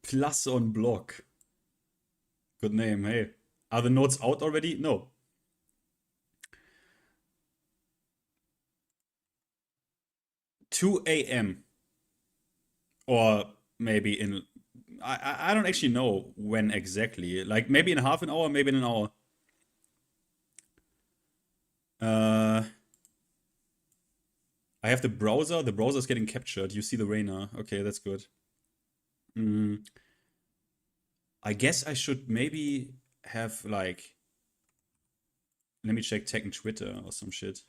Plus on block. Good name, hey. Are the notes out already? No. (2 a.m.) Or maybe in... I don't actually know when exactly. Like maybe in half an hour, maybe in an hour. I have the browser. The browser is getting captured. You see the Reina. Okay, that's good. Mm, I guess I should maybe have like... Let me check Tekken Twitter or some shit.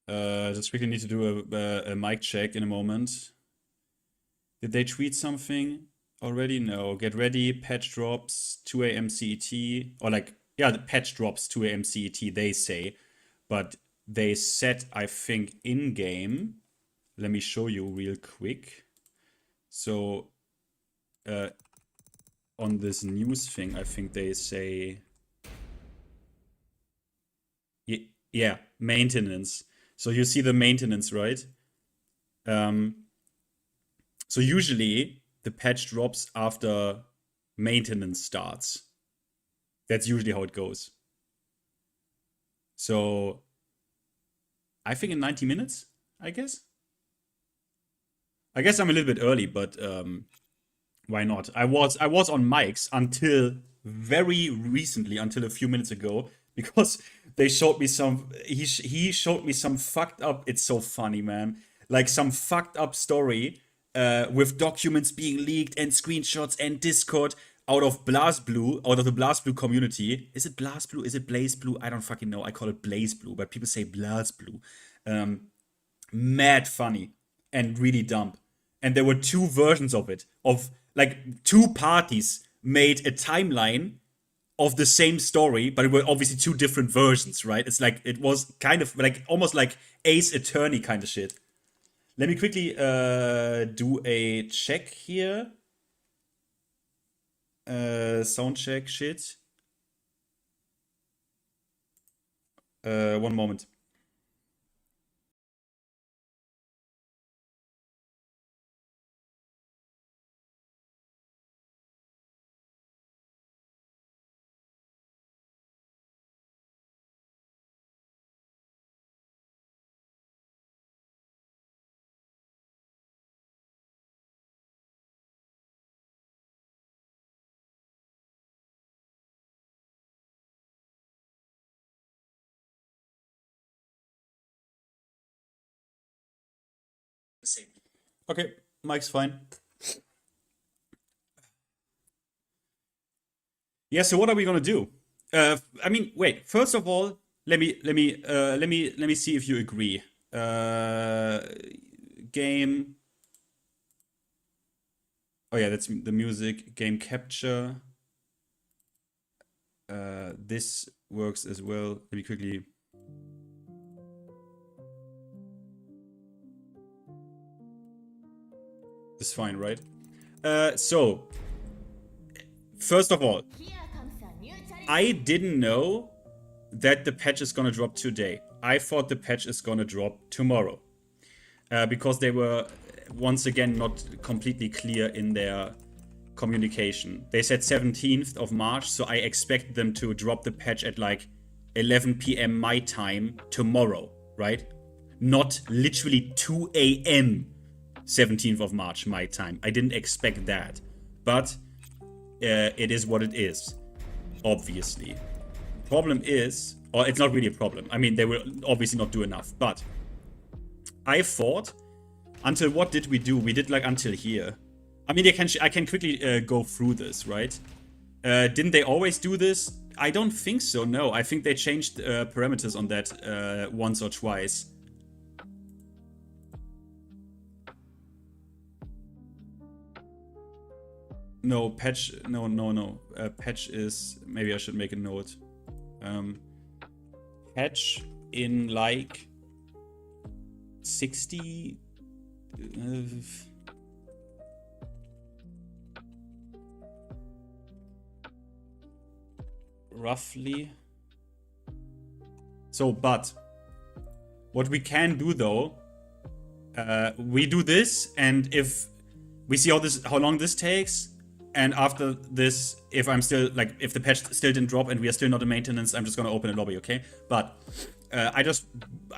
Just quickly need to do a mic check in a moment. Did they tweet something already? No. Get ready. Patch drops 2 a.m. CET. Or like, yeah, the patch drops 2 a.m. CET, they say. But they said, I think, in game. Let me show you real quick. So, on this news thing, I think they say... Yeah, maintenance. So you see the maintenance, right? So usually the patch drops after maintenance starts. That's usually how it goes. So I think in 90 minutes, I guess. I guess I'm a little bit early, but why not? I was on mics until very recently, until a few minutes ago, because they showed me some. He showed me some fucked up. It's so funny, man. Like some fucked up story with documents being leaked and screenshots and Discord out of BlazBlue, out of the BlazBlue community. Is it BlazBlue? Is it BlazeBlue? I don't fucking know. I call it BlazeBlue, but people say BlazBlue. Mad funny and really dumb. And there were two versions of it, of like two parties made a timeline of the same story, but it were obviously two different versions, right? It's like it was kind of like almost like Ace Attorney kind of shit. Let me quickly do a check here. Sound check shit. One moment. Okay, mic's fine. Yeah, so what are we gonna do? I mean, wait. First of all, let me see if you agree. Uh, game. Oh yeah, that's the music. Game capture. This works as well. Let me quickly. This is fine, right? So first of all, I didn't know that the patch is gonna drop today. I thought the patch is gonna drop tomorrow. Because they were once again not completely clear in their communication. They said 17th of March, so I expect them to drop the patch at like 11 p.m. my time tomorrow, right? Not literally 2 a.m. 17th of March my time. I didn't expect that. But it is what it is, obviously. Problem is, or it's not really a problem. I mean, they will obviously not do enough, but I thought, until what did we do? We did like until here. I mean, I can quickly go through this, right? Didn't they always do this? I don't think so, no. I think they changed parameters on that once or twice. No, patch, no. Patch is, maybe I should make a note. Patch in like 60... roughly So, but what we can do though, we do this, and if we see how long this takes, and after this, if the patch still didn't drop and we are still not in maintenance, I'm just gonna open a lobby, okay? But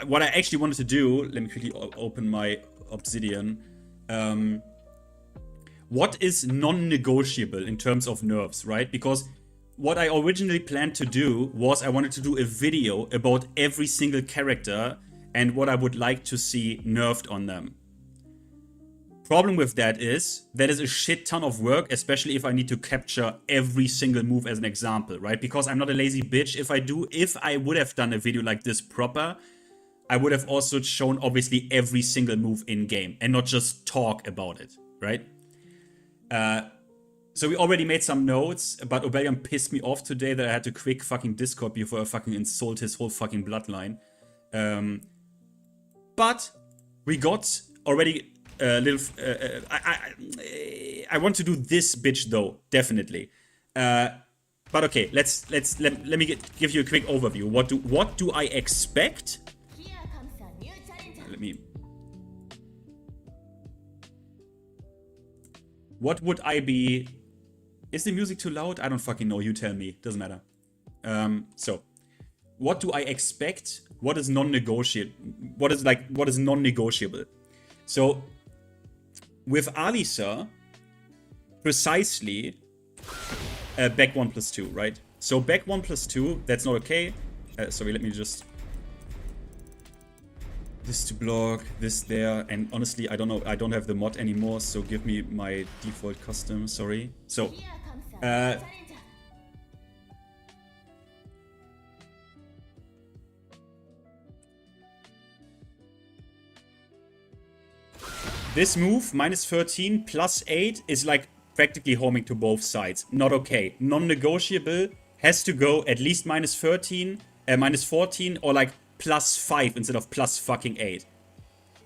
what I actually wanted to do, let me quickly open my Obsidian. What is non-negotiable in terms of nerfs, right? Because what I originally planned to do was I wanted to do a video about every single character and what I would like to see nerfed on them. Problem with that is a shit ton of work, especially if I need to capture every single move as an example, right? Because I'm not a lazy bitch. If I would have done a video like this proper, I would have also shown obviously every single move in game and not just talk about it, right? So we already made some notes, but Obelian pissed me off today that I had to quick fucking Discord before I fucking insult his whole fucking bloodline. But we got already a little. I want to do this bitch though, definitely. But okay, let me give you a quick overview. What do I expect? What would I be? Is the music too loud? I don't fucking know. You tell me. Doesn't matter. So, what do I expect? What is non-negotiable? What is non-negotiable? So, with Alisa, precisely back 1+2, right? So back 1+2, that's not okay. Sorry, let me just. This to block, this there, and honestly, I don't know. I don't have the mod anymore, so give me my default custom. Sorry. So. This move, -13, +8, is like practically homing to both sides. Not okay. Non-negotiable, has to go at least -13, -14, or like +5 instead of +8.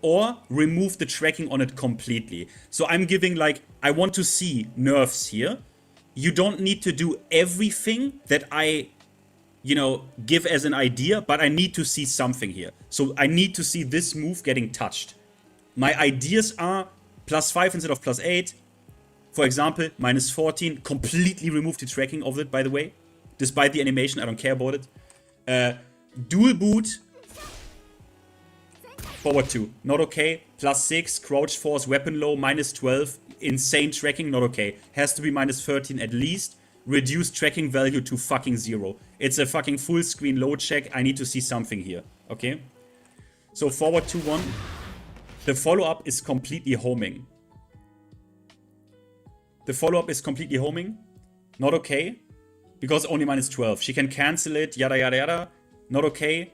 Or remove the tracking on it completely. So I'm giving like, I want to see nerfs here. You don't need to do everything that I, give as an idea, but I need to see something here. So I need to see this move getting touched. My ideas are +5 instead of +8. For example, -14. Completely remove the tracking of it, by the way. Despite the animation, I don't care about it. Dual boot. Forward 2. Not okay. +6. Crouch force. Weapon low. -12. Insane tracking. Not okay. Has to be -13 at least. Reduce tracking value to fucking 0. It's a fucking full screen load check. I need to see something here. Okay? So forward 2-1. The follow-up is completely homing. The follow-up is completely homing. Not okay. Because only -12. She can cancel it. Yada yada yada. Not okay.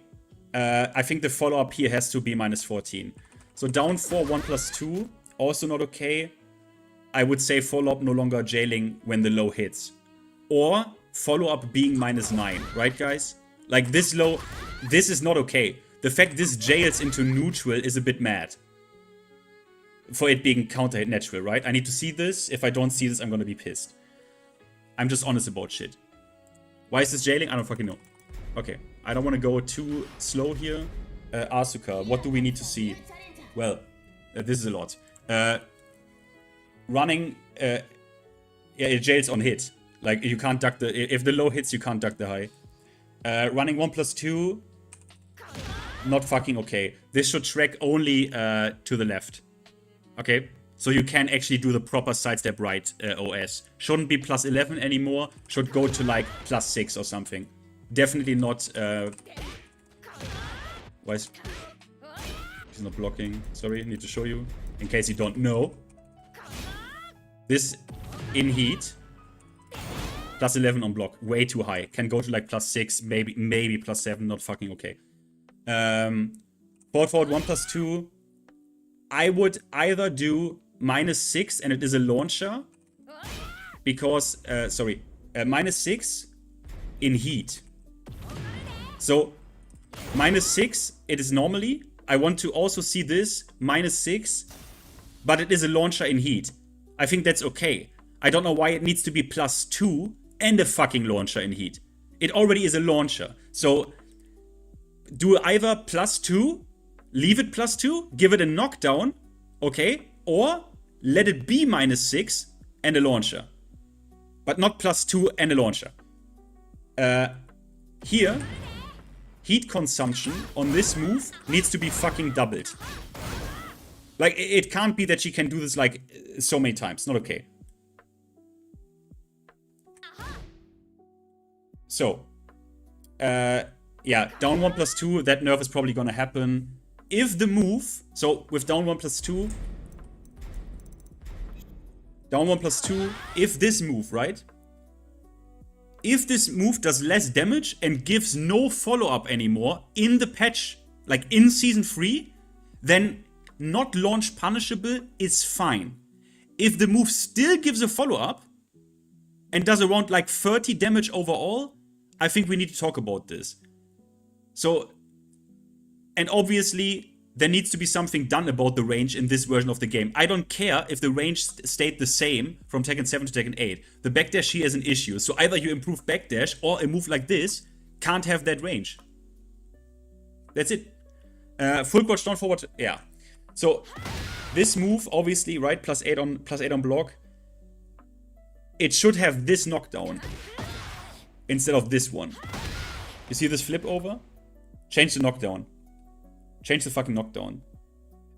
I think the follow-up here has to be -14. So down 4, 1+2. Also not okay. I would say follow-up no longer jailing when the low hits. Or follow-up being -9. Right, guys? Like this low. This is not okay. The fact this jails into neutral is a bit mad. For it being counter-hit natural, right? I need to see this. If I don't see this, I'm gonna be pissed. I'm just honest about shit. Why is this jailing? I don't fucking know. Okay, I don't want to go too slow here. Asuka, what do we need to see? Well, this is a lot. Running, yeah, it jails on hit. Like, you can't duck if the low hits, you can't duck the high. Running 1+2, not fucking okay. This should track only to the left. Okay, so you can actually do the proper sidestep right OS. Shouldn't be +11 anymore. Should go to like +6 or something. Definitely not. Why is he's not blocking? Sorry, need to show you in case you don't know. This in heat. +11 on block, way too high. Can go to like +6, maybe +7. Not fucking okay. Forward 1+2. I would either do -6 and it is a launcher. Because, -6 in heat. So, -6 it is normally. I want to also see this, -6, but it is a launcher in heat. I think that's okay. I don't know why it needs to be +2 and a fucking launcher in heat. It already is a launcher. So, do either +2, leave it +2, give it a knockdown, okay? Or let it be -6 and a launcher. But not +2 and a launcher. Here, heat consumption on this move needs to be fucking doubled. Like, it can't be that she can do this, like, so many times. Not okay. So, yeah, down 1 +2, that nerf is probably gonna happen. If the move, so with down 1 +2, down 1 +2, if this move, right? If this move does less damage and gives no follow-up anymore in the patch, like in Season 3, then not launch punishable is fine. If the move still gives a follow-up and does around like 30 damage overall, I think we need to talk about this. So, and obviously, there needs to be something done about the range in this version of the game. I don't care if the range stayed the same from Tekken 7 to Tekken 8. The backdash here is an issue. So either you improve backdash or a move like this can't have that range. That's it. Full crouch down forward, yeah. So this move, obviously, right, +8 on block. It should have this knockdown instead of this one. You see this flip over? Change the knockdown. Change the fucking knockdown.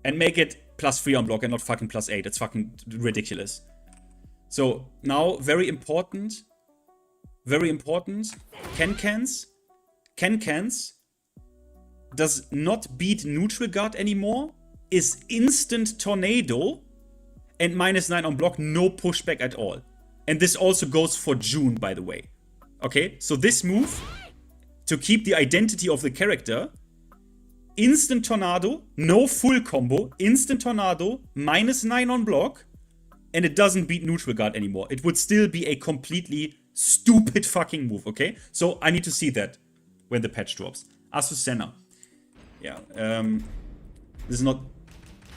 And make it +3 on block and not fucking +8. It's fucking ridiculous. So, now, very important. Very important. Can-Cans does not beat neutral guard anymore. Is instant tornado. And -9 on block. No pushback at all. And this also goes for June, by the way. Okay? So this move, to keep the identity of the character, instant tornado, no full combo, instant tornado, -9 on block, and it doesn't beat neutral guard anymore. It would still be a completely stupid fucking move, okay? So I need to see that when the patch drops. Asusena. Yeah, this is not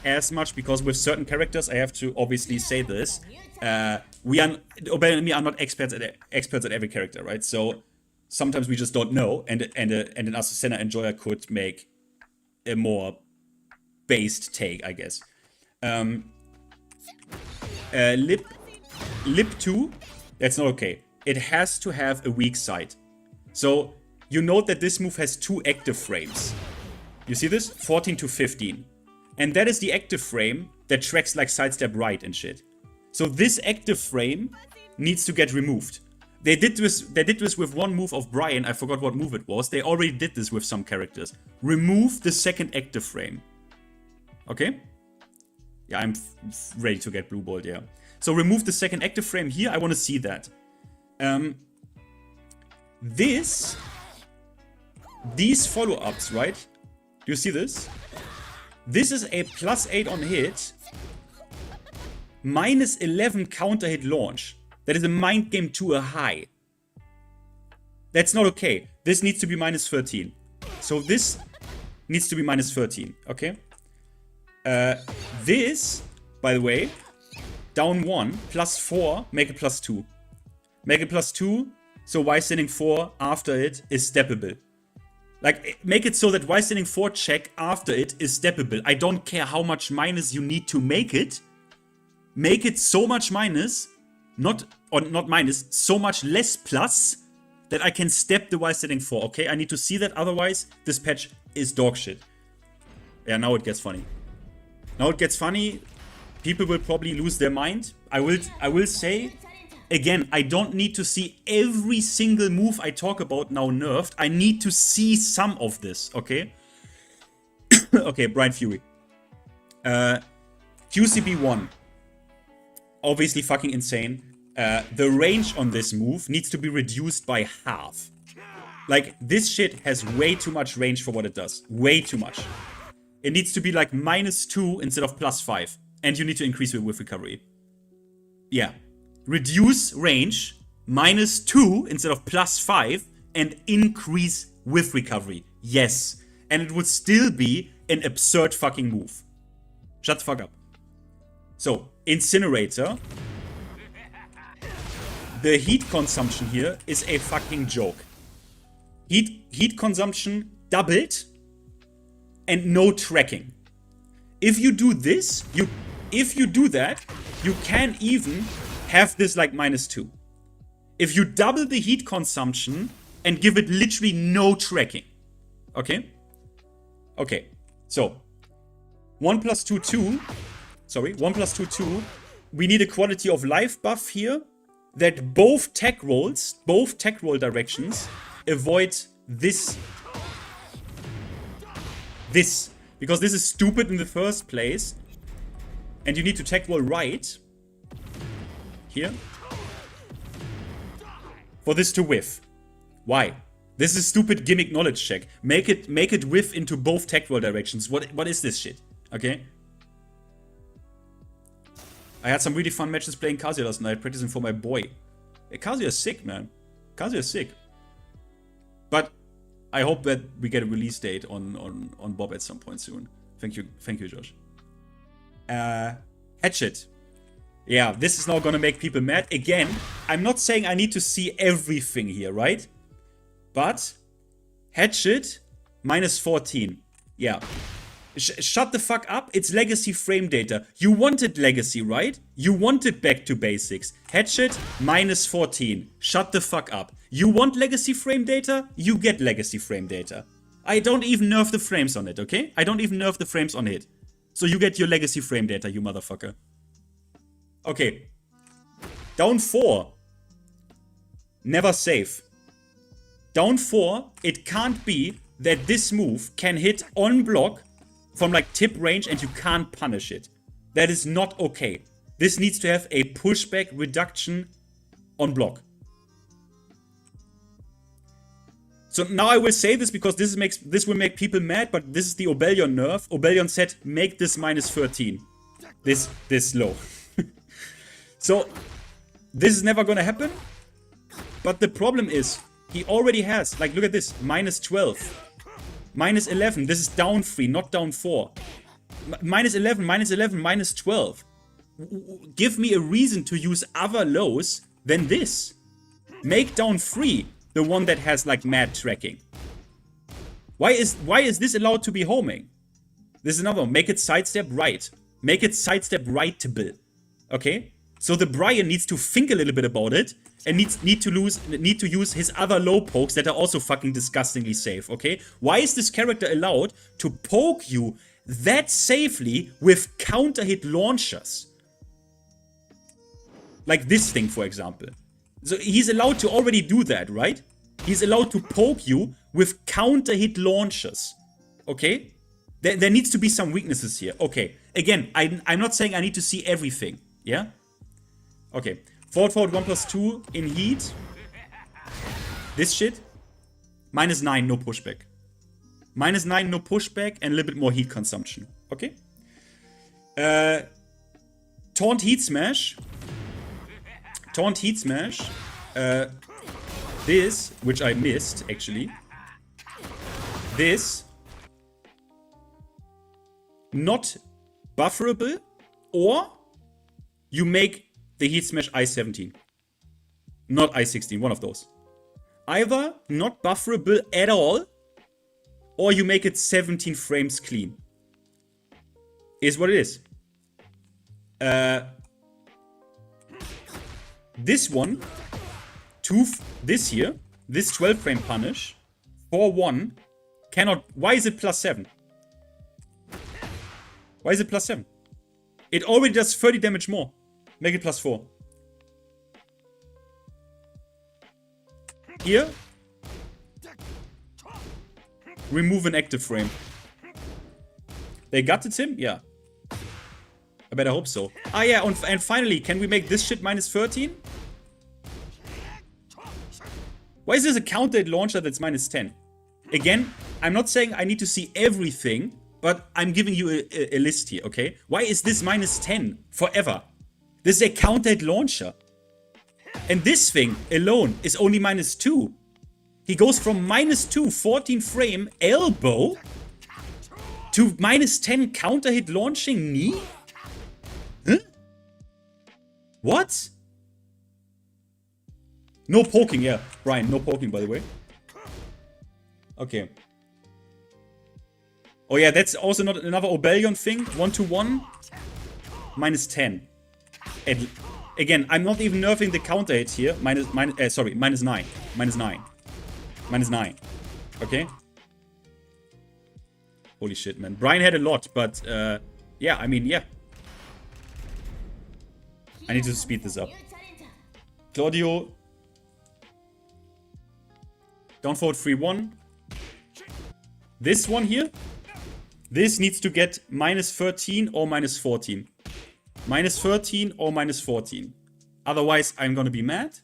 as much because with certain characters, I have to obviously say this. Obey and me are not experts at every character, right? So sometimes we just don't know, and an Asusena enjoyer could make a more based take, I guess. Lip 2, that's not okay. It has to have a weak side. So you note that this move has 2 active frames. You see this? 14 to 15. And that is the active frame that tracks like sidestep right and shit. So this active frame needs to get removed. They did this with one move of Bryan. I forgot what move it was. They already did this with some characters. Remove the second active frame. Okay? Yeah, I'm ready to get blue balled, yeah. So remove the second active frame here. I want to see that. These follow-ups, right? Do you see this? This is a +8 on hit, -11 counter hit launch. That is a mind game to a high. That's not okay. This needs to be -13. So this needs to be -13, okay? This, by the way, down 1, +4, make it +2. Make it +2, so Y standing 4 after it is steppable. Like, make it so that Y standing 4 check after it is steppable. I don't care how much minus you need to make it. Make it so much minus, not minus, so much less plus that I can step the Y standing 4, okay? I need to see that, otherwise this patch is dog shit. Yeah, now it gets funny. Now it gets funny. People will probably lose their mind. I will say, again, I don't need to see every single move I talk about now nerfed. I need to see some of this, okay? Okay, Brian Fury. QCB1. Obviously fucking insane. The range on this move needs to be reduced by half. Like, this shit has way too much range for what it does. Way too much. It needs to be like -2 instead of +5. And you need to increase it with recovery. Yeah. Reduce range, -2 instead of +5, and increase with recovery. Yes. And it would still be an absurd fucking move. Shut the fuck up. So, Incinerator. The heat consumption here is a fucking joke. Heat consumption doubled, and no tracking. If you do this, if you do that, you can even have this like -2. If you double the heat consumption and give it literally no tracking. Okay? Okay, so 1 + 2, 2. Sorry, 1 + 2, 2. We need a quality of life buff here that both tech rolls, both tech roll directions avoid this. Because this is stupid in the first place. And you need to tech roll right. Here. For this to whiff. Why? This is stupid gimmick knowledge check. Make it whiff into both tech roll directions. What is this shit? Okay? I had some really fun matches playing Kazuya last night, practicing for my boy. Hey, Kazuya is sick, man. Kazuya is sick. But I hope that we get a release date on Bob at some point soon. Thank you, Josh. Hatchet. Yeah, this is now gonna make people mad. Again, I'm not saying I need to see everything here, right? But Hatchet -14. Yeah. Shut the fuck up. It's legacy frame data. You wanted legacy, right? You wanted back to basics. Hatchet -14. Shut the fuck up. You want legacy frame data? You get legacy frame data. I don't even nerf the frames on it, okay? I don't even nerf the frames on it. So you get your legacy frame data, you motherfucker. Okay. Down 4. Never safe. Down 4, it can't be that this move can hit on block from like tip range and you can't punish it. That is not okay. This needs to have a pushback reduction on block. So now I will say this because this will make people mad, but this is the Obelion nerf. Obelion said make this -13. This low. So this is never gonna happen. But the problem is he already has, like, look at this, -12. -11, this is down 3, not down 4. -11, -11, -12. Give me a reason to use other lows than this. Make down 3 the one that has like mad tracking. Why is this allowed to be homing? This is another one. Make it sidestep right. Make it sidestep rightable. Okay? So the Bryan needs to think a little bit about it and need to use his other low pokes that are also fucking disgustingly safe, okay? Why is this character allowed to poke you that safely with counter hit launchers? Like this thing, for example. So he's allowed to already do that, right? He's allowed to poke you with counter hit launchers, okay? There needs to be some weaknesses here. Okay, again, I'm not saying I need to see everything, yeah? Okay, forward 1 + 2 in heat. This shit. -9, no pushback. -9, no pushback, and a little bit more heat consumption. Okay? Taunt Heat Smash. Taunt Heat Smash. This, which I missed, actually. This. Not bufferable, or you make the Heat Smash I-17. Not I-16, one of those. Either not bufferable at all, or you make it 17 frames clean. Is what it is. This one, this here, this 12 frame punish, 4-1, cannot. Why is it +7? Why is it +7? It already does 30 damage more. Make it +4. Here. Remove an active frame. They gutted him? Yeah. I better hope so. Ah yeah, and finally, can we make this shit -13? Why is this a counter-hit launcher that's -10? Again, I'm not saying I need to see everything, but I'm giving you a list here, okay? Why is this -10 forever? This is a counter-hit launcher. And this thing alone is only -2. He goes from -2, 14 frame elbow to -10 counter-hit launching knee? Huh? What? No poking, yeah. Brian, no poking, by the way. Okay. Oh yeah, that's also not another Obelion thing. 1-1. -10. And again, I'm not even nerfing the counter hit here. Sorry, -9. -9. -9. Okay? Holy shit, man. Bryan had a lot, but yeah, I mean, yeah. I need to speed this up. Claudio. Down forward 3-1. This one here. This needs to get -13 or -14. -13 or -14. Otherwise, I'm gonna be mad.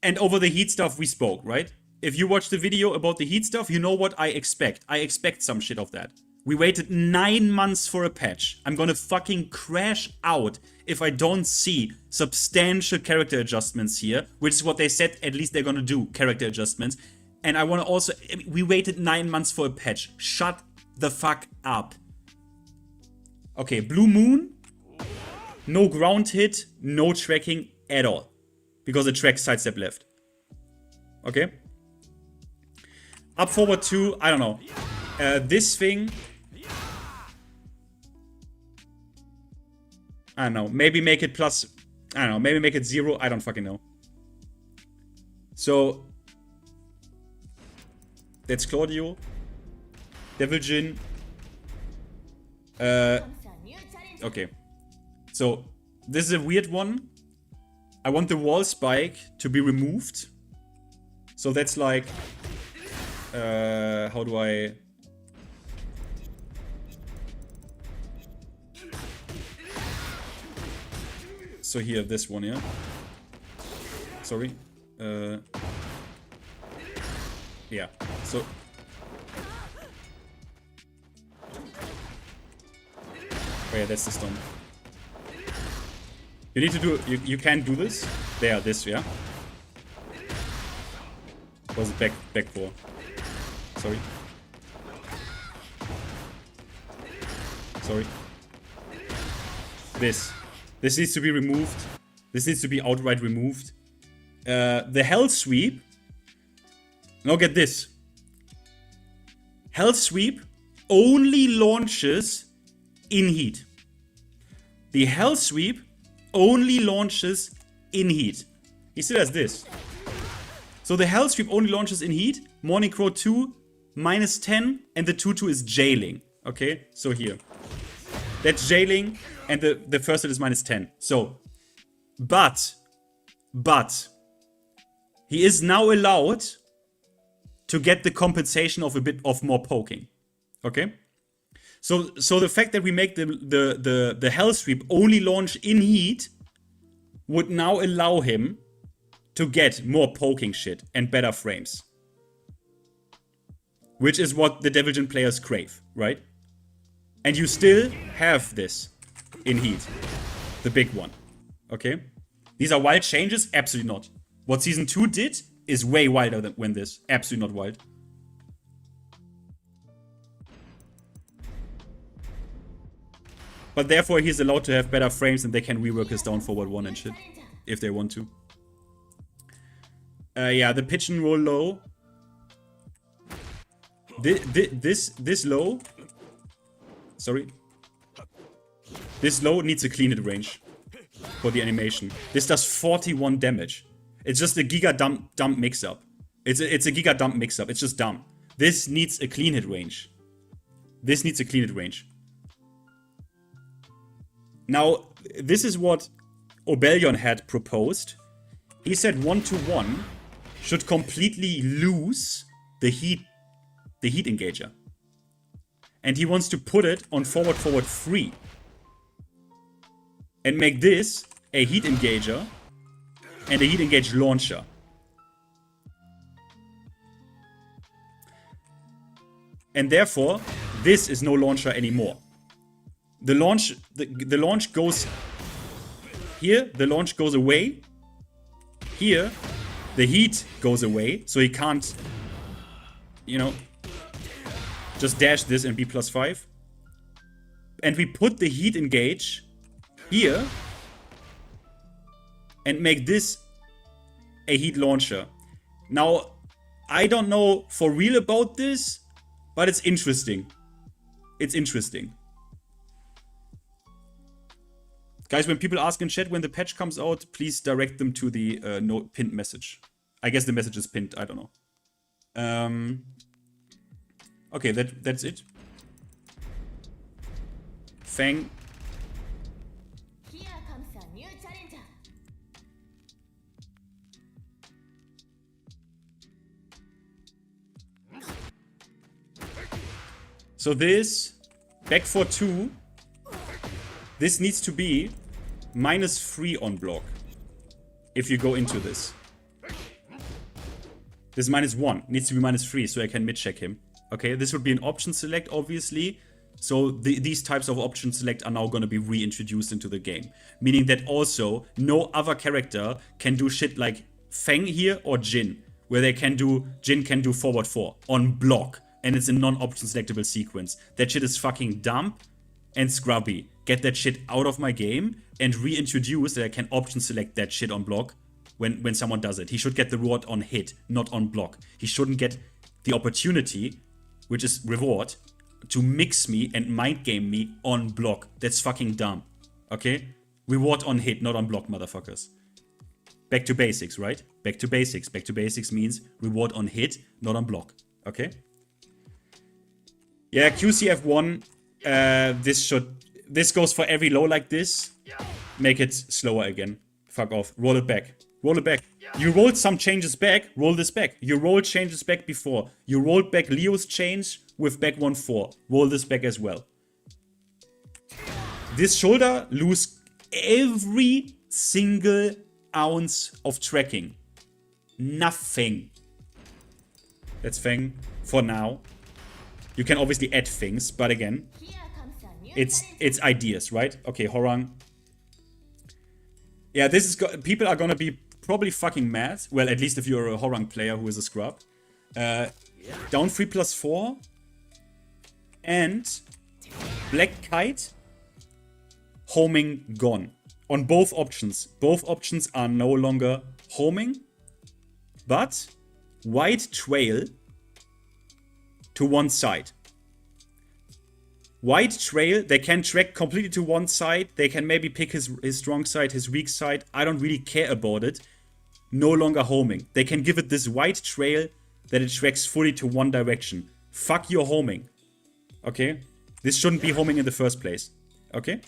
And over the heat stuff, we spoke, right? If you watch the video about the heat stuff, you know what I expect. I expect some shit of that. We waited 9 months for a patch. I'm gonna fucking crash out if I don't see substantial character adjustments here, which is what they said at least they're gonna do, character adjustments. And I wanna also, we waited 9 months for a patch. Shut the fuck up. Okay, Blue Moon, no ground hit, no tracking at all. Because it tracks sidestep left. Okay? Up forward 2, I don't know. This thing, I don't know, maybe make it plus, I don't know, maybe make it 0, I don't fucking know. So, that's Claudio. Devil Jin. Okay. So, this is a weird one. I want the wall spike to be removed. So that's like, how do I... So here, this one, yeah? Sorry. Yeah, so... Oh yeah, that's the stone. You need to do... You can't do this. There, this, yeah? Was it back 4? Sorry. Sorry. This. This needs to be removed. This needs to be outright removed. The Hell Sweep. Now get this. Hell Sweep only launches in heat. The Hell Sweep only launches in heat. He still has this. So the Hell Sweep only launches in heat. Morning Crow 2, -10, and the 2-2 is jailing. Okay, so here. That's jailing, and the first hit is -10. So, but, he is now allowed to get the compensation of a bit of more poking. Okay? So the fact that we make the Hell Sweep only launch in heat would now allow him to get more poking shit and better frames. Which is what the Devil Jin players crave, right? And you still have this in heat. The big one. Okay? These are wild changes? Absolutely not. What Season 2 did is way wilder than this. Absolutely not wild. But therefore he's allowed to have better frames and they can rework his down forward 1 and shit. If they want to. Yeah, the pitch and roll low. This low. Sorry. This low needs a clean hit range for the animation. This does 41 damage. It's just a giga dump mix-up. It's a giga dump mix-up. It's just dumb. This needs a clean hit range. This needs a clean hit range. Now, this is what Obelion had proposed. He said 1-1 should completely lose the heat engager. And he wants to put it on forward 3. And make this a heat engager and a heat engage launcher. And therefore, this is no launcher anymore. The launch goes here, the launch goes away. Here, the heat goes away, so he can't, you know, just dash this and be +5. And we put the heat engage here and make this a heat launcher. Now, I don't know for real about this, But it's interesting. It's interesting. Guys, when people ask in chat when the patch comes out, please direct them to the pinned message. I guess the message is pinned, I don't know. Okay, that's it. Fang. So this, back for 2, this needs to be -3 on block. If you go into this. This -1 needs to be -3 so I can mid-check him. Okay, this would be an option select, obviously. So these types of option select are now going to be reintroduced into the game. Meaning that also no other character can do shit like Fang here or Jin. Where Jin can do forward 4 on block. And it's a non-option selectable sequence. That shit is fucking dumb and scrubby. Get that shit out of my game and reintroduce that I can option select that shit on block when someone does it. He should get the reward on hit, not on block. He shouldn't get the opportunity, which is reward, to mix me and mind game me on block. That's fucking dumb. Okay? Reward on hit, not on block, motherfuckers. Back to basics, right? Back to basics. Back to basics means reward on hit, not on block. Okay? Yeah, QCF1, this goes for every low like this. Make it slower again. Fuck off. Roll it back. Roll it back. You rolled some changes back, roll this back. You rolled changes back before. You rolled back Leo's change with back 1-4. Roll this back as well. This shoulder lose every single ounce of tracking. Nothing. That's Fang for now. You can obviously add things, but again, it's ideas, right? Okay, Hwoarang. Yeah, this is people are gonna be probably fucking mad. Well, at least if you're a Hwoarang player who is a scrub. Down 3+4 and Black Kite homing gone on both options. Both options are no longer homing, but White Trail to one side. White Trail, they can track completely to one side. They can maybe pick his strong side, his weak side. I don't really care about it. No longer homing. They can give it this White Trail that it tracks fully to one direction. Fuck your homing. Okay? This shouldn't be homing in the first place. Okay?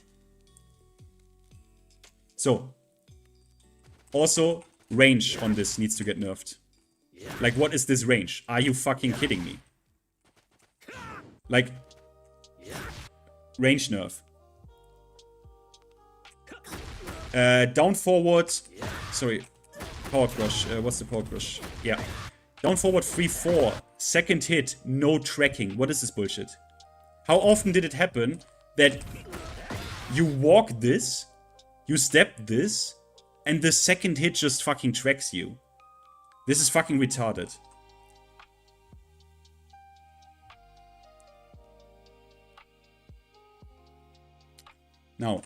So. Also, range on this needs to get nerfed. Like, what is this range? Are you fucking kidding me? Like, range nerf. Down forward. Sorry. Power crush. What's the power crush? Yeah. Down forward 3-4. Second hit. No tracking. What is this bullshit? How often did it happen that you walk this, you step this, and the second hit just fucking tracks you? This is fucking retarded. Now,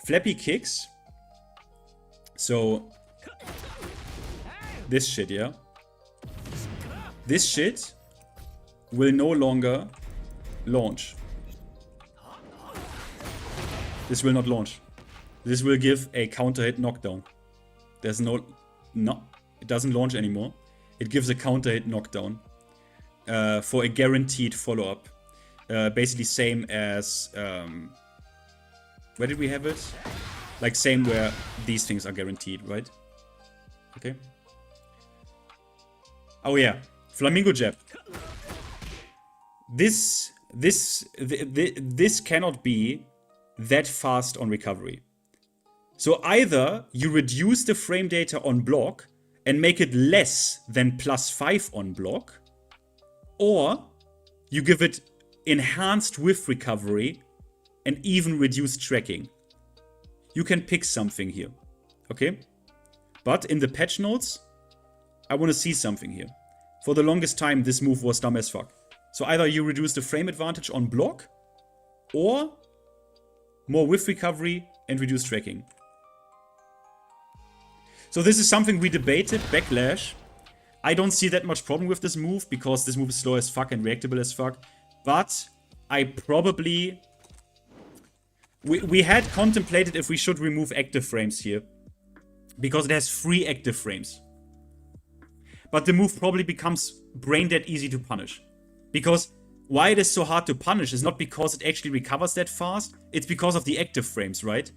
flappy kicks. So, this shit, yeah? This shit will no longer launch. This will not launch. This will give a counter hit knockdown. There's no, it doesn't launch anymore. It gives a counter hit knockdown. For a guaranteed follow-up. Basically same as... where did we have it? Like same where these things are guaranteed, right? Okay. Oh yeah. Flamingo jab. This cannot be that fast on recovery. So either you reduce the frame data on block and make it less than +5 on block, or you give it enhanced whiff recovery and even reduced tracking. You can pick something here, okay? But in the patch notes, I want to see something here. For the longest time, this move was dumb as fuck. So either you reduce the frame advantage on block, or more whiff recovery and reduce tracking. So this is something we debated, Backlash. I don't see that much problem with this move, because this move is slow as fuck and reactable as fuck. But I probably... We had contemplated if we should remove active frames here, because it has 3 active frames. But the move probably becomes brain dead easy to punish. Because why it is so hard to punish is not because it actually recovers that fast, it's because of the active frames, right?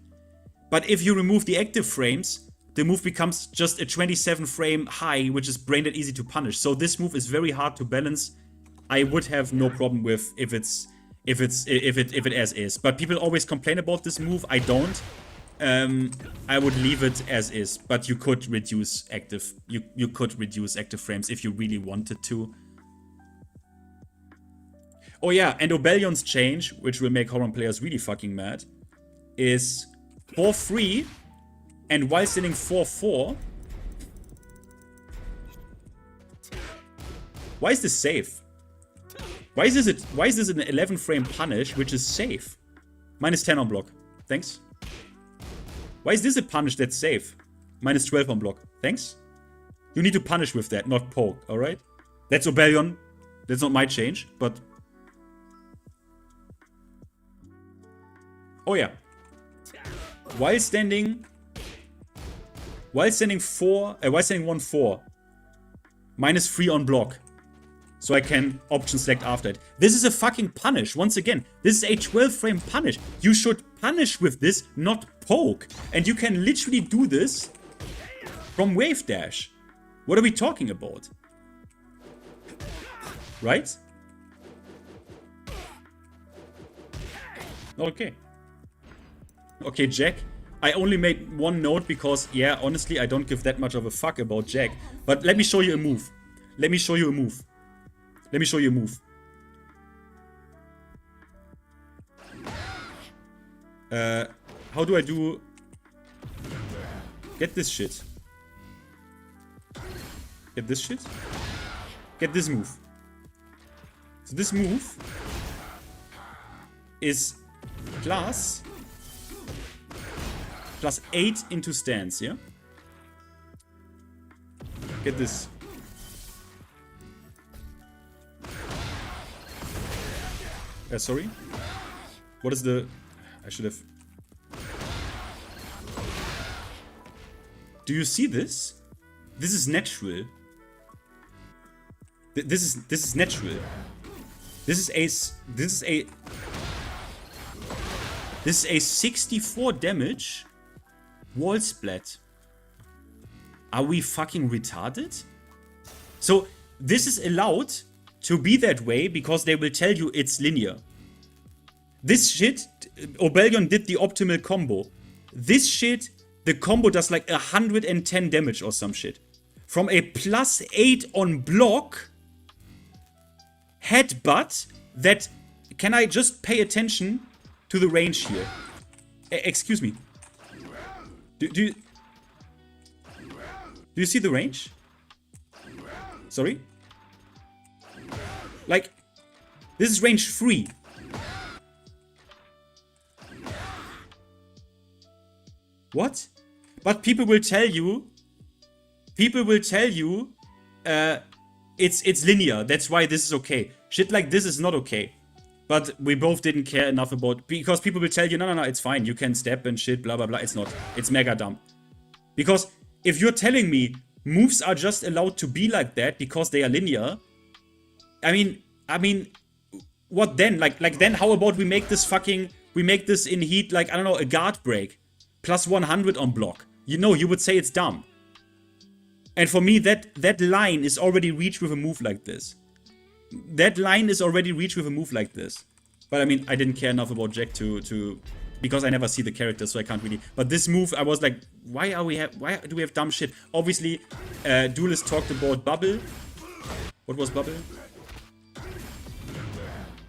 But if you remove the active frames, the move becomes just a 27 frame high, which is brain dead easy to punish. So this move is very hard to balance. I would have no problem with if it as is. But people always complain about this move. I don't. I would leave it as is, but you could reduce active. You could reduce active frames if you really wanted to. Oh yeah, and Obellion's change, which will make Hwoarang players really fucking mad, is 4-3, and while standing 4-4. Why is this safe? Why is this an 11 frame punish, which is safe? -10 on block. Thanks. Why is this a punish that's safe? -12 on block. Thanks. You need to punish with that, not poke, alright? That's Obellion. That's not my change, but... Oh yeah. While standing 1-4, -3 on block. So I can option select after it. This is a fucking punish. Once again, this is a 12 frame punish. You should punish with this, not poke. And you can literally do this from wave dash. What are we talking about? Right? Okay. Okay, Jack. I only made one note because, yeah, honestly, I don't give that much of a fuck about Jack. But let me show you a move. Let me show you a move. Let me show you a move. How do I do... Get this shit. Get this shit? Get this move. So this move is plus 8 into stance, yeah? Get this. Sorry? What is the... I should have... Do you see this? This is natural. This is natural. This is a 64 damage wall splat. Are we fucking retarded? So this is allowed to be that way because they will tell you it's linear. This shit, Obellion did the optimal combo. This shit, the combo does like 110 damage or some shit. From a +8 on block headbutt that... Can I just pay attention to the range here? Excuse me. Do you see the range? Sorry? Like, this is range 3. What? But people will tell you... it's linear. That's why this is okay. Shit like this is not okay. But we both didn't care enough about... Because people will tell you, no, it's fine. You can step and shit, blah, blah, blah. It's not. It's mega dumb. Because if you're telling me moves are just allowed to be like that because they are linear... I mean, what then? Like then how about we make this in heat, like, I don't know, a guard break. +100 on block. You know, you would say it's dumb. And for me, that line is already reached with a move like this. That line is already reached with a move like this. But I mean, I didn't care enough about Jack to because I never see the character, so I can't really... But this move, I was like, why do we have dumb shit? Obviously, Duelist talked about bubble. What was bubble?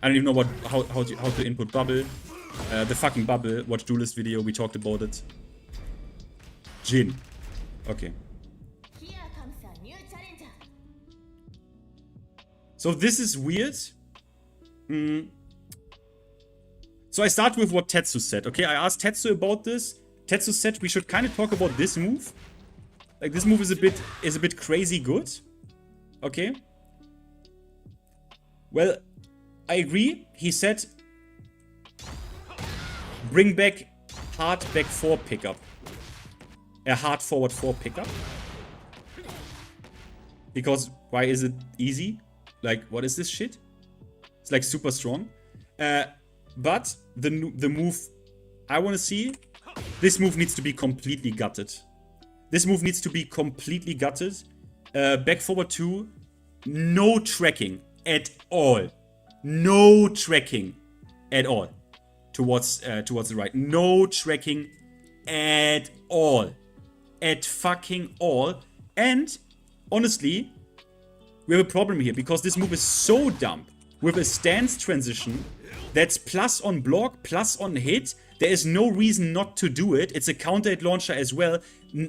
I don't even know how to input bubble. The fucking bubble. Watch Duelist video. We talked about it. Jin. Okay. So this is weird. So I start with what Tetsu said. Okay, I asked Tetsu about this. Tetsu said we should kind of talk about this move. Like, this move is a bit crazy good. Okay. Well, I agree. He said, bring back hard back 4 pickup. A hard forward 4 pickup. Because why is it easy? Like, what is this shit? It's like super strong. But the move I want to see, this move needs to be completely gutted. This move needs to be completely gutted. Back forward 2, no tracking at all. No tracking at all towards the right. No tracking at all. At fucking all. And honestly, we have a problem here because this move is so dumb with a stance transition that's plus on block, plus on hit. There is no reason not to do it. It's a counter hit launcher as well.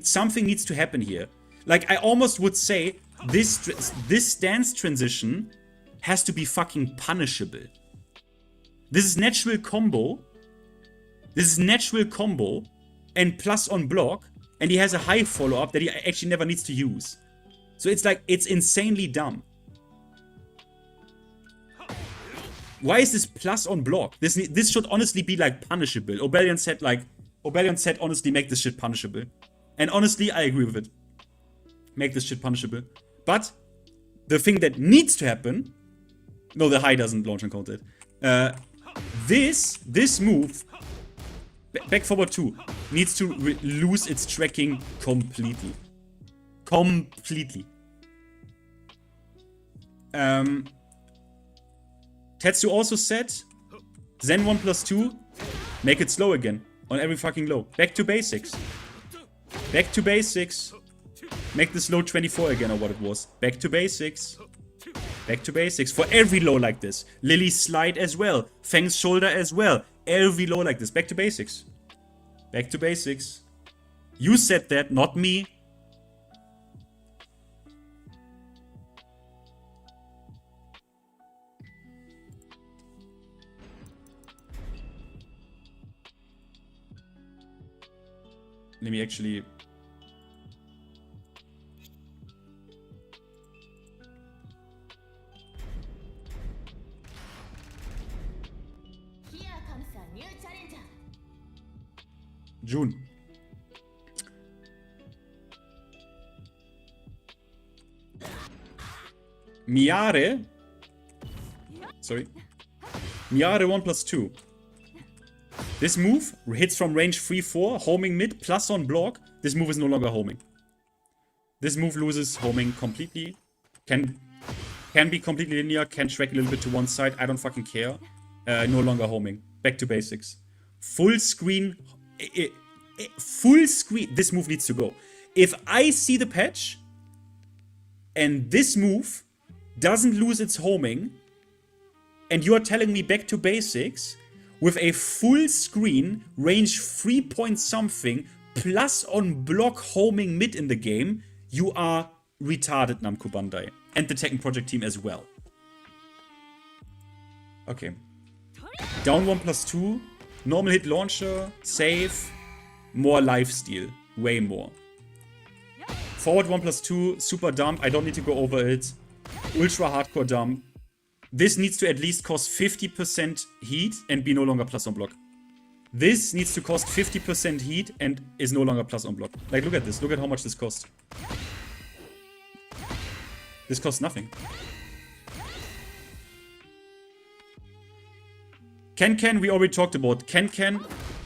Something needs to happen here. Like, I almost would say this stance transition has to be fucking punishable. This is natural combo. This is natural combo and plus on block, and he has a high follow-up that he actually never needs to use. So it's like, it's insanely dumb. Why is this plus on block? This should honestly be like punishable. Obelion said honestly make this shit punishable. And honestly, I agree with it. Make this shit punishable. But the thing that needs to happen, no, the high doesn't launch and counter it. This move, back forward 2, needs to lose its tracking completely. Completely. Tetsu also said, Zen 1 plus 2, make it slow again. On every fucking low. Back to basics. Back to basics. Make this low 24 again or what it was. Back to basics. Back to basics. For every low like this. Lily's slide as well. Fang's shoulder as well. Every low like this. Back to basics. Back to basics. You said that, not me. Let me actually... June. Miare. Sorry. Miare 1 plus 2. This move hits from range 3-4, homing mid, plus on block. This move is no longer homing. This move loses homing completely. Can be completely linear, can track a little bit to one side. I don't fucking care. No longer homing. Back to basics. Full screen. Full screen. This move needs to go. If I see the patch and this move doesn't lose its homing and you are telling me back to basics with a full screen, range 3 point something, plus on block homing mid in the game, you are retarded, Namco Bandai. And the Tekken Project team as well. Okay. Down 1 plus 2. Normal hit launcher. Save. More lifesteal. Way more. Forward 1 plus 2. Super dump. I don't need to go over it. Ultra hardcore dump. This needs to at least cost 50% heat and be no longer plus on block. This needs to cost 50% heat and is no longer plus on block. Like, look at this. Look at how much this costs. This costs nothing. Ken, we already talked about. Ken,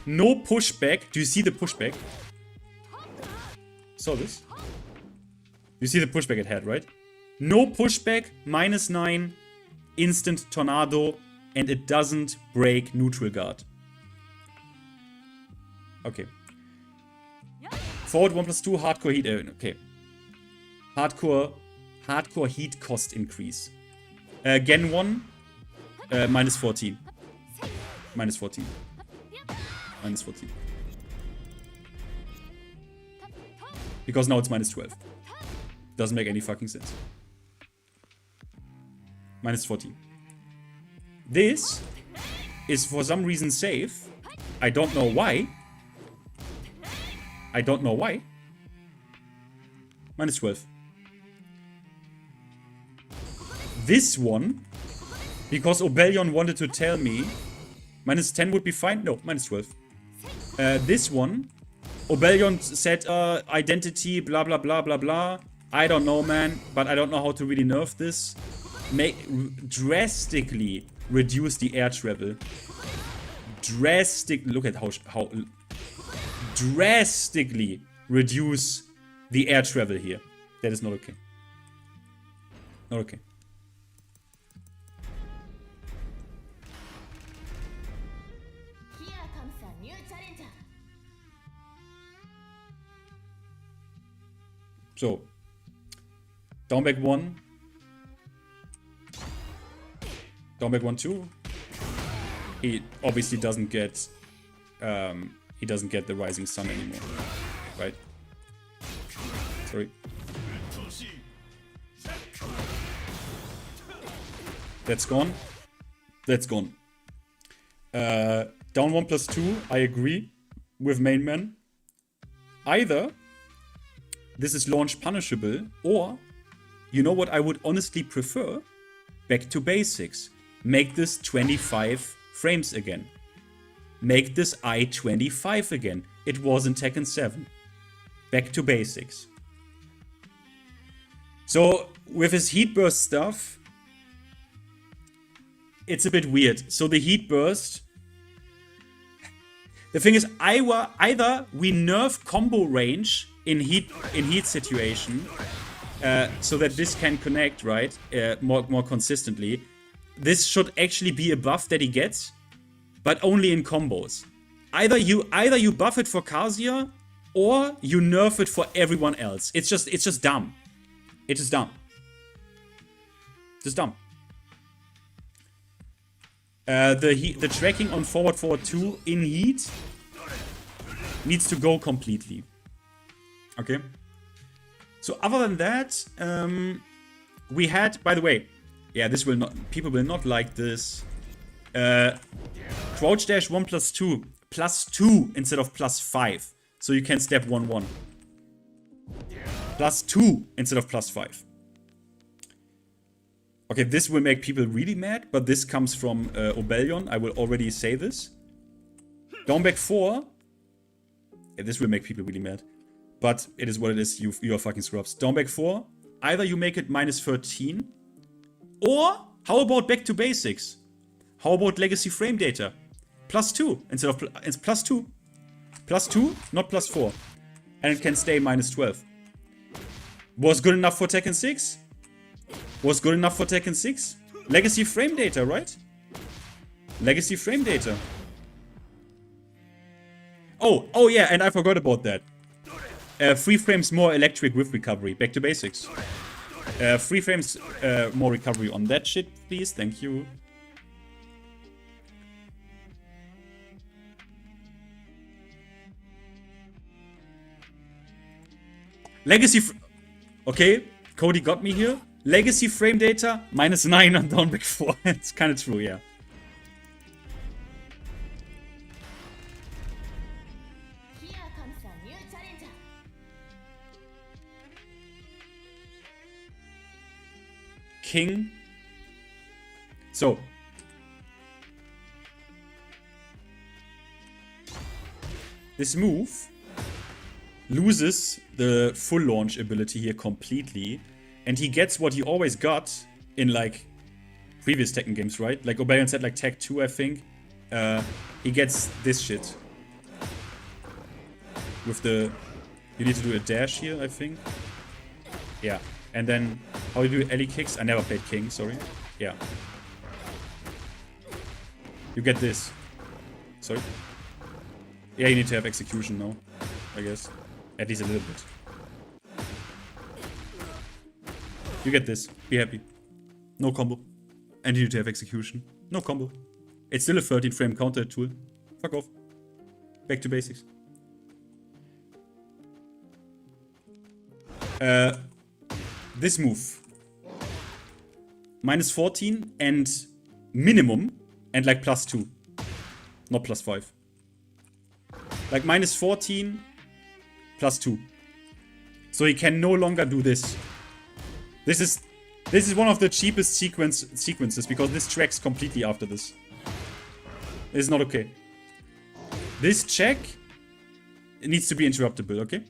no pushback. Do you see the pushback? Saw this? You see the pushback it had, right? No pushback, -9, instant tornado, and it doesn't break neutral guard. Okay. Forward 1 plus 2, hardcore heat. Okay. Hardcore heat cost increase. Gen 1, -14. -14. -14. Because now it's -12. Doesn't make any fucking sense. -14. This is for some reason safe. I don't know why. I don't know why. minus 12. This one, because Obelion wanted to tell me, minus 10 would be fine. No, minus 12. This one, Obelion said, identity, blah, blah, blah, blah, blah. I don't know, man, but I don't know how to really nerf this. Drastically reduce the air travel. Look at how drastically reduce the air travel here. That is not okay. Not okay. So, down back 1. Down back 1, 2. He obviously doesn't get the Rising Sun anymore. Right? Sorry. That's gone. That's gone. Down 1 plus 2, I agree with main man. Either this is launch punishable, or, you know what I would honestly prefer? Back to basics. Make this 25 frames again. Make this I-25 again. It was in Tekken 7. Back to basics. So, with his heat burst stuff, it's a bit weird. So the heat burst, the thing is, either we nerf combo range in heat situation, so that this can connect, right, more consistently. This should actually be a buff that he gets, but only in combos. Either you buff it for Kazuya, or you nerf it for everyone else. It's just dumb. It's just dumb. Just dumb. The tracking on forward 2 in heat needs to go completely. Okay. So other than that, we had, by the way, yeah, this will not, people will not like this. Crouch dash 1 plus 2, plus 2 instead of plus 5. So you can step 1-1. Plus 2 instead of plus 5. Okay, this will make people really mad, but this comes from Obelion. I will already say this. Down back 4. Yeah, this will make people really mad. But it is what it is. You are fucking scrubs. Down back 4. Either you make it minus 13. Or, how about back to basics? How about legacy frame data? Plus 2 instead of it's plus 2. Plus 2, not plus 4. And it can stay minus 12. Was good enough for Tekken 6? Was good enough for Tekken 6? Legacy frame data, right? Legacy frame data. Oh yeah, and I forgot about that. 3 frames more electric with recovery. Back to basics. 3 frames more recovery on that shit, please. Thank you. Legacy. Okay, Cody got me here. Legacy frame data minus 9 on down back 4. It's kind of true, yeah. King. So. This move loses the full launch ability here completely. And he gets what he always got in, like, previous Tekken games, right? Like Obelion said, like, Tech 2, I think. He gets this shit. With the... You need to do a dash here, I think. Yeah. And then, how do you do Ellie kicks? I never played King, sorry. Yeah. You get this. Sorry? Yeah, you need to have execution now, I guess. At least a little bit. You get this. Be happy. No combo. And you need to have execution. No combo. It's still a 13 frame counter tool. Fuck off. Back to basics. This move. Minus 14 and minimum. And like plus 2. Not plus 5. Like minus 14 plus 2. So he can no longer do this. This is one of the cheapest sequences because this tracks completely after this. It's not okay. This check, it needs to be interruptible, okay?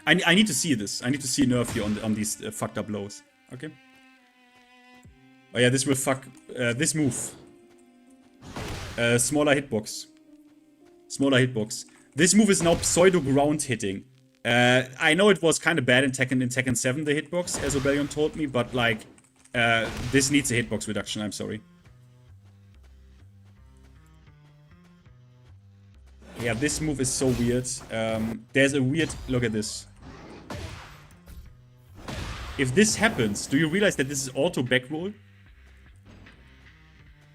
I need to see this. I need to see a nerf here on these fucked up lows, okay? Oh yeah, this will fuck this move. Smaller hitbox. Smaller hitbox. This move is now pseudo ground hitting. I know it was kind of bad in Tekken 7, the hitbox, as Obelion told me, but like, this needs a hitbox reduction, I'm sorry. Yeah, this move is so weird. There's a weird... Look at this. If this happens, do you realize that this is auto back roll?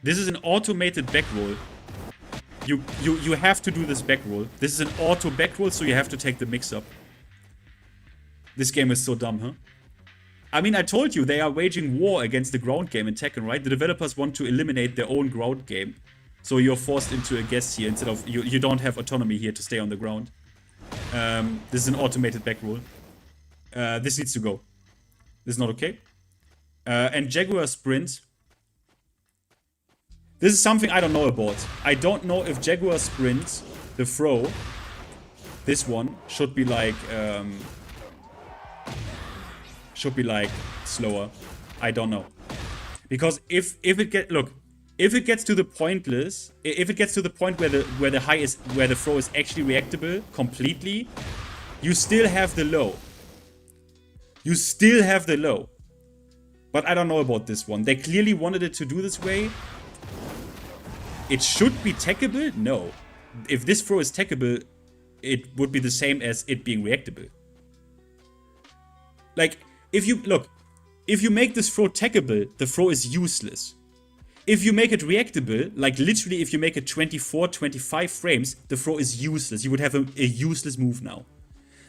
This is an automated back roll. You have to do this back roll. This is an auto back roll, so you have to take the mix up. This game is so dumb, huh? I mean, I told you, they are waging war against the ground game in Tekken, right? The developers want to eliminate their own ground game. So you're forced into a guess here instead of... You don't have autonomy here to stay on the ground. This is an automated back roll. This needs to go. This is not okay. And Jaguar Sprint. This is something I don't know about. I don't know if Jaguar Sprint, the throw, this one, should be like slower. I don't know. Because if it gets to the pointless, if it gets to the point where the throw is actually reactable completely, you still have the low. You still have the low. But I don't know about this one. They clearly wanted it to do this way. It should be techable? No. If this throw is techable, it would be the same as it being reactable. Like, if you make this throw techable, the throw is useless. If you make it reactable, like literally if you make it 24, 25 frames, the throw is useless. You would have a useless move now.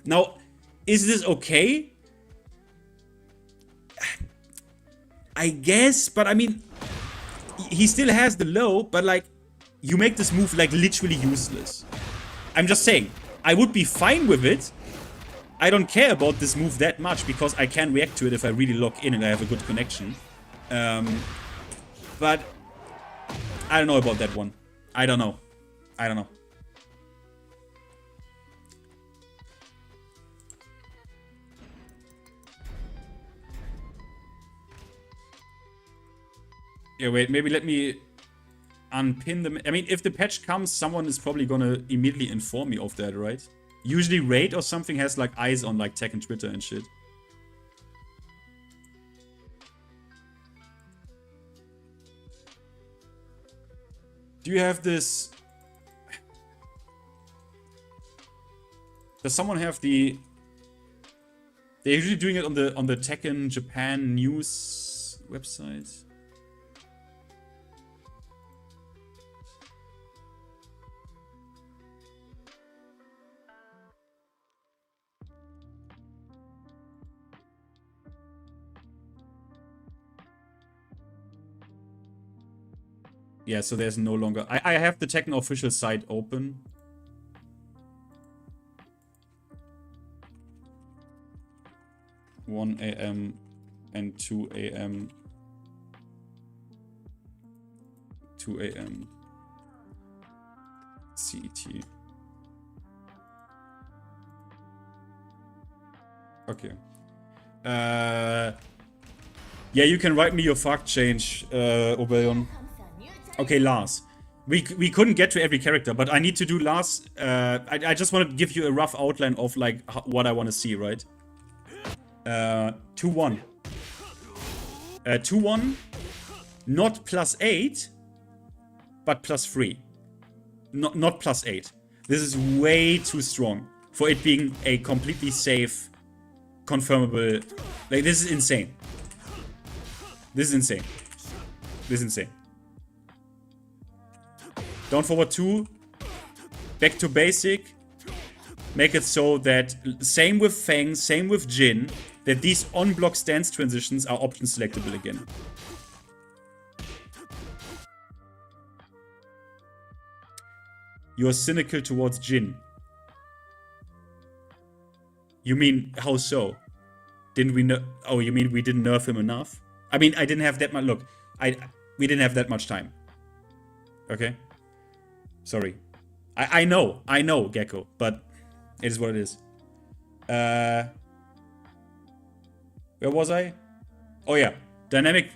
Now, is this okay? I guess, but I mean, he still has the low, but like, you make this move like literally useless. I'm just saying, I would be fine with it. I don't care about this move that much because I can react to it if I really lock in and I have a good connection. But I don't know about that one. I don't know. I don't know. Yeah, wait, maybe let me unpin them. I mean, if the patch comes, someone is probably gonna immediately inform me of that, right? Usually Raid or something has like eyes on like Tekken Twitter and shit. Do you have this? Does someone have the... They're usually doing it on the Tekken Japan news website. Yeah, so there's no longer... I have the Tekken official site open. (1 AM and 2 AM. 2 AM. CET. Okay. Yeah, you can write me your fact change, Obelion. Okay, Lars. We couldn't get to every character, but I need to do Lars. I just want to give you a rough outline of like what I want to see, right? 2-1. 2-1. Not +8, but +3. Not +8. This is way too strong for it being a completely safe, confirmable. Like, this is insane. This is insane. This is insane. Down forward 2. Back to basic. Make it so that, same with Fang, same with Jin, that these on-block stance transitions are option selectable again. You are cynical towards Jin. You mean, how so? Didn't we nerf? Oh, you mean we didn't nerf him enough? I mean, I didn't have that much. Look, we didn't have that much time. Okay? Sorry. I know, Gecko, but it is what it is. Where was I? Oh yeah, dynamic.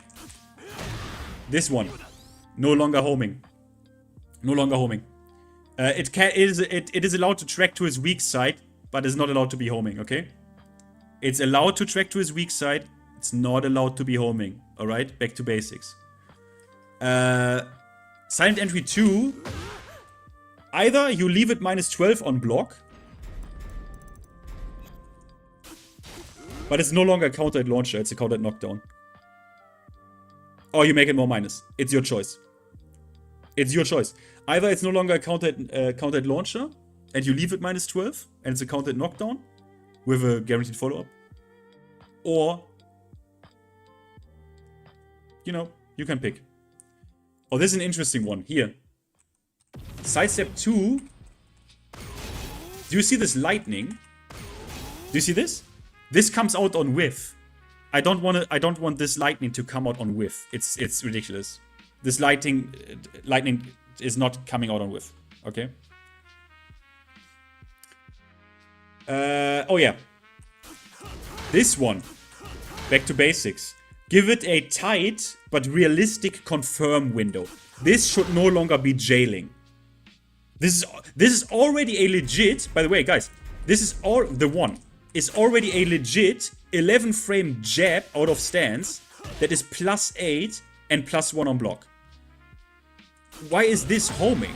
This one, no longer homing. No longer homing. It is allowed to track to his weak side, but is not allowed to be homing. Okay. It's allowed to track to his weak side. It's not allowed to be homing. All right, back to basics. Silent entry 2. Either you leave it -12 on block, but it's no longer a counter-hit launcher, it's a counter-hit knockdown. Or you make it more minus. It's your choice. It's your choice. Either it's no longer a counter-hit launcher, and you leave it -12, and it's a counter-hit knockdown, with a guaranteed follow-up. Or, you know, you can pick. Oh, this is an interesting one. Here. Sidestep 2. Do you see this lightning? Do you see this? This comes out on whiff. I don't want this lightning to come out on whiff. It's ridiculous. This lightning is not coming out on whiff. Okay. Oh yeah. This one. Back to basics. Give it a tight but realistic confirm window. This should no longer be jailing. This is already a legit, by the way, guys, this is all the one is already a legit 11 frame jab out of stance that is +8 and +1 on block. Why is this homing?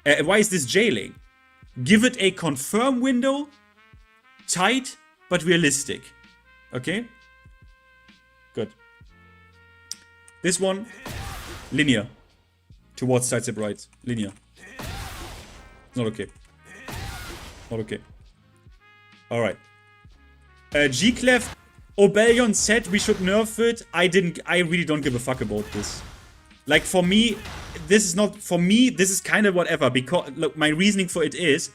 Why is this jailing? Give it a confirm window, tight but realistic. Okay? Good. This one, linear. Towards sidestep right. Linear. Not okay. Not okay. Alright. G-Clef, Obellion said we should nerf it. I really don't give a fuck about this. Like, for me, this is kind of whatever. Because, look, my reasoning for it is,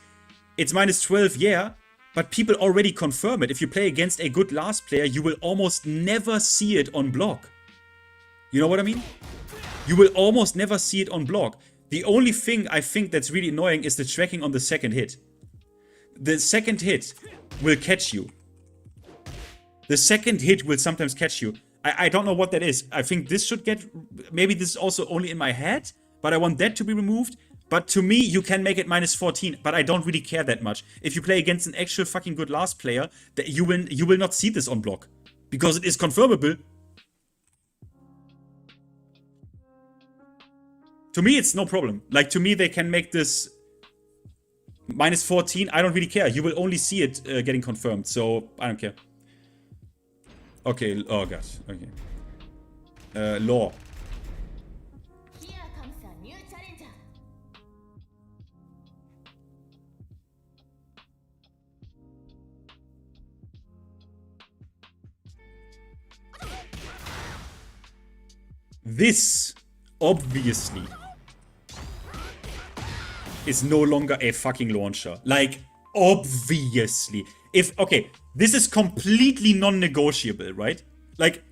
it's -12, yeah, but people already confirm it. If you play against a good last player, you will almost never see it on block. You know what I mean? You will almost never see it on block. The only thing I think that's really annoying is the tracking on the second hit. The second hit will catch you. The second hit will sometimes catch you. I don't know what that is. I think this should get... Maybe this is also only in my head, but I want that to be removed. But to me, you can make it -14, but I don't really care that much. If you play against an actual fucking good last player, that you will not see this on block. Because it is confirmable. To me, it's no problem. Like, to me, they can make this -14. I don't really care. You will only see it getting confirmed. So, I don't care. Okay. Oh, God. Okay. Law. This, obviously, is no longer a fucking launcher. Like, obviously. Okay, this is completely non-negotiable, right? Like,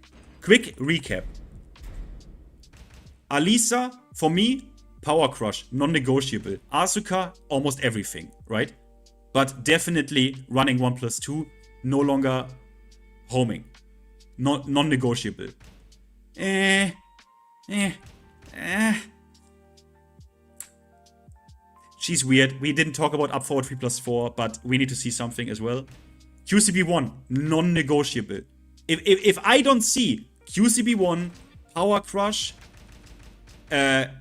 quick recap. Alisa, for me, Power Crush, non-negotiable. Asuka, almost everything, right? But definitely running 1+2, no longer homing. Non-negotiable. She's weird. We didn't talk about up forward 3+4, but we need to see something as well. QCB1, non-negotiable. If I don't see QCB1, Power Crush, that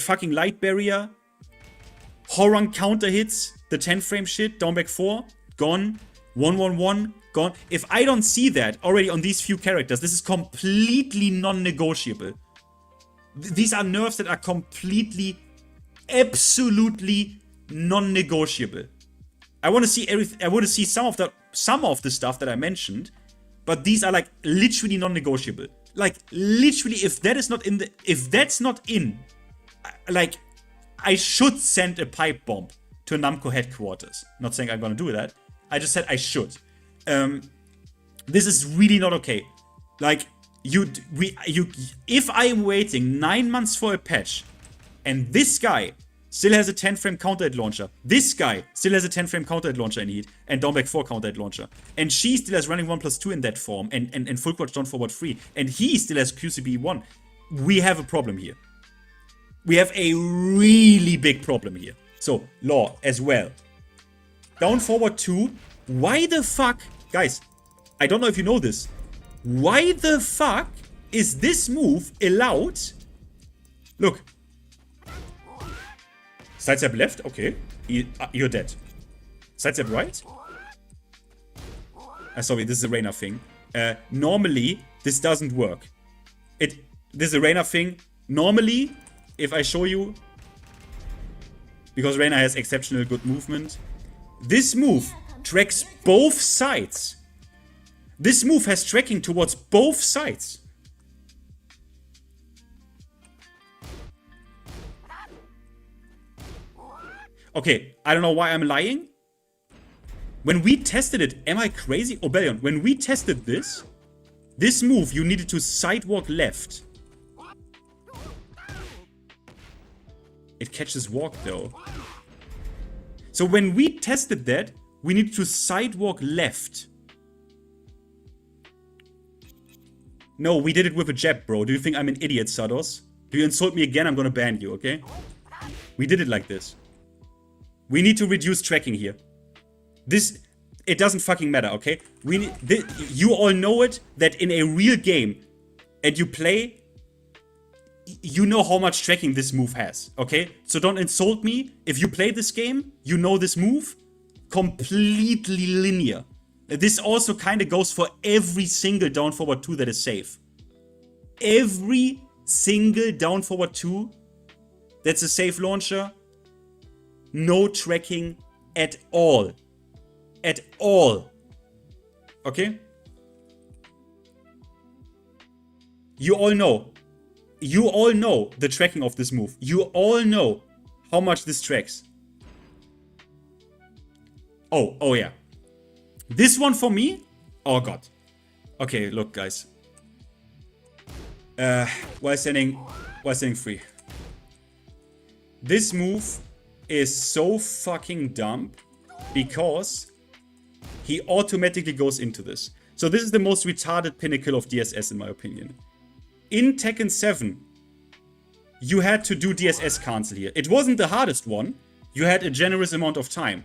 fucking light barrier, Hwoarang counter hits, the 10 frame shit, down back 4, gone, 1-1-1, gone. If I don't see that already on these few characters, this is completely non-negotiable. These are nerfs that are completely, absolutely non-negotiable. I want to see everything. I want to see some of the stuff that I mentioned, but these are like literally non-negotiable. Like literally, if that's not in, like I should send a pipe bomb to Namco headquarters. Not saying I'm gonna do that. I just said I should. This is really not okay. Like, if I'm waiting 9 months for a patch, and this guy still has a 10-frame counter-hit launcher, this guy still has a 10-frame counter-hit launcher in Heat, and down back 4 counter-hit launcher, and she still has running 1+2 in that form, and full crouch down forward 3, and he still has QCB 1, we have a problem here. We have a really big problem here. So, Law as well. Down forward 2, why the fuck, guys, I don't know if you know this, why the fuck is this move allowed? Look. Sidestep left, okay. You're dead. Sidestep right? Sorry, this is a Reina thing. Normally, this doesn't work. This is a Reina thing. Normally, if I show you, because Reina has exceptional good movement, this move tracks both sides. This move has tracking towards both sides. Okay, I don't know why I'm lying. When we tested it, am I crazy? Obellion, when we tested this move, you needed to sidewalk left. It catches walk though. So when we tested that, we needed to sidewalk left. No, we did it with a jab, bro. Do you think I'm an idiot, Sados? Do you insult me again, I'm gonna ban you, okay? We did it like this. We need to reduce tracking here. It doesn't fucking matter, okay? You all know it, that in a real game, and you play, you know how much tracking this move has, okay? So don't insult me. If you play this game, you know this move. Completely linear. This also kind of goes for every single down forward 2 that is safe. Every single down forward 2 that's a safe launcher, no tracking at all. At all. Okay? You all know. You all know the tracking of this move. You all know how much this tracks. Oh yeah. This one for me? Oh god. Okay, look guys. While standing free. This move is so fucking dumb because he automatically goes into this. So this is the most retarded pinnacle of DSS in my opinion. In Tekken 7, you had to do DSS cancel here. It wasn't the hardest one. You had a generous amount of time.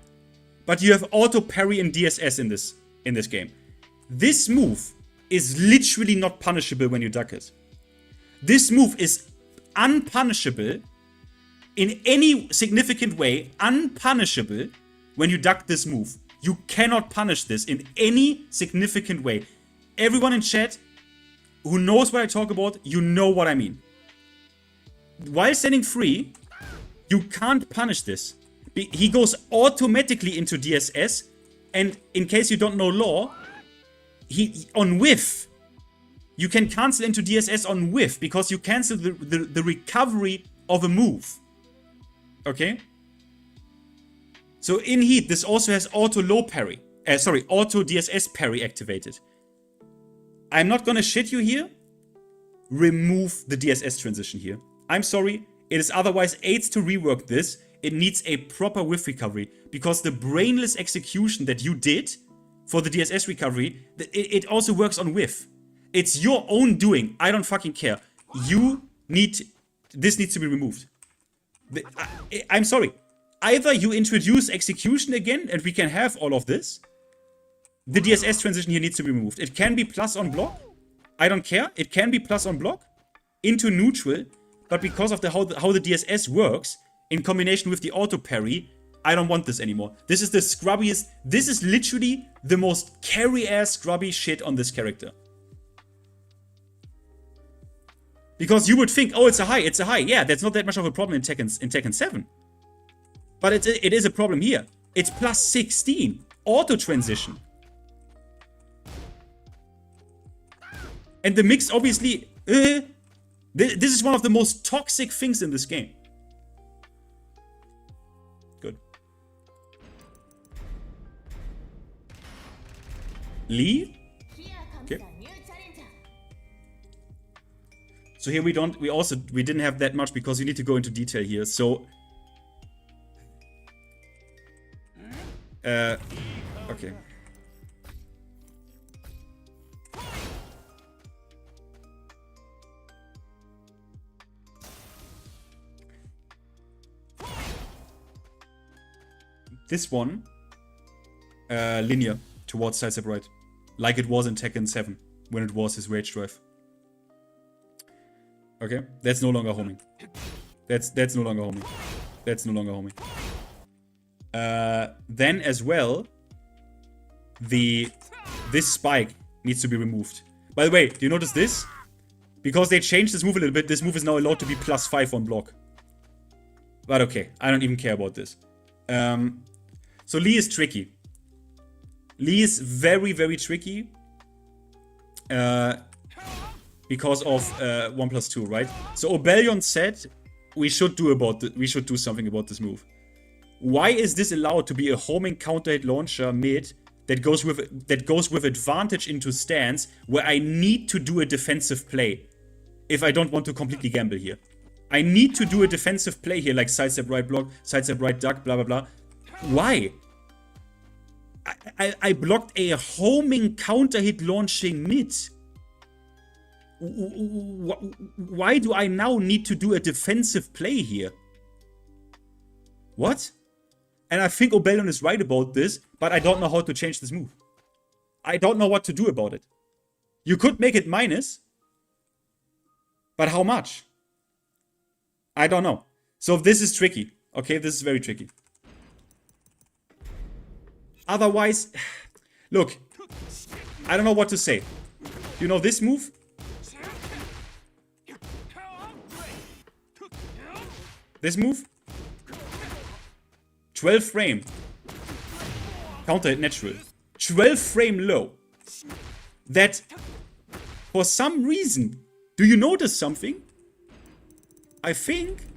But you have auto parry and DSS in this game. This move is literally not punishable when you duck it. This move is unpunishable in any significant way, unpunishable when you duck this move. You cannot punish this in any significant way. Everyone in chat who knows what I talk about, you know what I mean. While standing free, you can't punish this. He goes automatically into DSS, and in case you don't know law, on whiff, you can cancel into DSS on whiff because you cancel the recovery of a move. Okay? So in Heat, this also has auto low parry. Auto DSS parry activated. I'm not gonna shit you here. Remove the DSS transition here. I'm sorry, it is otherwise aids to rework this. It needs a proper whiff recovery because the brainless execution that you did for the DSS recovery, it also works on whiff. It's your own doing. I don't fucking care. This needs to be removed. I'm sorry. Either you introduce execution again and we can have all of this. The DSS transition here needs to be removed. It can be plus on block. I don't care. It can be plus on block into neutral. But because of how the DSS works, in combination with the auto parry, I don't want this anymore. This is the scrubbiest. This is literally the most carry-ass scrubby shit on this character. Because you would think, oh, it's a high. Yeah, that's not that much of a problem in Tekken 7. But it is a problem here. It's plus 16. Auto transition. And the mix, obviously, this is one of the most toxic things in this game. Good. Lee? Okay. So here we didn't have that much because you need to go into detail here. So okay. This one, linear towards side step right, like it was in Tekken 7 when it was his rage drive. Okay, that's no longer homing. That's no longer homing. That's no longer homing. Then as well, this spike needs to be removed. By the way, do you notice this? Because they changed this move a little bit, this move is now allowed to be +5 on block. But okay, I don't even care about this. So Lee is tricky. Lee is very, very tricky. Because of 1+2, right? So Obellion said we should do something about this move. Why is this allowed to be a homing counter hit launcher mid that goes with advantage into stance where I need to do a defensive play if I don't want to completely gamble here? I need to do a defensive play here, like sidestep right block, sidestep right duck, blah blah blah. Why? I blocked a homing counter hit launching mid. Why do I now need to do a defensive play here? What? And I think Obellion is right about this, but I don't know how to change this move. I don't know what to do about it. You could make it minus, but how much? I don't know. So this is tricky. Okay, this is very tricky. Otherwise, look, I don't know what to say. You know this move? This move? 12 frame. Counter hit natural. 12 frame low. That, for some reason, do you notice something? I think...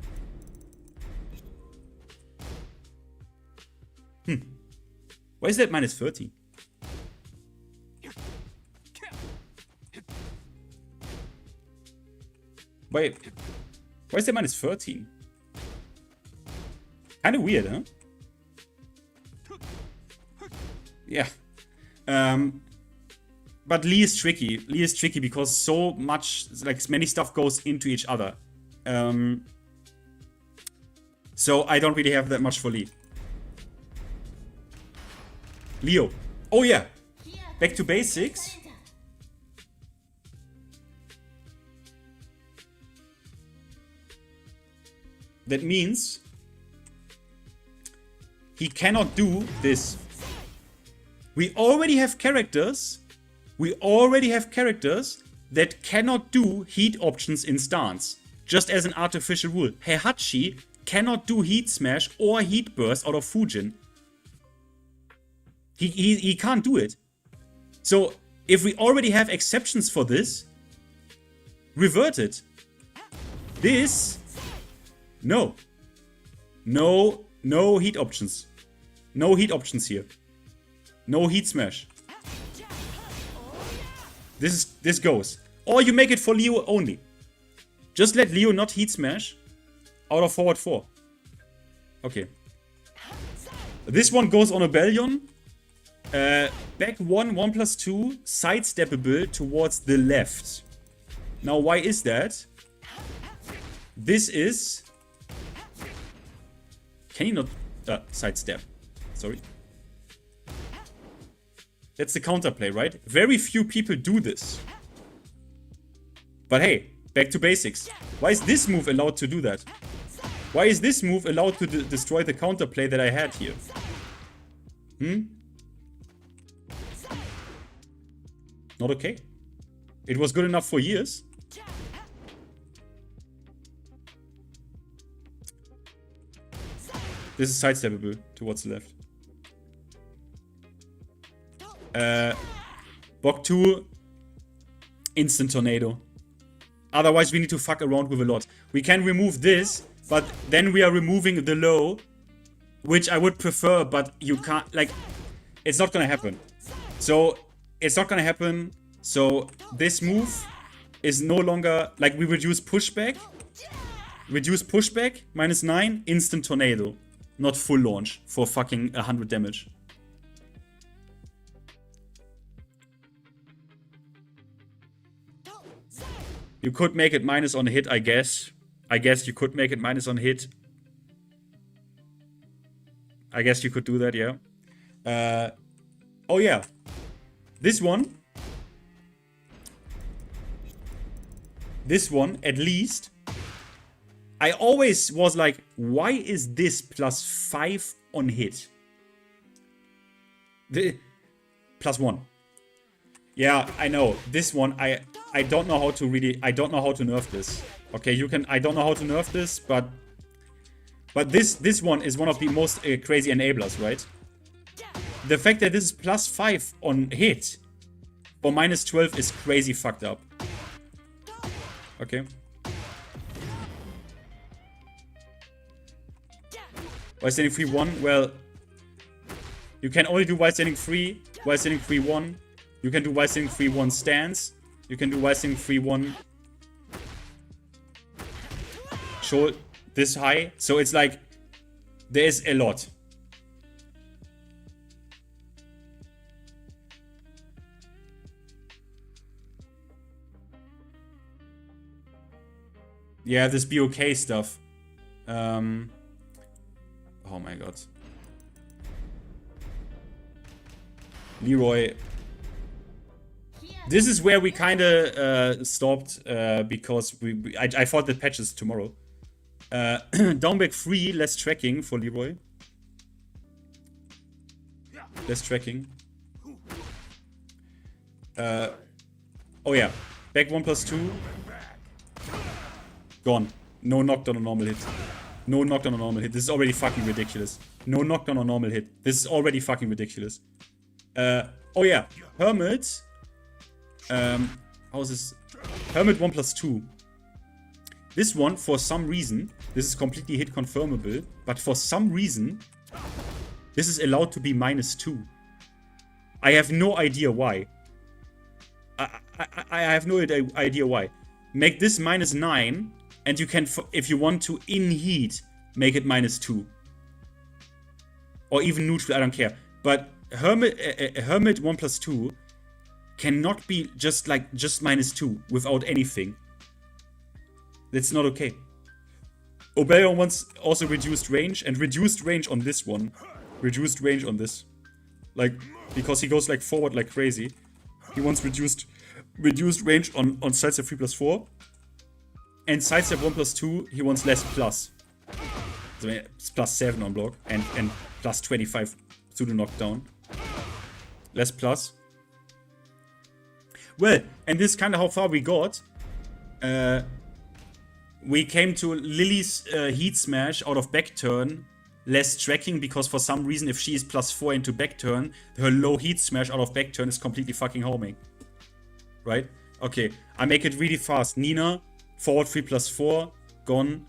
Why is that -13? Wait. Why is that -13? Kinda weird, huh? Yeah. But Lee is tricky. Lee is tricky because so much, like, many stuff goes into each other. So I don't really have that much for Lee. Leo. Oh yeah. Back to basics. That means he cannot do this. We already have characters. That cannot do heat options in stance. Just as an artificial rule. Heihachi cannot do heat smash or heat burst out of Fujin. He can't do it. So if we already have exceptions for this, revert it. This, no heat options. No heat options here. No heat smash. This goes. Or you make it for Leo only. Just let Leo not heat smash out of forward 4. Okay. This one goes on Obellion. Back 1+2, sidesteppable towards the left. Now, why is that? This is... Can you not... sidestep. Sorry. That's the counterplay, right? Very few people do this. But hey, back to basics. Why is this move allowed to do that? Why is this move allowed to destroy the counterplay that I had here? Not okay. It was good enough for years. This is sidesteppable towards the left. Bok 2, instant tornado. Otherwise we need to fuck around with a lot. We can remove this, but then we are removing the low, which I would prefer, but you can't, like, it's not gonna happen. So It's not gonna happen. So this move is no longer like we reduce pushback. Reduce pushback, -9, instant tornado. Not full launch for fucking 100 damage. You could make it minus on hit, I guess. I guess you could make it minus on hit. I guess you could do that, yeah. Oh yeah. This one, at least, I always was like, why is this +5 on hit? +1. Yeah, I know. This one, I don't know how to really, I don't know how to nerf this. Okay, you can, I don't know how to nerf this, but this one is one of the most crazy enablers, right? The fact that this is +5 on hit for -12 is crazy fucked up. Okay. While standing free 1, well, you can only do while standing free 1. You can do while standing free 1 stance. You can do while standing free 1 show this high. So it's like, there is a lot. Yeah, this BOK stuff. Oh my god. Leroy. This is where we kind of stopped because I thought the patches tomorrow. Down back 3, less tracking for Leroy. Less tracking. Oh yeah, back 1+2. Gone. No knockdown on normal hit. No knockdown on normal hit. This is already fucking ridiculous. No knockdown on normal hit. This is already fucking ridiculous. Oh yeah, Hermit. How is this? Hermit 1+2. This one, for some reason, this is completely hit confirmable, but for some reason, this is allowed to be -2. I have no idea why. I have no idea why. Make this -9, and you can, if you want to, in heat, make it -2. Or even neutral, I don't care. But Hermit 1+2 cannot be just -2 without anything. That's not okay. Obelion wants also reduced range, and reduced range on this one. Reduced range on this. Like, because he goes like forward like crazy. He wants reduced range on sidestep 3+4. And sidestep 1+2, he wants less plus. So it's +7 on block and +25 pseudo knockdown. Less plus. Well, and this is kind of how far we got. We came to Lily's heat smash out of back turn, less tracking, because for some reason if she is +4 into back turn, her low heat smash out of back turn is completely fucking homing. Right? Okay, I make it really fast. Nina, forward 3+4, gone.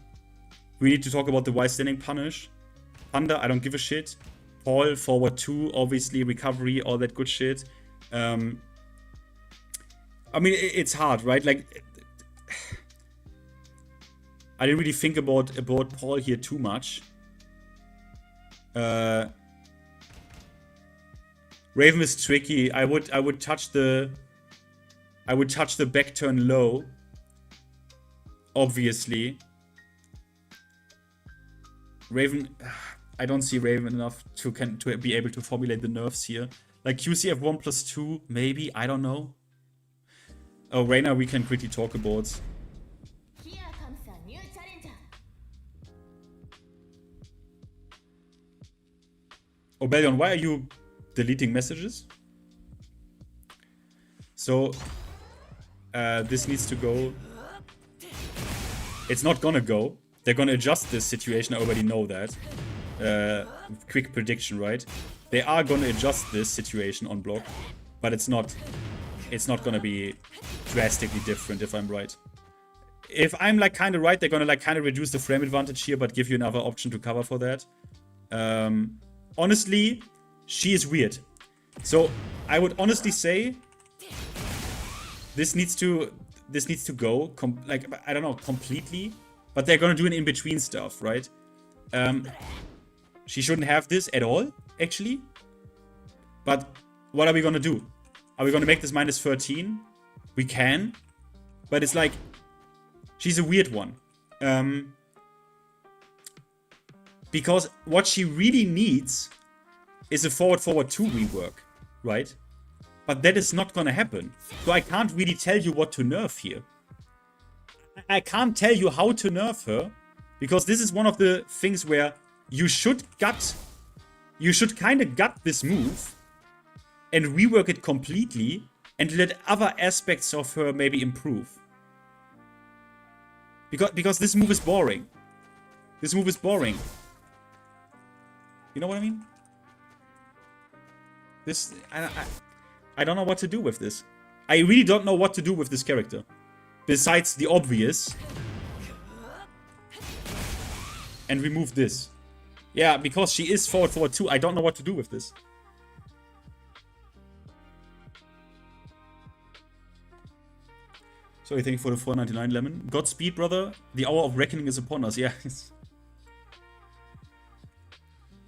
We need to talk about the while standing punish. Thunder, I don't give a shit. Paul, forward 2, obviously, recovery, all that good shit. I mean, it's hard, right? Like, I didn't really think about Paul here too much. Raven is tricky. I would touch the back turn low. Obviously. Raven, I don't see Raven enough to be able to formulate the nerfs here. Like QCF 1+2, maybe, I don't know. Oh, Reina, we can quickly talk about. Obelion, why are you deleting messages? So, this needs to go. It's not gonna go. They're gonna adjust this situation, I already know that. Quick prediction, right? They are gonna adjust this situation on block, but it's not gonna be drastically different if I'm right. If I'm like kind of right, they're gonna like kind of reduce the frame advantage here, but give you another option to cover for that. Honestly, she is weird. So I would honestly say this needs to go like, I don't know, completely, but they're gonna do an in-between stuff, right? She shouldn't have this at all, actually. But what are we gonna do? Are we gonna make this minus 13? We can, but it's like, she's a weird one. Because what she really needs is a forward 2 rework, right? But that is not gonna happen. So I can't really tell you what to nerf here. I can't tell you how to nerf her, because this is one of the things where you should kind of gut this move and rework it completely and let other aspects of her maybe improve. Because this move is boring. This move is boring. You know what I mean? This, I don't know what to do with this. I really don't know what to do with this character. Besides the obvious. And remove this. Yeah, because she is forward 2, I don't know what to do with this. Sorry, thank you for the 4.99 lemon. Godspeed, brother. The hour of reckoning is upon us. Yeah.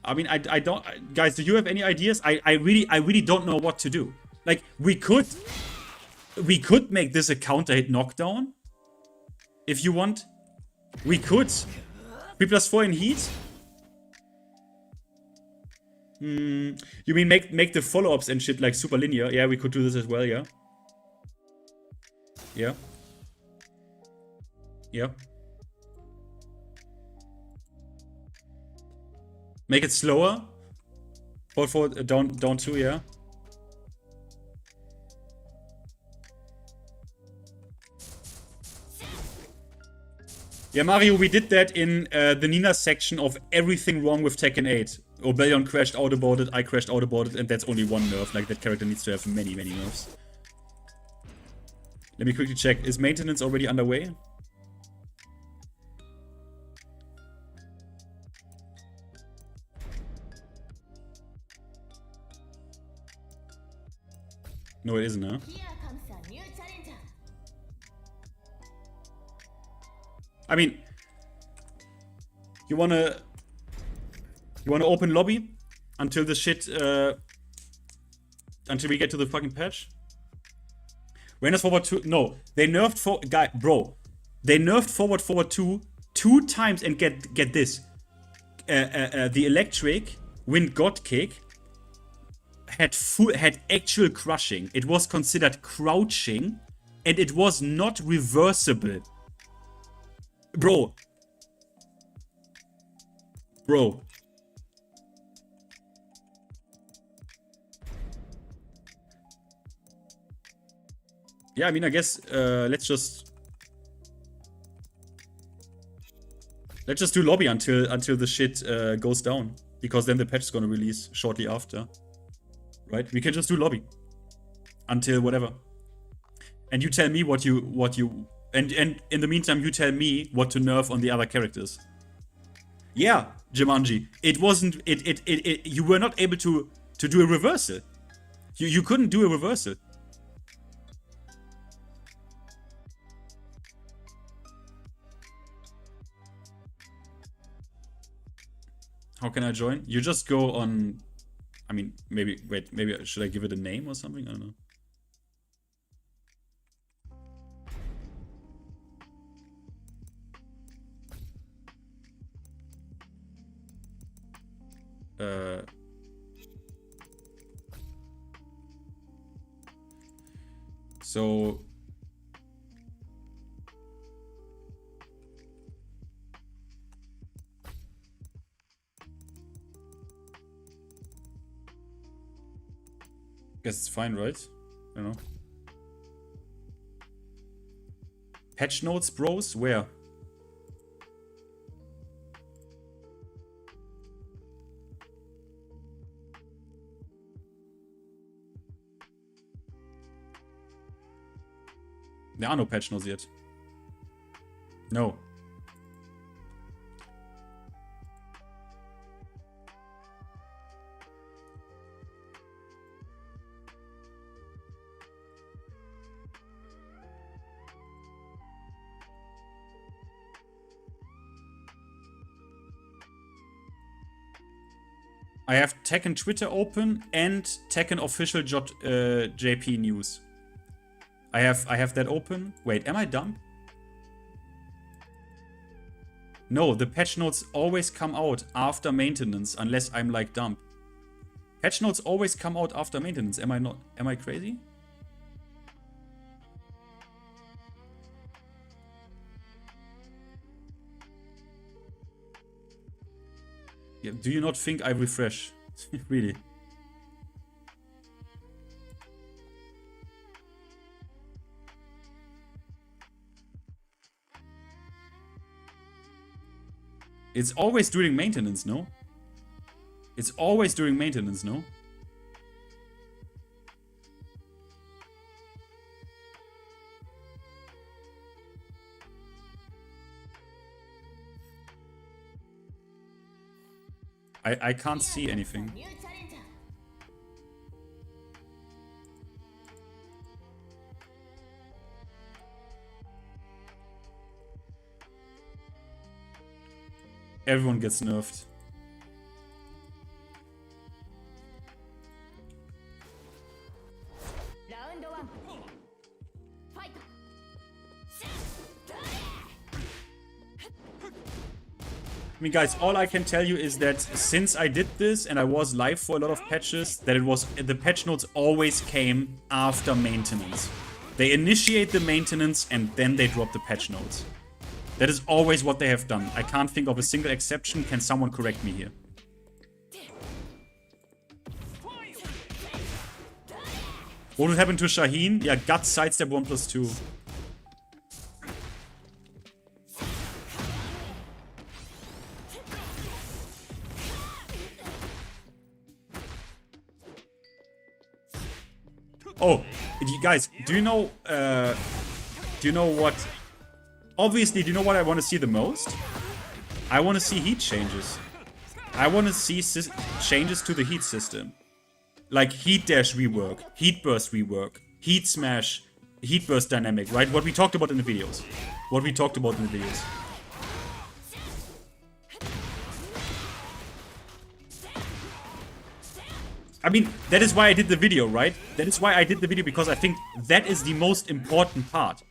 I mean, I don't... Guys, do you have any ideas? I really don't know what to do. Like, we could make this a counter hit knockdown. If you want. We could. 3+4 in heat. You mean make the follow-ups and shit like super linear? Yeah, we could do this as well, yeah. Yeah. Yeah. Make it slower. Forward, down 2, yeah. Yeah, Mario, we did that in the Nina section of everything wrong with Tekken 8. Obellion crashed out about it, I crashed out about it, and that's only one nerf. Like, that character needs to have many nerfs. Let me quickly check. Is maintenance already underway? No, it isn't, huh? I mean, you wanna open lobby until the shit until we get to the fucking patch? Reina's forward 2. No, they nerfed they nerfed forward 2 times and get this. The electric wind god kick had actual crushing. It was considered crouching and it was not reversible. Bro. Yeah, I mean, I guess let's just do lobby until the shit goes down, because then the patch is gonna release shortly after, right? We can just do lobby until whatever, and you tell me what you and in the meantime you tell me what to nerf on the other characters. Yeah, Jumanji, it wasn't you were not able to do a reversal. You couldn't do a reversal. How can I join? You just go on... I mean, maybe... Wait, maybe should I give it a name or something? I don't know. So... Guess it's fine, right? I don't know. Patch notes, bros? Where? There are no patch notes yet. No. I have Tekken Twitter open and Tekken official JP news. I have that open. Wait, am I dumb? No, the patch notes always come out after maintenance unless I'm like dumb. Patch notes always come out after maintenance. Am I not? Am I crazy? Yeah, do you not think I refresh? Really? It's always during maintenance, no? It's always during maintenance, no? I can't see anything. Everyone gets nerfed. I mean, guys, all I can tell you is that since I did this and I was live for a lot of patches, that the patch notes always came after maintenance. They initiate the maintenance and then they drop the patch notes. That is always what they have done. I can't think of a single exception. Can someone correct me here? What would happen to Shaheen? Yeah, gut sidestep 1+2. Oh, you guys, do you know what? Obviously, do you know what I want to see the most? I want to see heat changes. I want to see changes to the heat system. Like heat dash rework, heat burst rework, heat smash, heat burst dynamic, right? What we talked about in the videos. What we talked about in the videos. I mean, that is why I did the video, right? That is why I did the video, because I think that is the most important part.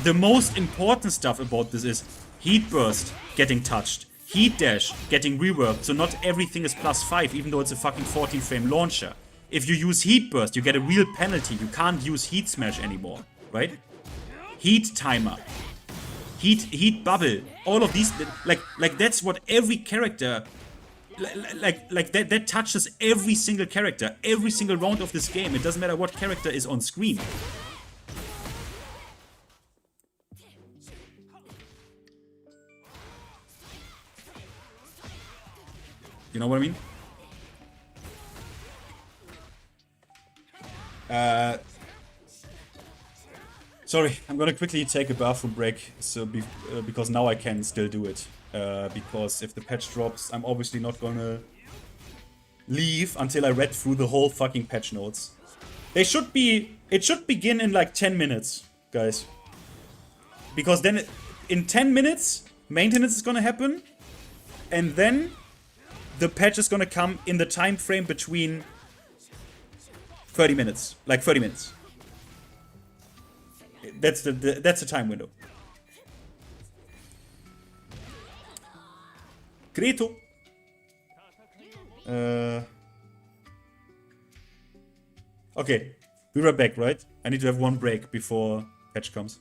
The most important stuff about this is heat burst getting touched, heat dash getting reworked, so not everything is +5, even though it's a fucking 14 frame launcher. If you use heat burst, you get a real penalty. You can't use heat smash anymore, right? Heat timer, heat bubble, all of these, like that's what every character. Like that touches every single character, every single round of this game. It doesn't matter what character is on screen. You know what I mean? Sorry, I'm gonna quickly take a bathroom break, so because now I can still do it. Because if the patch drops, I'm obviously not gonna leave until I read through the whole fucking patch notes. It should begin in like 10 minutes, guys. Because then in 10 minutes, maintenance is gonna happen, and then the patch is gonna come in the time frame between 30 minutes. Like 30 minutes. That's the time window. Greto. Okay, we were back, right? I need to have one break before patch comes.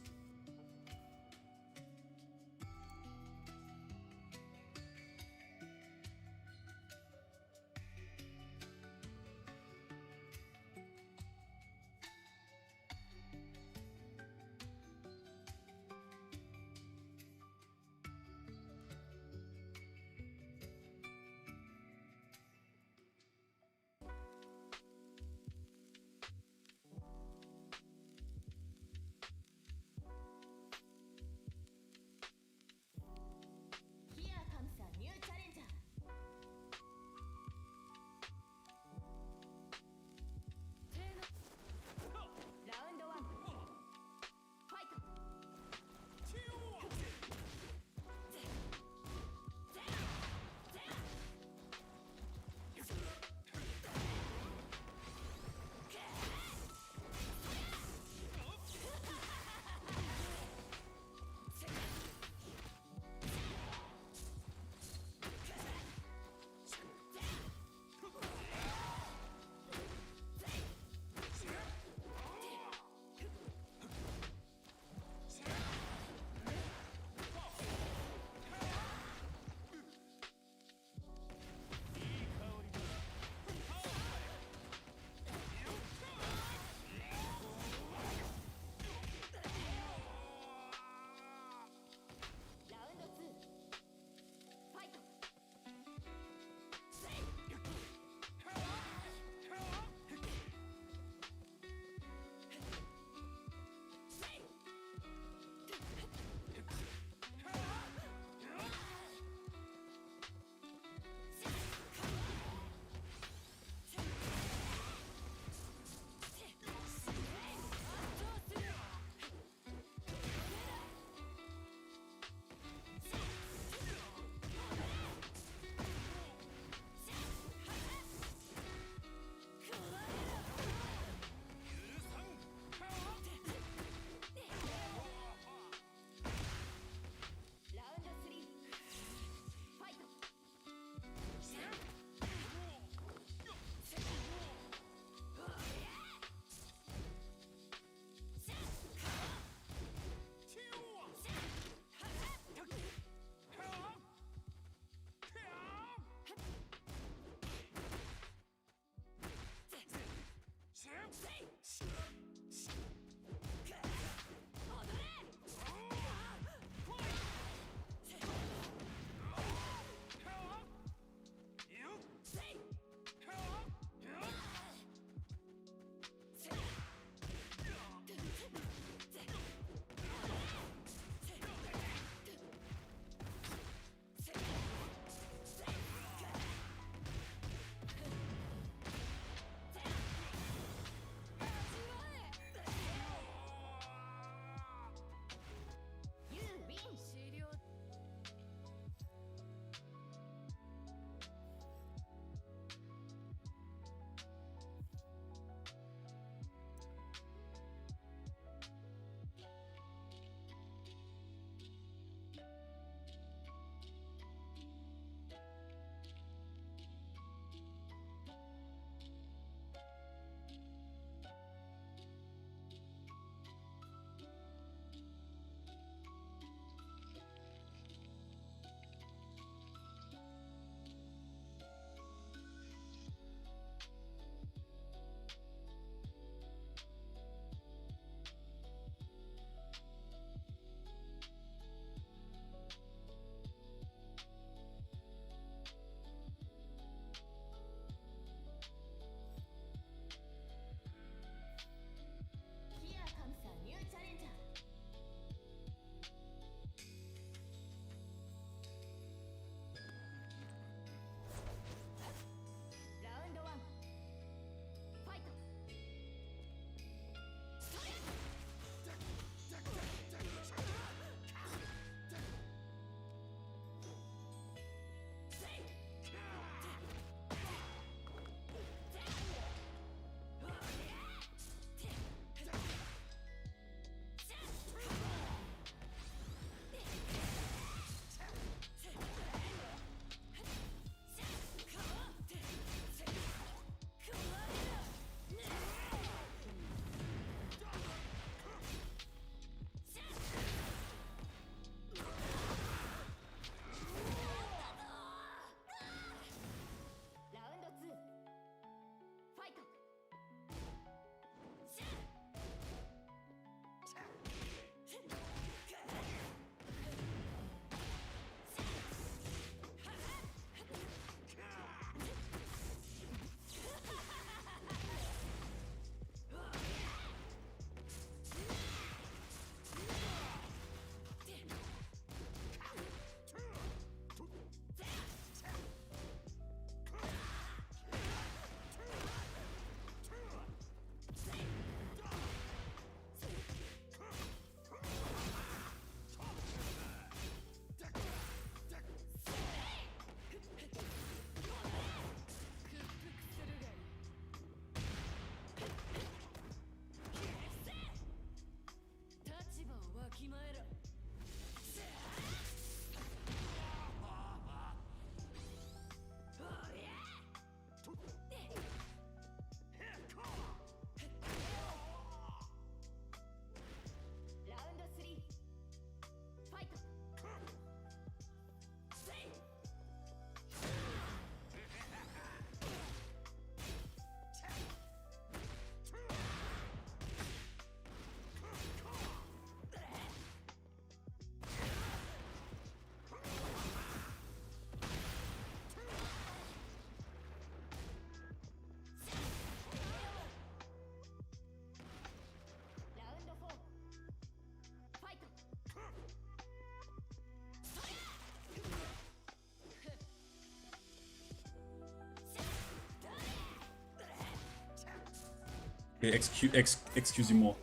Excuse me more.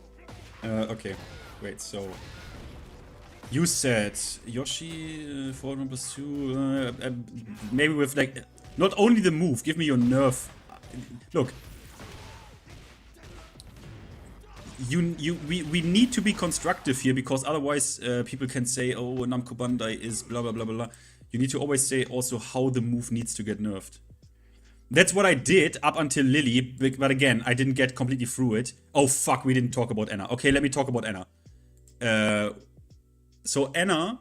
Okay. Wait, so... You said Yoshi, forward number 2, maybe with like, not only the move, give me your nerf. Look. We need to be constructive here, because otherwise people can say, oh, Namco Bandai is blah blah blah blah. You need to always say also how the move needs to get nerfed. That's what I did up until Lily, but again, I didn't get completely through it. Oh fuck, we didn't talk about Anna. Okay, let me talk about Anna. So Anna,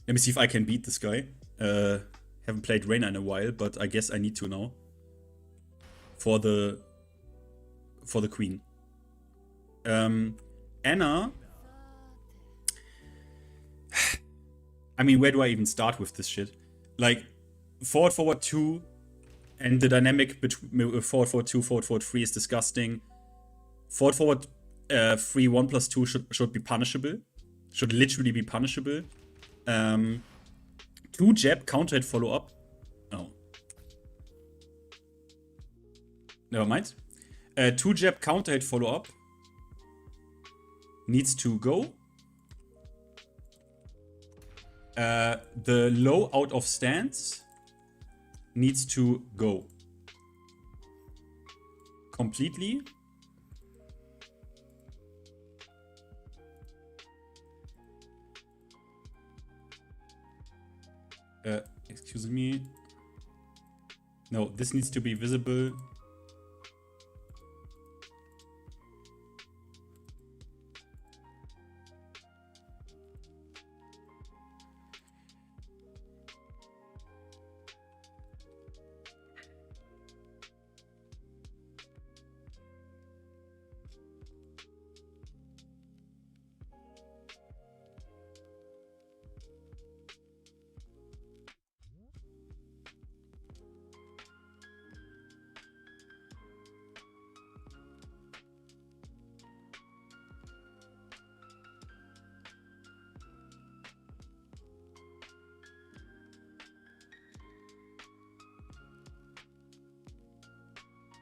let me see if I can beat this guy. Haven't played Reina in a while, but I guess I need to now. For the queen. Anna, I mean, where do I even start with this shit? Like, forward 2, and the dynamic between forward 2, forward 3 is disgusting. Forward 3, 1+2 should be punishable. Should literally be punishable. 2 jab, counter hit, follow up. Oh. Never mind. 2 jab, counter hit, follow up. Needs to go. The low out of stance needs to go. Completely. Excuse me. No, this needs to be visible.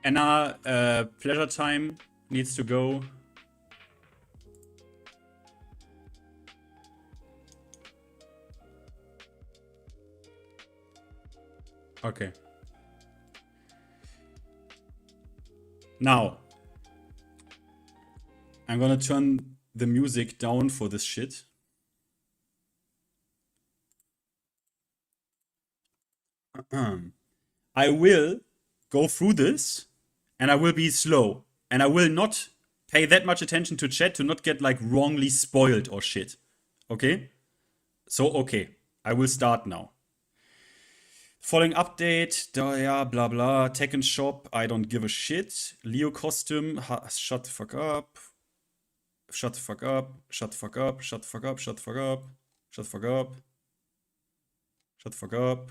Anna, pleasure time needs to go. Okay. Now, I'm gonna turn the music down for this shit. I will go through this. And I will be slow. And I will not pay that much attention to chat to not get like wrongly spoiled or shit. Okay? So, okay. I will start now. Following update. Yeah, blah blah. Tekken shop. I don't give a shit. Leo costume. Shut the fuck up. Shut the fuck up. Shut the fuck up. Shut the fuck up. Shut the fuck up. Shut the fuck up. Shut the fuck up.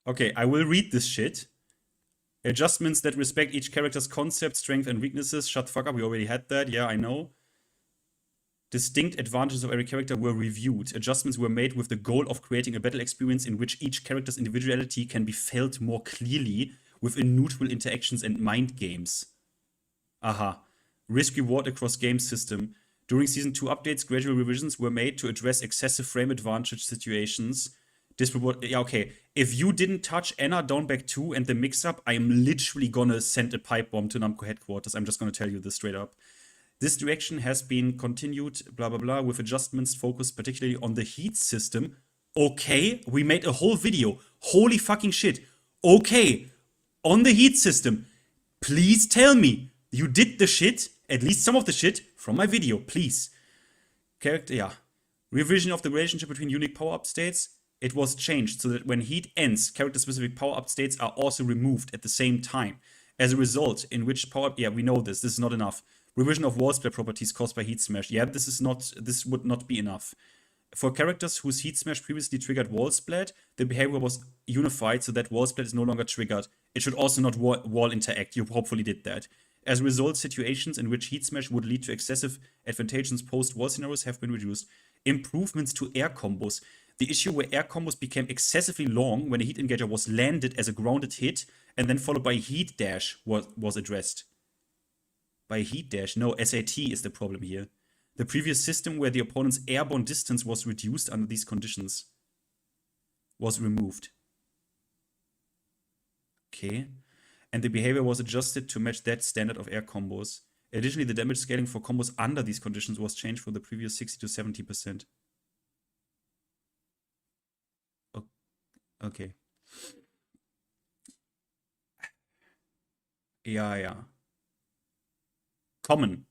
Okay, I will read this shit. Adjustments that respect each character's concept, strength, and weaknesses. Shut the fuck up, we already had that. Yeah, I know. Distinct advantages of every character were reviewed. Adjustments were made with the goal of creating a battle experience in which each character's individuality can be felt more clearly within neutral interactions and mind games. Aha. Risk-reward across game system. During Season 2 updates, gradual revisions were made to address excessive frame advantage situations. Yeah, okay. If you didn't touch Anna down back 2 and the mix-up, I am literally gonna send a pipe bomb to Namco headquarters. I'm just gonna tell you this straight up. This direction has been continued, blah, blah, blah, with adjustments focused particularly on the heat system. Okay, we made a whole video. Holy fucking shit. Okay, on the heat system. Please tell me you did the shit, at least some of the shit, from my video, please. Character, yeah. Revision of the relationship between unique power-up states. It was changed so that when heat ends, character-specific power-up states are also removed at the same time. As a result, in which power-up... Yeah, we know this. This is not enough. Revision of wall splat properties caused by heat smash. Yeah, this would not be enough. For characters whose heat smash previously triggered wall splat, the behavior was unified so that wall splat is no longer triggered. It should also not wall interact. You hopefully did that. As a result, situations in which heat smash would lead to excessive advantages post-wall scenarios have been reduced. Improvements to air combos. The issue where air combos became excessively long when a heat engager was landed as a grounded hit and then followed by a heat dash was addressed. By a heat dash? No, SAT is the problem here. The previous system where the opponent's airborne distance was reduced under these conditions was removed. Okay. And the behavior was adjusted to match that standard of air combos. Additionally, the damage scaling for combos under these conditions was changed from the previous 60 to 70%. Okay. Yeah. Common.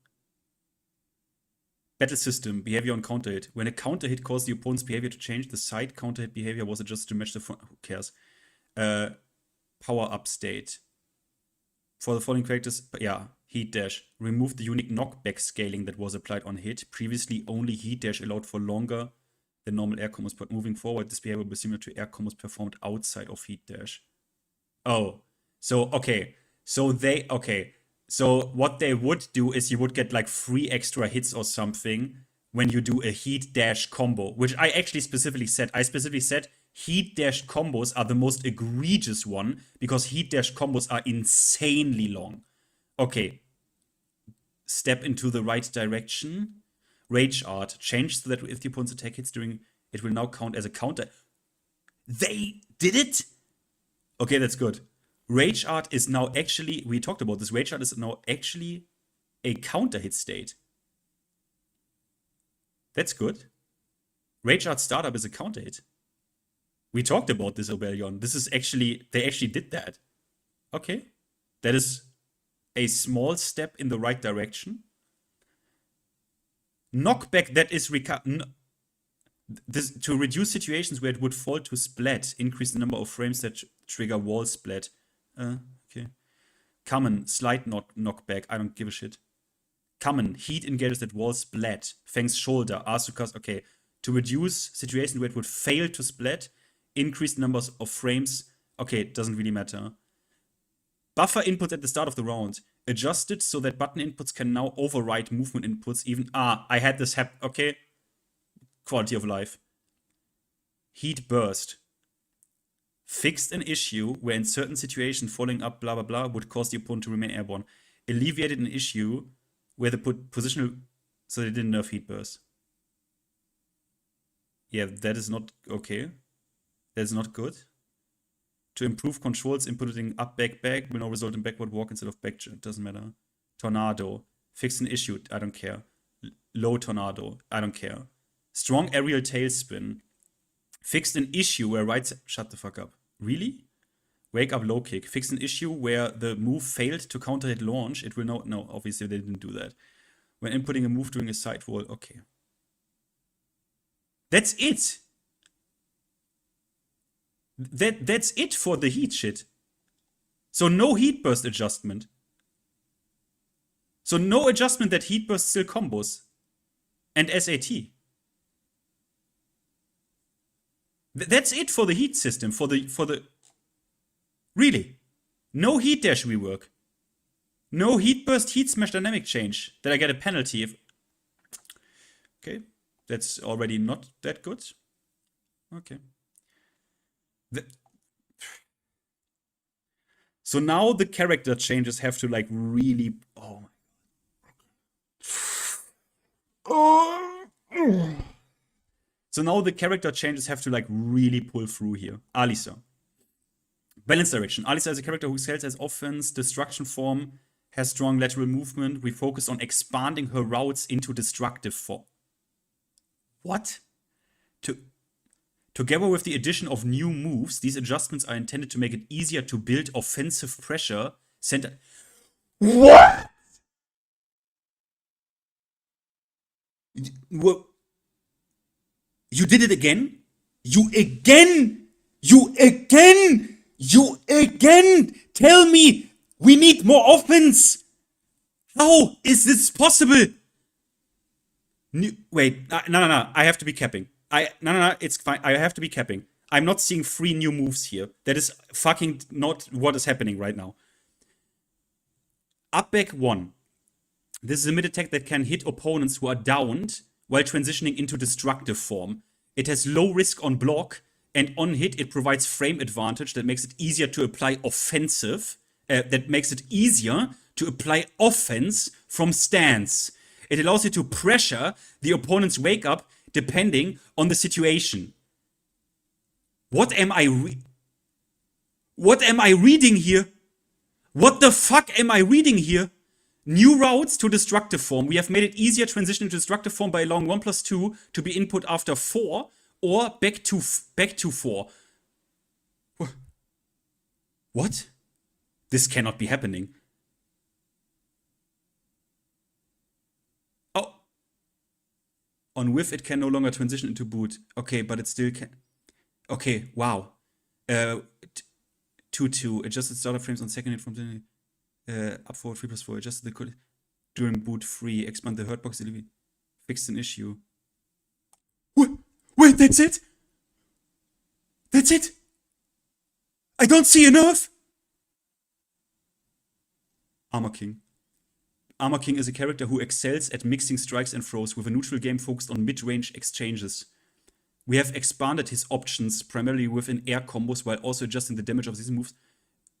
Battle system, behavior on counter hit. When a counter hit caused the opponent's behavior to change, the side counter hit behavior was adjusted to match the front. Who cares? Power up state. For the following characters, yeah, heat dash. Remove the unique knockback scaling that was applied on hit. Previously, only heat dash allowed for longer than normal air combos, but moving forward, this behavior will be similar to air combos performed outside of heat dash. Oh, so, okay. So what they would do is you would get like 3 extra hits or something when you do a heat dash combo, which I actually specifically said. I specifically said heat dash combos are the most egregious one because heat dash combos are insanely long. Okay. Step into the right direction. Rage art. Change so that if the opponent's attack hits during, it will now count as a counter. They did it? Okay, that's good. Rage art is now actually, we talked about this, rage art is now actually a counter hit state. That's good. Rage art startup is a counter hit. We talked about this, Obelion. This is actually, they actually did that. Okay. That is a small step in the right direction. Knockback, that is to reduce situations where it would fall to splat, increase the number of frames that trigger wall splat. Okay. Common, slight knockback, I don't give a shit. Common, heat engages that wall splat. Fang's shoulder, Asuka's, okay. To reduce situations where it would fail to splat, increase the numbers of frames. Okay, it doesn't really matter. Buffer inputs at the start of the round. Adjusted so that button inputs can now override movement inputs even. I had this happen. Okay. Quality of life. Heat burst. Fixed an issue where in certain situations following up blah blah blah would cause the opponent to remain airborne. Alleviated an issue where the positional, so they didn't nerf heat burst. Yeah, that is not okay. That is not good. To improve controls, inputting up back will now result in backward walk instead of back jump. It doesn't matter. Tornado. Fix an issue. I don't care. Low tornado. I don't care. Strong aerial tailspin. Fixed an issue where right... Shut the fuck up. Really? Wake up low kick. Fixed an issue where the move failed to counter hit launch. It will now... No, obviously they didn't do that. When inputting a move during a side roll. Okay. That's it. That's it for the heat shit. So no heat burst adjustment. So no adjustment that heat burst still combos. And SAT. That's it for the heat system. For the really. No heat dash rework. No heat burst, heat smash dynamic change. That I get a penalty if. Okay. That's already not that good. Okay. So now the character changes have to like really. Oh my god. So now the character changes have to like really pull through here. Alisa. Balance direction. Alisa is a character who excels as offense, destruction form, has strong lateral movement. We focus on expanding her routes into destructive form. What? Together with the addition of new moves, these adjustments are intended to make it easier to build offensive pressure. What? You did it again? You again? Tell me we need more offense. How is this possible? Wait, no. I have to be capping. No, it's fine. I have to be capping. I'm not seeing 3 new moves here. That is fucking not what is happening right now. Up back 1. This is a mid attack that can hit opponents who are downed while transitioning into destructive form. it has low risk on block, and on hit it provides frame advantage that makes it easier to apply offense from stance. It allows you to pressure the opponent's wake up depending on the situation. What am I reading here? What the fuck am I reading here? New routes to destructive form. We have made it easier transition to destructive form by allowing 1+2 to be input after 4 or back to 4. What? This cannot be happening. Oh. On whiff, it can no longer transition into boot. Okay, but it still can. Okay, wow. 2-2. Adjusted starter frames on second hit from the up forward 3+4. Adjusted the code during boot 3. Expand the hurt box. Fixed an issue. Wait, that's it? That's it? I don't see a nerf? Armor King. Armor King is a character who excels at mixing strikes and throws with a neutral game focused on mid-range exchanges. We have expanded his options primarily within air combos while also adjusting the damage of these moves,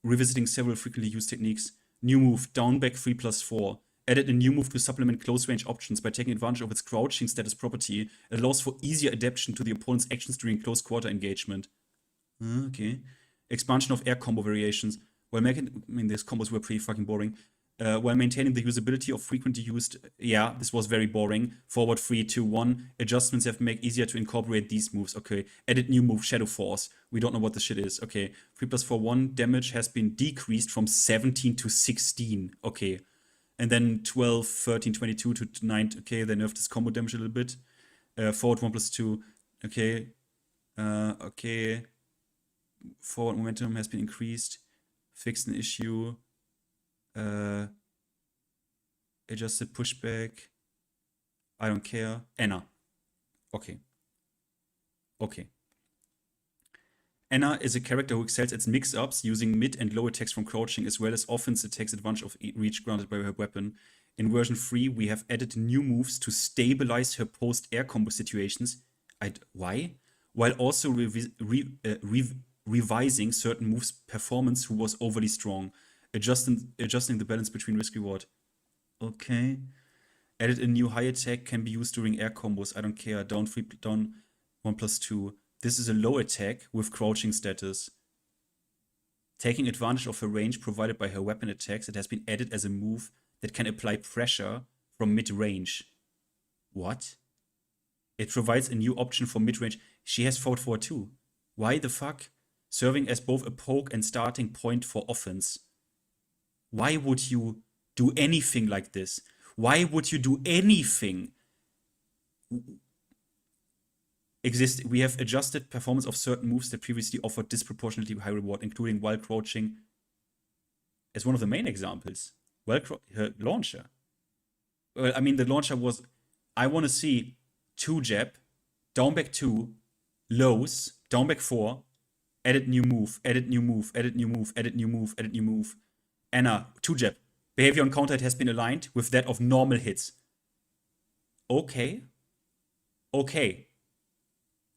revisiting several frequently used techniques. New move, down back 3+4. Added a new move to supplement close range options by taking advantage of its crouching status property. It allows for easier adaptation to the opponent's actions during close quarter engagement. Okay. Expansion of air combo variations. While these combos were pretty fucking boring. While maintaining the usability of frequently used, yeah, this was very boring. Forward 3, 2, 1. Adjustments have to make easier to incorporate these moves. Okay. Added new move, Shadow Force. We don't know what the shit is. Okay. 3+4, 1. Damage has been decreased from 17 to 16. Okay. And then 12, 13, 22 to 9. Okay, they nerfed this combo damage a little bit. Forward 1+2. Okay. Okay. Forward momentum has been increased. Fixed an issue. Adjusted pushback. I don't care. Anna. Okay. Okay. Anna is a character who excels at mix-ups using mid and low attacks from crouching as well as offense that takes advantage of reach granted by her weapon. In version 3, we have added new moves to stabilize her post-air combo situations. Why? While also revising certain moves' performance who was overly strong. Adjusting the balance between risk-reward. Okay. Added a new high attack, can be used during air combos. I don't care. Down 1+2. This is a low attack with crouching status. Taking advantage of her range provided by her weapon attacks, it has been added as a move that can apply pressure from mid-range. What? It provides a new option for mid-range. She has forward 4 too. Why the fuck? Serving as both a poke and starting point for offense. Why would you do anything like this? Why would you do anything? We have adjusted performance of certain moves that previously offered disproportionately high reward, including while crouching as one of the main examples. Her launcher. Well, I mean, the launcher was, I want to see 2 jab, down back 2, lows, down back 4, added new move, added new move, added new move, added new move, added new move. Anna, 2 jab. Behavior on counter hit has been aligned with that of normal hits. Okay. Okay.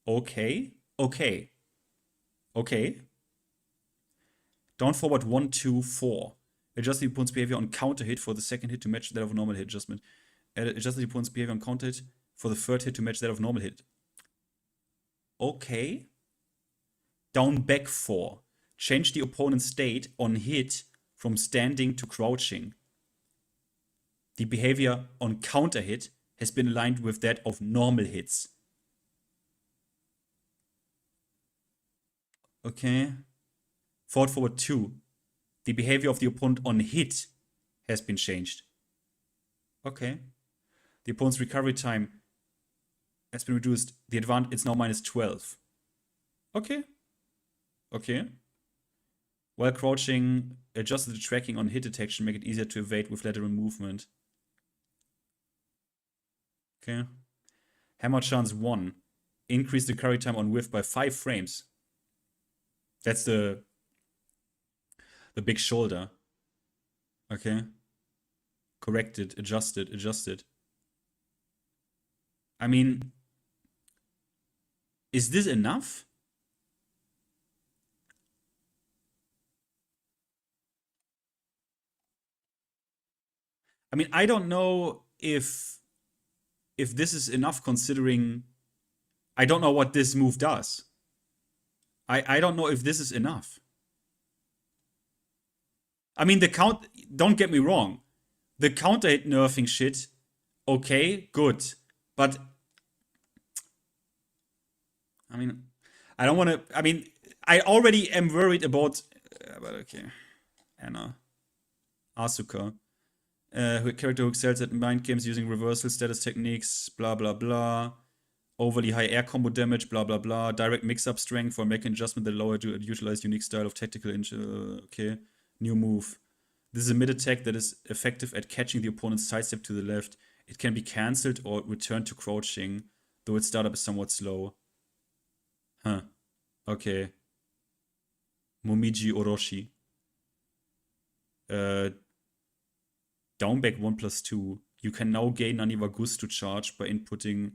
Okay. Okay. Okay. Down forward 1, 2, 4. Adjust the opponent's behavior on counter hit for the second hit to match that of a normal hit adjustment. Adjust the opponent's behavior on counter hit for the third hit to match that of normal hit. Okay. Down back 4. Change the opponent's state on hit from standing to crouching. The behavior on counter hit has been aligned with that of normal hits. Okay. Forward 2. The behavior of the opponent on hit has been changed. Okay. The opponent's recovery time has been reduced. The advantage is now -12. Okay. Okay. While crouching, adjusted the tracking on hit detection, make it easier to evade with lateral movement. Okay. Hammer chance 1. Increase the recovery time on whiff by 5 frames. That's the big shoulder. Okay. Corrected, adjusted. I mean, Is this enough? I mean, I don't know if this is enough considering I don't know what this move does. I don't know if this is enough. I mean, don't get me wrong. The counter hit nerfing shit, okay, good. But I mean, I don't want to. I mean, I already am worried about. But okay, Anna, Asuka, her character who excels at mind games using reversal status techniques, blah blah blah. Overly high air combo damage, blah blah blah. Direct mix-up strength for making adjustment that allow to utilize unique style of tactical. Okay, new move. This is a mid attack that is effective at catching the opponent's sidestep to the left. It can be cancelled or returned to crouching, though its startup is somewhat slow. Huh. Okay. Momiji Oroshi. Down back 1+2. You can now gain Naniwa Gusto charge by inputting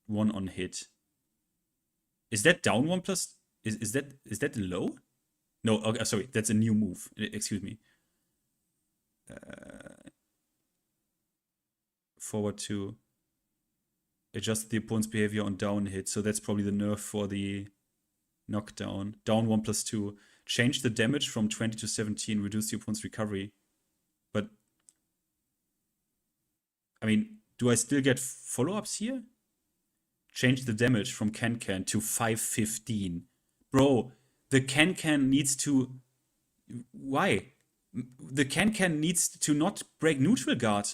1 on hit. Is that down 1+? Is that low? No, okay, sorry, that's a new move. Excuse me. Forward 2. Adjust the opponent's behavior on down hit. So that's probably the nerf for the knockdown. Down 1+2. Change the damage from 20 to 17. Reduce the opponent's recovery. But I mean, do I still get follow-ups here? Change the damage from Can to 515. Bro, the Can needs to... Why? The Can needs to not break neutral guard.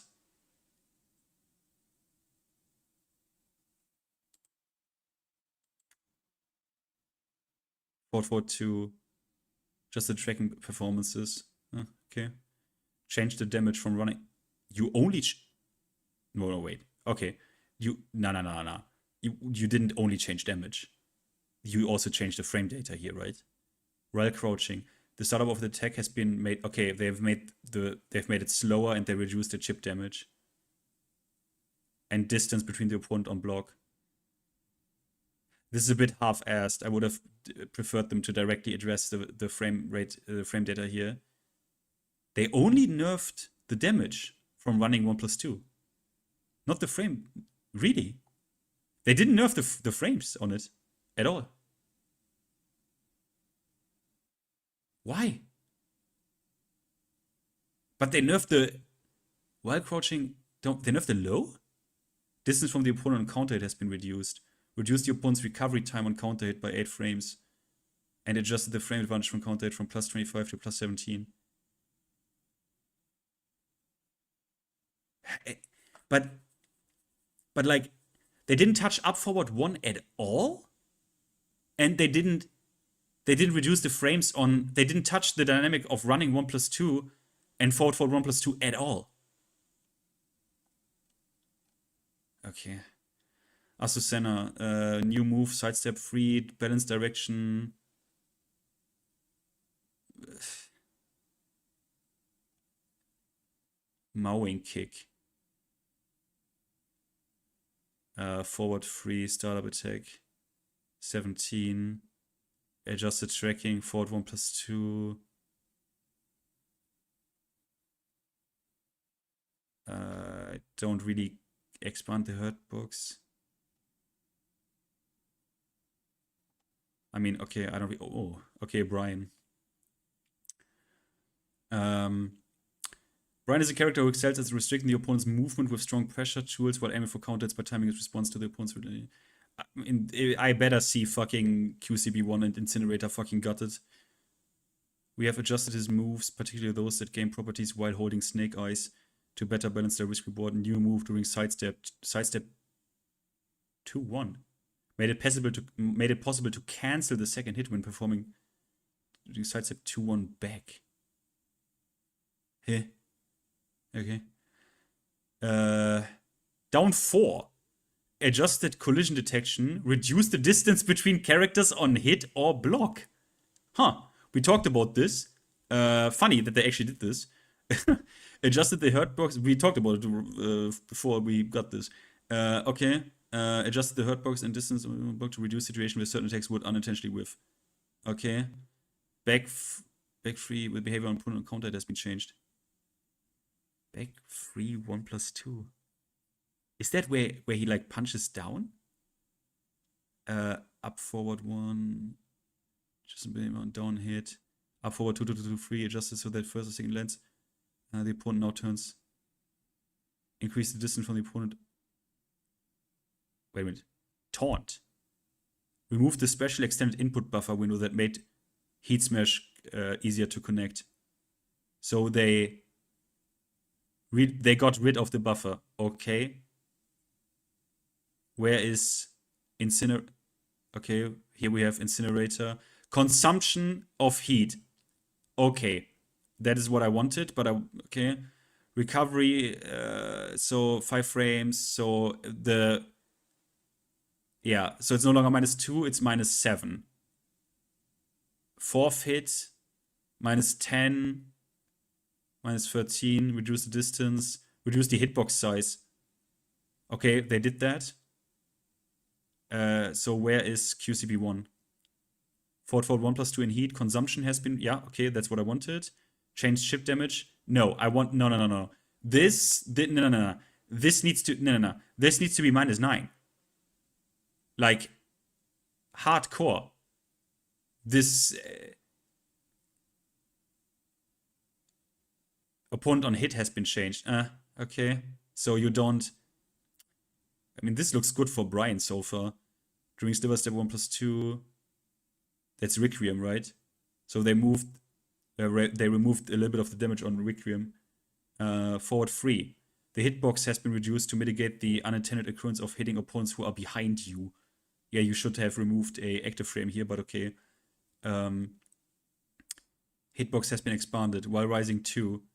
Forward to just the tracking performances. Okay. Change the damage from running. You only... No, wait. Okay. No. You didn't only change damage. You also changed the frame data here, right? While crouching. The startup of the attack has been made... Okay, they've made it slower and they reduced the chip damage. And distance between the opponent on block. This is a bit half-assed. I would have preferred them to directly address the frame rate, frame data here. They only nerfed the damage from running 1+2. Not the frame. Really? They didn't nerf the frames on it at all. Why? But they nerfed the... While crouching... They nerfed the low? Distance from the opponent on counter hit has been reduced. Reduce the opponent's recovery time on counter hit by 8 frames. And adjusted the frame advantage from counter hit from +25 to +17. But like, they didn't touch up forward 1 at all? And they didn't reduce the frames on... They didn't touch the dynamic of running 1+2 and forward 1+2 at all. Okay. Asusena, new move, sidestep free, balance direction. Mowing kick. Forward free, startup attack. 17. Adjusted tracking, forward 1+2. Don't really expand the hurt box. I mean, okay, I don't really... Oh, okay, Bryan. Bryan is a character who excels at restricting the opponent's movement with strong pressure tools while aiming for counter hits by timing his response to the opponent's... I better see fucking QCB1 and Incinerator fucking got it. We have adjusted his moves, particularly those that gain properties while holding Snake Eyes, to better balance their risk reward. New move during sidestep 2-1. Made it possible to cancel the second hit when performing sidestep 2-1 back. Heh. Okay. Down 4. Adjusted collision detection. Reduce the distance between characters on hit or block. Huh. We talked about this. Funny that they actually did this. Adjusted the hurt box. We talked about it before we got this. Okay. Adjust the hurt box and distance block to reduce situation where certain attacks would unintentionally whiff. Okay. Back free with behavior on opponent counter has been changed. Back free 1+2. Is that where he like punches down? Up forward 1. Just a bit on down hit. Up forward 2, 2, 2, 2, 3. Adjusted so that first or second lands. The opponent now turns. Increase the distance from the opponent. Wait a minute. Taunt. Remove the special extended input buffer window that made Heat Smash easier to connect. So they got rid of the buffer. Okay. Where is Incinerator? Okay, here we have Incinerator. Consumption of heat. Okay. That is what I wanted, but okay. Recovery, so 5 frames, so so it's no longer -2, it's -7. Fourth hit, -10, -13, reduce the distance, reduce the hitbox size. Okay, they did that. So where is QCB1? Forward 1+2 in heat, consumption has been, yeah, okay, that's what I wanted. Change chip damage. No, I want, no. This needs to, this needs to be -9. Like, hardcore. This, opponent on hit has been changed. Okay. So you don't, I mean, this looks good for Bryan so far. During Sliver Step 1+2. That's Requiem, right? So they moved, they removed a little bit of the damage on Requiem. Forward 3. The hitbox has been reduced to mitigate the unintended occurrence of hitting opponents who are behind you. Yeah, you should have removed a active frame here, but okay. Hitbox has been expanded while rising 2.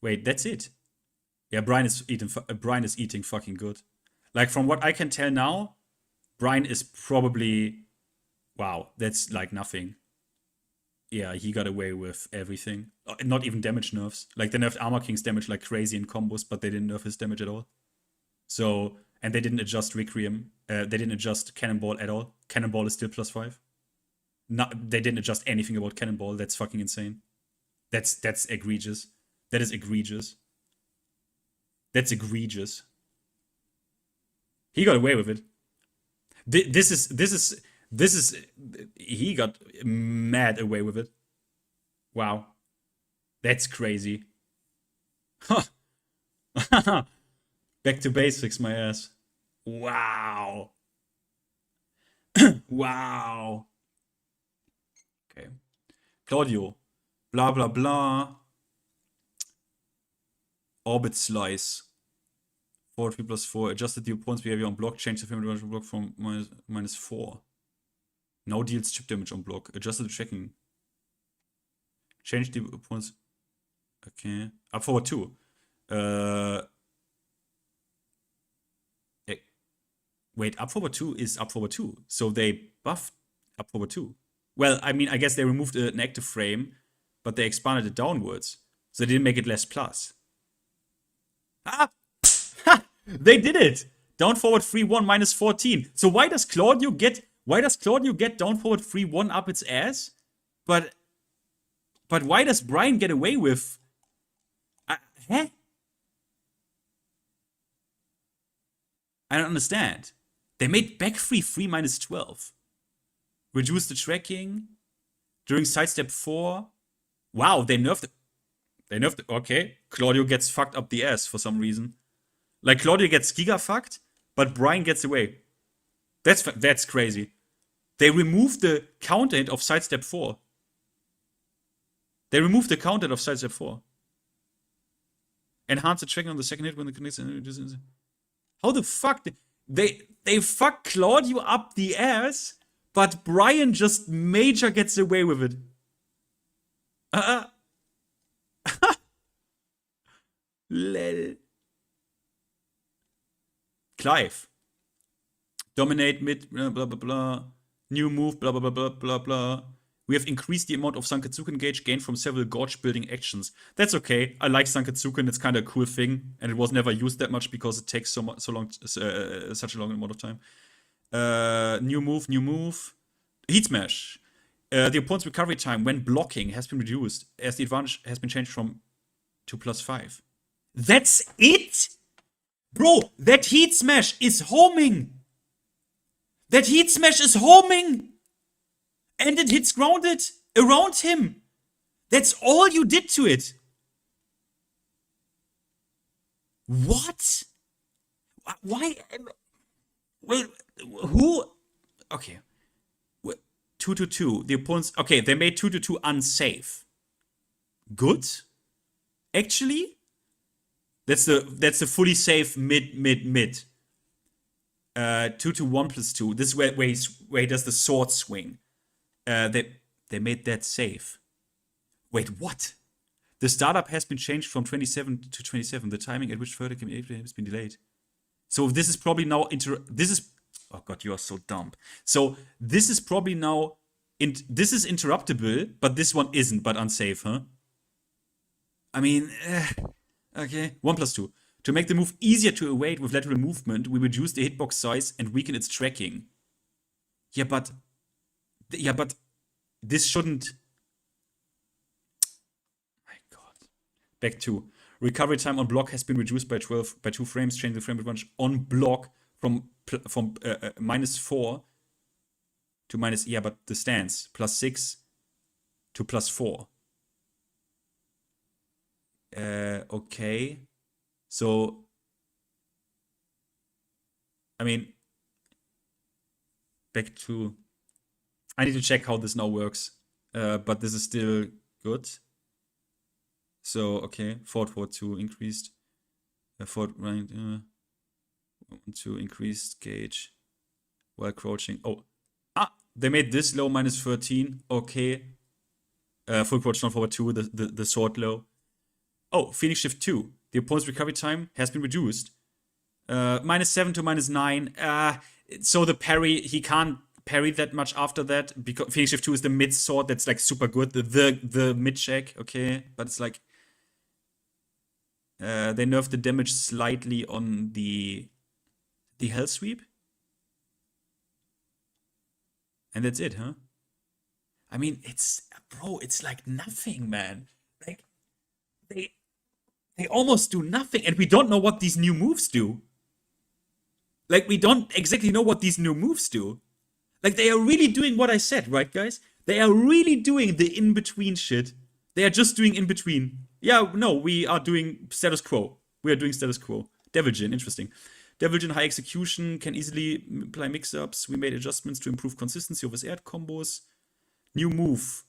Wait, that's it. Yeah, Bryan is eating fucking good. Like, from what I can tell now, Bryan is probably, wow, that's like nothing. Yeah, he got away with everything. Not even damage nerfs. Like, they nerfed Armor King's damage like crazy in combos, but they didn't nerf his damage at all. So, and they didn't adjust Requiem. They didn't adjust Cannonball at all. Cannonball is still +5. They didn't adjust anything about Cannonball. That's fucking insane. That's egregious. That is egregious. That's egregious. He got away with it. This is he got mad away with it. Wow. That's crazy. Back to basics, my ass. Wow. Wow. Okay. Claudio. Blah, blah, blah. Orbit Slice. Forward 3+4. Adjusted the opponent's behavior on block. Changed the frame damage on block from -4. Now deals chip damage on block. Adjusted the tracking. Changed the opponent's. Okay. Up forward 2. Wait, up forward 2 is up forward 2. So they buffed up forward 2. Well, I mean, I guess they removed an active frame, but they expanded it downwards. So they didn't make it less plus. Ah! They did it! Down forward 3-1 -14. So why does Claudio get down forward 3-1 up its ass? But why does Bryan get away with? Huh? I don't understand. They made back 3 -12. Reduced the tracking. During sidestep 4. Wow, they nerfed it. Okay. Claudio gets fucked up the ass for some reason. Like, Claudio gets giga fucked, but Bryan gets away. That's crazy. They removed the counter hit of sidestep 4. Enhance the tracking on the second hit when the connects. How the fuck? They fuck Claudio up the ass, but Bryan just major gets away with it. Lel. Clive. Dominate mid, blah, blah, blah, blah. New move, blah, blah, blah, blah, blah, blah. We have increased the amount of Sankatsuken gauge gained from several gorge building actions. That's okay. I like Sankatsuken. It's kind of a cool thing, and it was never used that much because it takes such a long amount of time. New move. Heat Smash. The opponent's recovery time when blocking has been reduced as the advantage has been changed from to +5. That's it? Bro, that Heat Smash is homing. That Heat Smash is homing. And it hits grounded around him. That's all you did to it. What? Why? Well, who? Okay. 2-2. The opponents. Okay, they made 2-2 unsafe. Good. Actually, that's the fully safe mid. 2-1+2. This is where he does the sword swing. They made that safe. Wait, what? The startup has been changed from 27 to 27. The timing at which further has been delayed. So this is probably now oh god, you are so dumb. So this is probably now this is interruptible, but this one isn't, but unsafe, huh? I mean, okay. 1+2. To make the move easier to evade with lateral movement, we reduce the hitbox size and weaken its tracking. Yeah, but this shouldn't. My god. Back to recovery time on block has been reduced by 2 frames, changing the frame advantage on block from -4 to but the stance +6 to +4. Okay. So I mean, back to. I need to check how this now works, but this is still good. So okay, forward 2 increased, forward right 2 increased gauge while crouching. Oh, they made this low -13. Okay, full crouch down forward 2, the sword low. Oh, Phoenix Shift 2. The opponent's recovery time has been reduced, -7 to -9. So the parry, he can't parry that much after that because Phoenix Shift 2 is the mid sword that's like super good, the mid check, okay, but it's like they nerfed the damage slightly on the Hell Sweep, and that's it, huh? I mean, it's like nothing, man. Like they almost do nothing, and we don't know what these new moves do. Like, we don't exactly know what these new moves do. Like, they are really doing what I said, right, guys? They are really doing the in-between shit. They are just doing in-between. Yeah, no, we are doing status quo. We are doing status quo. Devil Jin, interesting. Devil Jin high execution, can easily apply mix-ups. We made adjustments to improve consistency of his air combos. New move.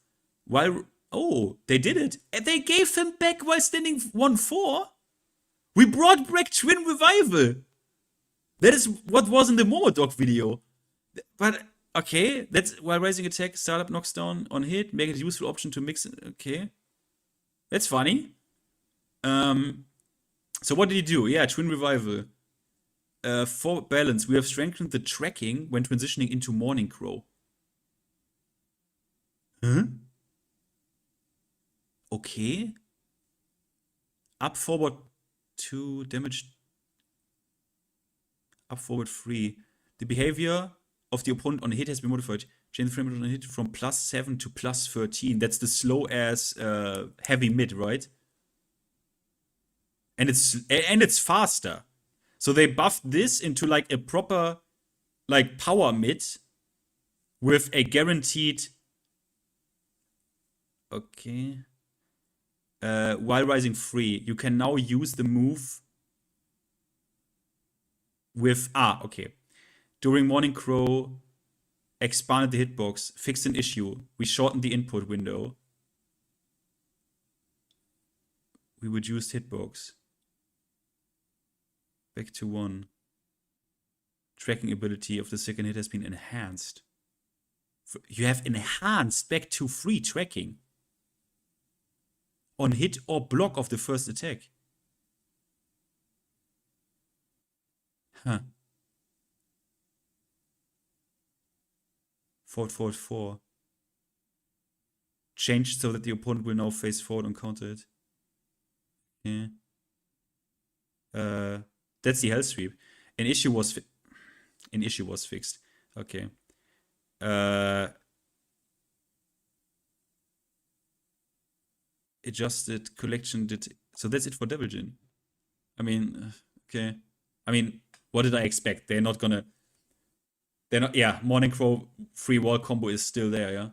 Oh, they did it. And they gave him back while standing 1-4. We brought back Twin Revival. That is what was in the Momodog video. But, okay, that's while raising attack, startup knocks down on hit, make it a useful option to mix. Okay. That's funny. So what did he do? Yeah, Twin Revival. For balance, we have strengthened the tracking when transitioning into Morning Crow. Huh? Okay. Up forward 2, damage. Up forward 3. The behavior of the opponent on a hit has been modified. Change the frame rate on a hit from +7 to +13. That's the slow ass heavy mid, right? And it's faster. So they buffed this into like a proper like power mid with a guaranteed. Okay. While rising 3, you can now use the move with okay. During Morning Crow, expanded the hitbox, fixed an issue. We shortened the input window. We reduced hitbox. Back to 1. Tracking ability of the second hit has been enhanced. You have enhanced back to 3 tracking on hit or block of the first attack. Huh. Forward 4. changed so that the opponent will now face forward and counter it. Yeah. That's the hell sweep. An issue was fixed. Okay. Adjusted collection did. So that's it for Devil Jin. I mean, okay. I mean, what did I expect? They're not. Yeah, Morning Crow free wall combo is still there. Yeah.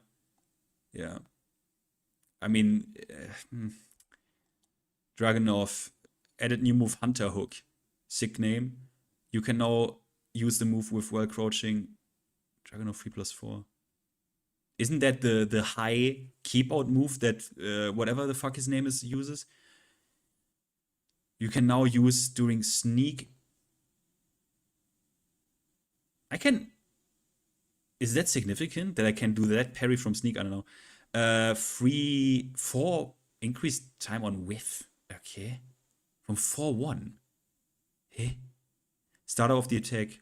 Yeah. I mean, Dragunov added new move Hunter Hook. Sick name. You can now use the move with while crouching. Dragunov 3+4. Isn't that the high keep out move that whatever the fuck his name is uses? You can now use during sneak. I can. Is that significant that I can do that parry from sneak? I don't know. 3-4 increased time on whiff. Okay. From 4-1. Hey. Starter of the attack.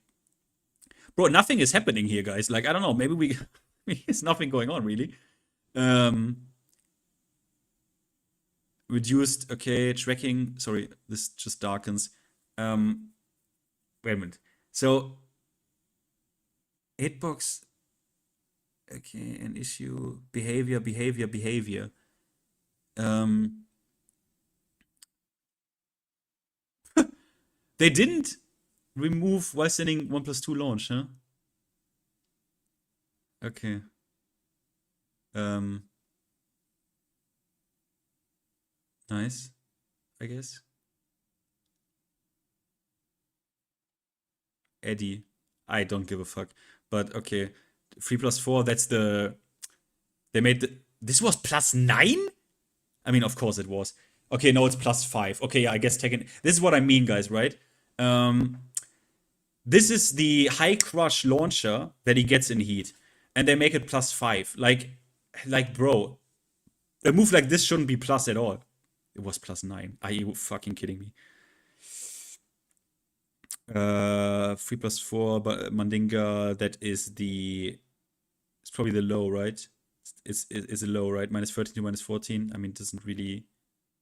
Bro, nothing is happening here, guys. Like, I don't know. Maybe there's nothing going on, really. Reduced, okay, tracking. Sorry, this just darkens. Wait a minute. So, hitbox. Okay, an issue. Behavior. They didn't remove while sending 1+2 launch, huh? Okay. Nice, I guess. Eddie. I don't give a fuck. But okay. 3+4, that's the. They made the. This was +9? I mean, of course it was. Okay, no, it's +5. Okay, yeah, I guess taking. This is what I mean, guys, right? This is the high crush launcher that he gets in Heat. And they make it +5. Like, bro. A move like this shouldn't be plus at all. It was +9. Are you fucking kidding me? 3+4, but Mandinga, that is the. It's probably the low, right? It's a low, right? -13 to -14. I mean, it doesn't really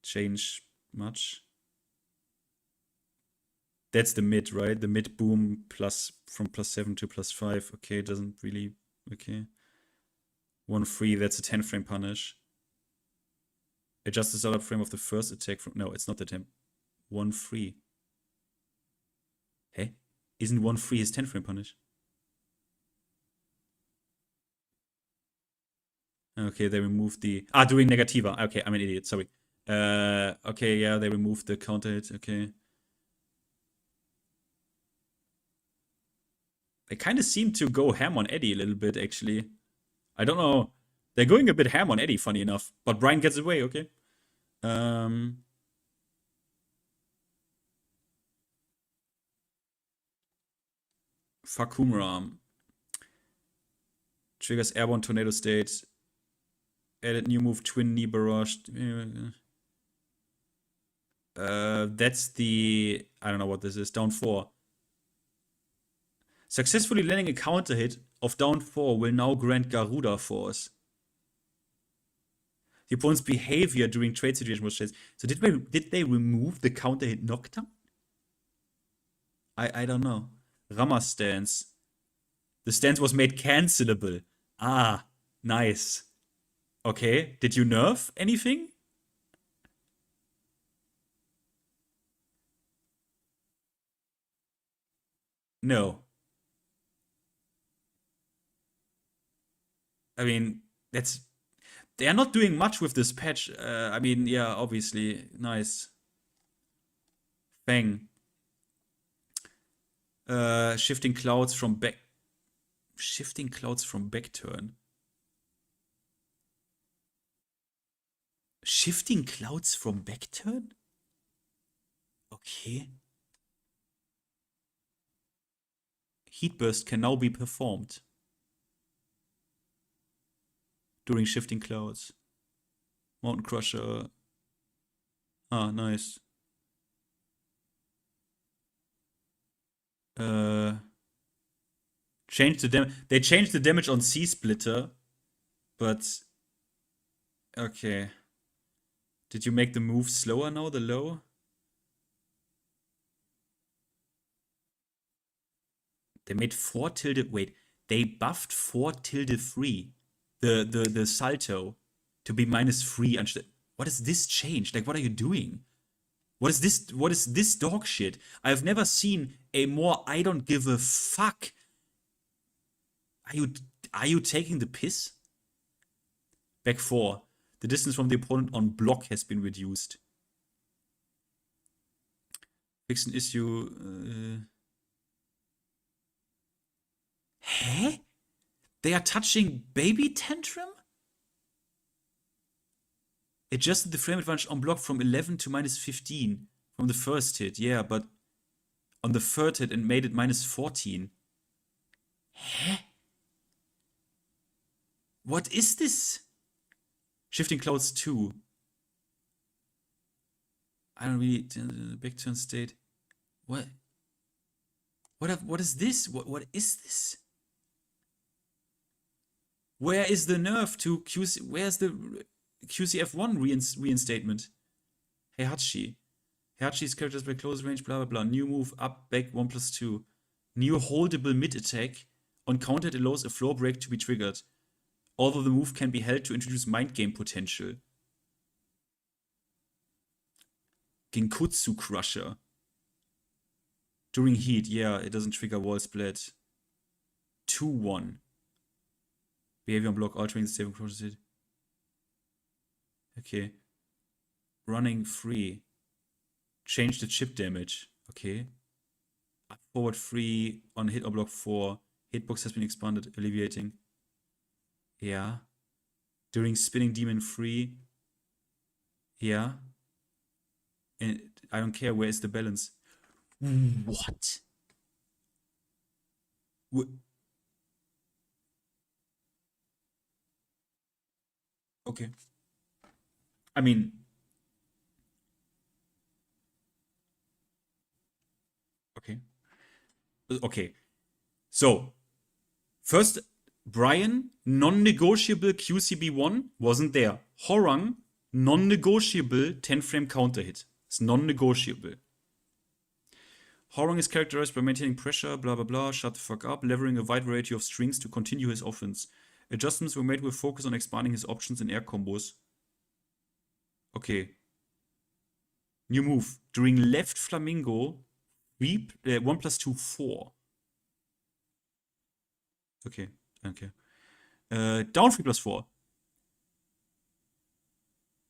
change much. That's the mid, right? The mid boom plus from +7 to +5. Okay, it doesn't really. Okay. 1 free, that's a 10 frame punish. Adjust the startup frame of the first attack from. No, it's not the 10. 1 free. Hey? Isn't 1 free his 10 frame punish? Okay, they removed the. During Negativa. Okay, I'm an idiot, sorry. Okay, yeah, they removed the counter hit. Okay. They kind of seem to go ham on Eddie a little bit, actually. I don't know. They're going a bit ham on Eddie, funny enough. But Bryan gets away, okay. Fakumram. Triggers Airborne Tornado State. Added new move Twin Knee Barrage. That's the. I don't know what this is. Down 4. Successfully landing a counter hit of down 4 will now grant Garuda Force. The opponent's behavior during trade situation was changed. So did they remove the counter hit knockdown? I don't know. Rama stance. The stance was made cancelable. Ah, nice. Okay, did you nerf anything? No. I mean, they are not doing much with this patch. I mean, yeah, obviously, nice. Fang. Shifting clouds from back. Shifting clouds from back turn. Shifting clouds from back turn? Okay. Heat burst can now be performed during shifting clouds. Mountain Crusher. Ah, nice. Change the damage. They changed the damage on C Splitter, but Okay. Did you make the move slower now, the low? They made 4 tilde... Wait. They buffed 4 tilde 3. The salto to be -3. What is this change? Like, what are you doing? What is this? What is this dog shit? I've never seen a more I don't give a fuck. Are you taking the piss? Back 4. The distance from the opponent on block has been reduced. Fix an issue. Hä? They are touching baby tantrum? Adjusted the frame advantage on block from 11 to -15 from the first hit. Yeah, but on the third hit and made it -14. Hä? What is this? Shifting clouds 2. I don't really... Back turn state. What? What is this? What is this? Where is the nerf to QC? Where's the QCF1 reinstatement? Heihachi. Heihachi's characters by close range, blah blah blah. New move, up, back, 1+2. New holdable mid attack. On counter, it allows a floor break to be triggered. Although the move can be held to introduce mind game potential. Genkutsu Crusher. During heat, yeah, it doesn't trigger wall split. 2-1. Behavior on block, altering the saving process. Okay. Running free. Change the chip damage. Okay. Up forward 3 on hit or block 4. Hitbox has been expanded, alleviating. Yeah. During spinning demon 3. Yeah. And I don't care, where is the balance? What? Okay. I mean, okay. Okay. So, first, Bryan, non-negotiable QCB1 wasn't there. Hwoarang, non-negotiable 10-frame counter hit. It's non-negotiable. Hwoarang is characterized by maintaining pressure, blah blah blah, shut the fuck up, levering a wide variety of strings to continue his offense. Adjustments were made with focus on expanding his options in air combos. Okay. New move. During left flamingo, 1+2, 4. Okay, okay. Down 3+4.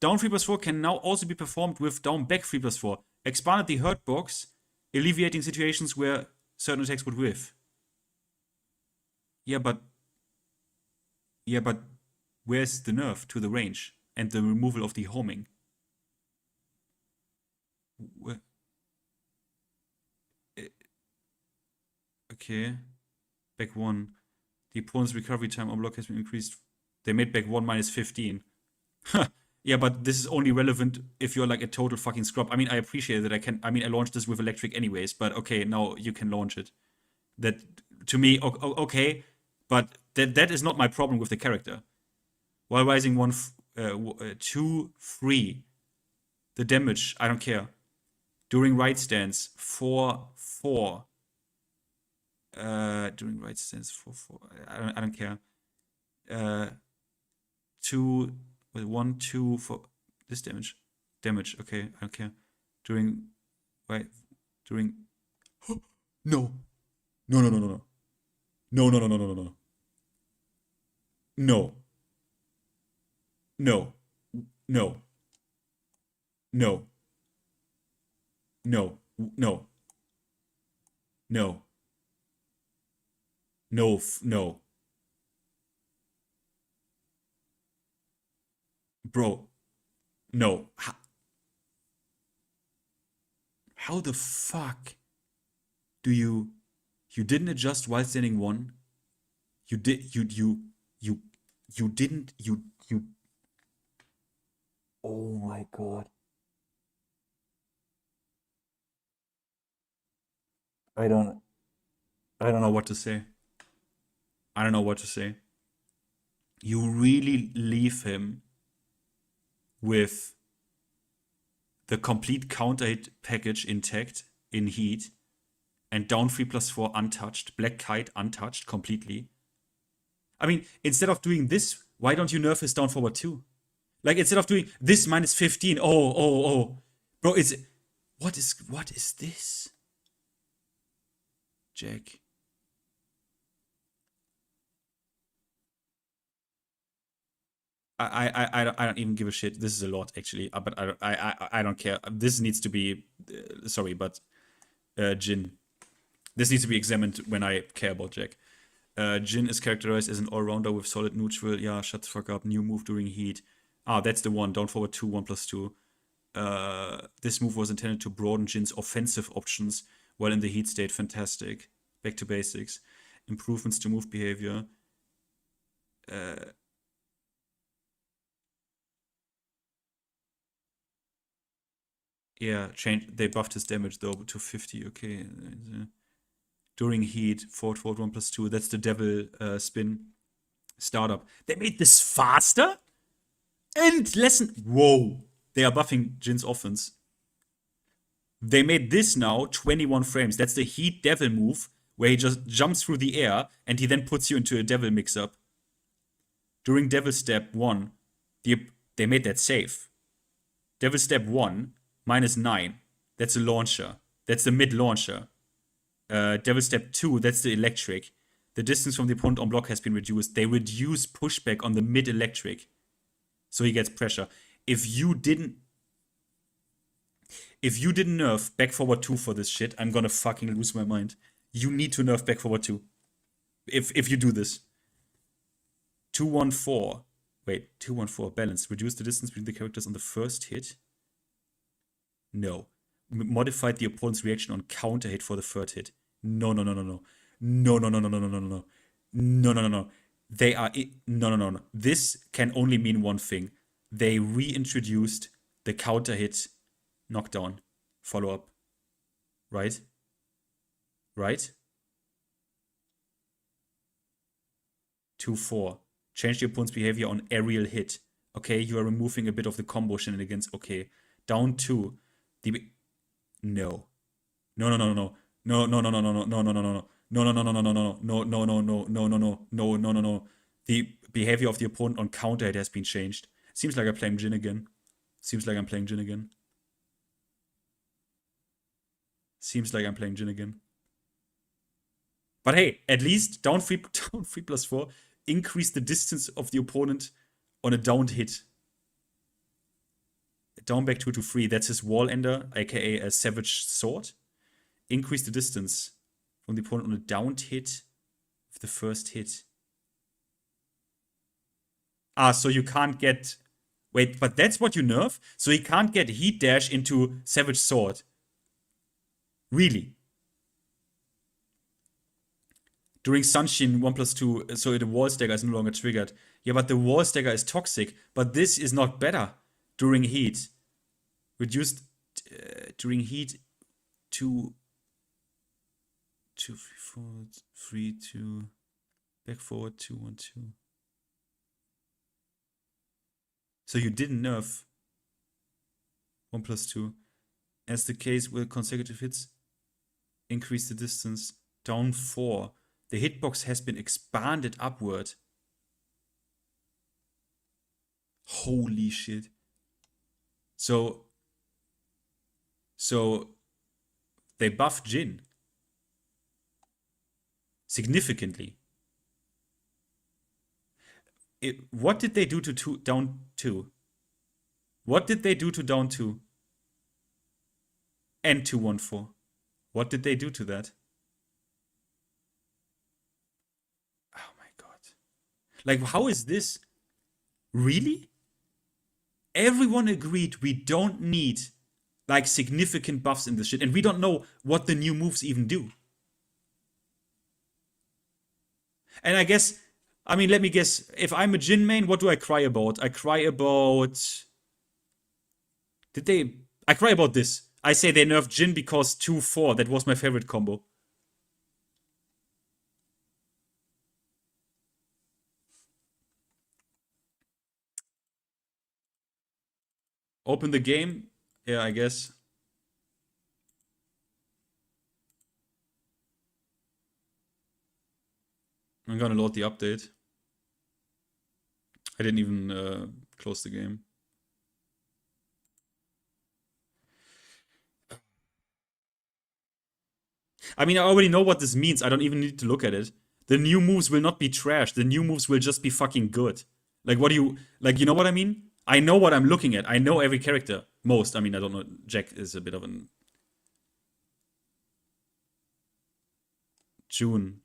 Down 3+4 can now also be performed with down back 3+4. Expanded the hurt box, alleviating situations where certain attacks would whiff. Yeah, but where's the nerf to the range and the removal of the homing? Okay. Back 1. The opponent's recovery time on block has been increased. They made back 1 -15. Yeah, but this is only relevant if you're like a total fucking scrub. I mean, I appreciate that I launched this with electric anyways, but okay, now you can launch it. That, to me, okay, but that is not my problem with the character. While rising 2, 3. The damage, I don't care. During right stance, 4, 4. During right stance, 4, 4. I don't care. 2, 1, 2 for this damage. Damage, okay, I don't care. During no. No, no, no, no, no. No, no, no, no, no, no, no. No. No. No. No. No. No. No. No. No. Bro. No. How the fuck do you didn't adjust while standing 1? You didn't oh my god. I don't know what to say. I don't know what to say. You really leave him with the complete counter hit package intact in heat, and down 3+4 untouched, Black Kite untouched completely. I mean, instead of doing this, why don't you nerf his down forward too? Like, instead of doing this -15, oh. Bro, what is this? Jack. I don't even give a shit. This is a lot, actually, but I don't care. This needs to be, sorry, but Jin. This needs to be examined when I care about Jack. Jin is characterized as an all-rounder with solid neutral. Yeah, shut the fuck up. New move during heat. Ah, that's the one. Down forward 2, 1+2. This move was intended to broaden Jin's offensive options while in the heat state. Fantastic. Back to basics. Improvements to move behavior. Yeah, they buffed his damage though to 50. Okay. During heat, forward 1+2. That's the devil spin startup. They made this faster and whoa. They are buffing Jin's offense. They made this now 21 frames. That's the heat devil move where he just jumps through the air and he then puts you into a devil mix-up. During devil step 1, they made that safe. Devil step 1, -9. That's a launcher. That's the mid launcher. Devil step 2, that's the electric. The distance from the opponent on block has been reduced. They reduce pushback on the mid electric. So he gets pressure. If you didn't nerf back forward 2 for this shit, I'm gonna fucking lose my mind. You need to nerf back forward 2. If you do this. 214. Wait, 214. Balance. Reduce the distance between the characters on the first hit. No. Modified the opponent's reaction on counter hit for the third hit. No. They are no. This can only mean one thing. They reintroduced the counter hit knockdown follow up. Right? 2-4. Change the opponent's behavior on aerial hit. Okay, you are removing a bit of the combo shenanigans. Okay. Down 2. No. The behavior of the opponent on counter hit has been changed. Seems like I'm playing Jin again. But hey, at least down 3+4 increase the distance of the opponent on a downed hit. Down back 2 to 3, that's his wall ender, aka a savage sword. Increase the distance from the opponent on a downed hit of the first hit. Ah, so you can't get... Wait, but that's what you nerf? So he can't get heat dash into savage sword. Really? During Sunshin 1+2, so the wall stagger is no longer triggered. Yeah, but the wall stagger is toxic. But this is not better. During heat. Reduced during heat to 2, 3, 4, 3, 2, back forward 2, 1, 2. So you didn't nerf 1+2. As the case with consecutive hits, increase the distance down 4. The hitbox has been expanded upward. Holy shit. So they buffed Jin significantly. What did they do to down 2? What did they do to down 2? And 214. What did they do to that? Oh my god. Like, how is this? Really? Everyone agreed we don't need like significant buffs in this shit, and we don't know what the new moves even do. And I guess, I mean, let me guess, if I'm a Jin main, what do I cry about? I cry about... I cry about this. I say they nerfed Jin because 2-4, that was my favorite combo. Open the game. Yeah, I guess. I'm gonna load the update. I didn't even close the game. I mean, I already know what this means. I don't even need to look at it. The new moves will not be trash. The new moves will just be fucking good. Like, what do you... Like, you know what I mean? I know what I'm looking at. I know every character. Most. I mean, I don't know. Jack is a bit of an... June.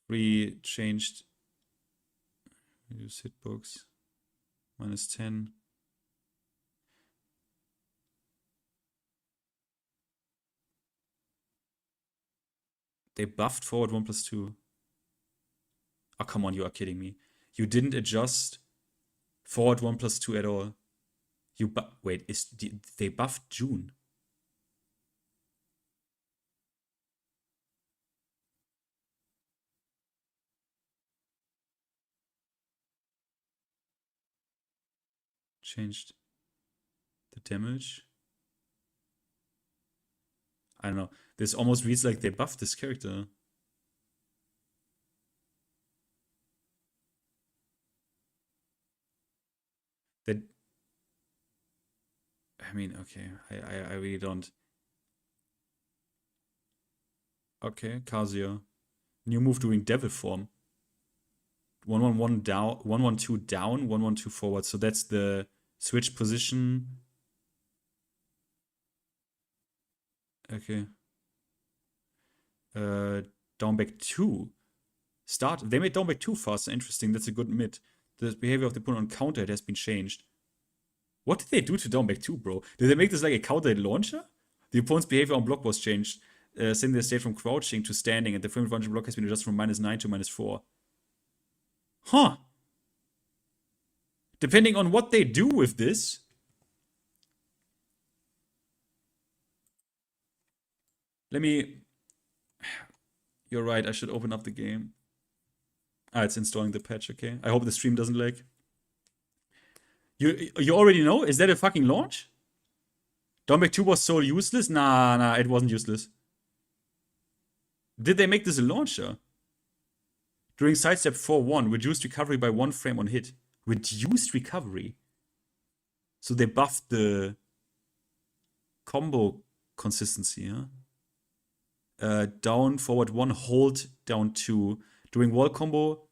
Free changed. Use hitbox. -10. They buffed forward 1+2. Oh, come on, you are kidding me. You didn't adjust forward 1+2 at all. You wait, they buffed June? Changed the damage? I don't know. This almost reads like they buffed this character. That... I mean, okay. I really don't. Okay, Kazuya. New move doing devil form. 1-1-1 down, 1-1-2 down, 1-1-2 forward. So that's the switch position. Okay. Down back 2. Start. They made down back 2 faster. Interesting. That's a good mid. The behavior of the opponent on counter has been changed. What did they do to down back 2, bro? Did they make this like a counter launcher? The opponent's behavior on block was changed. Sending the state from crouching to standing, and the frame advantage block has been adjusted from -9 to -4. Huh. Depending on what they do with this. Let me... You're right, I should open up the game. Ah, it's installing the patch, okay. I hope the stream doesn't lag. You already know? Is that a fucking launch? Downback 2 was so useless? Nah, it wasn't useless. Did they make this a launcher? During sidestep 4-1, reduced recovery by 1 frame on hit. Reduced recovery? So they buffed the combo consistency, huh? Down, forward 1, hold, down 2. During wall combo,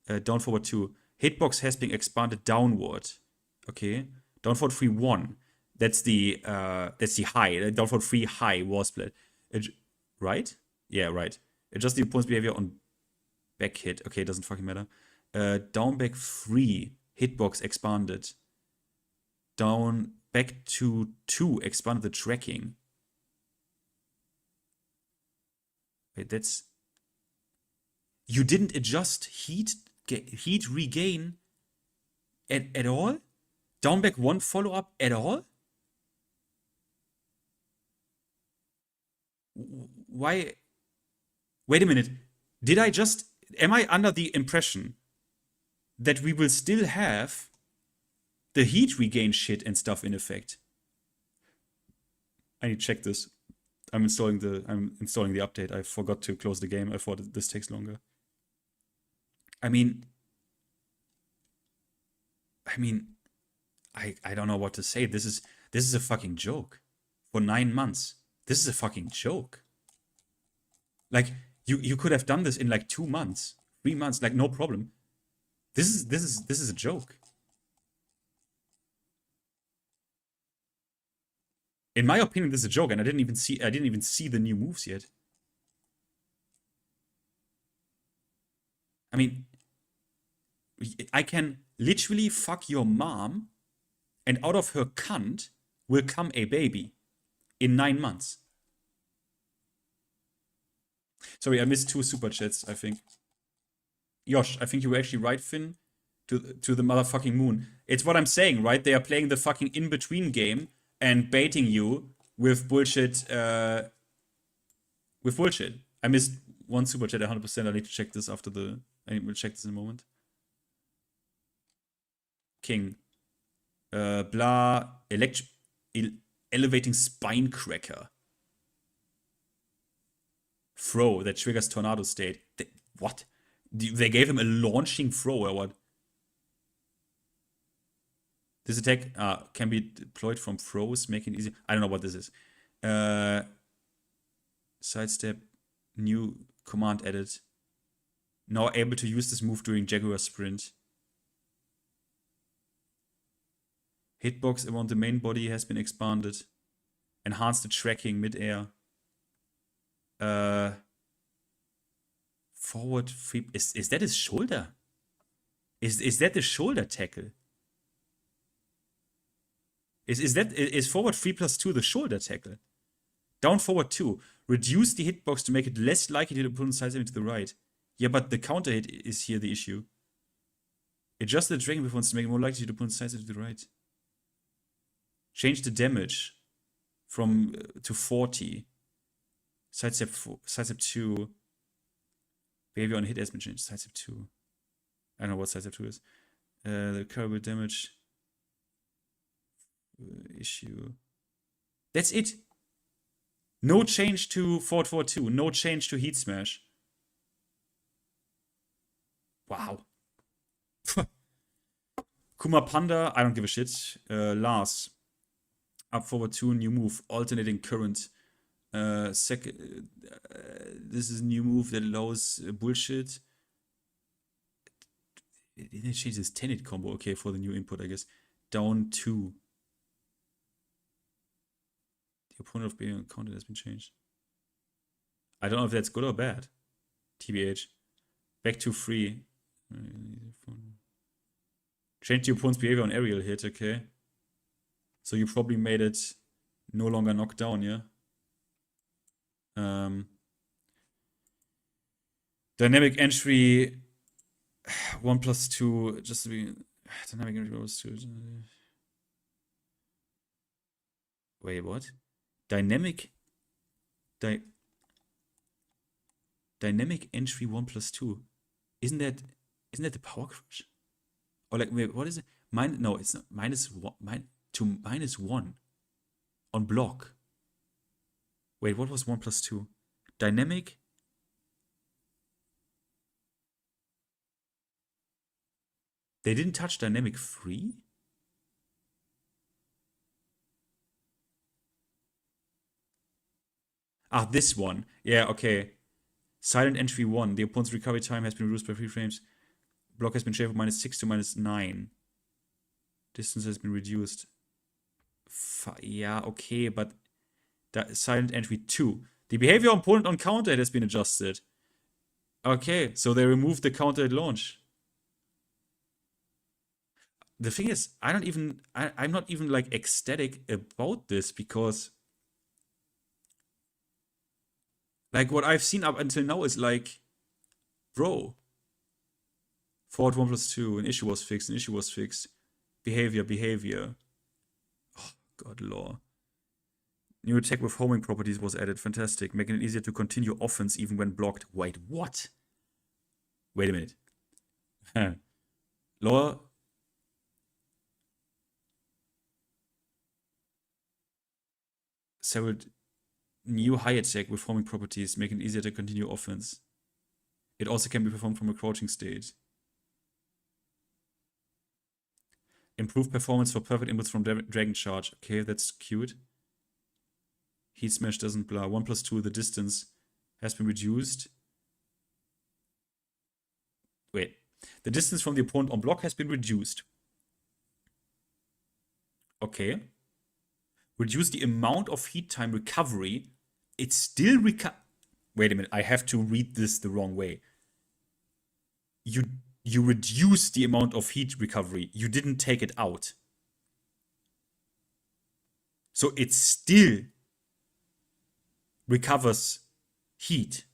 down, forward 2. Hitbox has been expanded downward. Okay. Down, forward 3, 1. That's the high. Down, forward 3, high, wall split. Right? Yeah, right. Adjust the opponent's behavior on back hit. Okay, doesn't fucking matter. Down, back 3. Hitbox expanded. Down, back to 2. Expanded the tracking. Wait, that's... You didn't adjust heat regain at all? Down back 1 follow-up at all? Why? Wait a minute. Did I just... Am I under the impression that we will still have the heat regain shit and stuff in effect? I need to check this. I'm installing the update. I forgot to close the game. I thought this takes longer. I mean, I don't know what to say. This is a fucking joke. For 9 months. This is a fucking joke. Like, you could have done this in like 2 months, 3 months, like no problem. This is a joke. In my opinion, this is a joke, and I didn't even see the new moves yet. I mean, I can literally fuck your mom, and out of her cunt will come a baby in 9 months. Sorry, I missed 2 super chats, I think. Yosh, I think you were actually right, Finn, to the motherfucking moon. It's what I'm saying, right? They are playing the fucking in-between game and baiting you with bullshit, I missed 1 super chat 100%. I need to check this I will check this in a moment. King. Blah. Elevating spine cracker. Throw that triggers tornado state. What? They gave him a launching throw or what? This attack can be deployed from throws, making it easy. I don't know what this is. Sidestep. New command added. Now able to use this move during Jaguar sprint. Hitbox around the main body has been expanded. Enhance the tracking mid-air. Forward 3. Is that his shoulder? Is that the shoulder tackle? Is forward 3+2 the shoulder tackle? Down forward 2. Reduce the hitbox to make it less likely to the opponent's sidestep to the right. Yeah, but the counter hit is here the issue. Adjust the dragon performance to make it more likely to the opponent's sidestep to the right. Change the damage from to 40. Sidestep 2. Behavior on hit has been changed. Sidestep 2. I don't know what sidestep 2 is. The recoverable damage issue. That's it. No change to forward 4-2. No change to heat smash. Wow. Kuma Panda, I don't give a shit. Lars. Up forward 2, new move. Alternating current. This is a new move that allows bullshit. It didn't change this 10-hit combo. Okay, for the new input, I guess. Down 2. The opponent of being counted has been changed. I don't know if that's good or bad. TBH. Back to 3. Change the opponent's behavior on aerial hit, okay. So you probably made it no longer knocked down, yeah? Dynamic entry 1+2, just to be dynamic entry was 2. Wait, what? Dynamic entry 1+2. Isn't that the power crush? Or like, wait, what is it? No, it's not. -1 on block. Wait, what was 1+2? Dynamic. They didn't touch dynamic 3? Ah, this one. Yeah, okay. Silent entry 1. The opponent's recovery time has been reduced by 3 frames. Block has been changed from -6 to -9. Distance has been reduced. Yeah, okay, but silent entry 2. The behavior of opponent on counter has been adjusted. Okay, so they removed the counter at launch. The thing is, I'm not even like ecstatic about this because like what I've seen up until now is like, bro, forward 1+2, an issue was fixed, behavior. Oh, God, law. New attack with homing properties was added, fantastic, making it easier to continue offense even when blocked. Wait, what? Wait a minute. Law. Several new high attack with homing properties, making it easier to continue offense. It also can be performed from a crouching state. Improved performance for perfect inputs from Dragon Charge. Okay, that's cute. Heat Smash doesn't blah. 1+2, the distance has been reduced. Wait. The distance from the opponent on block has been reduced. Okay. Reduce the amount of heat time recovery. It's still Wait a minute, I have to read this the wrong way. You reduce the amount of heat recovery. You didn't take it out. So it still recovers heat.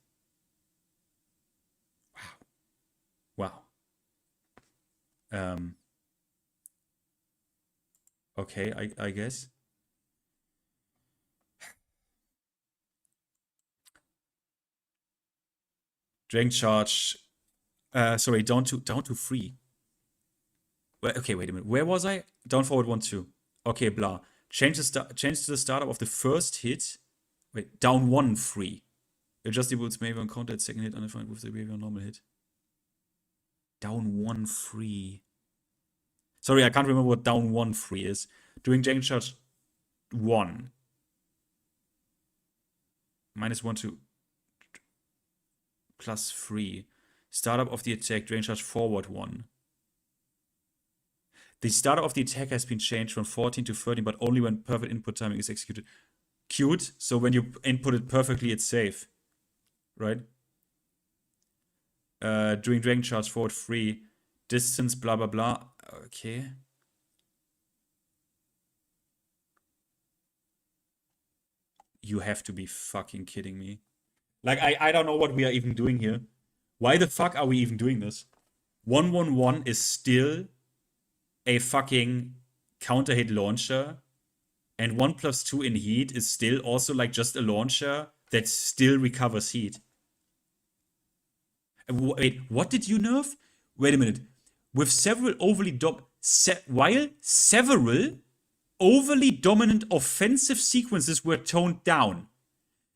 Wow. Okay, I guess. Dragon Charge. Sorry, down to 3. Okay, wait a minute. Where was I? Down forward 1, 2. Okay, blah. Change to the startup of the first hit. Wait, down 1, 3. Adjust the boots maybe on counter at second hit undefined with the behavior on normal hit. Down 1, 3. Sorry, I can't remember what down 1, 3 is. During Dragon Charge 1. -1 to +3. Startup of the attack, Dragon Charge forward 1. The startup of the attack has been changed from 14 to 13, but only when perfect input timing is executed. Cute, so when you input it perfectly, it's safe. Right? During Dragon Charge forward 3. Distance, blah, blah, blah. Okay. You have to be fucking kidding me. Like, I don't know what we are even doing here. Why the fuck are we even doing this? 111 is still a fucking counter hit launcher, and 1+2 in heat is still also like just a launcher that still recovers heat. Wait, what did you nerf? Wait a minute. With several while several overly dominant offensive sequences were toned down.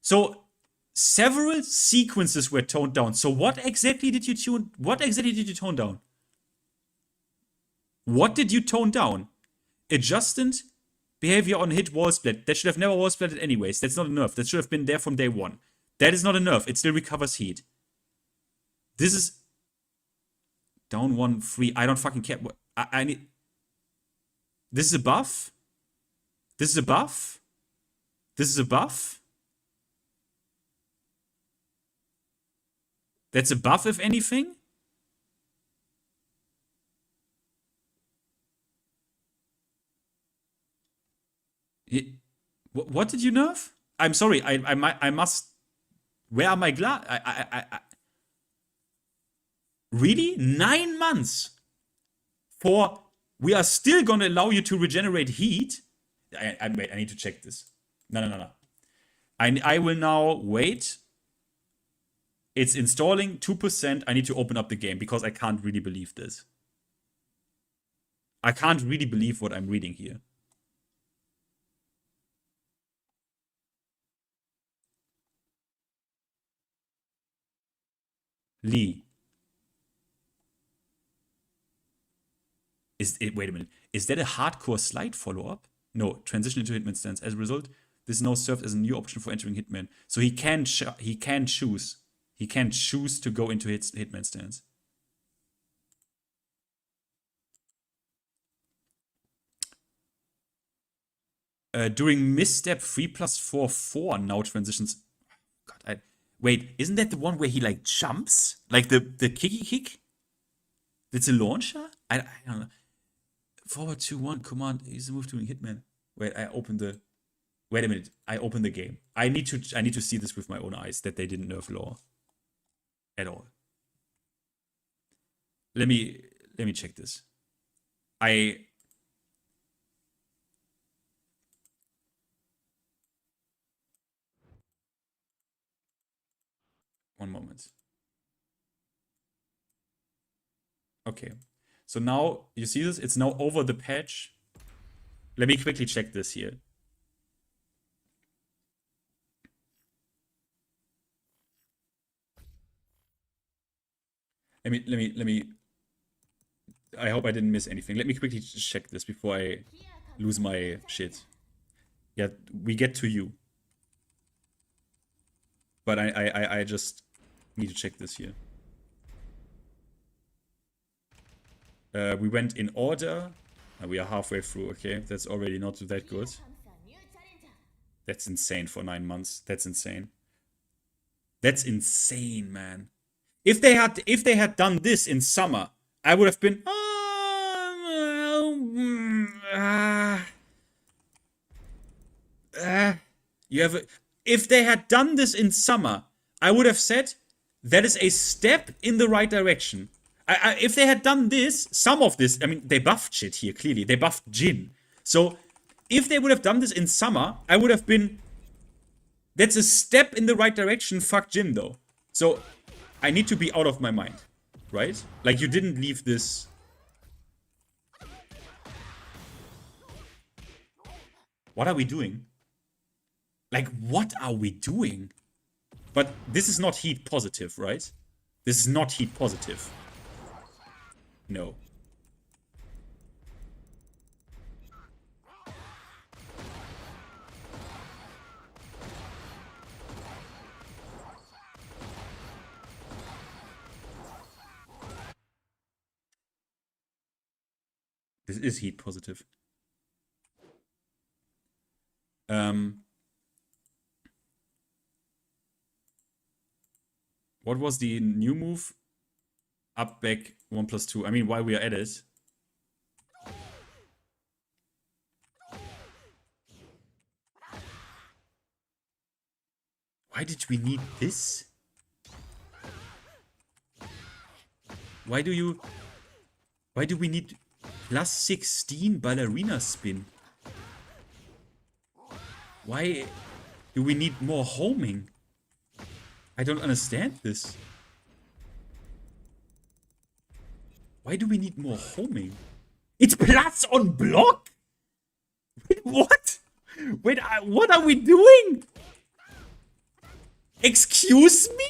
So several sequences were toned down. So what exactly did you tone down? What did you tone down? Adjusted behavior on hit wall split. That should have never wall splitted anyways. That's not a nerf. That should have been there from day 1. That is not a nerf. It still recovers heat. This is down 1, 3. I don't fucking care. I need. This is a buff. This is a buff. This is a buff. That's a buff, if anything. What did you nerf? I'm sorry. I must. Where are my Really? 9 months for we are still gonna allow you to regenerate heat? Wait, I need to check this. No. I will now wait. It's installing 2%. I need to open up the game because I can't really believe this. I can't really believe what I'm reading here. Lee. Wait a minute. Is that a hardcore slide follow-up? No, transition into Hitman stance. As a result, this now serves as a new option for entering Hitman. So he can choose. He can choose to go into Hitman stance. During misstep 3+4 4 now transitions. God, wait, isn't that the one where he like jumps? Like the kicky kick? It's a launcher? I don't know. Forward 2-1 command is a move to Hitman. Wait, wait a minute. I opened the game. I need to see this with my own eyes that they didn't nerf law at all. Let me check this. One moment. Okay. So now, you see this? It's now over the patch. Let me quickly check this here. Let me. I hope I didn't miss anything. Let me quickly check this before I lose my shit. Yeah, we get to you. But I just need to check this here. We went in order. We are halfway through, okay? That's already not that good. That's insane for 9 months. That's insane. That's insane, man. If they had done this in summer, I would have been if they had done this in summer, I would have said that is a step in the right direction. If they had done this, some of this, I mean, they buffed shit here, clearly. They buffed Jin. So, if they would have done this in summer, I would have been... That's a step in the right direction, fuck Jin, though. So, I need to be out of my mind, right? Like, you didn't leave this... What are we doing? Like, what are we doing? But this is not heat positive, right? This is not heat positive. No. This is heat positive. What was the new move? Up, back, 1+2. I mean, while we are at it. Why did we need this? Why do we need +16 ballerina spin? Why do we need more homing? I don't understand this. Why do we need more homing? It's plus on block? Wait, what? Wait, what are we doing? Excuse me?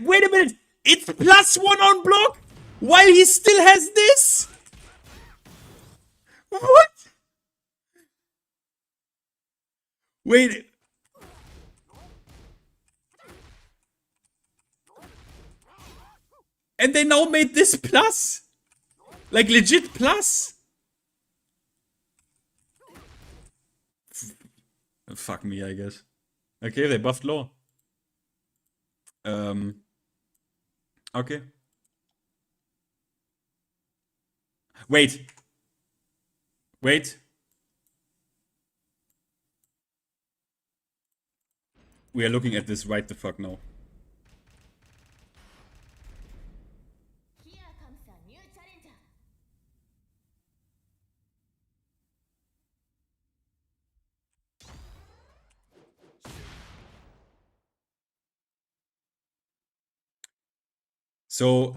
Wait a minute. It's +1 on block while he still has this? What? Wait. And they now made this plus? Like legit plus? Fuck me, I guess. Okay, they buffed low. Okay. Wait. Wait. We are looking at this right the fuck now. So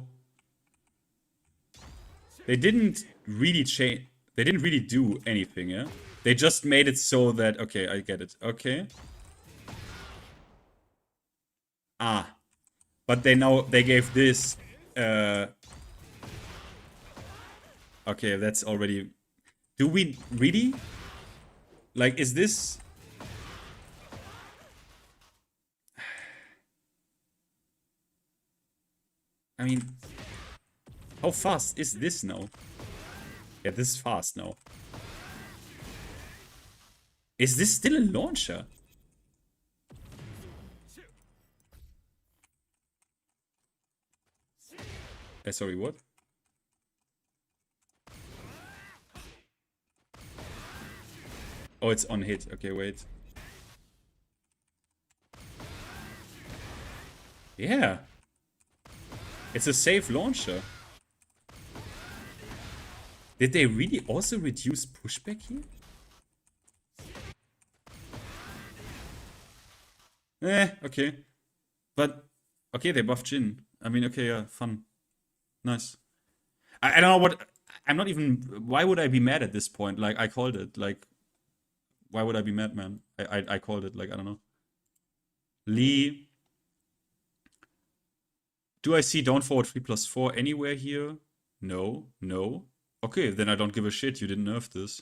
they didn't really change. They didn't really do anything, yeah? They just made it so that, okay, I get it. Okay. Ah. But they gave this okay, that's already. Do we really? Like, is this? I mean, how fast is this now? Yeah, this is fast now. Is this still a launcher? Sorry, what? Oh, it's on hit. Okay, wait. Yeah. It's a safe launcher. Did they really also reduce pushback here? Okay. But, okay, they buffed Jin. I mean, okay, yeah, fun. Nice. I don't know what... I'm not even... Why would I be mad at this point? Like, I called it. Like, why would I be mad, man? I called it. Like, I don't know. Lee... Do I see down forward 3+4 anywhere here? No. No. Okay, then I don't give a shit. You didn't nerf this.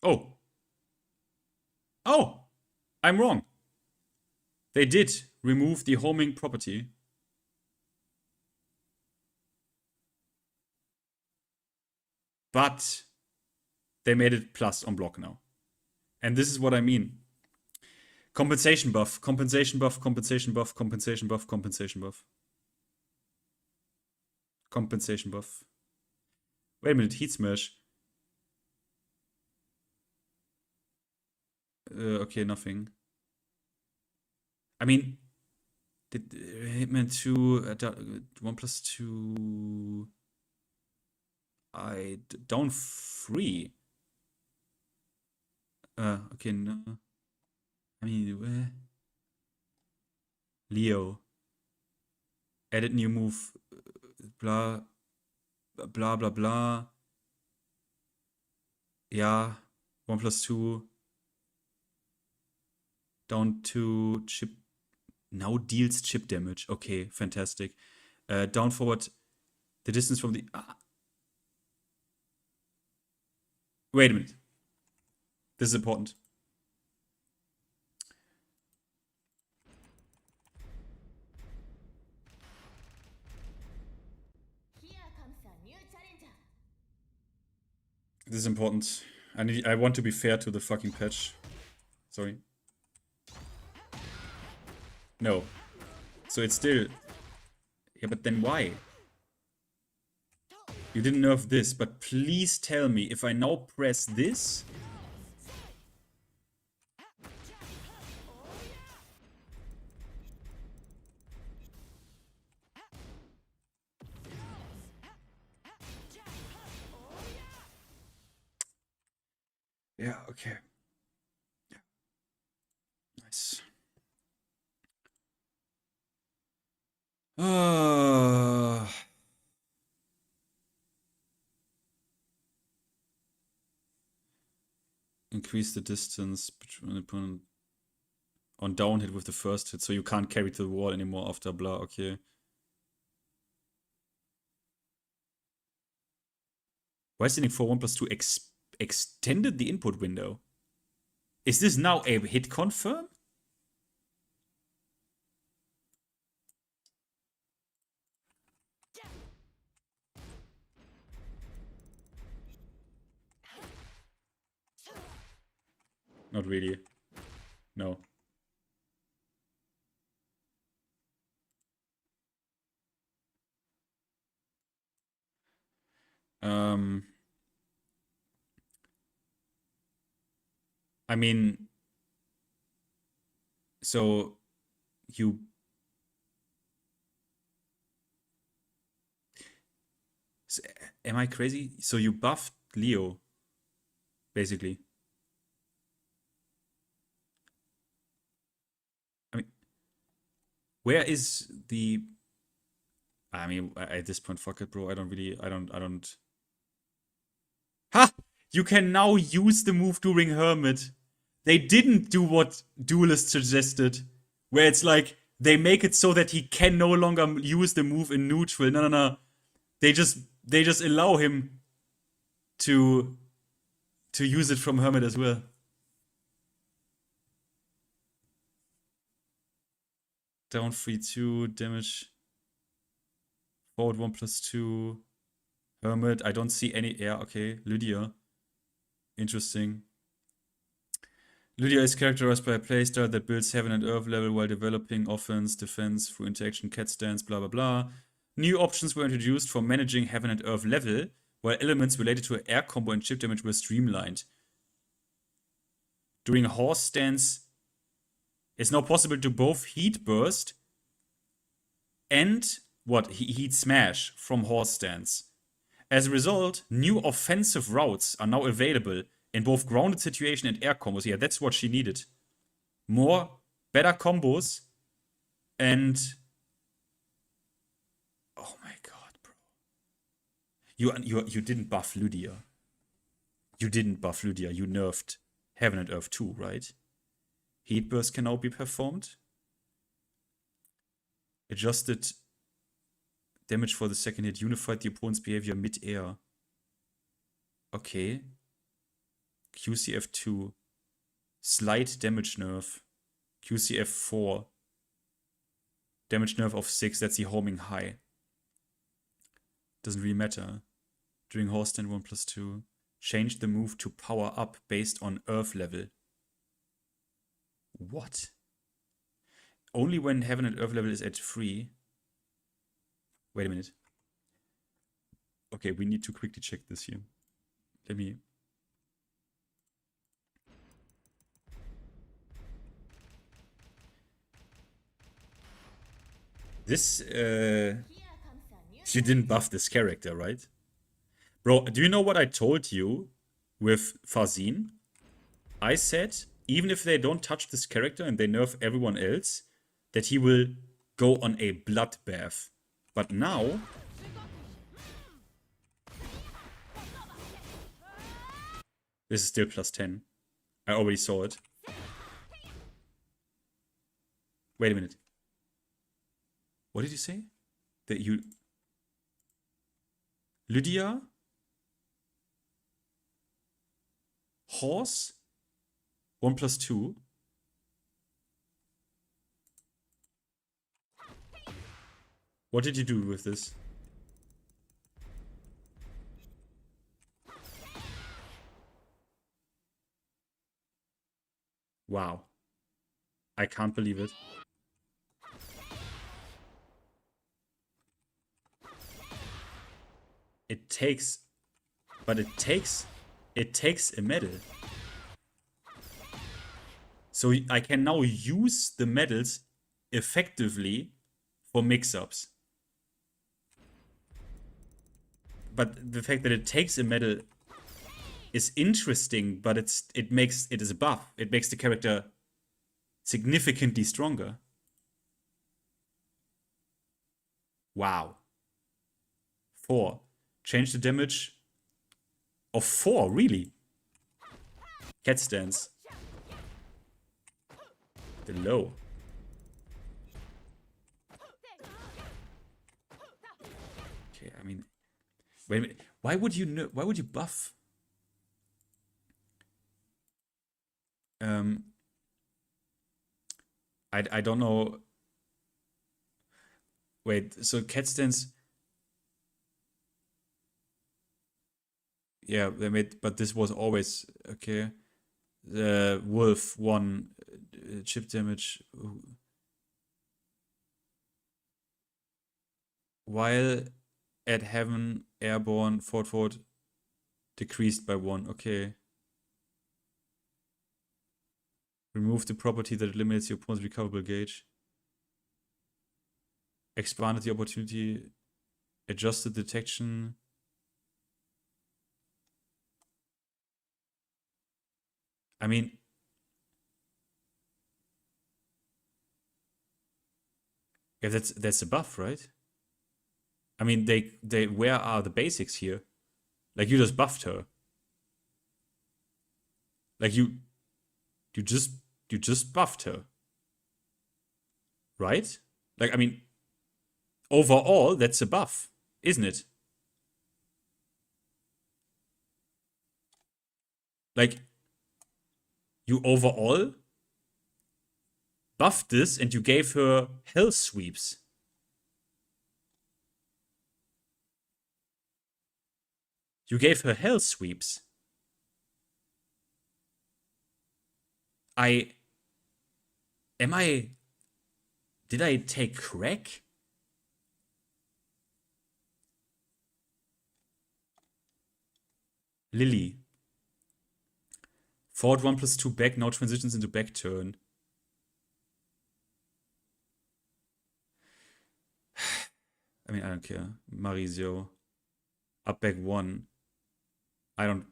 Oh. Oh! I'm wrong. They did remove the homing property. But they made it plus on block now. And this is what I mean. Compensation buff, compensation buff, compensation buff, compensation buff, compensation buff. Compensation buff. Wait a minute, heat smash. Okay, nothing. I mean, did Hitman 2 1+2 down 3. Okay, no. I mean, Leo. Added new move. Blah. Blah, blah, blah. Yeah. 1+2. Down to chip. Now deals chip damage. Okay, fantastic. Down forward. The distance from the... Wait a minute. This is important. This is important. I want to be fair to the fucking patch. Sorry. No. So it's still... Yeah, but then why? You didn't nerf this, but please tell me if I now press this... Yeah, okay. Yeah. Nice. Increase the distance between opponent on down hit with the first hit, so you can't carry to the wall anymore after blah, okay. Why is for 1+2 extended the input window? Is this now a hit confirm? Not really. No. I mean, so you am I crazy? So you buffed Leo, basically. I mean, where is the... I mean, at this point, fuck it, bro. I don't... Ha! You can now use the move during Hermit. They didn't do what Duelist suggested, where it's like, they make it so that he can no longer use the move in neutral. No. They just allow him to use it from Hermit as well. Down 3-2, damage. Forward 1+2. Hermit, I don't see any... Yeah, okay. Lydia. Interesting. Lydia is characterized by a playstyle that builds heaven and earth level while developing offense, defense, through interaction, cat stance, blah blah blah. New options were introduced for managing heaven and earth level, while elements related to air combo and chip damage were streamlined. During horse stance, it's now possible to both heat burst and heat smash from horse stance. As a result, new offensive routes are now available in both grounded situation and air combos. Yeah, that's what she needed. Better combos, and... Oh my god, bro. You didn't buff Lydia. You didn't buff Lydia. You nerfed Heaven and Earth 2, right? Heat Burst can now be performed. Adjusted damage for the second hit. Unified the opponent's behavior mid-air. Okay. QCF 2. Slight damage nerf. QCF 4. Damage nerf of 6. That's the homing high. Doesn't really matter. During horse stand 1+2. Change the move to power up based on earth level. What? Only when heaven and earth level is at 3. Wait a minute. Okay, we need to quickly check this here. Let me... This, you didn't buff this character, right? Bro, do you know what I told you with Farzin? I said, even if they don't touch this character and they nerf everyone else, that he will go on a bloodbath. But now... This is still plus 10. I already saw it. Wait a minute. What did you say? That you... Lydia? Horse? 1 plus 2? What did you do with this? Wow. I can't believe it. It takes... But it takes a medal. So I can now use the medals effectively for mix-ups. But the fact that it takes a medal is interesting, but it is a buff. It makes the character significantly stronger. Wow. 4. Change the damage of 4, really? Cat stance. The low. Okay, I mean, wait a minute. Why would you buff? I don't know. Wait, so cat stance. Yeah, they made, but this was always okay. The wolf 1 chip damage while at heaven airborne forward decreased by 1. Okay. Remove the property that eliminates your opponent's recoverable gauge. Expanded the opportunity. Adjusted detection. I mean, yeah, that's a buff, right? I mean, where are the basics here? Like, you just buffed her. Like, you just buffed her, right? Like, I mean, overall, that's a buff, isn't it? Like, you overall buffed this and you gave her hell sweeps. You gave her hell sweeps. Did I take crack? Lily. Forward 1 plus 2 back, now transitions into back turn. I mean, I don't care. Marizio. Up back 1. I don't...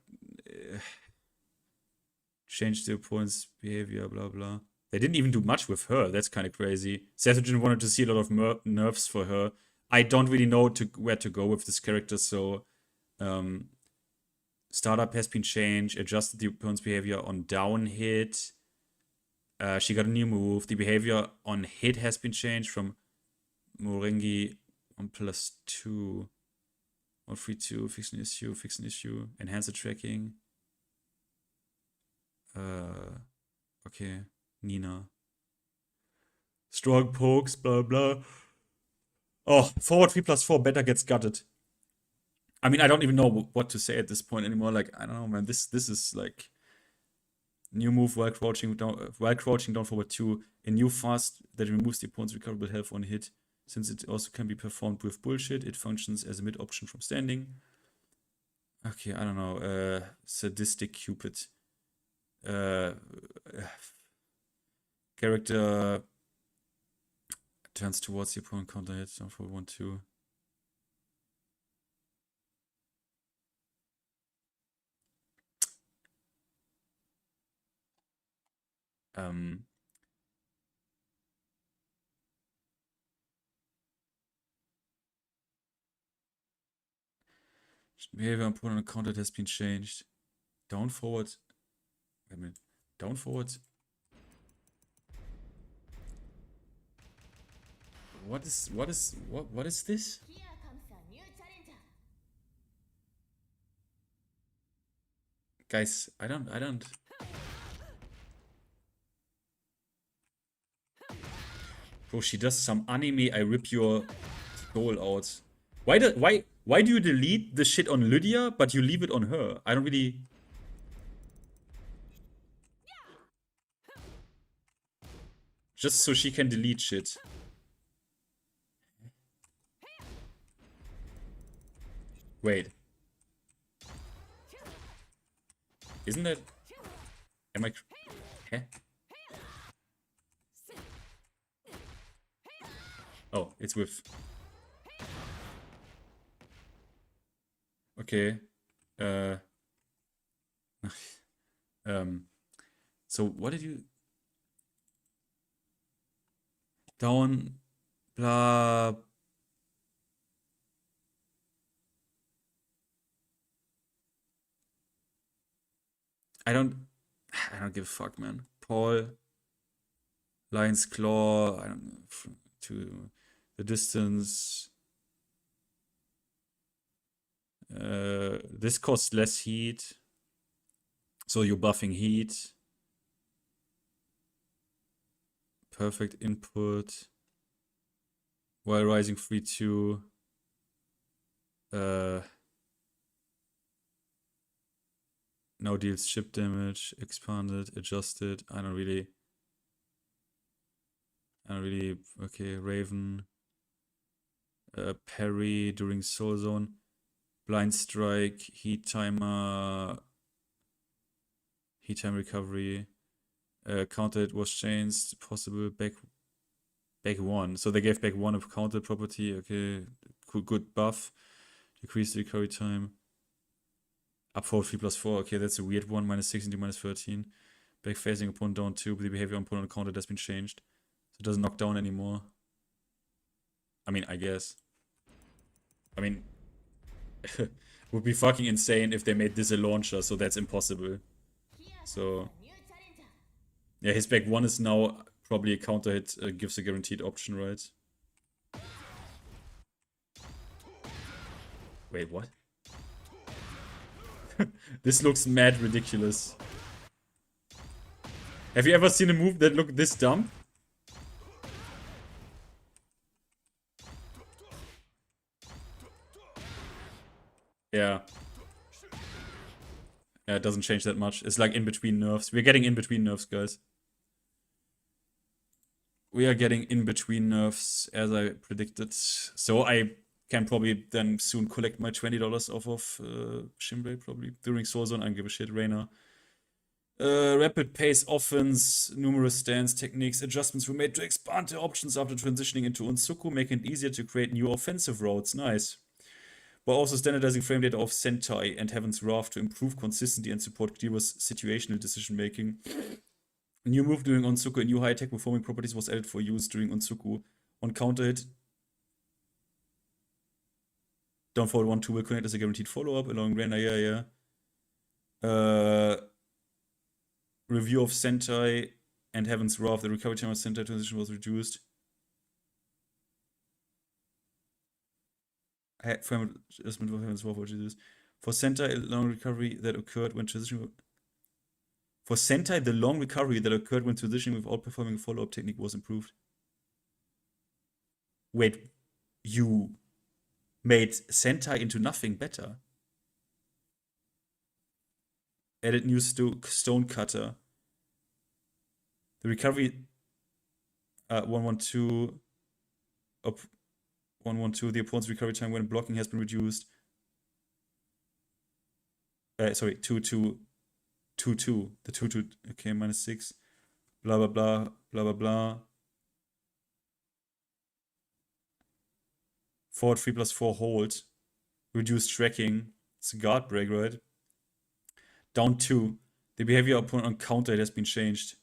change the opponent's behavior, blah, blah. They didn't even do much with her. That's kind of crazy. Sethujin wanted to see a lot of nerfs for her. I don't really know where to go with this character, so... startup has been changed. Adjusted the opponent's behavior on down hit. She got a new move. The behavior on hit has been changed from Morengi on plus 2. 132, fix an issue, enhance the tracking. Okay, Nina. Strong pokes, blah blah. Oh, forward 3 plus 4 better gets gutted. I mean, I don't even know what to say at this point anymore. Like, I don't know, man. This is like new move while crouching down forward 2. A new fast that removes the opponent's recoverable health on hit. Since it also can be performed with bullshit, it functions as a mid option from standing. Okay, I don't know. Sadistic Cupid. Character turns towards the opponent, counter hit, down for 1-2. Behavior on opponent counter has been changed. Down forward. Wait a minute. Down forward. What is this? Guys, I don't. Bro, she does some anime, I rip your soul out. Why do you delete the shit on Lydia, but you leave it on her? I don't really... Just so she can delete shit. Wait. Isn't that... Am I... Huh? Oh, it's with... Okay. So what did you... Down... Blah... I don't give a fuck, man. Paul... Lion's Claw... I don't know... To the distance... this costs less heat. So you're buffing heat. Perfect input. While rising 3-2. Now deals chip damage. Expanded. Adjusted. I don't really. Okay, Raven. Parry during Soul Zone. Blind Strike. Heat Timer. Heat Time Recovery. Counter hit was changed. Possible back 1. So they gave back 1 of counter property. Okay, good buff. Decrease the recovery time. Up forward 3+4. Okay, that's a weird one. -16 to -13. Back facing opponent down 2. But the behavior on opponent counter has been changed. So it doesn't knock down anymore. I mean, I guess. I mean, would be fucking insane if they made this a launcher, so that's impossible. So, yeah, his back 1 is now probably a counter hit, gives a guaranteed option, right? Wait, what? This looks mad ridiculous. Have you ever seen a move that looked this dumb? Yeah. Yeah, it doesn't change that much. It's like in between nerfs. We're getting in between nerfs, guys. We are getting in between nerfs, as I predicted. So I can probably then soon collect my $20 off of Shinbei, probably. During Soul Zone, I don't give a shit. Reina. Rapid pace offense, numerous stance techniques, adjustments were made to expand the options after transitioning into Onsuku, making it easier to create new offensive routes. Nice. While also standardizing frame data of Sentai and Heaven's Wrath to improve consistency and support Cleaver's situational decision making. A new move during Onsuku and new high-tech performing properties was added for use during Onsuku. On counter hit, down forward 1-2 will connect as a guaranteed follow-up, allowing Reina, yeah. Review of Sentai and Heaven's Wrath. The recovery time of Sentai transition was reduced. Frame adjustment of Heaven's Wrath, what is this? For Sentai, a long recovery that occurred when transitioning. For Sentai, the long recovery that occurred when transitioning without performing a follow-up technique was improved. Wait, you made Sentai into nothing better? Added new stone cutter. The recovery 1-1-2 up 1-1-2. The opponent's recovery time when blocking has been reduced. Sorry, 2-2. 2-2. The 2-2. Okay, -6. Blah blah blah. Blah blah blah. Forward 3+4 hold. Reduced tracking. It's a guard break, right? Down 2. The behavior opponent on counter has been changed.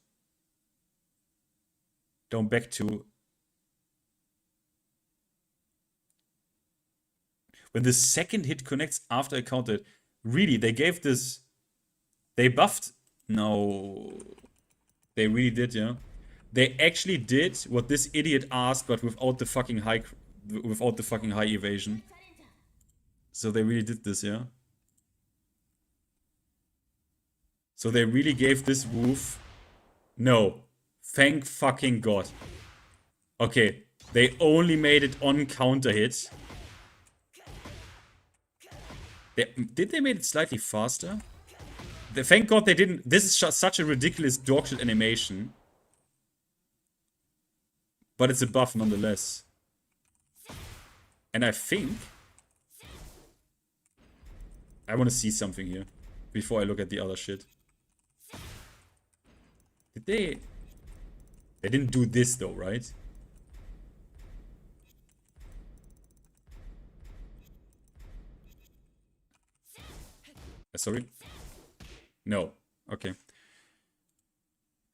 Down back 2. when the second hit connects after a counter hit. Really, they gave this... They buffed... No... They really did, yeah. They actually did what this idiot asked, but without the fucking high evasion. So they really did this, yeah. So they really gave this move. No. Thank fucking God. Okay. They only made it on counter hit. Did they make it slightly faster? Thank God they didn't. This is just such a ridiculous dogshit animation. But it's a buff nonetheless. And I think... I want to see something here. Before I look at the other shit. Did they... They didn't do this though, right? Sorry? No. Okay.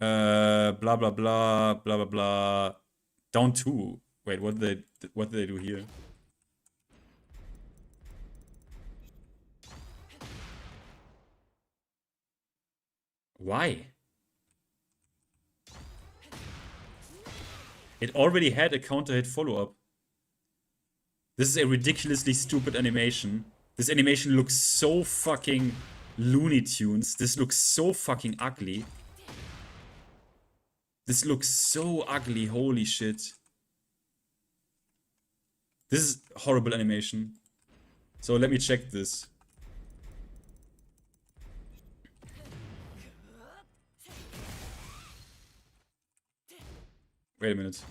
Blah blah blah blah blah blah. Down 2. Wait, what did they do here? Why? It already had a counter hit follow-up. This is a ridiculously stupid animation. This animation looks so fucking Looney Tunes. This looks so fucking ugly. This looks so ugly, holy shit. This is horrible animation. So let me check this. Wait a minute.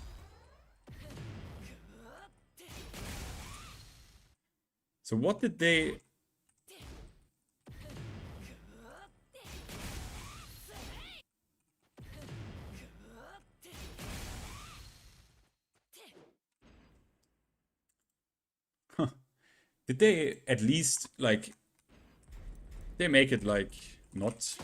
So what did they... Huh. Did they at least, like... They make it, like, not...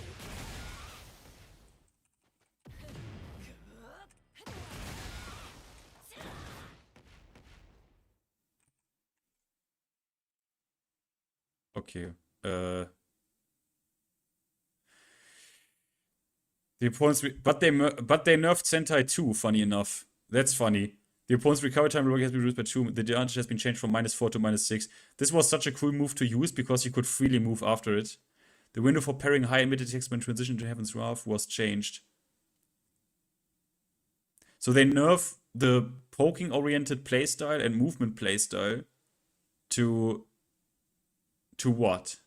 Okay. The opponents, but they nerfed Sentai 2. Funny enough, that's funny. The opponent's recovery time has been reduced by 2. The advantage has been changed from -4 to -6. This was such a cool move to use because you could freely move after it. The window for pairing high and mid attacks when transition to Heaven's Wrath was changed. So they nerf the poking-oriented playstyle and movement playstyle to what?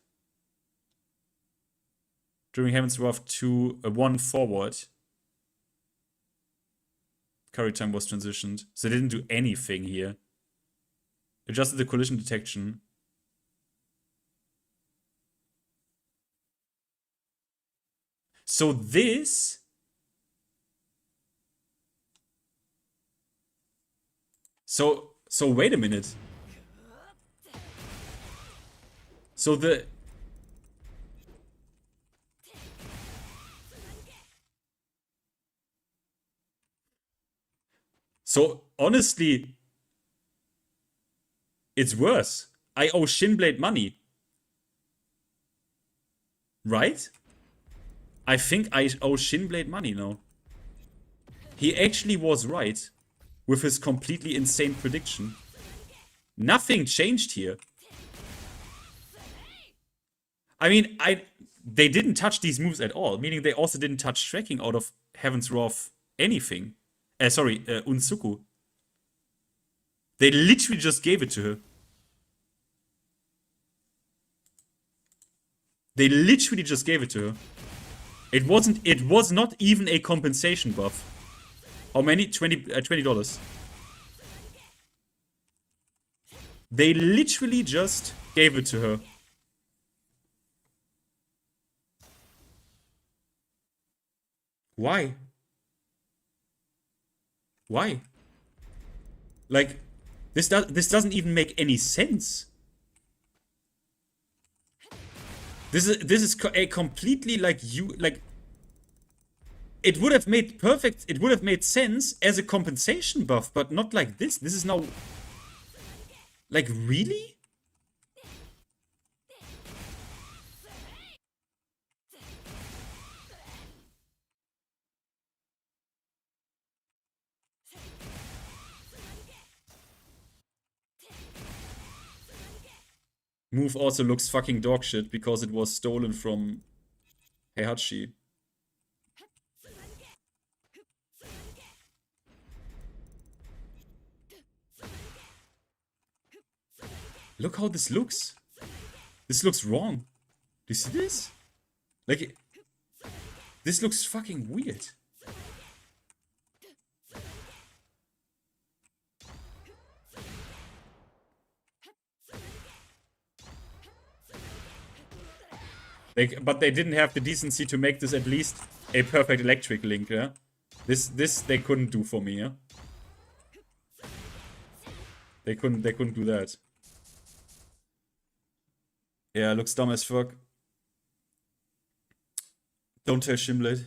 During Heaven's Wrath 2, 1 forward. Carry time was transitioned. So they didn't do anything here. Adjusted the collision detection. So this... So wait a minute. So the... So honestly, it's worse. I owe Shinblade money. Right? I think I owe Shinblade money now. He actually was right with his completely insane prediction. Nothing changed here. I mean, they didn't touch these moves at all, meaning they also didn't touch tracking out of Heaven's Wrath anything. Unsuku. They literally just gave it to her. They literally just gave it to her. It was not even a compensation buff. How many? $20. They literally just gave it to her. Why? Why? Like, this doesn't even make any sense. This is a completely it would have made sense as a compensation buff, but not like this. This is now, like, really? Move also looks fucking dog shit because it was stolen from Heihachi. Look how this looks. This looks wrong. Do you see this? Like, this looks fucking weird. But they didn't have the decency to make this at least a perfect electric link, yeah? This they couldn't do for me, yeah? They couldn't do that. Yeah, looks dumb as fuck. Don't tell Shimblade.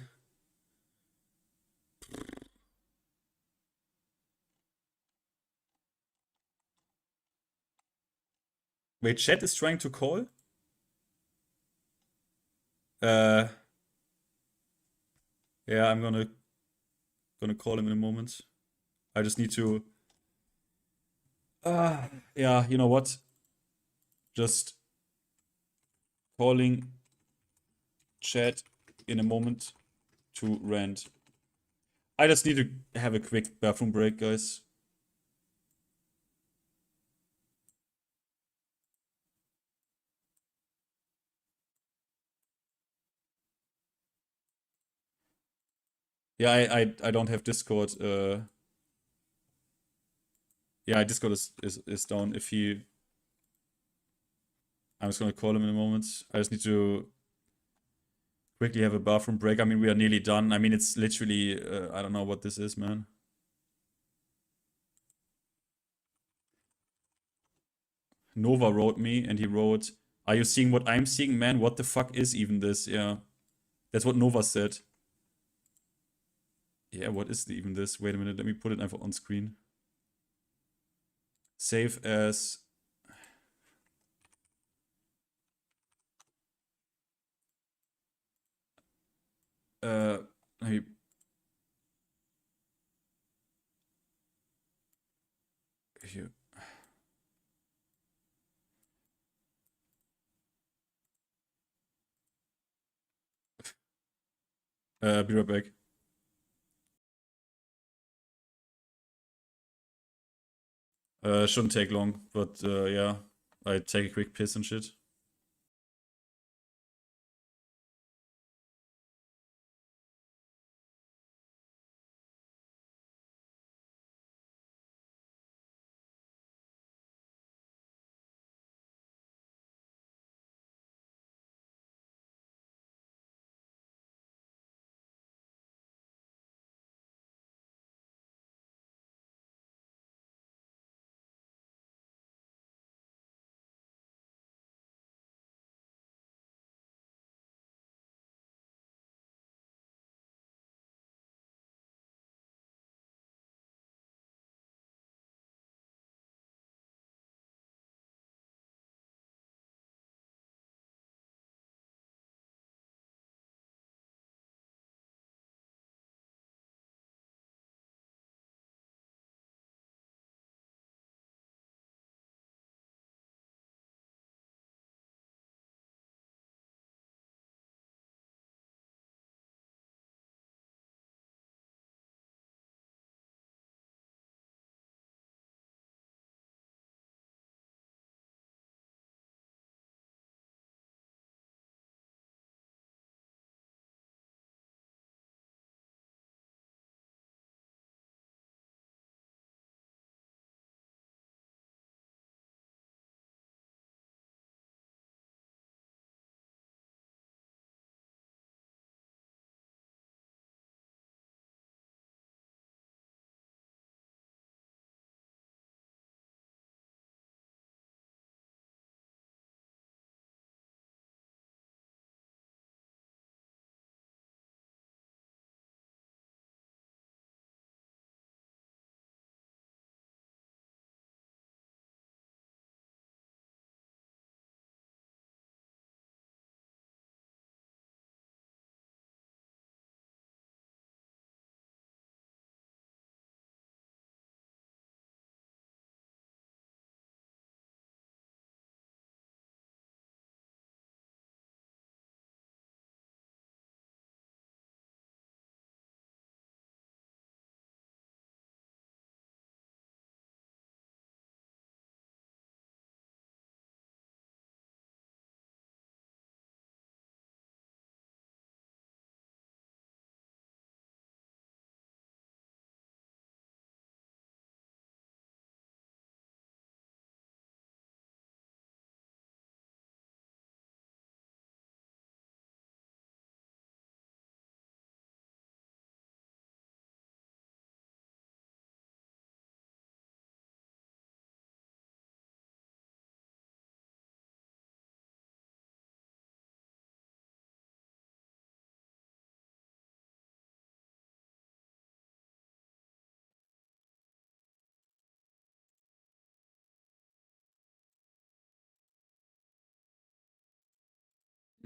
Wait, chat is trying to call? Yeah, I'm gonna call him in a moment. I just need to yeah, you know what? Just calling chat in a moment to rant. I just need to have a quick bathroom break, guys. Yeah, I don't have Discord. Yeah, Discord is down. If he, I'm just gonna call him in a moment. I just need to quickly have a bathroom break. I mean, we are nearly done. I mean, it's literally I don't know what this is, man. Nova wrote me and he wrote, "Are you seeing what I'm seeing, man? What the fuck is even this?" Yeah, that's what Nova said. Yeah, what is even this? Wait a minute, let me put it on screen. Save as let me here. Be right back. Shouldn't take long, but yeah, I take a quick piss and shit.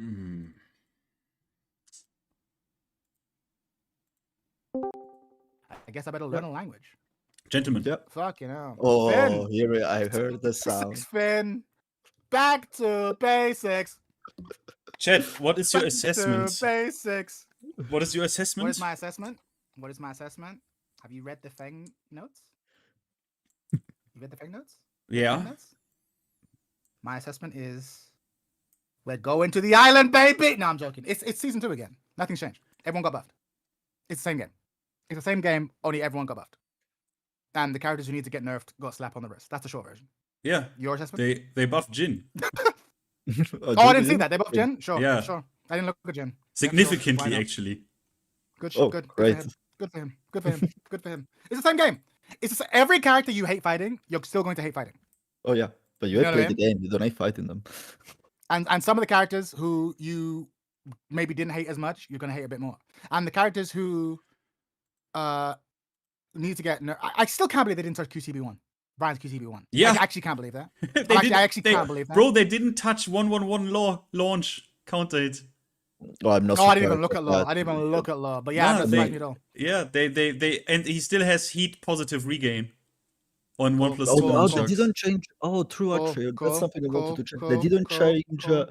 Mm. I guess I better learn a language. Gentlemen. Yep. Fuck, you know. Oh, Finn. here I heard the sound. Finn. Back to basics. Chat, what is your Back assessment? to basics. What is your assessment? What is my assessment? What is my assessment? Have you read the Fang notes? You read the Fang notes? Yeah. Fang notes? My assessment is we're going to the island, baby. No, I'm joking. It's season 2 again. Nothing's changed. Everyone got buffed. It's the same game. It's the same game, only everyone got buffed. And the characters who need to get nerfed got a slap on the wrist. That's the short version. Yeah. Your assessment? They buffed Jin. Oh, I didn't see that. They buffed Jin? Sure. Yeah. Sure. I didn't look at Jin. Significantly, Yeah, sure. actually. Good. Oh, Good. great. Good for him. Good for him. Good for him. It's the same game. It's just, every character you hate fighting, you're still going to hate fighting. Oh yeah, but you You have know what played the game. You don't hate fighting them. And some of the characters who you maybe didn't hate as much, you're going to hate a bit more. And the characters who need to get... I still can't believe they didn't touch QCB1. Brian's QCB1. Yeah. I actually can't believe that. I actually can't believe that. Bro, they didn't touch 111 launch counter hit. Oh, I'm not. No, I didn't even surprised look at at law. that. I didn't even look at law. But yeah, Nah, it doesn't surprise me at all. Yeah, they and he still has heat positive regain on 1+2 Oh, Cool, they cool. didn't change. Oh, true, Cool, actually. cool, That's something I wanted to check. cool, They didn't cool, change cool.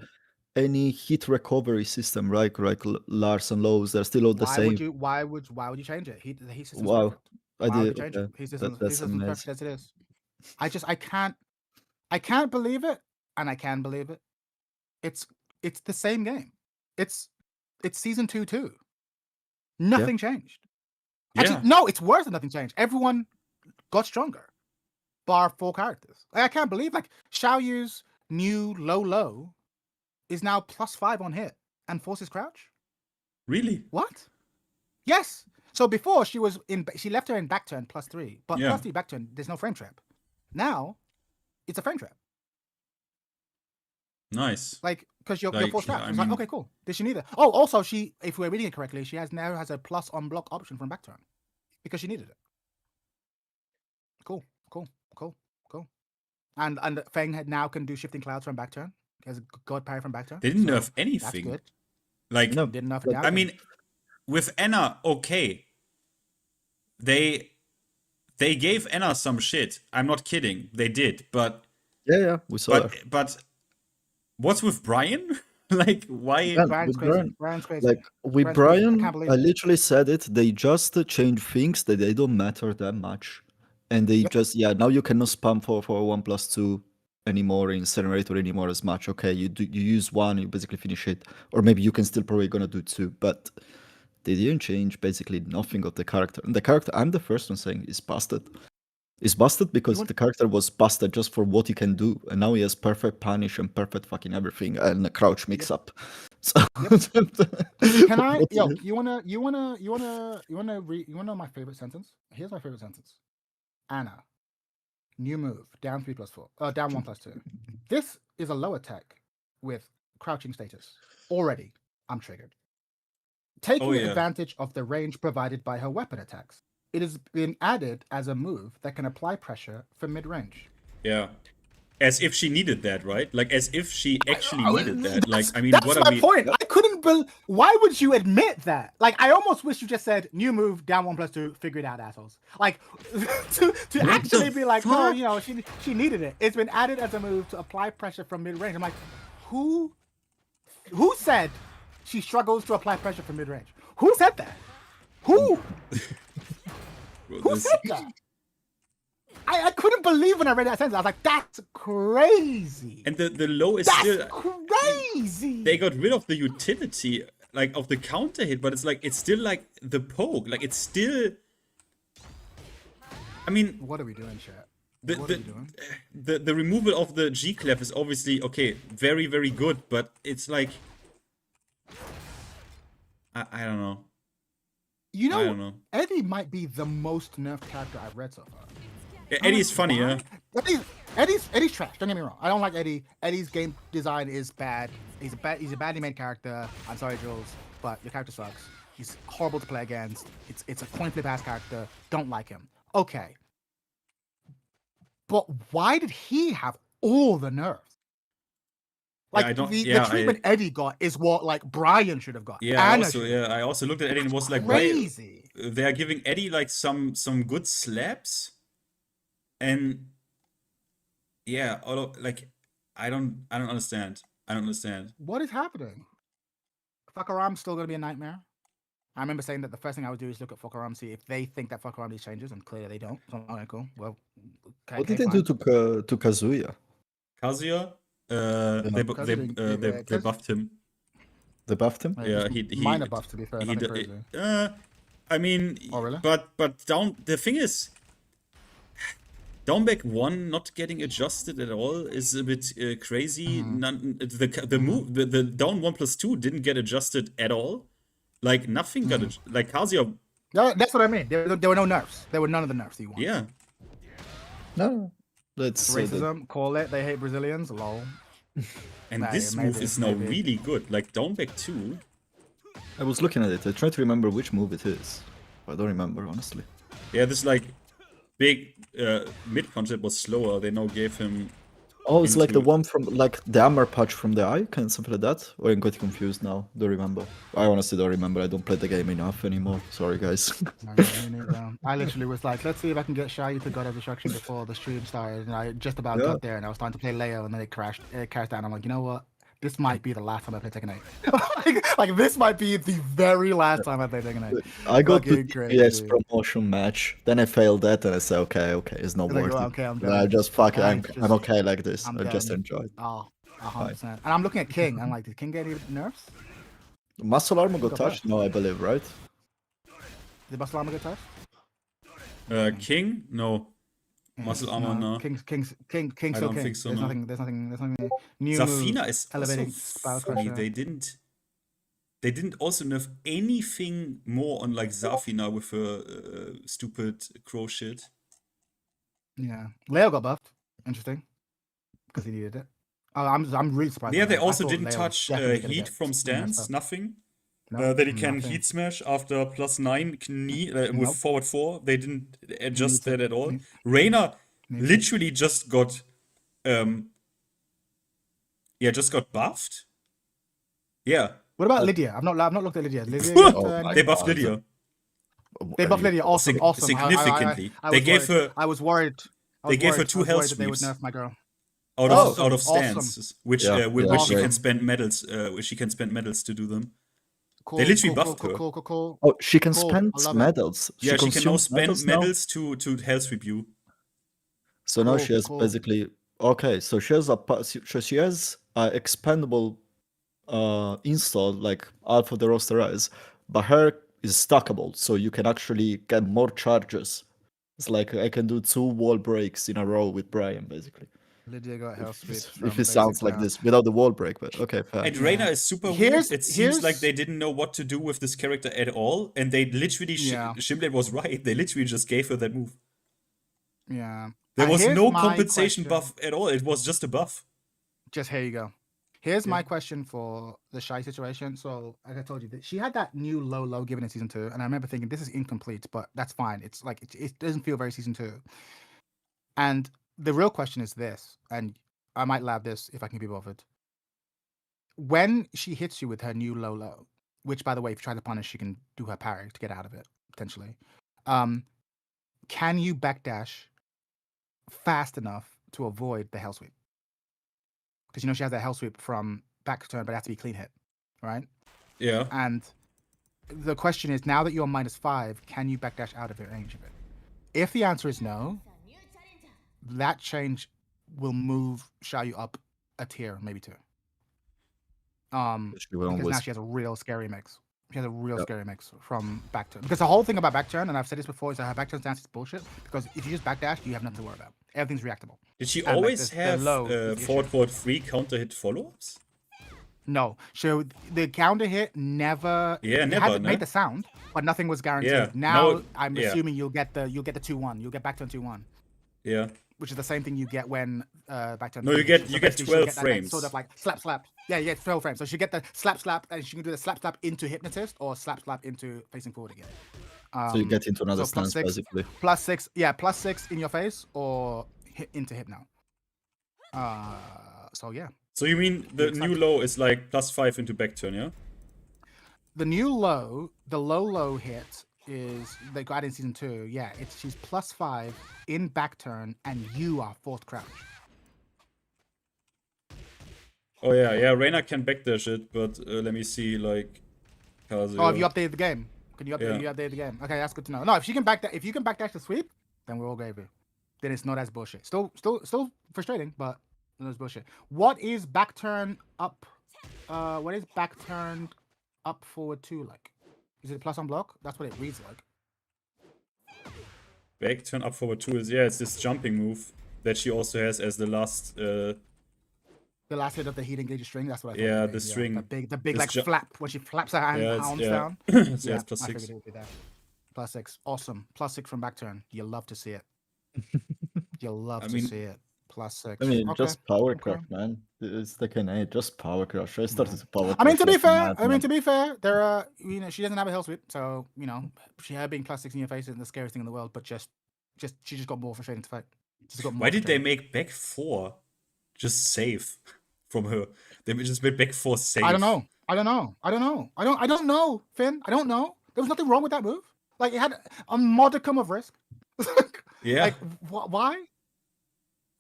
any heat recovery system, right? Like Lars and lows, they're still all the same. Why would you change it? The heat system's Wow. perfect. I Why would did. you change Okay. it? Heat system's That's perfect amazing. as it is. I can't believe it, and I can believe it. It's the same game. It's season 2 too. Nothing changed. Actually, Yeah. no, it's worse than nothing changed. Everyone got stronger, bar 4 characters. I can't believe Xiaoyu's new low is now +5 on hit and forces crouch. Really? What? Yes. So before she left her in back turn +3, but Yeah. +3 back turn, there's no frame trap. Now, it's a frame trap. Nice. Because you're Like, forced trap. I It's mean- like, okay, cool. Did she need it? Oh, also if we're reading it correctly, she now has a plus on block option from back turn. Because she needed it. Cool. And Fang now can do shifting clouds from back turn. He has a god parry from back turn. They didn't So nerf that's anything. good. Like, No. Didn't nerf But- it down. I mean, with Anna, okay. They gave Anna some shit. I'm not kidding. They did, but We saw that. but what's with Bryan? Like, why? Yeah. Brian's with crazy. Brian, Brian's crazy. Like with Brian's crazy. I Brian, can't believe I it. literally said it. They just change things that they don't matter that much, and they Yep. just now you cannot spam for 1+2 anymore in Incinerator anymore as much. Okay, you use one, you basically finish it, or maybe you can still probably gonna do 2, but they didn't change basically nothing of the character. And the character, I'm the first one saying, is busted. It's busted because the character was busted just for what he can do, and now he has perfect punish and perfect fucking everything and a crouch mix up. So Can I? Yo, you wanna know my favorite sentence? Here's my favorite sentence. Anna, new move, down 3+4, down 1+2. This is a low attack with crouching status. Already, I'm triggered. Taking advantage of the range provided by her weapon attacks. It has been added as a move that can apply pressure from mid-range. Yeah. As if she needed that, right? Like, as if she actually needed that. Like, I mean, That's what my are we? point. I couldn't believe. Why would you admit that? Like, I almost wish you just said new move, down 1+2, figure it out, assholes. Like, to actually be like, no, you know, she needed it. It's been added as a move to apply pressure from mid-range. I'm like, who said she struggles to apply pressure from mid-range? Who said that? Who? Who said that? I couldn't believe when I read that sentence. I was like, that's crazy. And the low is That's still crazy. They got rid of the utility, like, of the counter hit, but it's still like the poke. Like, it's still. I mean, What are we doing, chat? What are we doing? the removal of the G clef is obviously okay, very, very good, but it's like, I don't know. You I don't know, know. Eddie might be the most nerfed character I've read so far. Yeah, Eddie's funny, yeah. Eddie's trash. Don't get me wrong. I don't like Eddie. Eddie's game design is bad. He's a badly made character. I'm sorry, Jules, but your character sucks. He's horrible to play against. It's a coin flip ass character. Don't like him. Okay. But why did he have all the nerfs? Like I don't. the Yeah, treatment Eddie got is what like Bryan should have got. Yeah, Anna I also looked at Eddie and was like, crazy. why they are giving Eddie like some good slaps, and yeah, like I don't understand. I don't understand. What is happening? Hwoarang's still gonna be a nightmare. I remember saying that the first thing I would do is look at Hwoarang, see if they think that Hwoarang needs changes, and clearly they don't. So okay, cool. Well, okay, What did they do to Kazuya? Kazuya, they buffed him. They buffed him? Yeah, he minor buff to be fair. Nothing crazy. I mean, oh really? But the thing is, down back 1 not getting adjusted at all is a bit crazy. The down 1+2 didn't get adjusted at all. Like nothing got like Kazuya. No, that's what I mean. There were no nerfs. There were none of the nerfs you want. Yeah. No. Let's racism. Call it. They hate Brazilians. Lol. And this move is now really good. Like down back 2. I was looking at it. I tried to remember which move it is. I don't remember, honestly. Yeah, this like big mid concept was slower. They now gave him. Oh, it's like the one from like the armor patch from the icon, something like that. Or I'm getting confused now. Don't remember. I honestly don't remember. I don't play the game enough anymore. Sorry, guys. I literally was like, let's see if I can get Shy to God of Destruction before the stream started, and I just about got there, and I was starting to play Leo, and then it crashed. It crashed down. I'm like, you know what? This might be the last time I play Tekken 8. like this might be the very last time I play Tekken 8. I got the PS promotion match, then I failed that, and I said, okay, it's not worth it. Okay, I'm I just fuck it. I'm okay like this. I just enjoy it. Oh, 100%. And I'm looking at King. I'm like, did King get any nerfs? Muscle armor got touched? No, I believe, right? Did muscle armor get touched? King? No. Muscle armor, no. King's I don't think so. There's nothing new. Zafina is elevating also funny. They didn't also nerf anything more on like Zafina with her stupid crow shit. Yeah, Leo got buffed. Interesting, because he needed it. I'm really surprised. Yeah, they also didn't touch heat from stance. Nothing. That he can heat smash after +9 knee with forward 4. They didn't adjust that at all. Reina literally just got buffed. Yeah. What about Lydia? I've not looked at Lydia. They buffed Lydia. They buffed Lydia. Awesome. Significantly. They gave her. I was worried. They gave her 2 health sweeps. They would nerf my girl. Out of stances, which she can spend medals. She can spend medals to do them. They literally buffed her. Cool. Oh, she can spend medals. Yeah, she can now spend medals to hell sweep you. So now she has basically so she has a expendable install like Alpha the roster is, but her is stackable, so you can actually get more charges. It's like I can do 2 wall breaks in a row with Bryan, basically. Lydia got health sweep. If it sounds like this without the wall break, but okay, fair. And Reina is super weird. It seems like they didn't know what to do with this character at all, and they literally Shimblade was right. They literally just gave her that move. Yeah. There was no compensation buff at all. It was just a buff. Just here you go. Here's my question for the Shy situation. So, as I told you, she had that new low given in season 2, and I remember thinking this is incomplete, but that's fine. It's like it doesn't feel very season 2. And the real question is this, and I might lab this if I can be bothered. When she hits you with her new low, which by the way, if you try to punish, she can do her parry to get out of it potentially. Can you backdash fast enough to avoid the hell sweep? Because she has that hell sweep from back turn, but it has to be clean hit, right? Yeah. And the question is, now that you're -5, can you backdash out of it, range of it? If the answer is no, that change will move Xiaoyu up a tier, maybe 2. Because now she has a real scary mix. She has a real scary mix from back turn. Because the whole thing about back turn, and I've said this before, is that her back turn stance is bullshit. Because if you just backdash, you have nothing to worry about. Everything's reactable. Did she always have forward 3 counter hit follow-ups? No. So the counter hit never. Yeah, it never. Made the sound, but nothing was guaranteed. Yeah, now I'm assuming you'll get the 2-1. You'll get back turn 2-1. Yeah. Which is the same thing you get when back turn. No, you get 12 frames. Sort of like slap. Yeah, you get 12 frames. So she get the slap, and she can do the slap into hypnotist or slap into facing forward again. So you get into another stance basically. +6 in your face or hit into hypno. So yeah. So you mean the new low is like +5 into back turn, yeah? The new low, the low hit is they got in season 2. Yeah, she's +5 in back turn, and you are fourth crouch. Oh yeah, Reina can backdash it, but let me see, like, Kazuya. Oh, have you updated the game? Can you update? Yeah. You updated the game? Okay, that's good to know. No, if you can backdash the sweep, then we're all gravy. Then it's not as bullshit. Still frustrating, but no, it's bullshit. What is back turn up? What is back turn up forward 2 like? Is it plus on block? That's what it reads like. Back turn up forward 2 is, yeah, it's this jumping move that she also has as the last The last hit of the heat engage string. That's what I thought. Yeah, the string. The big This like flap when she flaps her hand, arms down. It's Yeah, +6. I figured it would be that. +6, awesome. +6 from back turn. You love to see it. You'll love to see it. +6. I mean, okay. just power okay. crush, man. It's the K&A, just power crush. I started to power crush. I mean, to be like a fair, madman. there are, you know, she doesn't have a hell sweep, so you know, her being +6 in your face isn't the scariest thing in the world. But she just got more frustrating to fight. Why did they make back 4 just safe from her? They just made back 4 safe. I don't know, Finn. I don't know. There was nothing wrong with that move. Like, it had a modicum of risk. Yeah. Like, why?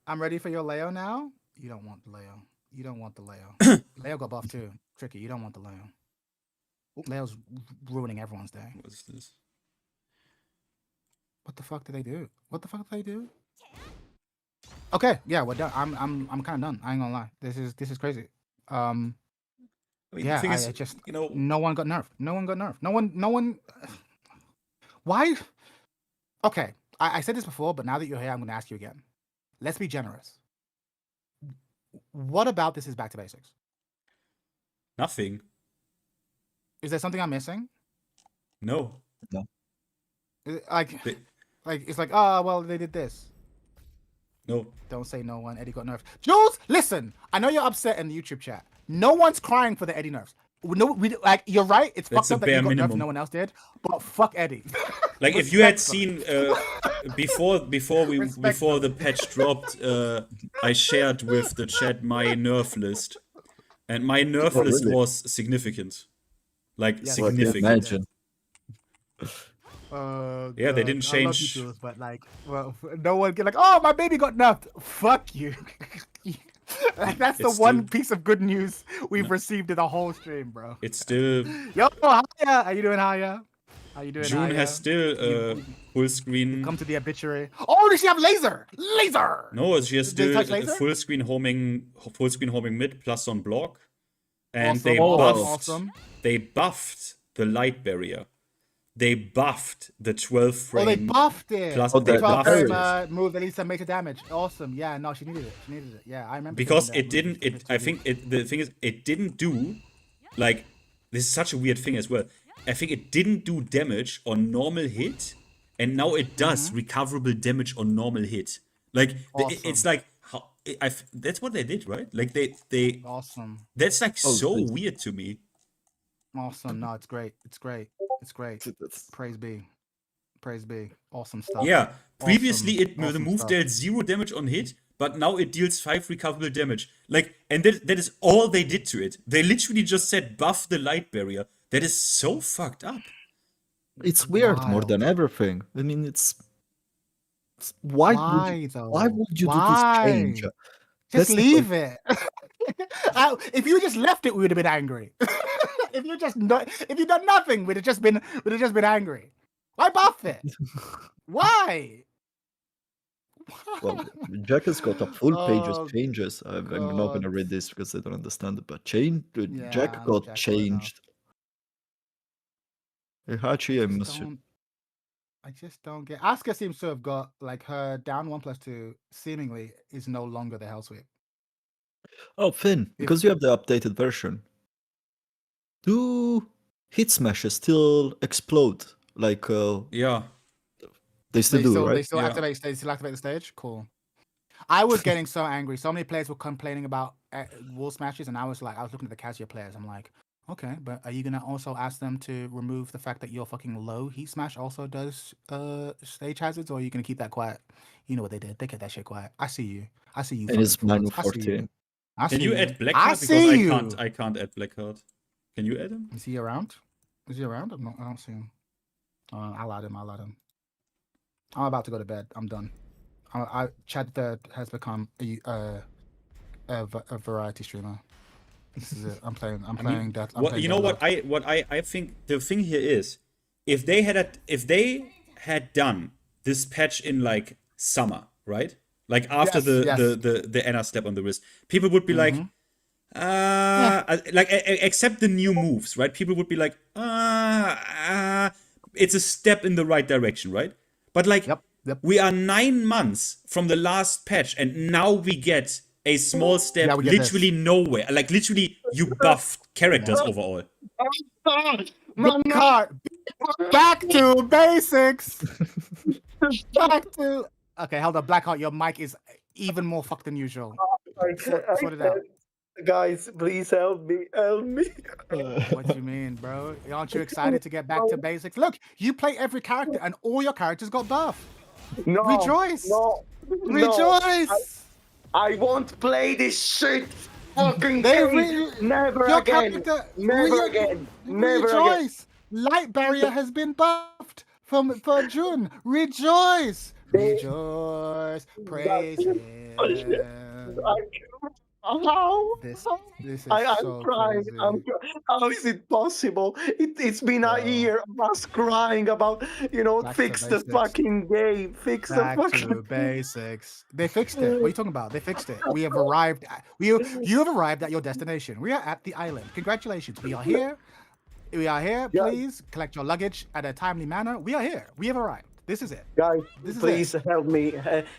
I'm ready for your Leo now. You don't want the Leo. You don't want the Leo. Leo got buffed too. Tricky. You don't want the Leo. Leo's ruining everyone's day. What is this? What the fuck did they do? What the fuck did they do? Okay, yeah, we're done. I'm kind of done. I ain't gonna lie. This is crazy. I mean, yeah, the thing is, I just, you know, no one got nerfed. No one. Why? Okay, I said this before, but now that you're here, I'm gonna ask you again. Let's be generous. What about this is back to basics? nothing. Is there something I'm missing? No. Like it's like, oh well, they did this. No. Don't say no one. Eddie got nerfed. Jules, listen. I know you're upset in the YouTube chat. No one's crying for the Eddie nerfs. No, like, you're right. It's That's fucked up a that you bare got nerfed minimum. and no one else did. But fuck Eddie. Like, if you had seen before the patch dropped, I shared with the chat my nerf list, and my nerf list really? was significant. Like, Yes. significant. Imagine. Yeah, they didn't I love you, change. Jules, but like, well, no one get like, oh, my baby got nerfed. Fuck you. Like, that's the It's one still- piece of good news we've received in the whole stream, bro. It's still Yo, Haya, how you doing, Haya? How you doing, June Haya? has still full screen. Come to the obituary. Oh, does she have laser? Laser. No, she has Did they still touch laser? full screen homing mid plus on block, and Awesome, they awesome, buffed. awesome. They buffed the light barrier. They buffed the 12 frame. Oh, they buffed it. Plus Oh, they the 12 buffed barriers. it. move that needs to make the damage. Awesome. Yeah, no, she needed it. She needed it. Yeah, I remember. Because seeing it that move. didn't. I think the thing is, it didn't do, like, this is such a weird thing as well. I think it didn't do damage on normal hit, and now it does recoverable damage on normal hit. Like, it's like how that's what they did, right? Like they Awesome. that's like so please. weird to me. Awesome. No, it's great. It's great. It's great. Praise be. Praise be. Awesome stuff. Yeah, previously the awesome move stuff. dealt 0 damage on hit, but now it deals 5 recoverable damage. Like, and that is all they did to it. They literally just said buff the light barrier. That is so fucked up. It's weird more Wild. than everything. I mean, why though? would you do Why? this change? Just That's the leave it. If you just left it, we would have been angry. If you done nothing, we'd have just been angry. Why buff it? Why? Well, Jack has got a full page Oh, of changes. I'm not God. gonna read this because I don't understand it. But Yeah, Jack I know got Jack well changed. Hey, Hachi, I miss you. I just don't get. Asuka seems to have got, like, her down 1+2 seemingly is no longer the hell sweep. Oh, Finn, because you have the updated version, do hit smashes still explode? Like, Yeah. they still do, right? They still Yeah. activate. They still activate the stage. Cool. I was getting so angry. So many players were complaining about wall smashes, and I was looking at the Kazuya players. I'm like, okay, but are you gonna also ask them to remove the fact that your fucking low heat smash also does stage hazards, or are you gonna keep that quiet? You know what they did? They kept that shit quiet. I see you. I see you. And it's fucking frauds. minus I see you. 14. Can you add Blackheart? I Because see you. I can't add Blackheart. Can you add him? Is he around? Is he around? I don't see him. I'll add him. I'm about to go to bed. I'm done. Chad has become a variety streamer. This is it. I'm playing that. What I think the thing here is, if they had done this patch in like summer, right? Like after the Anna step on the wrist, people would be like, like except the new moves, right? People would be like, it's a step in the right direction, right? But like, we are 9 months from the last patch, and now we get a small step literally nowhere. Like literally, you buffed characters overall. Back to basics. Okay, hold on, Blackheart. Your mic is even more fucked than usual. Sort it out. Guys, please help me. What do you mean, bro? Aren't you excited to get back to basics? Look, you play every character, and all your characters got buffed. No, rejoice! No, rejoice! I won't play this shit fucking game. Never again. Never again. Rejoice! Light barrier has been buffed for Jun. Rejoice! Rejoice! Praise him. This is I'm crying. crazy. How is it possible? It's been a year of us crying about, fix the fucking game. Fix the fucking basics. They fixed it. What are you talking about? They fixed it. We have arrived. You have arrived at your destination. We are at the island. Congratulations. We are here. Please collect your luggage at a timely manner. We are here. We have arrived. This is it. Guys, please help me.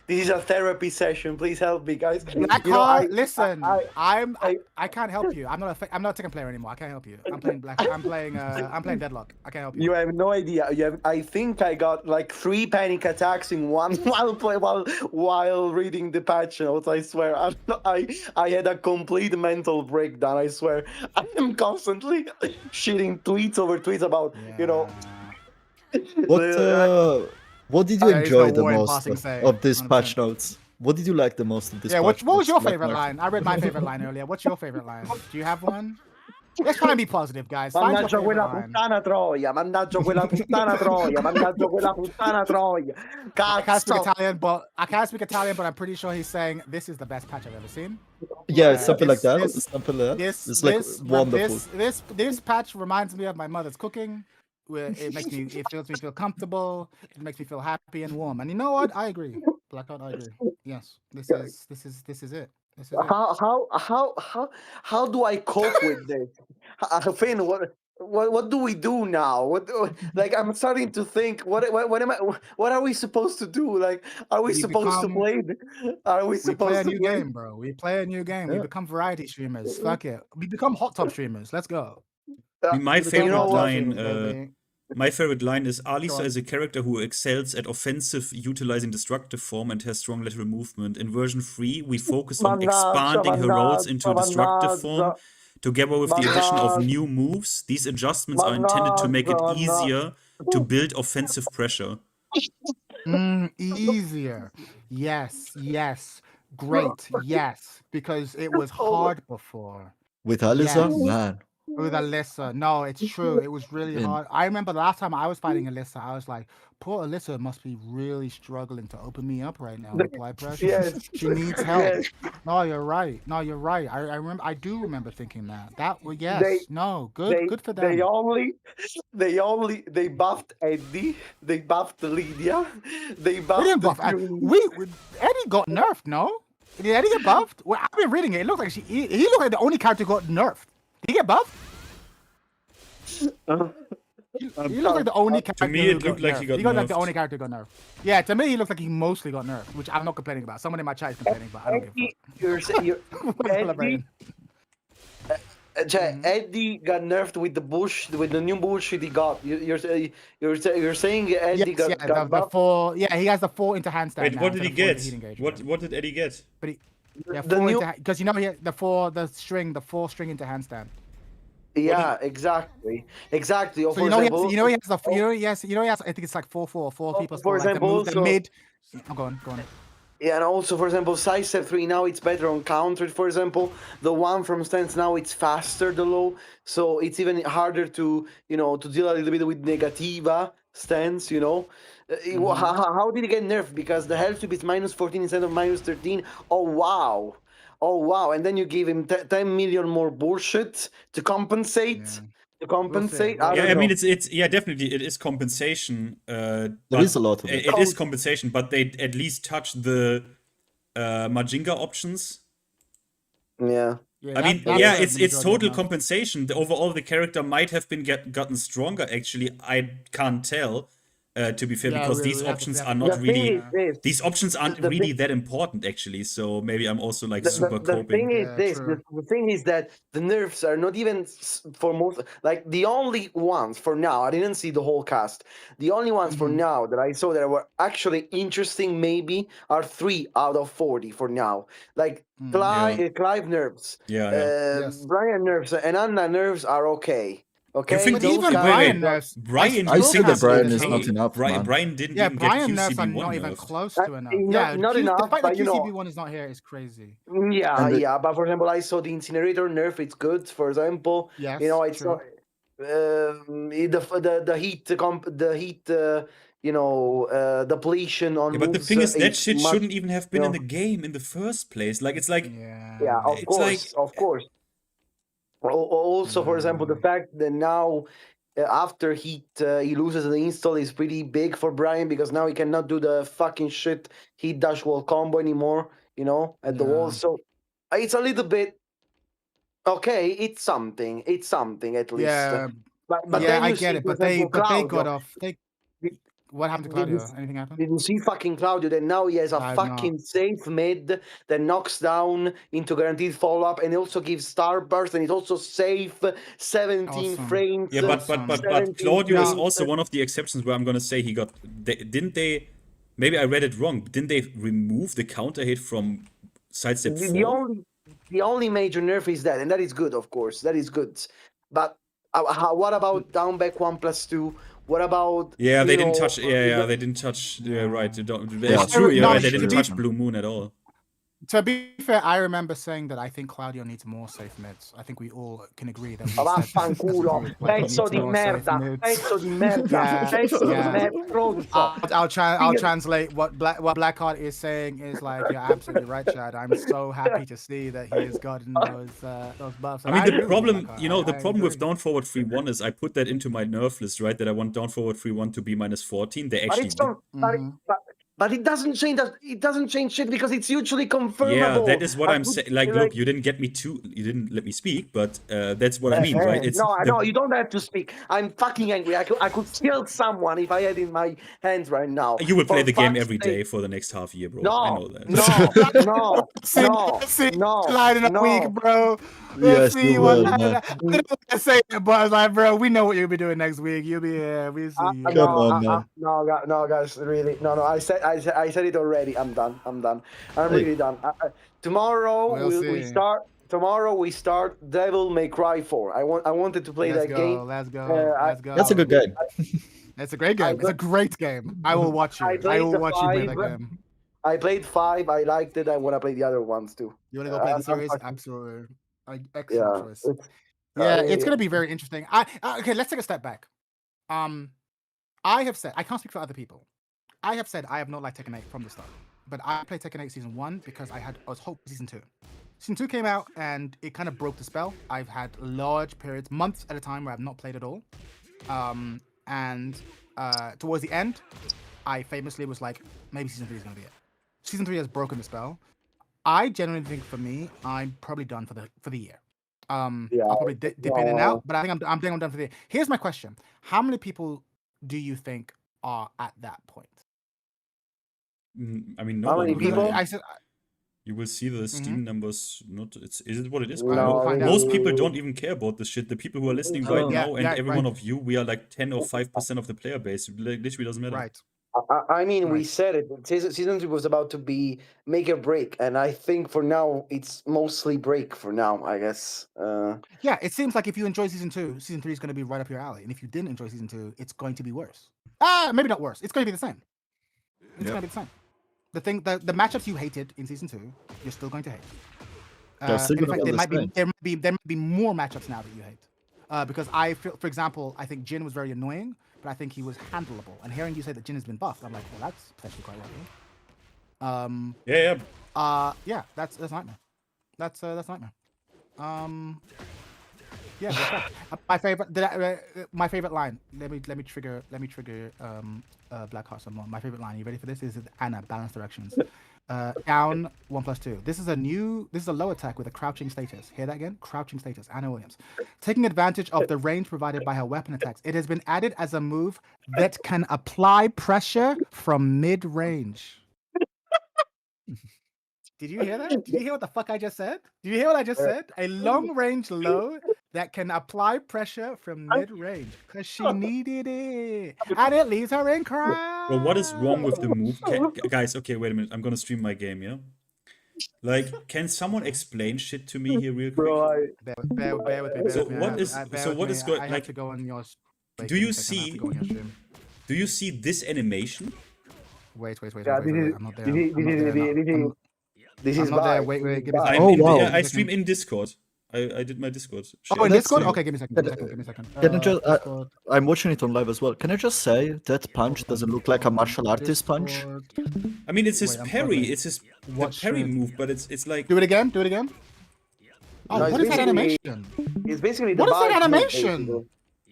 This is a therapy session. Please help me, guys. Blackheart, listen. I can't help you. I'm not a second player anymore. I can't help you. I'm playing I'm playing Deadlock. I can't help you. You have no idea. I think I got like 3 panic attacks in one while reading the patch notes. I swear. I had a complete mental breakdown. I swear. I am constantly shitting tweets over tweets about What did you enjoy the most of this patch notes? What did you like the most of this? Yeah, what was your favorite line? I read my favorite line earlier. What's your favorite line? Do you have one? Let's try and be positive, guys. Mannaggia quella puttana troia. Mannaggia quella puttana troia. Mannaggia quella puttana troia. I can't speak Italian, but I'm pretty sure he's saying this is the best patch I've ever seen. Yeah, something like that. Something like that. It's like wonderful. This patch reminds me of my mother's cooking. Where it makes me, it feels me feel comfortable. It makes me feel happy and warm. And you know what? I agree. Blackheart, I agree. Yes, this is it. This is it. How do I cope with this? Finn, what do we do now? Like I'm starting to think. What are we supposed to do? Like, are we supposed to play? Are we supposed to play a new game, bro? We play a new game. We become variety streamers. Fuck it. We become hot top streamers. Let's go. My favorite line. My favorite line is Alisa is a character who excels at offensive, utilizing destructive form and has strong lateral movement. In version 3, we focus on expanding her roles into destructive form. Together with the addition of new moves, these adjustments are intended to make it easier to build offensive pressure. Easier. Yes. Great. Yes. Because it was hard before. With Alisa? Man. With Alisa. No, it's true. It was really hard. I remember the last time I was fighting Alisa, I was like, poor Alisa must be really struggling to open me up right now. Apply pressure. Yes. She needs help. Yes. No, you're right. I remember. I do remember thinking that. Good for them. They buffed Eddie. They buffed Lydia. They didn't buff. Eddie got nerfed. No, did Eddie get buffed? Well, I've been reading it. It looked like he looked like the only character who got nerfed. Did he get buffed? He looked like the only character. To me, it looked like he got nerfed. He looked like the only character who got nerfed. Yeah, to me, he looked like he mostly got nerfed, which I'm not complaining about. Someone in my chat is complaining, but I don't give a fuck. Eddie got nerfed with the new bullshit he got. You're saying Eddie got buffed? He has the 4 into handstand. Wait, what did he get? What did Eddie get? But because he had the 4 string into handstand. Yeah, exactly. So he has. I think it's like 4 people. For example, the mid. Go on. Yeah, and also, for example, sidestep 3 now it's better on countered, for example. The one from stance now it's faster, the low. So it's even harder to, to deal a little bit with negativa stance, How did he get nerfed? Because the health tube is -14 instead of -13. Oh, wow. Oh, wow. And then you give him 10 million more bullshit to compensate. Yeah. To compensate? We'll see. I Yeah, don't I know. mean it's definitely it is compensation. There But is a lot of it. it is compensation, but they at least touch the Majinga options. Yeah. I mean, that's yeah, the it's majority of total nerfs. compensation. Overall, the character might have been gotten stronger. Actually, I can't tell. To be fair, Yeah, because we these have to- options we have are to- not The thing really. is this. These options aren't the really thing- that important, actually. So maybe I'm also like The, super the coping. thing is Yeah, this. true. The thing is that the nerfs are not even for most. Like the only ones for now. I didn't see the whole cast. The only ones for Mhm. now that I saw that were actually interesting, maybe, are 3 out of 40 for now. Like Clive nerfs, Yeah, yeah. Yes. Brian nerfs, and Anna nerfs are okay. Okay, think But those even guys- Brian wait, nerfs, Brian, I I you still say think that can't is say Brian the is same. not enough, man. Brian didn't Yeah, even Brian get nerfs are QCB1 not even nerfed. close to enough. not enough, The fact but that QCB1 is not here is crazy. Yeah, And the- yeah, but for example, I saw the incinerator nerf. It's good. For example, Yes, it's true. not the heat depletion on Yeah, but the moves. thing is, that It's shit much, shouldn't even have been you in know, the game in the first place. Like, it's like, yeah, of it's course, like- of course. Also, for example, the fact that now after he loses the install is pretty big for Brian because now he cannot do the fucking shit heat dash wall combo anymore. At the wall. Yeah. So it's a little bit. Okay, it's something. It's something at least. Yeah, But yeah, then I you get see, it. for But they example, got Claudio. off. What happened to Did you Claudio? Anything happen? Did you see fucking Claudio? That now he has a I've not. fucking safe mid that knocks down into guaranteed follow up and also gives starburst and it's also safe 17 Awesome. frames. yeah, but 17 Claudio is frames. also one of the exceptions where I'm gonna say he got. Didn't they? Maybe I read it wrong. Didn't they remove the counter hit from sidestep The 4? only major nerf is that, and that is good, of course. That is good. But what about down back 1+2? What about Yeah, they didn't know, touch. Yeah, they didn't touch. Yeah, right. You don't. It's true. Yeah, No, right, they to didn't be- touch Blue Moon at all. To be fair, I remember saying that I think Claudio needs more safe mids. I think we all can agree that. We said this Vaffanculo, as a group, like, he pezzo needs di more safe merda, mids. pezzo di merda, Yeah, pezzo di yeah. merda, stronzo. I'll translate what Blackheart is saying is like, you're absolutely right, Chad. I'm so happy to see that he has gotten those buffs. I And mean, agree the with problem, Blackheart. the I problem with agree. down forward 3-1 is I put that into my nerf list, right? That I want down forward 3-1 to be -14. They But actually it's not, but it doesn't change that. It doesn't change shit because it's usually confirmable. Yeah, that is what I I'm could- saying. Like, look, you didn't let me speak, but that's what I mean, right? It's No, you don't have to speak. I'm fucking angry. I could kill someone if I had in my hands right now. You will play For the game fuck's every sake. day for the next half year, bro. No, I know that. Slide in a week, bro. Yes, see you what will, happened. man. I didn't want to say it, but I was like, bro, we know what you'll be doing next week. You'll be here. We see you. Come on, man. No, guys, really, no. I said it already. I'm done. I'm really done. Tomorrow we start. Tomorrow we start Devil May Cry 4. I wanted to play that game. Let's go. That's a good game. It's a great game. It's a great game. I will watch you. I will watch you play that game. I played 5. I liked it. I want to play the other ones too. You want to go play the series? Absolutely. Excellent choice. It's going to be very interesting. Okay, let's take a step back. I have said, I can't speak for other people. I have said I have not liked Tekken 8 from the start. But I played Tekken 8 Season 1 because I was hoping Season 2. Season 2 came out and it kind of broke the spell. I've had large periods, months at a time, where I've not played at all. And towards the end, I famously was like, maybe Season 3 is going to be it. Season 3 has broken the spell. I genuinely think for me, I'm probably done for the year. I'll probably dip in and out, but I think I'm done for the year. Here's my question: how many people do you think are at that point? I mean, How many people? I said you will see the Steam numbers. Is it what it is? No, Most people don't even care about this shit. The people who are listening right now, and every one right. of you, we are like 10 or 5% of the player base. It literally doesn't matter. Right. I mean, we Right. said it. Season 3 was about to be make or break, and I think for now it's mostly break for now. I guess. Yeah, it seems like if you enjoy Season 2, Season 3 is going to be right up your alley, and if you didn't enjoy Season 2, it's going to be worse. Maybe not worse. It's going to be the same. It's going to be the same. the matchups you hated in season 2, you're still going to hate. They're still And in gonna fact, be there might be more matchups now that you hate. Because I feel, for example, I think Jin was very annoying, but I think he was handleable. And hearing you say that Jin has been buffed, I'm like, well, that's potentially quite worrying. Yeah, that's nightmare. That's nightmare. Yeah, my favorite line. Let me trigger Blackheart some more. My favorite line. You ready for this? Is Anna balance directions. Down 1+2. This is a low attack with a crouching status. Hear that again? Crouching status. Anna Williams. Taking advantage of the range provided by her weapon attacks. It has been added as a move that can apply pressure from mid-range. Did you hear that? Did you hear what the fuck I just said? Did you hear what I just said? A long-range low that can apply pressure from mid-range. Because she needed it. And it leaves her in crowd. Well, what is wrong with the move? Guys, okay, wait a minute. I'm gonna stream my game, yeah? Like, can someone explain shit to me here real quick? Bro, Bear with me. So what is going? I have Like, to go on your. do you see this animation? Wait. Yeah, I'm not there. this is I'm not there. bad. Wait. Give me a I'm second. in, wow. yeah, I stream in Discord. I did my Discord. Oh, in Let's Discord? see. Okay, give me a second. Can I just, I'm watching it on live as well. Can I just say that punch doesn't look like a martial artist punch? I mean, it's his Wait, I'm parry. plugging. It's his the What parry stream? move, but it's like. Do it again. Oh, No, what it's is that basically- animation? It's basically the What is that bike move, animation?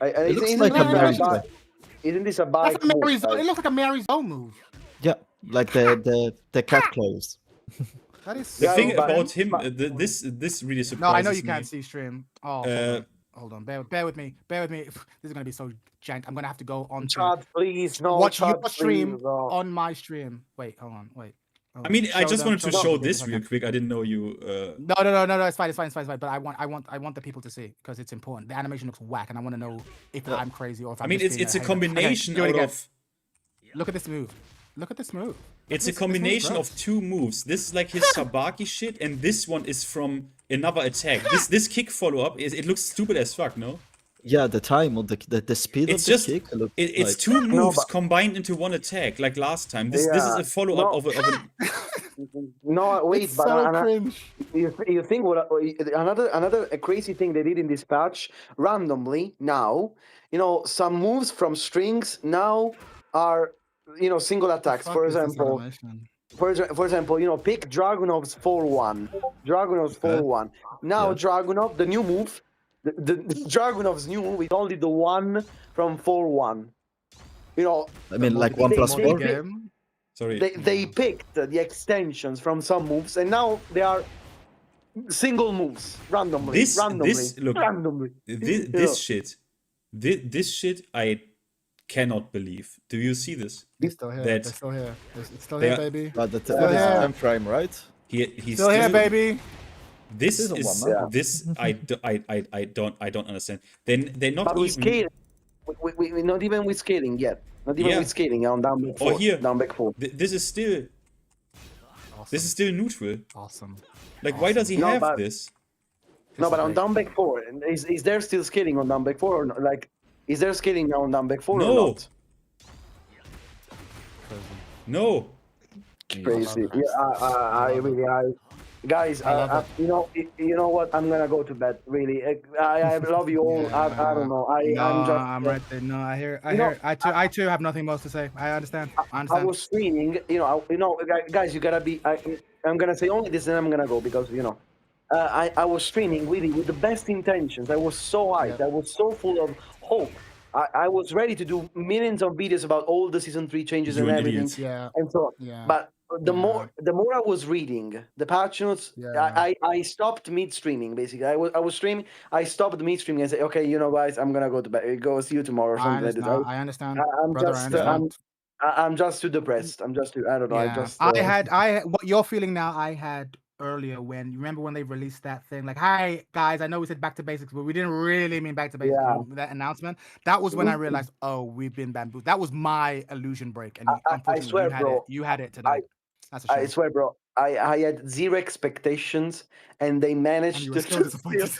basically. It looks Isn't like this a Mary bike- Zone. Isn't this a bike That's a Mary move, Zone. It guys? looks like a Mary Zone move. Yeah, like the cat claws. That is The so thing but- about him, but- this really surprises No, I know you me. can't see stream. Oh, hold on. Bear with me. This is gonna be so jank. I'm gonna have to go on to Chat, please, no. watch chat, your stream please, no. on my stream. Wait, hold on. I mean, I just wanted to show them. this real quick. I didn't know you. No. It's fine. But I want the people to see because it's important. The animation looks whack, and I want to know if I'm crazy or if I I'm mean, just it's a being hater. combination Okay, do it out again. of. Look at this move. It's a This move's combination gross. of two moves. This is like his Sabaki shit, and this one is from another attack. This kick follow up it looks stupid as fuck. No, Yeah, the time of the speed it's of the just kick. it's like, two moves but- combined into one attack, like last time. This is Yeah, a follow up no. of a. No, wait, It's but so cringe. you think what another crazy thing they did in this patch randomly now, some moves from strings now are single attacks. For example, pick Dragunov's 4-1. Dragunov's 4-1. Now Yeah. Dragunov, the new move, the Dragunov's new move is only the one from 4-1. I mean, like 1+4. Game. Sorry. They picked the extensions from some moves, and now they are single moves randomly. This look. randomly. This shit I cannot believe. Do you see this? It's still here. That- They're still here. It's still They here, are- baby. But that Yeah. is time frame, right? He's Still here, baby. This Season is one, man. this I don't understand. They're not But with even. scaling, we not even with scaling yet. Not even Yeah. with scaling on down back Or 4. here. Down back 4. This is still neutral. Awesome. Like, why does he No, have but- this? No, but on great. down back 4, is there still scaling on down back 4 or not? Like, is there scaling now on down back 4 No. or not? No. Crazy. Yeah, I really, guys, I love you know what? I'm gonna go to bed. Really, I love you all. I don't know. I'm right there. No, I hear. I too have nothing more to say. I understand. I I understand. was streaming. Guys, you gotta be. I'm gonna say only this, and I'm gonna go because I was streaming really with the best intentions. I was so hyped. Yeah. I was so full of hope. I was ready to do millions of videos about all the season 3 changes You and an everything, idiot. Yeah. and so on. Yeah. But the Yeah. more I was reading the patch notes, Yeah. I stopped mid streaming. Basically, I was streaming. I stopped mid streaming and said, okay, guys, I'm gonna go to bed. Go see you tomorrow or I something like this. understand. I understand. I'm Brother, I just understand. I'm just too depressed. I'm just too. I don't know. Yeah. I had what you're feeling now. I had earlier when you remember when they released that thing like, "Hi guys, I know we said back to basics, but we didn't really mean back to basics." Yeah. That announcement. That was when I realized, oh, we've been bamboozled. That was my illusion break, and unfortunately, swear, bro, you had it today. That's a shame. I swear, bro. I had zero expectations, and they And managed you to were still disappointed.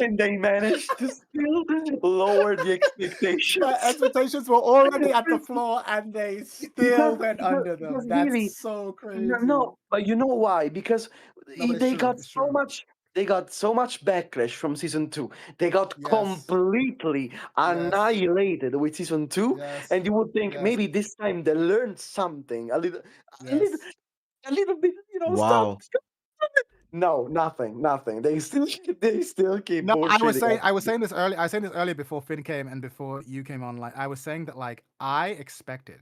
and they managed to still lower the expectations. My expectations were already at the floor, and they still went under them. because That's really, so crazy. No, but you know why? Because No, but it's they true, got it's so true. much. They got so much backlash from season 2. They got Yes. completely annihilated with season 2, Yes. and you would think Yes. maybe this time they learned something a little Yes. a little bit. Wow. Stop. No, nothing. They still keep. No, I was bullshitting. saying this early. I was saying this earlier before Finn came and before you came on. Like, I was saying that, like, I expected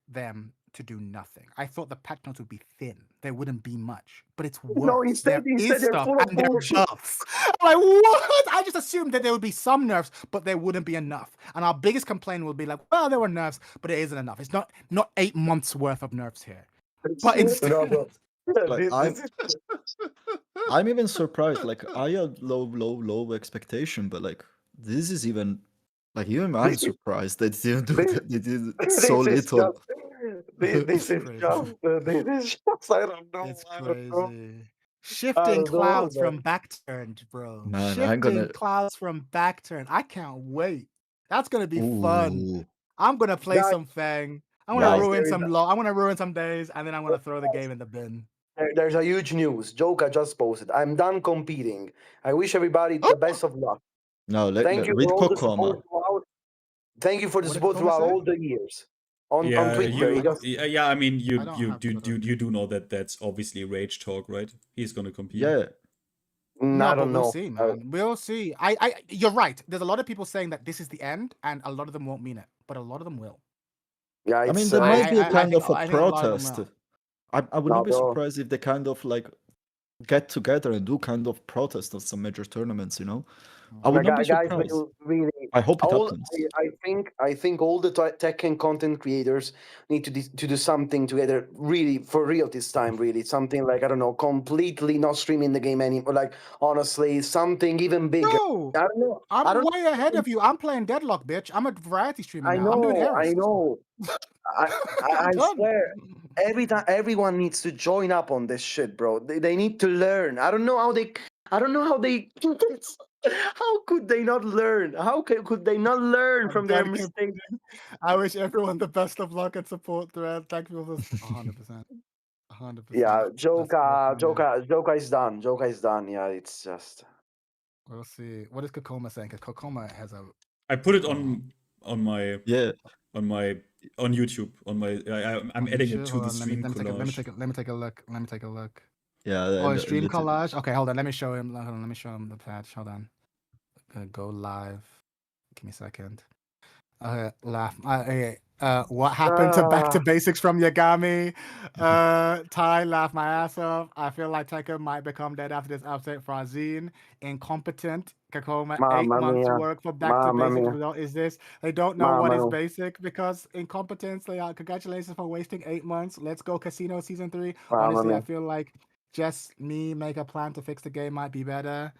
them to do nothing. I thought the patch notes would be thin. There wouldn't be much, but it's worse. No, instead there is they're stuff full of and there are bullshit. buffs. I'm like, what? I just assumed that there would be some nerfs, but there wouldn't be enough. And our biggest complaint would be like, well, there were nerfs, but it isn't enough. It's not 8 months worth of nerfs here. But instead, No, bro. Like, This- I'm even surprised. Like, I had low expectation, but like, this is even like even I'm surprised they didn't do that. They did so this is little. This is Crazy. just I don't know. It's I don't know. crazy. I Shifting don't know, clouds man. from backturn, bro. Man, Shifting I'm gonna. clouds from backturn. I can't wait. That's gonna be fun. Ooh. I'm gonna play Guys- some Fang. I'm gonna Guys, ruin there some I'm gonna ruin some days, and then I'm gonna throw the game in the bin. There's a huge news. Joka just posted. I'm done competing. I wish everybody the best of luck. No, Thank you read for all the Kokoma. support throughout. Thank you for the What did support Kokoma throughout say? all the years. On Yeah, Twitter, he just I mean, I don't have Twitter. you do know that that's obviously rage talk, right? He's gonna compete. Yeah, No, I but don't know. we'll see, man. We'll see. You're right. There's a lot of people saying that this is the end, and a lot of them won't mean it, but a lot of them will. Yeah, I mean, it's, there might be I kind think- of I a think a lot of them protest. will. I would not be bro. surprised if they kind of like get together and do kind of protest on some major tournaments. You know, I would not be guys surprised. will really. I hope it All, happens. I think all the tech and content creators need to do something together, really, for real this time. Really, something like, I don't know, completely not streaming the game anymore. Like, honestly, something even bigger. No, I don't know. I I'm don't. way ahead of you. I'm playing Deadlock, bitch. I'm a variety streamer I now. I'm doing know. I errors. know. I Done. swear. Everyone needs to join up on this shit, bro. They need to learn. I don't know how they. How could they not learn? How could they not learn I'm from their done mistakes? I wish everyone the best of luck and support thread. Thank you for this. 100%. 100%. Yeah, Best of luck, man. Joka is done. Joka is done. Yeah, it's just. We'll see. What is Kokoma saying? Because Kokoma has a. I put it on my Yeah, on YouTube on my. I'm adding it to Hold the on, stream let me collage. take a look. Let me take a look. yeah. Oh, a stream literally. collage. Okay, hold on. Let me show him. Hold on, let me show him the patch. Hold on. Go live. Give me a second. Laugh. What happened to basics from Yagami? Ty, laugh my ass off. I feel like Tekken might become dead after this update. Frazine, incompetent. Kakoma, 8 Mamma months mia. work for back to Mamma basics. mia. Result is this. They don't know what is Mamma. basic because incompetence. They are. Congratulations for wasting 8 months. Let's go Casino Season 3. Mamma Honestly, I mia. feel like just me make a plan to fix the game might be better.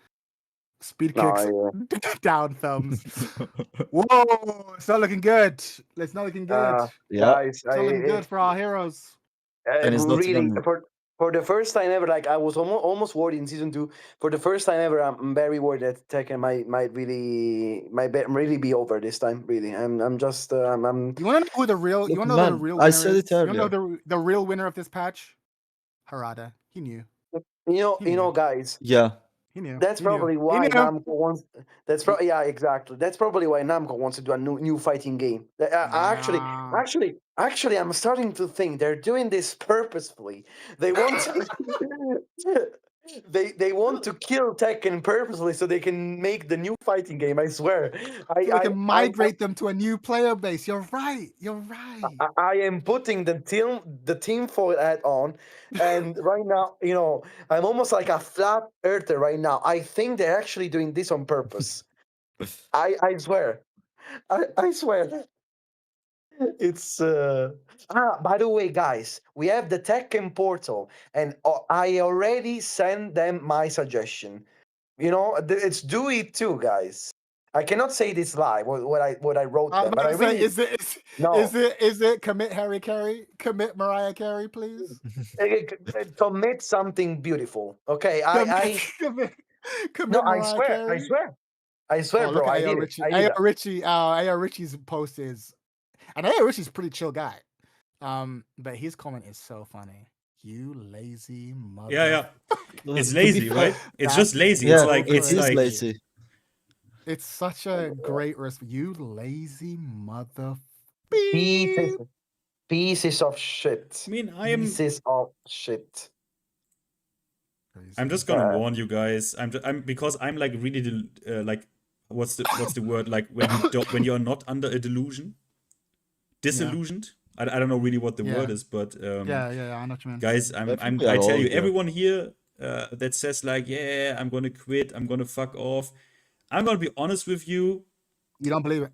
Speed No, kicks, yeah. down thumbs. Whoa, it's not looking good. It's not looking good. Yeah, Guys, It's not looking good for our heroes. and it's not really even. for the first time ever. Like, I was almost worried in season 2. For the first time ever, I'm very worried that Tekken might really be over this time. Really, I'm just I'm. You want to know who the real? You want to know Man, the real I winner said is? it You want to earlier. know the real winner of this patch? Harada. He knew. You know, guys. Yeah, He knew. That's He knew. probably He why knew. Namco wants. Yeah, exactly. That's probably why Namco wants to do a new fighting game. Actually, I'm starting to think they're doing this purposefully. They want to, they want to kill Tekken purposely so they can make the new fighting game. I swear. So we can migrate them to a new player base. You're right. You're right. I am putting the tinfoil hat on, and right now, I'm almost like a flat earther right now. I think they're actually doing this on purpose. I swear. I swear. It's by the way, guys, we have the Tekken portal, and I already sent them my suggestion. It's do it too, guys. I cannot say this live what I wrote them, but I really is it commit Harry Carey, commit Mariah Carey, please. commit something beautiful. Okay, Commit. No, I swear, I swear, I swear, Oh, bro. look at I A.O. did it. Richie. I did A.O. that. Richie. A.O. Richie's post is, and A.O. Richie's a pretty chill guy. But his comment is so funny. You lazy mother. Yeah. It's To be lazy, fair- right? It's That's just lazy. Yeah, It's like it it's is like lazy. It's such a great response. You lazy mother. Pieces of shit. I mean, Pieces of shit. I'm just gonna warn you guys. I'm because I'm like really like what's the word, like when you're not under a delusion, disillusioned. I don't know really what the word is, but Yeah, I know what you mean. guys, I think we are I tell all, you, yeah. everyone here that says like, yeah, I'm gonna quit, I'm gonna fuck off. I'm gonna be honest with you, You don't believe it.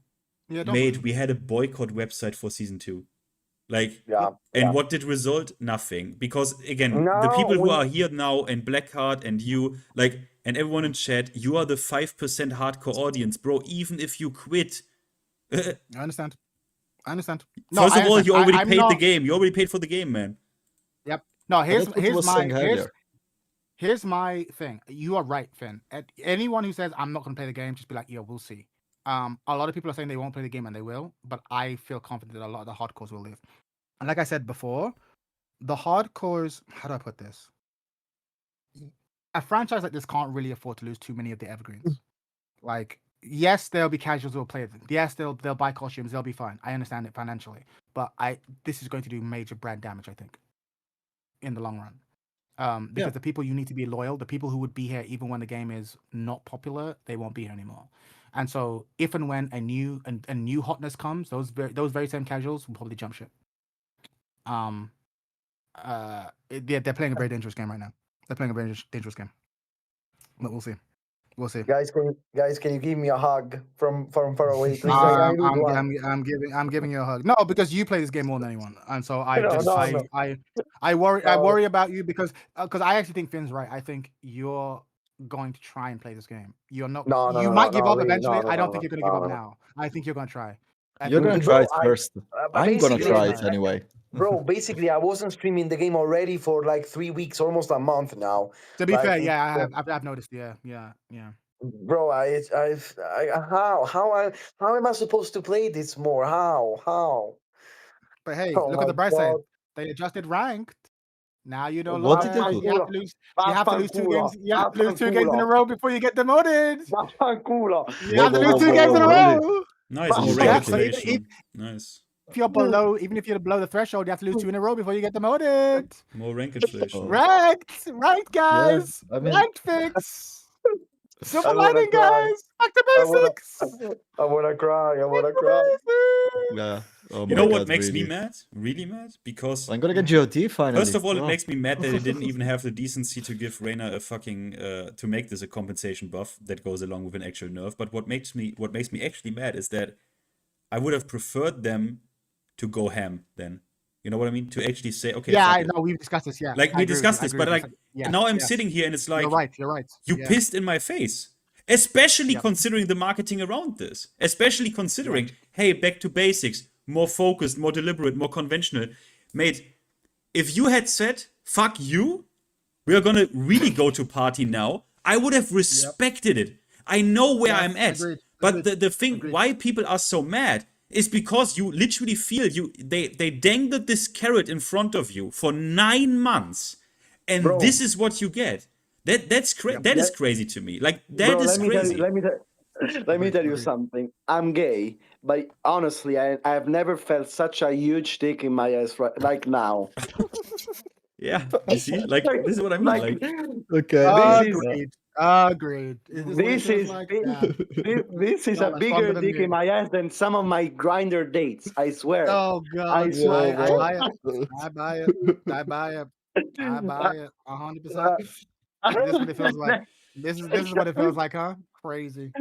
Yeah, don't mate. believe We had a boycott website for season 2. Like, Yeah. and what did result? Nothing. Because again, the No, people who are here now, and Blackheart and you, like, and everyone in chat, you are the 5% hardcore audience, bro. Even if you quit, it. I understand. first of all, you already I'm paid not- the game. You already paid for the game, man. Yep. No, here's That's what I was saying earlier. here's my thing. You are right, Finn. Anyone who says I'm not gonna play the game, just be like, yo, we'll see. A lot of people are saying they won't play the game, and they will, but I feel confident that a lot of the hardcores will live. And like I said before, the hardcores, how do I put this? A franchise like this can't really afford to lose too many of the evergreens. Like, yes, there'll be casuals who will play it. Yes, they'll buy costumes, they'll be fine. I understand it financially, but this is going to do major brand damage, I think, in the long run. Because the people you need to be loyal, the people who would be here even when the game is not popular, they won't be here anymore. And so, if and when a new hotness comes, those very same casuals will probably jump ship. They're playing a very dangerous game right now. They're playing a very dangerous game. But we'll see. We'll see. Guys, can you give me a hug from far away, please? I need one. I'm giving you a hug. No, because you play this game more than anyone, and so I No. I worry about you because I actually think Finn's right. I think you're going to try and play this game. You're not. No, you might give up really. eventually. No, I don't no, think you're going to no, give up no. now. I think you're going to try. You're gonna Bro, try it first. I'm gonna basically, try it anyway. Bro, basically, I wasn't streaming the game already for like 3 weeks, almost a month now. To be Like, fair, yeah, I've noticed. Yeah. Bro, how am I supposed to play this more? How? But hey, Oh look my at the bright side. God. They adjusted ranked. Now you no What longer. did they do? You have to lose. You have to lose 2 games. You have to lose 2 games in a Vaffanculo. row before you get demoted. Vaffanculo. You have to lose 2 games in a really? row. Nice, more Yeah, rank so inflation. Nice. If you're below, even if you're below the threshold, you have to lose 2 in a row before you get demoted. More rank inflation. Ranked, guys. I mean- Ranked fix. Silver I wanna lining, cry. guys. Back to basics. I wanna cry. Yeah. Oh You my know what God, makes me really. mad? Really mad? Because I'm gonna get JudgeT finally. first of all, it Wow. makes me mad that they didn't even have the decency to give Reina a fucking to make this a compensation buff that goes along with an actual nerf. But what makes me actually mad is that I would have preferred them to go ham then. You know what I mean? To actually say, okay, Yeah, fuck I it. know. We've discussed this. Yeah, Like I we agree with discussed you, I this, agree but with like you. now I'm Yes. sitting here and it's like You're right. you Yeah. pissed in my face. Especially Yep. considering the marketing around this. Especially considering, hey, back to basics, more focused, more deliberate, more conventional. Mate, if you had said, fuck you, we are gonna really go to party now, I would have respected it. I know where I'm at. Agreed. But the thing why people are so mad is because you literally feel they dangled this carrot in front of you for 9 months, and Bro. this is what you get. That is crazy to me. Like that is crazy. Let me tell you something. I'm gay, but honestly, I have never felt such a huge dick in my ass like now. Yeah, you see, like this is what I mean. Like, Okay. Agreed. This is this is No, a that's bigger stronger than dick me. in my ass than some of my grinder dates. I swear. Oh God! I swear, I bro. buy it. I buy it. 100%. This is what it feels like. This is what it feels like, huh? Crazy.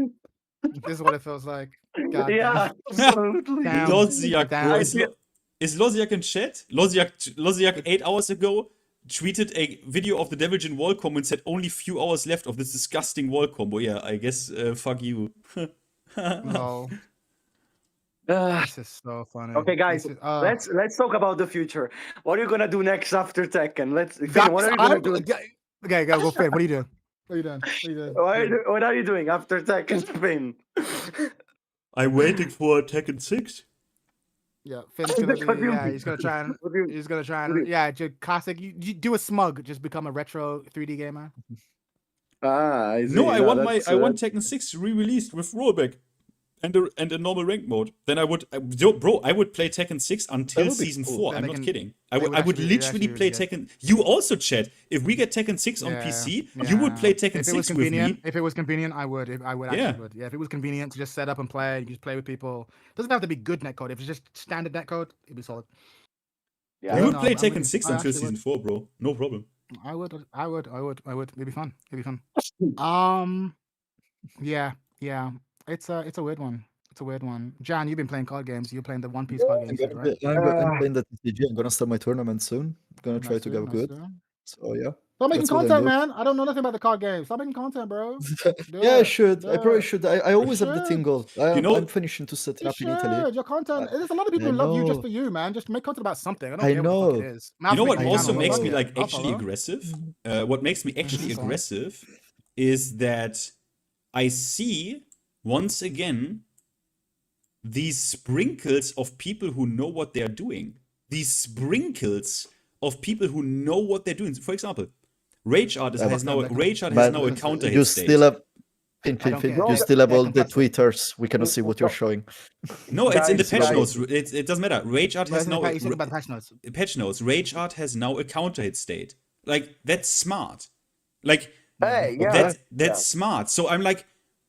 This is what it feels like. God Yeah, damn. absolutely. Damn. Loziak, bro. Damn. Is Loziak in chat? Loziak 8 hours ago tweeted a video of the Devil Jin wall combo and said only few hours left of this disgusting wall combo. Yeah, I guess fuck you. No. This is so funny. Okay, guys, This is, let's talk about the future. What are you gonna do next after Tekken? What are you gonna do? Okay, go Finn. What are you doing? What are you doing? What are you doing after Tekken Finn? I'm waiting for Tekken 6. Yeah, Finn's gonna be. What do you Yeah, mean? he's gonna try and. What do you- He's gonna try what do and. you- Yeah, just classic. You do a smug. Just become a retro 3D gamer. I see. No, I want that's, I want Tekken 6 re-released with rollback and a normal rank mode. Then I would, bro, I would play Tekken 6 until would be season cool. 4. Then I'm they not can- kidding. they would I would actually be- literally actually play really Tekken. You also, Chad. If we get Tekken 6 on Yeah, PC, you would play Tekken If it was 6 with convenient, me. if it was convenient, I would. I would Yeah. actually would. Yeah, if it was convenient to just set up and play, you just play with people. Doesn't have to be good netcode. If it's just standard netcode, it'd be solid. Yeah, You would no, play I'm Tekken really- 6 I until actually season 4, bro. No problem. I would. It'd be fun. Yeah. It's a weird one. Jan, you've been playing card games. You're playing the One Piece card games, right? I'm playing the TCG. I'm gonna start my tournament soon. Gonna try to go good. So yeah. Stop making That's what I content, do. man. I don't know nothing about the card games. Stop making content, bro. Yeah, I it. should. I probably Do should. I always have the should. tingle. You know- I'm finishing to set it You up in Italy. should. Your content. There's a lot of people I who love you just know. for you, man. Just make content about something. I don't I care what the fuck know. it is. You know what I also know. makes me Yeah. like I'll actually follow. aggressive? What makes me actually Mhm. aggressive is that I see once again these sprinkles of people who know what they're doing. These sprinkles of people who know what they're doing. For example, Rage Art has now a counter hit You state. still have. Fin, I don't Fin, care. you still have Yeah, all the compressor. tweeters. We cannot see what you're showing. No, it's in the Guys, patch guys. notes. It doesn't matter. Rage Art has now You said about the patch notes. patch notes. Rage Art has now a counter hit state. Like that's smart. Like Hey, yeah. that's smart. So I'm like,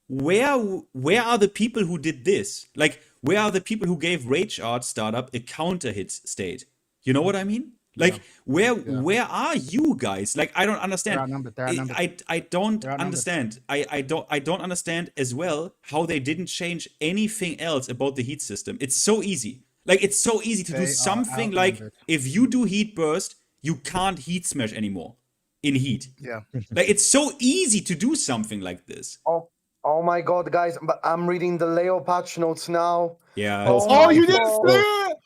where are the people who did this? Like, where are the people who gave Rage Art startup a counter hit state? You know what I mean? Like, where are you guys? Like, I don't understand. They're outnumbered. They're outnumbered. I don't They're outnumbered. understand. I don't understand as well how they didn't change anything else about the heat system. It's so easy. Like, it's so easy to They do are something like outnumbered. if you do heat burst, you can't heat smash anymore in heat. Yeah. Like, it's so easy to do something like this. Oh my god, guys! But I'm reading the Leo patch notes now. Yeah. Oh, it's- Oh, you my didn't God. see it!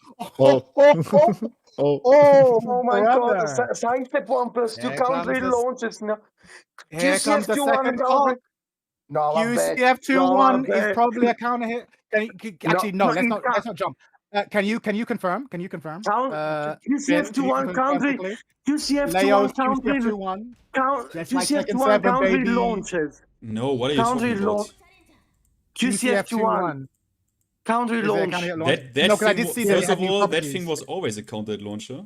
Oh. Oh my brother. god! Sidestep 1+2 Here country comes the- launches now. Here comes the QCF2-1 second country. card. No, I bet. QCF2-1 No, I is bet. probably a counter hit. Actually, no. no, Let's you not. can't. Let's not jump. Can you confirm? Can you confirm? Count- Ben, can you QCF2-1 confirm country. quickly? QCF2-1 Leo's country. QCF2-1. Just like Tekken QCF2-1 7, country baby. launches. No, what are you Country talking about? launch. QCF2-1 country Is it a launch. counter hit launch? That No, 'cause I thing did wa- see that it first had of new all, that properties. thing was always a counter launcher.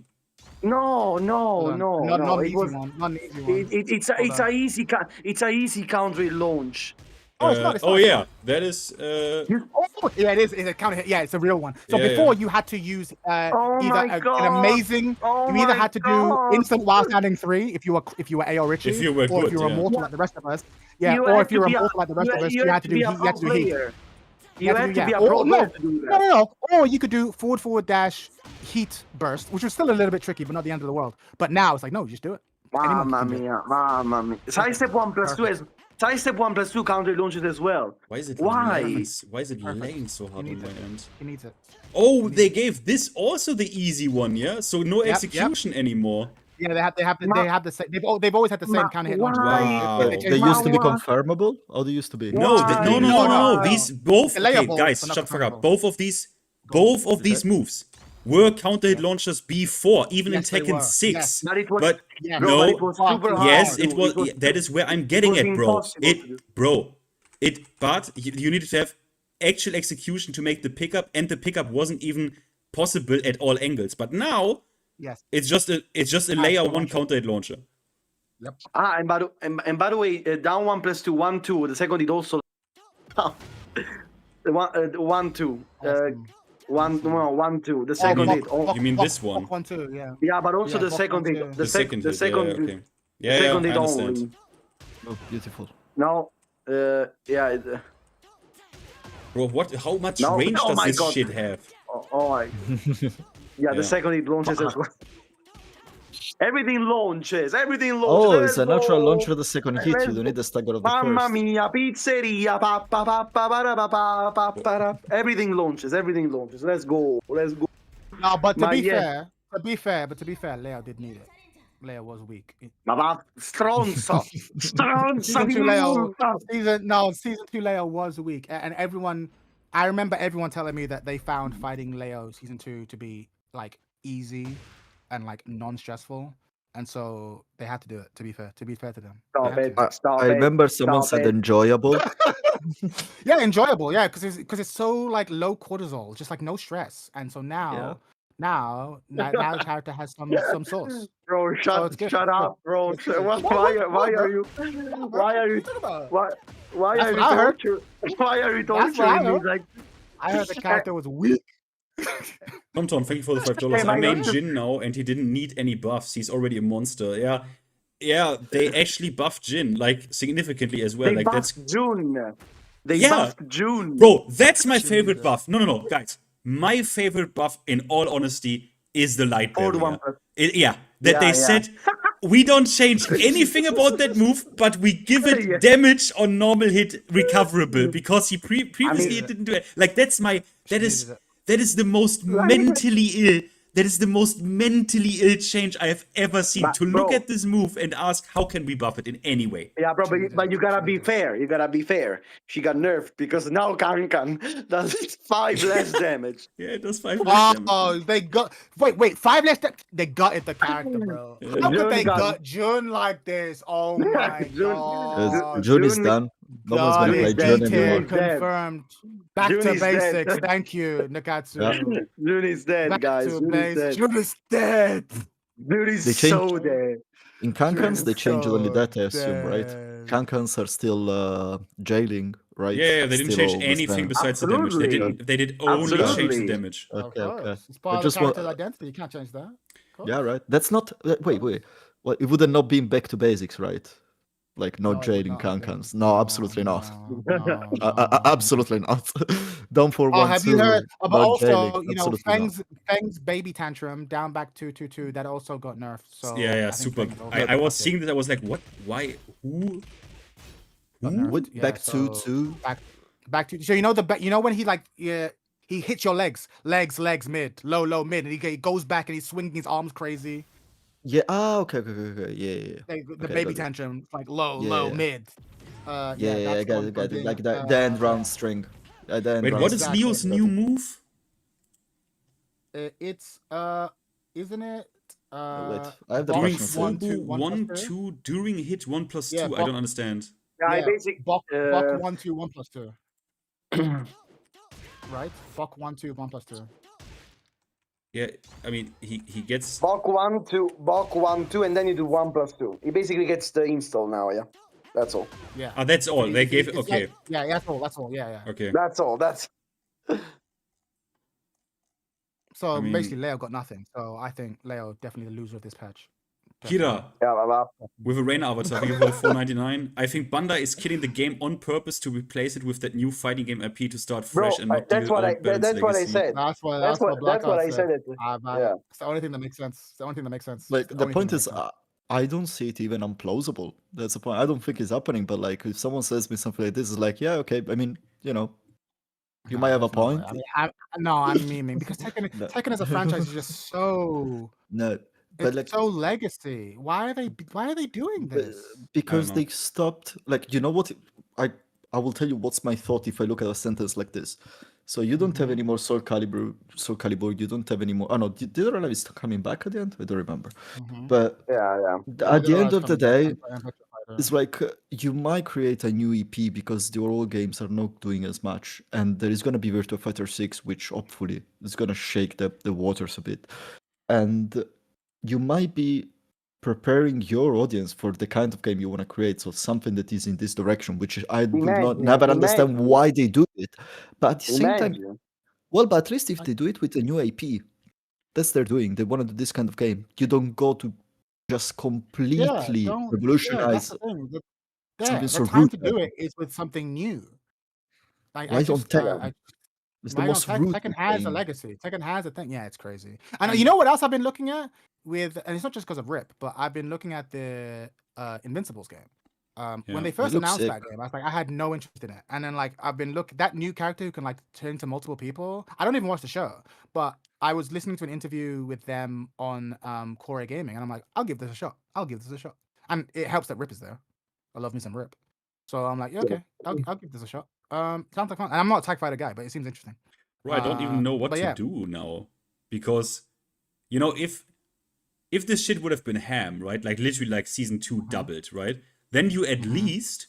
No, Hold on. Not an It easy was. one. Not an easy one. It's Hold a on. it's a easy country launch. Oh, it's not. It's oh not. yeah, that is. Oh, yeah, it is. It's a counter hit. Yeah, it's a real one. So Yeah, before yeah. you had to use Oh either my an God. amazing. Oh You either my had to God. do instant while standing 3 if you were AO Richie, If you were or good, if you were yeah. immortal like the rest of us. Yeah, You or had if you to were be a- immortal like the rest of us, you you had to do heat. You had to do heat. player. You had had do- to yeah. be a Or- pro no, player to do that. No. Or you could do forward dash heat burst, which was still a little bit tricky, but not the end of the world. But now it's like, no, just do it. Anyone Mamma can do it. mia, mamma mia. Sidestep 1+2 is Sidestep 1+2 country launches as well. Why is it Why? laying so hard on needs my it. end? He needs it. Oh, they gave this also the easy one, yeah. So no Yep, execution anymore. Yeah, they have the same. They've always had the same counter hit launch. Wow. They used to be Wow. confirmable, or they used to be? No, Why? no. No. These both. They're Okay, layable, guys, but not shut the fuck up. confirmable. Both of these moves were counter hit launchers before, even Yes, in they Tekken were. 6. Yes. But it was, But Yeah, bro, no, but it was super hard. yes, to it do. was. That is where I'm getting was at, bro. impossible to do. But you needed to have actual execution to make the pickup, and the pickup wasn't even possible at all angles. But now yes. it's just a layer 1 counter hit launcher. And by the way, down 1+2, 1-2. The second it also. The 1-2. Awesome. 1-2. The second Box- hit. Oh, You mean this one? Box 1-2, yeah. yeah, but also Yeah, the box second one hit. too. The second hit. second Yeah, hit. okay. Yeah, Second I hit understand. only. Oh, beautiful. No. Yeah. Bro, what? How much No, range oh does my this God. shit have? Yeah, Yeah. the second hit launches as well. Everything launches. Everything launches. Oh, Let's it's a natural go. launch for the second hit. You don't need the stagger of the Mamma first. mia, pizzeria. Everything launches. Everything launches. Let's go. Let's go. No, but to My- be yeah. fair, Leo did need it. Leo was weak. Mamma stronzo. Season 2 Leo, season 2 Leo was weak, and everyone. I remember everyone telling me that they found fighting Leo season 2 to be like easy and like non-stressful, and so they had to do it. To be fair to them. Stop They it. had to. Stop I it. remember someone Stop said it. enjoyable. Yeah, enjoyable. Yeah, because it's so like low cortisol, just like no stress, and so now the character has some sauce. Bro, So it's shut good. up, bro. It's good. Why are you What are you talking about? why That's are what you I heard. why are you That's what I torturing me heard. like I heard the character was weak. Tom, thank you for the $5. Hey, I main man. Jin now, and he didn't need any buffs. He's already a monster. Yeah, they actually buffed Jin, like, significantly as well. they Like, that's... buffed June. They Yeah. buffed June. Bro, that's my favorite buff. No, guys. My favorite buff, in all honesty, is the light Old barrier. one plus. They said, we don't change anything about that move, but we give it Yeah. damage on normal hit recoverable, because he previously it didn't do it. Like, that is the most mentally ill. That is the most mentally ill change I have ever seen. But, to look bro, at this move and ask, how can we buff it in any way? Yeah, bro, but you gotta be fair. You gotta be fair. She got nerfed because now Kankan does 5 less damage. Yeah, it does 5 less damage. Oh, they got wait 5 less. They gutted the character, bro. How could they gut Jun like this? Oh my god. June is done. No one's gonna play June anymore. Confirmed. Back Jun to is dead. basics. Thank you, Nakatsu. Yeah. June is dead, Back guys. to June is dead. Jun is dead. June is They so changed- dead. In Kankans, they changed only that, I assume, right? dead. Kankans are still jailing, right? Yeah, they didn't Still change almost anything there. besides the damage. They did only change Absolutely. the damage. Of Okay, okay. course. It's part I of just the want- character's identity. You can't change that. Of course. Yeah, right. That's not. Wait. Well, it would have not been back to basics, right? Like not No, jailing no, Kankans. No, absolutely not. no. Absolutely not. Down for Oh, one. have you two, heard? But not also, jailing, you know, absolutely not. Fang's baby tantrum down back 2-2-2 that also got nerfed. So Yeah, I think super. Fang is also I was affected. seeing that. I was like, what? Why? Who? Got nerfed. What? Yeah, Back so 2-2? back to so you know you know when he like he hits your legs mid low mid and he goes back and he's swinging his arms crazy. Yeah. Ah. Okay. Yeah. Like, the Okay, baby got it. tantrum like low Yeah. mid. Yeah. that's I got one it. Got it. thing. Like the end round string. The end Wait, round what is string. Exactly. Leo's new move? It's isn't it? Wait, I have the During question. one, Fubu, two, 1, 1+2? 2, during hit 1+2. Yeah, I don't understand. Yeah, I Yeah, basic. Bok uh, 1-2 1+2. Right? Bok 1-2 1+2. Yeah, I mean, he gets. Bok 1, 2, and then you do 1+2. He basically gets the install now, yeah. That's all. Yeah. Ah, that's all. They gave. It's Okay. like- yeah, that's all. Yeah. Okay. That's all. That's So I mean- basically, Leo got nothing. So I think Leo definitely the loser of this patch. Kira, yeah, blah. with a Reina avatar, thank you for the $4.99. I think Bandai is killing the game on purpose to replace it with that new fighting game IP to start Bro, fresh and not that's deal what with old that's what I legacy. said. That's what That's what Blackout I said. It. Yeah. It's the only thing that makes sense. It's the only thing that makes sense. Like It's the only point thing is, that makes sense. I don't see it even unplausible. That's the point. I don't think it's happening. But like, if someone says me something like this, is like, yeah, okay. I mean, you know, you might have a There's no way. point. I mean, I'm memeing because No. Tekken as a franchise is just so No, but it's like, so legacy. Why are they doing this? because know. they stopped. Like, you know what? I will tell you what's my thought if I look at a sentence like this. So you don't have any more Soul Calibur. You don't have any more. Oh no, did Relive is coming back at the end? I don't remember. But Yeah. at the end of the day, Fighter. it's like you might create a new EP because the old games are not doing as much, and there is going to be Virtua Fighter 6, which hopefully is going to shake the waters a bit, and you might be preparing your audience for the kind of game you want to create. So something that is in this direction, which I do not never understand why they do it, but at the same time, well, but at least if they do it with a new IP, that's they're doing. They want to do this kind of game. You don't go to just completely revolutionize. That's the thing. something The so time rude to do it is with something new. Like Why don't Tekken? It's the why most don't rude Tekken has a thing. legacy. Tekken has a thing. Yeah, it's crazy. And you know what else I've been looking at and it's not just because of RIP, but I've been looking at the Invincibles game. When Yeah. they first It looks announced sick. that game, I was like, I had no interest in it. And then like I've been that new character who can like turn to multiple people. I don't even watch the show, but I was listening to an interview with them on Core Gaming, and I'm like, I'll give this a shot. I'll give this a shot. And it helps that Rip is there. I love me some Rip. So I'm like, yeah, okay, I'll give this a shot. Sounds like fun. And I'm not a tag fighter guy, but it seems interesting. Bro, I don't even know what but to yeah. do now. Because, you know, if this shit would have been ham, right? Like literally like season 2 doubled, right? Then you at least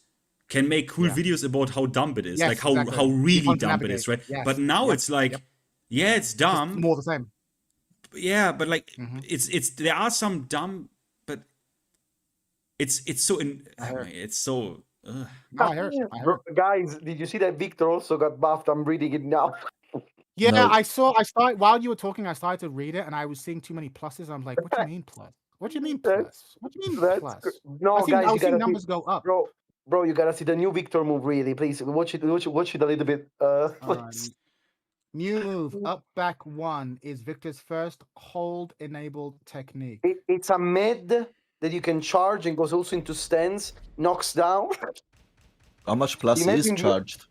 can make cool videos about how dumb it is. Yes, like how exactly. how really Fun to dumb it navigate. is, right? Yes. But now Yep. it's like, Yep. yeah, it's Just dumb. more the same. Yeah, but like it's there are some dumb, but it's so it's so No, I heard it. Bro, guys, did you see that Victor also got buffed? I'm reading it now. Yeah, No. I started while you were talking, I started to read it and I was seeing too many pluses. I'm like, what do you mean plus? What do you mean plus? What do you mean plus? No, guys, I you was seeing gotta numbers see, go up. bro, you gotta see the new Victor move. Really, please watch it a little bit. Please. New move, up back 1 is Victor's first hold enabled technique. It's a med that you can charge and goes also into stance, knocks down. How much plus is Imagine you- charged?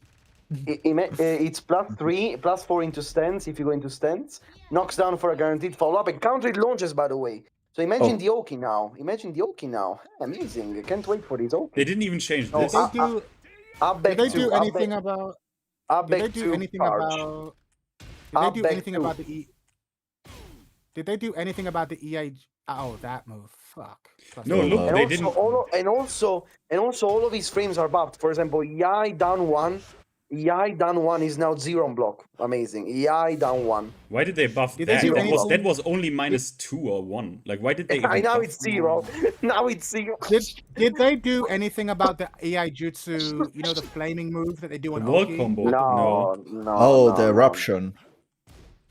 It's +3, +4 into stance if you go into stance. Knocks down for a guaranteed follow-up and counter launches, by the way. So imagine the Oki now. Amazing. I can't wait for this Oki. they didn't even change No, this. Did they do anything about Did Did they do anything about the EA? Oh, that move. Fuck. No, look, And they also, didn't. also all of his frames are buffed. For example, Yai down 1 is now 0 on block. Amazing. Yai down 1. Why did they buff Did they that? do That was only -2 or 1. Like, why did they? Even Now buff- it's 0. Now it's 0. Did they do anything about the AI jutsu? You know, the flaming move that they do on The wall Oki? combo. No. Oh, no, the no. eruption.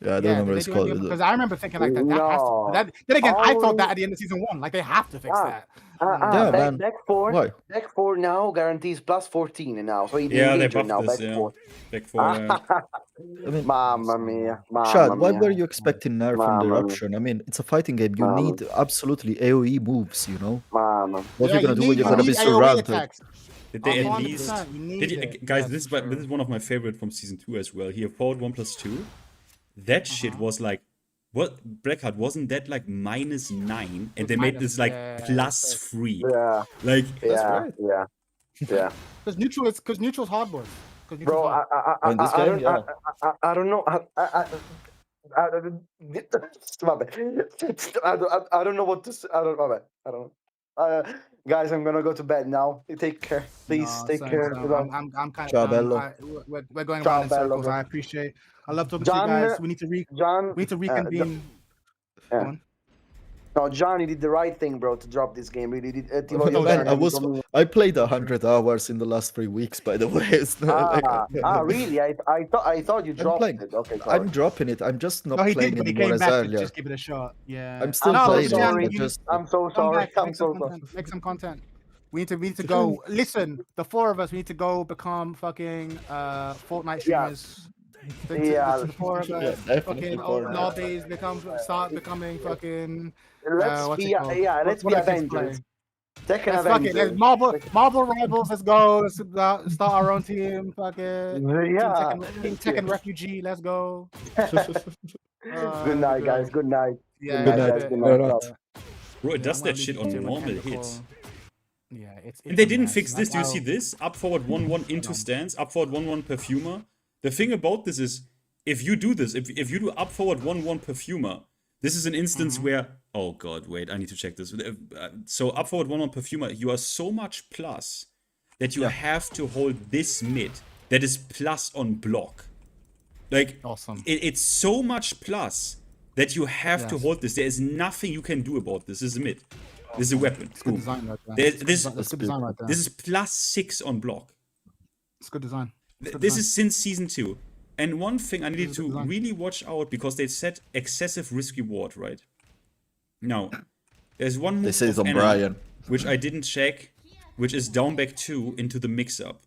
Yeah, I don't Yeah, remember what it's called. because I remember thinking like that. That has to, No. then again, I thought Only- that at the end of season 1, like they have to fix that. Yeah, man. Back 4. Why? Back 4 now guarantees +14 now. So Yeah, they buffed now. this. Back Yeah, 4. back 4. I mean, Mamma mia. Chad, why mia. were you expecting nerf from Mamma the mia. eruption? I mean, it's a fighting game. You Mamma need absolutely AoE moves, you know? Mamma. What you're gonna do when you're you gonna need be AoE surrounded? attacks. Did they at 100%, least? you need Did you, it. guys? Yes, This for this is one of my favorite from season 2 as well. Here, forward 1+2. That shit was like, what Blackheart wasn't that like -9, and they made this like +3. Yeah. Like, right. Yeah. Because neutral's hard board. Bro, In this game, yeah. I don't know. I don't know what to say. I don't know. Guys, I'm gonna go to bed now. Take care. Please take care. I'm kind Ciao, of bello. we're going Ciao, around in circles. bello, bro. I love talking John, to you guys. We need to John, reconvene. Go on. No, John, you did the right thing, bro, to drop this game. Really did. Oh, man, I played 100 hours in the last 3 weeks, by the way. It's not Really? I thought you dropped playing. it. Okay, sorry. I'm dropping it. I'm just not No, he playing did, but he anymore came as back to earlier. just give it a shot. Yeah. I'm still No, playing John, it. you- I'm so Come sorry. back, I'm make so some sorry. content. Make some content. We need to go. Listen, the 4 of us, we need to go become fucking Fortnite streamers. The 4 of us, definitely fucking old Fortnite. lobbies, start becoming fucking. Let's what's be it called? let's What be is this play? Avengers. Tekken Let's fuck it. Avengers. Let's Marvel Rivals. Let's go. Let's start our own team. Fuck it. Yeah. Team Tekken Refugee. Let's go. Good night, guys. Good night. Yeah. Good night. yeah, Good yeah. night. bro, it Yeah, does I'm that gonna shit leave on you to normal mechanical. hits. Yeah, it's And they a didn't mess. fix this. Do you Like, see this? Up forward 1-1 into stance. Up forward 1-1 perfumer. The thing about this is, if you do this, if you do up forward 1-1 perfumer, this is an instance where, oh god, wait, I need to check this. So up forward 1-1 perfumer, you are so much plus that you have to hold this mid that is plus on block. Like, Awesome. it's so much plus that you have to Yes. hold this. There is nothing you can do about this. This is a mid. This is a weapon. Good Boom. design right there. This That's good design right there. is +6 on block. It's good design. This is since season 2. And one thing I needed good to design. really watch out, because they set excessive risk reward, right? Now, there's one move This is of on Anna, Bryan. which I didn't check, which is down back 2 into the mix-up.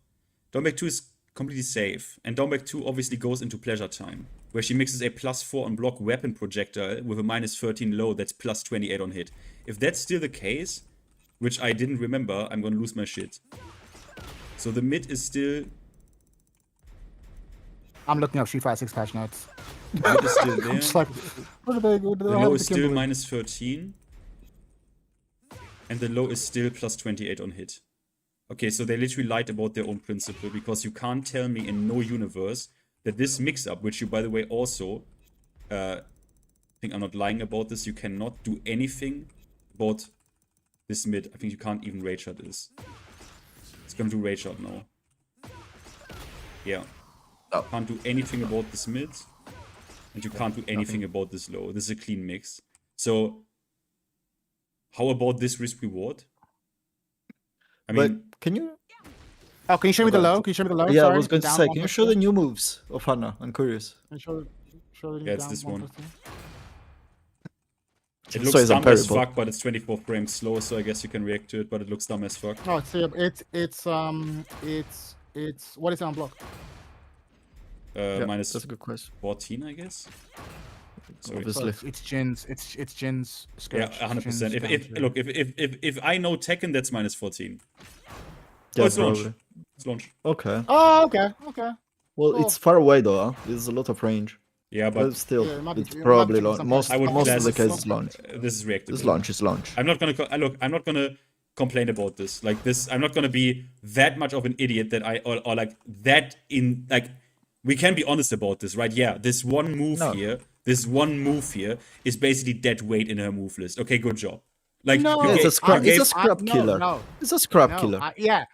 Down back 2 is completely safe, and down back 2 obviously goes into pleasure time, where she mixes a +4 on block weapon projectile with a -13 low that's +28 on hit. If that's still the case, which I didn't remember, I'm gonna lose my shit. So the mid is still... I'm looking up Street Fighter 6 patch notes. The mid is still I'm there. just like, what are they? What do The they low have is to still Kimberly? minus 13. And the low is still plus 28 on hit. Okay, so they literally lied about their own principle, because you can't tell me in no universe that this mix-up, which you, by the way, also... I think I'm not lying about this, you cannot do anything about this mid. I think you can't even rage shot this. It's gonna do rage shot now. Yeah. Oh. Can't do anything about this mid. And you can't do anything about this low. This is a clean mix. So, how about this risk reward? I mean, But can you? Oh, can you show me the Okay. low? Can you show me the low? Yeah, Sorry, I was going to down say, one can you plus show two? the new moves of Hannah? I'm curious. Can you show the Yeah, it's down this one one. plus two? it looks So it's dumb as unparable. fuck, but it's 24 frames slow, so I guess you can react to it, but it looks dumb as fuck. No, it's what is it on block? Yeah, Minus that's a good question. 14, I guess. Sorry. Obviously. It's Jin's. It's Jin's. Yeah, Scourge. 100%. Jin's If damage. look, if I know Tekken, that's minus 14. Yeah, it's launch. probably. It's launch. Okay. Oh, okay, okay. Well, Cool. it's far away though. Huh? There's a lot of range. Yeah, But but still, Yeah, it might be- it's it might be probably taking launch. some Most I would of class the it- cases launch. this is reactable. This launch is launch. I'm not gonna I'm not gonna complain about this. Like this, I'm not gonna be that much of an idiot that or like that in like. We can be honest about this, right? Yeah, this one move No. here is basically dead weight in her move list. Okay, good job. Like No, Yeah, you it's a gave, scrap. you It's a gave, scrap no, killer. no. It's a scrap No, killer. yeah,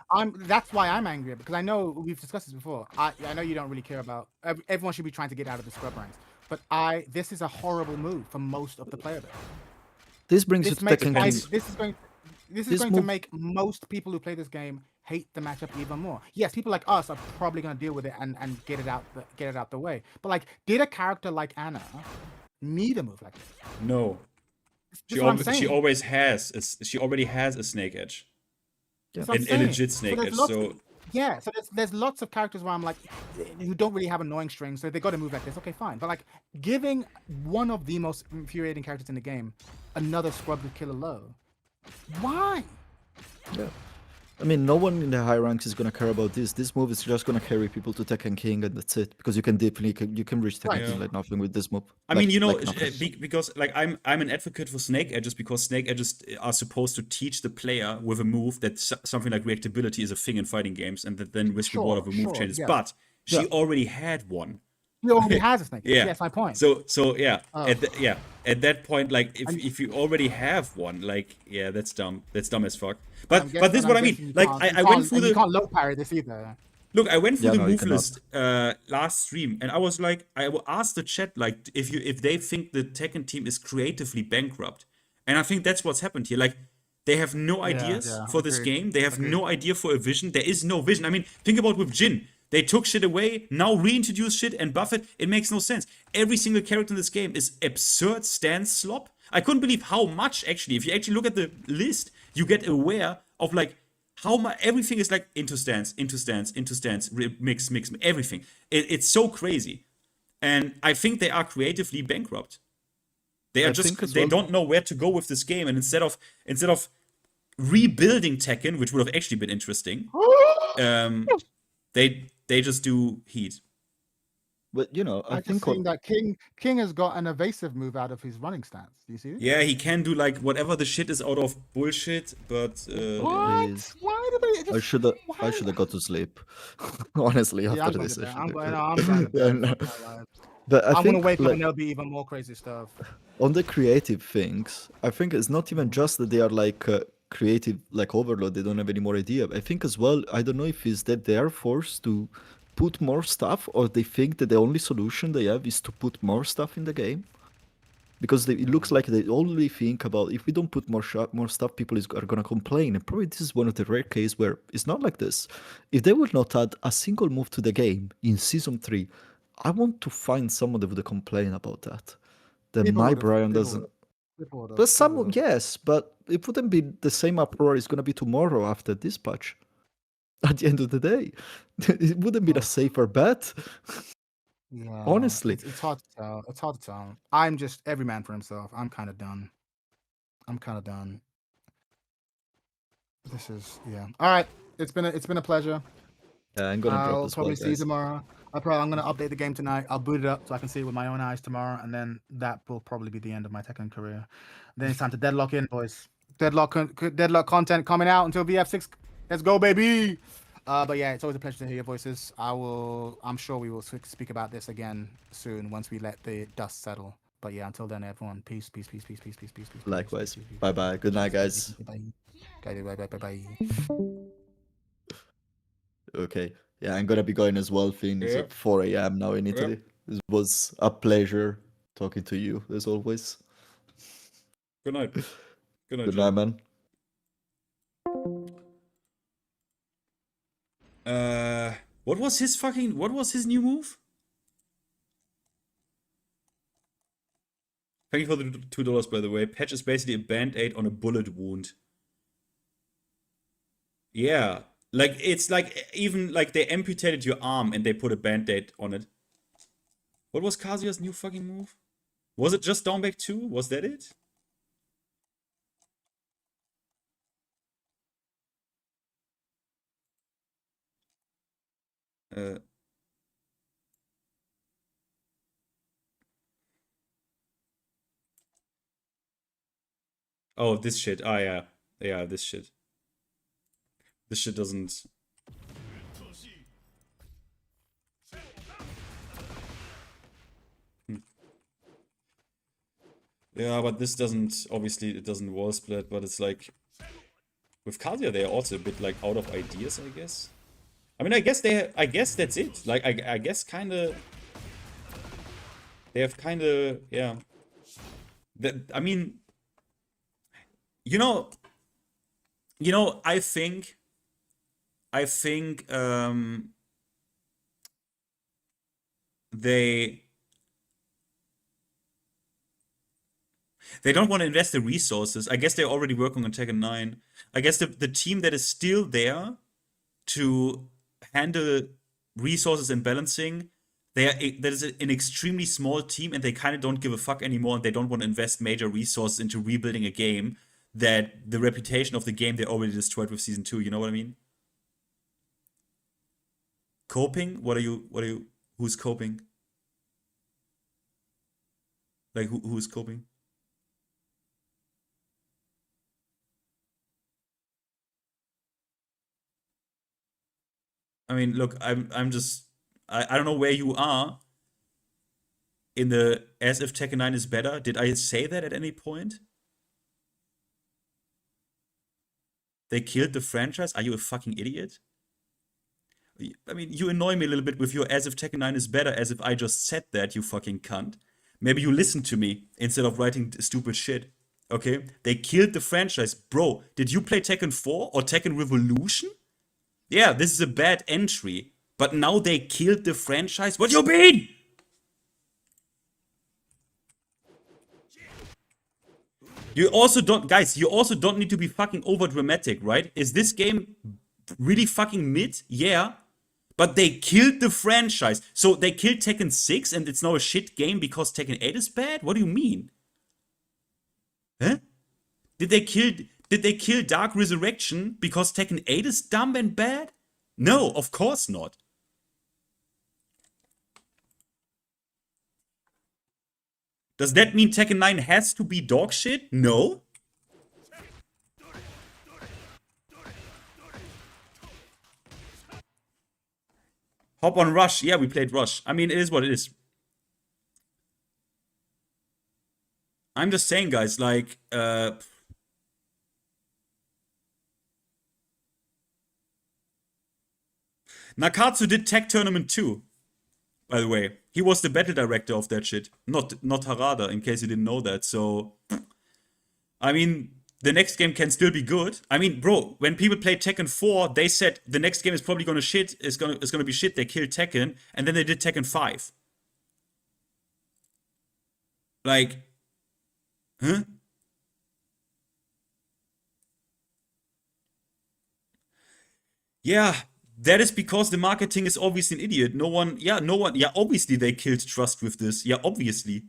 that's why I'm angry, because I know we've discussed this before. I know you don't really care about. Everyone should be trying to get out of the scrub ranks, but this is a horrible move for most of the player base. This brings you This to makes Tekken depends. King. this is This going to move- make most people who play this game hate the matchup even more. Yes, people like us are probably going to deal with it and get it out the way. But like, did a character like Anna need a move like this? no. This is what I'm saying. She already has a snake edge. That's what I'm A saying. legit snake there's edge. lots So of- yeah, so there's lots of characters where I'm like, who don't really have annoying strings, so they got to move like this. Okay, fine. But like, giving one of the most infuriating characters in the game another scrub to kill a low, why? Yeah. I mean, no one in the high ranks is gonna care about this. This move is just gonna carry people to Tekken King, and that's it. Because you can reach Tekken Right. King like nothing with this move. I mean, Like- you know, like nothing. because like I'm an advocate for snake edges, because snake edges are supposed to teach the player with a move that something like reactability is a thing in fighting games, and that then risk reward of a move Sure, changes. yeah. But she Yeah. already had one. He already has a snake. Yeah. That's my point. So yeah, Oh. at that point, like if you already have one, like yeah, that's dumb. That's dumb as fuck. But I'm but this is what I guessing mean. you Like can't- I you went can't- through and you the can't low parry this either. look. I went through Yeah, the no, you move cannot. list last stream, and I was like, I will ask the chat like if they think the Tekken team is creatively bankrupt, and I think that's what's happened here. Like they have no ideas yeah, for this agreed, game. They have no idea for a vision. There is no vision. I mean, think about with Jin. They took shit away, now reintroduce shit and buff it. It makes no sense. Every single character in this game is absurd stance slop. I couldn't believe how much, actually. If you actually look at the list, you get aware of like how much everything is like into stance, mix, everything. It's so crazy. And I think they are creatively bankrupt. They are I just think as they well- don't know where to go with this game. And instead of rebuilding Tekken, which would have actually been interesting, they just do heat. But you know, I I just think seen that King has got an evasive move out of his running stance. Do you see it? Yeah, he can do like whatever the shit is out of bullshit, but What? Please. Why did they just? I should have got to sleep. Honestly, Yeah, I'm after going this to bed. session. I'm going. I'm going to Yeah, bed. no. I'm But I gonna think wake up like, and there'll be even more crazy stuff. on the creative things, I think it's not even just that they are like creative, like overload. They don't have any more idea. I think as well. I don't know if it's that they are forced to put more stuff, or they think that the only solution they have is to put more stuff in the game. Because it looks like they only think about if we don't put more stuff, people are gonna complain. And probably this is one of the rare cases where it's not like this. If they would not add a single move to the game in season 3, I want to find someone that would complain about that. That People my would've, Bryan people doesn't. would've, But people would've. yes, but it wouldn't be the same uproar it's gonna be tomorrow after this patch. At the end of the day, it wouldn't be a safer bet. Yeah, Honestly. it's hard to tell. It's hard to tell. I'm just every man for himself. I'm kind of done. This is All right, it's been a pleasure. Yeah, I'm gonna drop I'll as probably well, see you guys. tomorrow. I'm gonna update the game tonight. I'll boot it up so I can see it with my own eyes tomorrow, and then that will probably be the end of my Tekken career. Then it's time to deadlock in, boys. Deadlock content coming out until VF6. Let's go, baby. But yeah, it's always a pleasure to hear your voices. I'm sure we will speak about this again soon once we let the dust settle. But yeah, until then, everyone, peace, peace, peace, peace, peace, peace, peace, peace. Likewise. Peace, peace, peace, Bye bye. Good night, guys. Bye. Bye, bye, bye, bye. Okay. Yeah, I'm gonna be going as well, Finn. It's Yeah. at 4 a.m. now in Italy. It was a pleasure talking to you, as always. Good night. Good night, Good Jin. night, man. What was his new move? Thank you for the $2, by the way. Patch is basically a band-aid on a bullet wound. Yeah. Like, it's like, even, like, they amputated your arm and they put a band-aid on it. What was Kazuya's new fucking move? Was it just down back 2? Was that it? Oh, this shit. Ah, yeah. Yeah, this shit. This shit doesn't... Yeah, but this doesn't... Obviously, it doesn't wall split, but it's like... With Kazuya, they're also a bit, like, out of ideas, I guess. I mean, I guess that's it. Like, I guess kinda... They have kinda... Yeah. I mean... You know, I think, they don't want to invest the resources. I guess they're already working on Tekken 9. I guess the team that is still there to handle resources and balancing, that is an extremely small team, and they kind of don't give a fuck anymore, and they don't want to invest major resources into rebuilding a game that the reputation of the game they already destroyed with Season 2, you know what I mean? Coping? Who's coping? Like, who's coping? I mean, look, I'm just... I don't know where you are in the as if Tekken 9 is better. Did I say that at any point? They killed the franchise? Are you a fucking idiot? I mean, you annoy me a little bit with your as if Tekken 9 is better, as if I just said that, you fucking cunt. Maybe you listen to me instead of writing stupid shit. Okay? They killed the franchise. Bro, did you play Tekken 4 or Tekken Revolution? Yeah, this is a bad entry. But now they killed the franchise? What do you mean? You also don't need to be fucking over dramatic, right? Is this game really fucking mid? Yeah. But they killed the franchise. So they killed Tekken 6 and it's now a shit game because Tekken 8 is bad? What do you mean? Huh? Did they kill Dark Resurrection because Tekken 8 is dumb and bad? No, of course not. Does that mean Tekken 9 has to be dog shit? No. Hop on Rush. Yeah, we played Rush. I mean, it is what it is. I'm just saying, guys, like, Nakatsu did Tech Tournament 2, by the way. He was the battle director of that shit. Not Harada, in case you didn't know that. So, I mean, the next game can still be good. I mean, bro, when people played Tekken 4, they said the next game is probably gonna shit. It's gonna be shit. They killed Tekken, and then they did Tekken 5. Like, huh? Yeah, that is because the marketing is obviously an idiot. No one, obviously they killed trust with this. Yeah, obviously.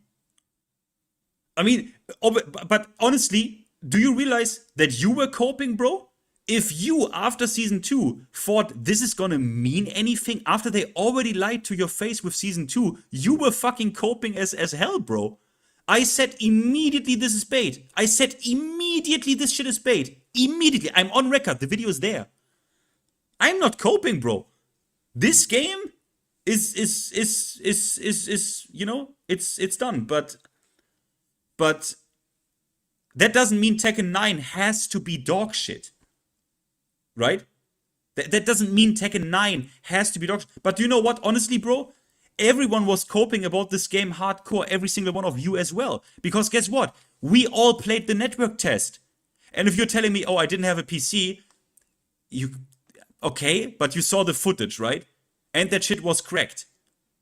I mean, but honestly, do you realize that you were coping, bro? If you, after season 2, thought this is gonna mean anything, after they already lied to your face with season 2, you were fucking coping as hell, bro. I said immediately this is bait. I said immediately this shit is bait. Immediately. I'm on record. The video is there. I'm not coping, bro. This game is you know, it's done. But that doesn't mean Tekken 9 has to be dog shit. Right? That doesn't mean Tekken 9 has to be dog shit. But you know what? Honestly, bro, everyone was coping about this game hardcore, every single one of you as well. Because guess what? We all played the network test. And if you're telling me, oh, I didn't have a PC, okay, but you saw the footage, right? And that shit was cracked.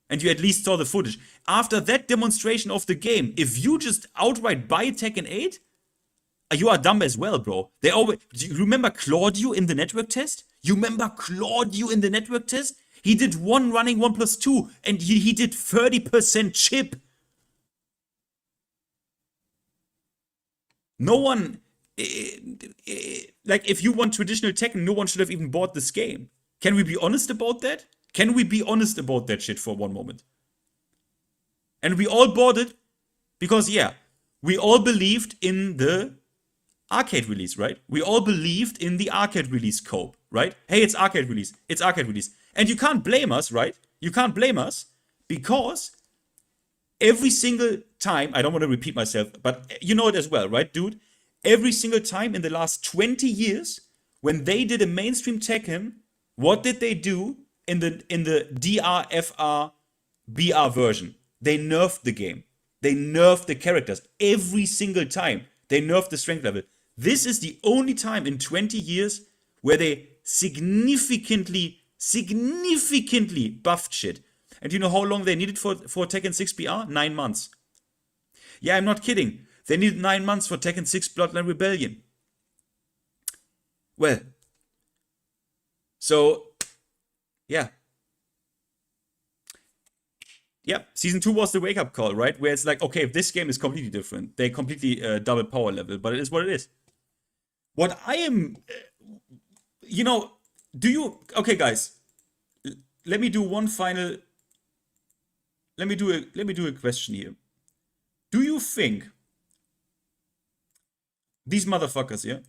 And you at least saw the footage. After that demonstration of the game, if you just outright buy Tekken 8, you are dumb as well, bro. Do you remember Claudio in the network test? You remember Claudio in the network test? He did 1 running 1+2, and he did 30% chip. No one, like, if you want traditional Tekken, no one should have even bought this game. Can we be honest about that? Can we be honest about that shit for one moment? And we all bought it because, yeah, we all believed in the arcade release, right? We all believed in the arcade release cope, right? Hey, it's arcade release. It's arcade release. And you can't blame us, right? You can't blame us because every single time, I don't want to repeat myself, but you know it as well, right, dude? Every single time in the last 20 years, when they did a mainstream Tekken, what did they do in the DRFR BR version? They nerfed the game. They nerfed the characters. Every single time, they nerfed the strength level. This is the only time in 20 years where they significantly buffed shit. And you know how long they needed for Tekken 6 BR? 9 months. Yeah, I'm not kidding. They needed 9 months for Tekken 6 Bloodline Rebellion. Well, so, yeah. Yeah, season 2 was the wake-up call, right? Where it's like, okay, if this game is completely different, they completely double power level, but it is what it is. What I am, you know, okay, guys, let me do one final, let me do a question here. Do you think these motherfuckers, yeah,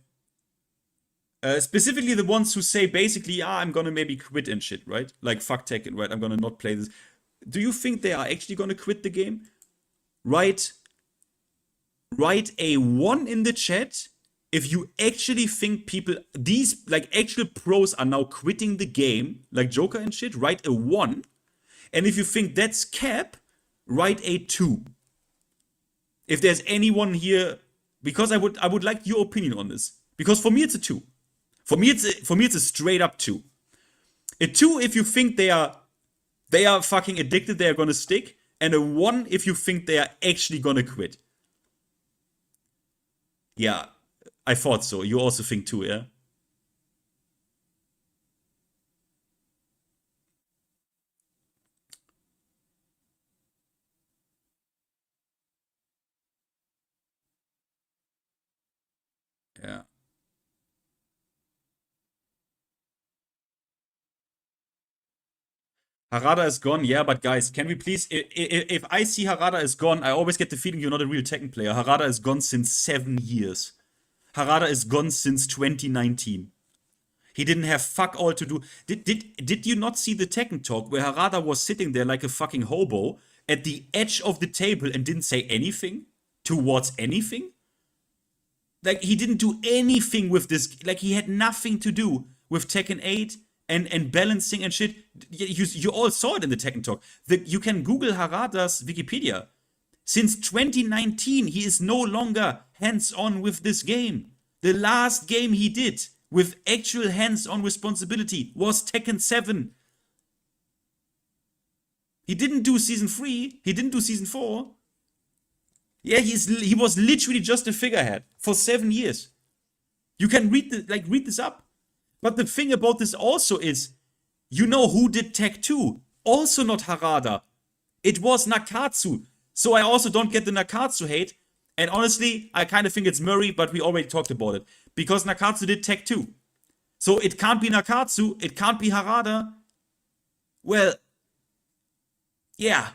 specifically the ones who say basically, I'm gonna maybe quit and shit, right? Like, fuck Tekken, right? I'm gonna not play this. Do you think they are actually gonna quit the game? Write a 1 in the chat if you actually think people, these, like, actual pros are now quitting the game, like Joker and shit, write a 1. And if you think that's cap, write a 2. If there's anyone here, because I would like your opinion on this. Because for me it's a 2. For me it's a straight up 2. A 2 if you think they are fucking addicted, they are gonna stick, and a 1 if you think they are actually gonna quit. Yeah, I thought so. You also think 2, yeah? Yeah. Harada is gone, yeah, but guys, can we please, if I see Harada is gone, I always get the feeling you're not a real Tekken player. Harada is gone since 7 years. Harada is gone since 2019. He didn't have fuck all to do. Did you not see the Tekken talk where Harada was sitting there like a fucking hobo at the edge of the table and didn't say anything towards anything? Like, he didn't do anything with this. Like, he had nothing to do with Tekken 8 and balancing and shit. You all saw it in the Tekken talk. You can Google Harada's Wikipedia. Since 2019, he is no longer hands-on with this game. The last game he did with actual hands-on responsibility was Tekken 7. He didn't do Season 3. He didn't do Season 4. Yeah, he was literally just a figurehead for 7 years. You can read this up. But the thing about this also is, you know who did Tech 2? Also not Harada. It was Nakatsu. So I also don't get the Nakatsu hate. And honestly, I kind of think it's Murray, but we already talked about it. Because Nakatsu did Tech 2. So it can't be Nakatsu, it can't be Harada. Well, yeah.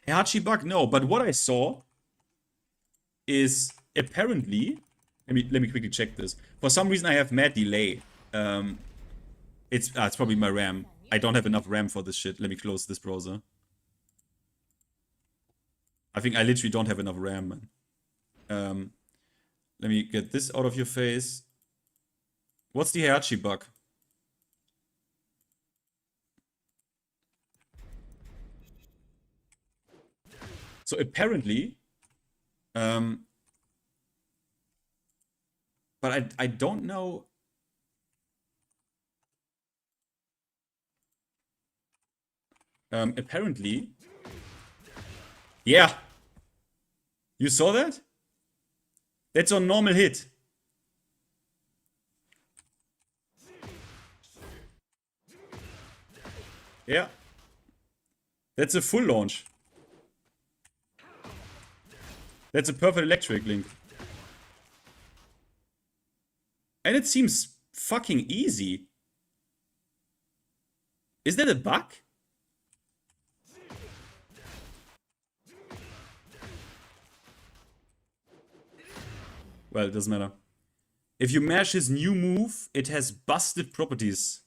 Heihachi bug, no. But what I saw is apparently, let me quickly check this. For some reason I have mad delay. It's probably my RAM. I don't have enough RAM for this shit. Let me close this browser. I think I literally don't have enough RAM, man. Let me get this out of your face. What's the Heihachi bug? So apparently, but I don't know. Apparently, yeah. You saw that? That's on normal hit. Yeah. That's a full launch. That's a perfect electric link. And it seems fucking easy. Is that a bug? Well, it doesn't matter. If you mash his new move, it has busted properties.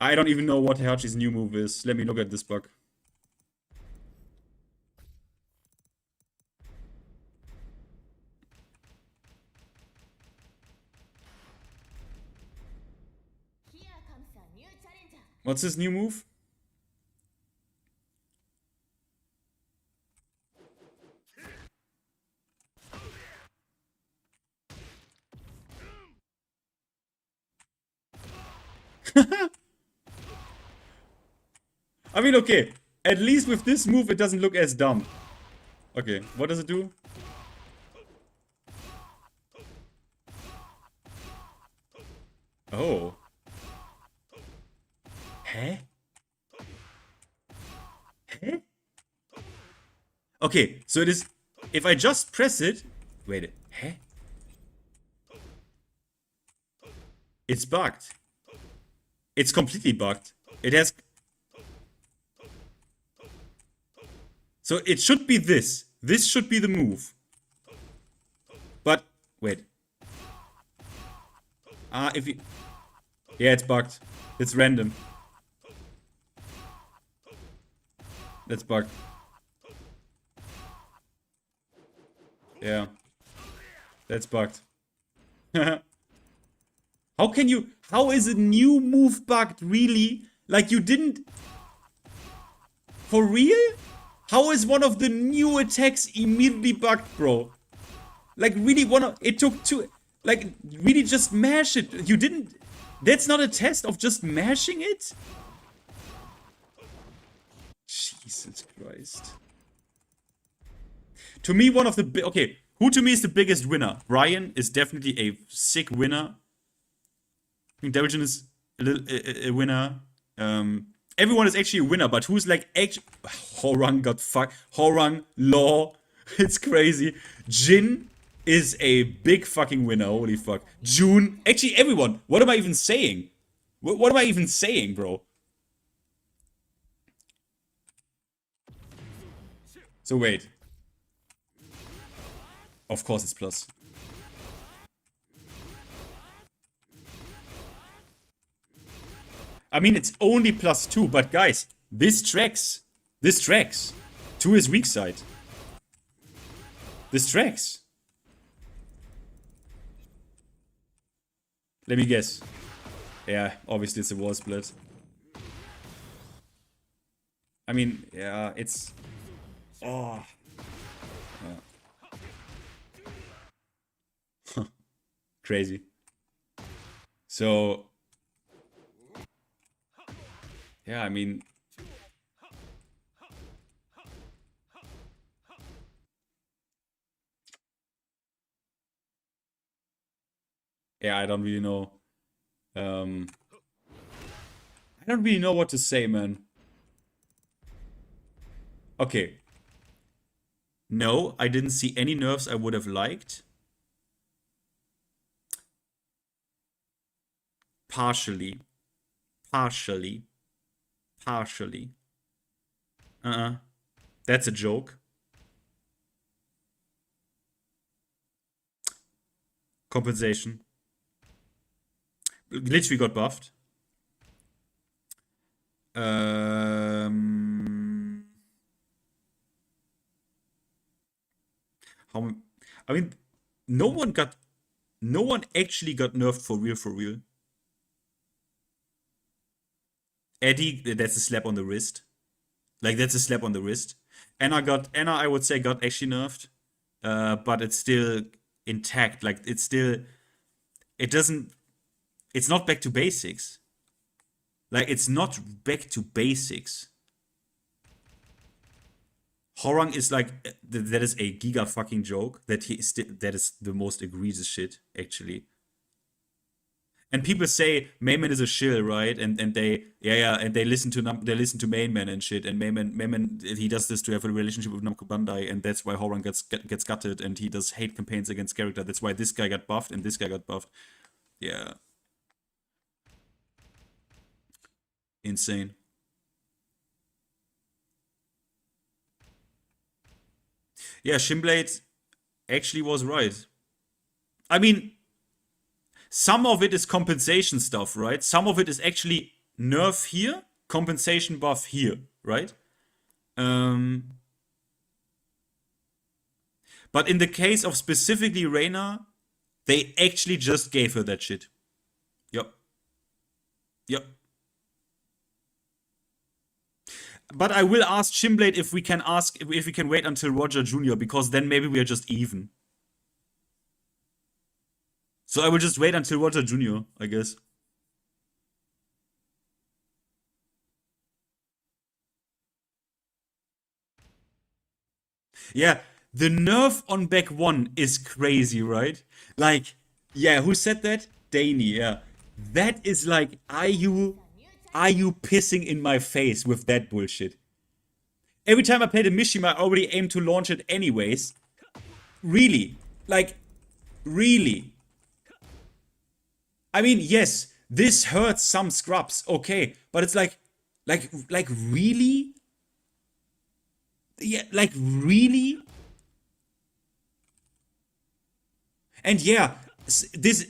I don't even know what Heihachi's new move is. Let me look at this bug. What's his new move? I mean, okay. At least with this move, it doesn't look as dumb. Okay, what does it do? Oh. Huh? Huh? Okay, so it is... If I just press it... Wait, huh? It's bugged. It's completely bugged. It has... So it should be this. This should be the move. But, wait. If you... Yeah, it's bugged. It's random. That's bugged. Yeah. That's bugged. How can you... How is a new move bugged, really? Like, you didn't... For real? How is one of the new attacks immediately bugged, bro? Like, really, it took two... Like, really just mash it. You didn't... That's not a test of just mashing it? Jesus Christ. To me, one of the... Okay, who to me is the biggest winner? Bryan is definitely a sick winner. I think Devil Jin is a winner. Everyone is actually a winner, but who's like actually... Hwoarang got fucked. Hwoarang, Law. It's crazy. Jin is a big fucking winner. Holy fuck. June. Actually, everyone. What am I even saying? What am I even saying, bro? So wait. Of course it's plus. I mean, it's only +2, but guys, this tracks. This tracks. 2 is weak side. This tracks. Let me guess. Yeah, obviously it's a wall split. I mean, yeah, it's... Oh. Yeah. Crazy. So... Yeah, I mean... Yeah, I don't really know. I don't really know what to say, man. Okay. No, I didn't see any nerfs I would have liked. Partially. Partially. Partially. That's a joke. Compensation. Literally got buffed. How, I mean, no one actually got nerfed for real. Eddie, that's a slap on the wrist. Like, that's a slap on the wrist. Anna, I would say, got actually nerfed. But it's still intact. Like, it's not back to basics. Like, it's not back to basics. Hwoarang is like, that is a giga fucking joke. That is the most egregious shit, actually. And people say Mainman is a shill, right? And they listen to Mainman and shit. And Mainman he does this to have a relationship with Namco Bandai, and that's why Hwoarang gets gutted, and he does hate campaigns against character. That's why this guy got buffed and this guy got buffed. Yeah. Insane. Yeah, Shimblade actually was right. I mean, some of it is compensation stuff, right? Some of it is actually nerf here, compensation buff here, right? But in the case of specifically Reina, they actually just gave her that shit. Yep. But I will ask Shimblade if we can wait until Roger Jr., because then maybe we are just even. So I will just wait until Roger Jr., I guess. Yeah, the nerf on back 1 is crazy, right? Like, yeah, who said that? Danny, yeah. That is like, are you pissing in my face with that bullshit? Every time I played a Mishima, I already aimed to launch it anyways. Really? Like, really? I mean, yes, this hurts some scrubs, okay, but it's like really? Yeah, like really? And yeah,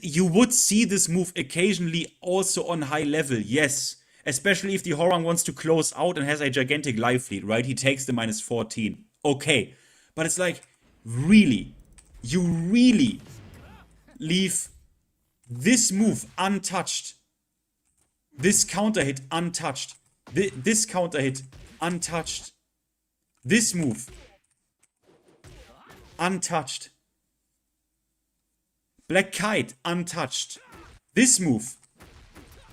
you would see this move occasionally also on high level, yes. Especially if the Hwoarang wants to close out and has a gigantic life lead, right? He takes the -14. Okay. But it's like, really? You really leave this move untouched. This counter hit untouched. This counter hit untouched. This move untouched. Black Kite untouched. This move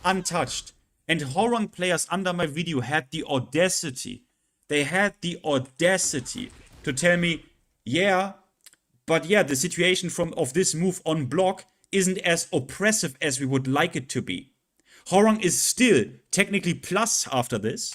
untouched. And Hwoarang players under my video had the audacity. They had the audacity to tell me, yeah, but yeah, the situation of this move on block isn't as oppressive as we would like it to be. Hwoarang is still technically plus after this,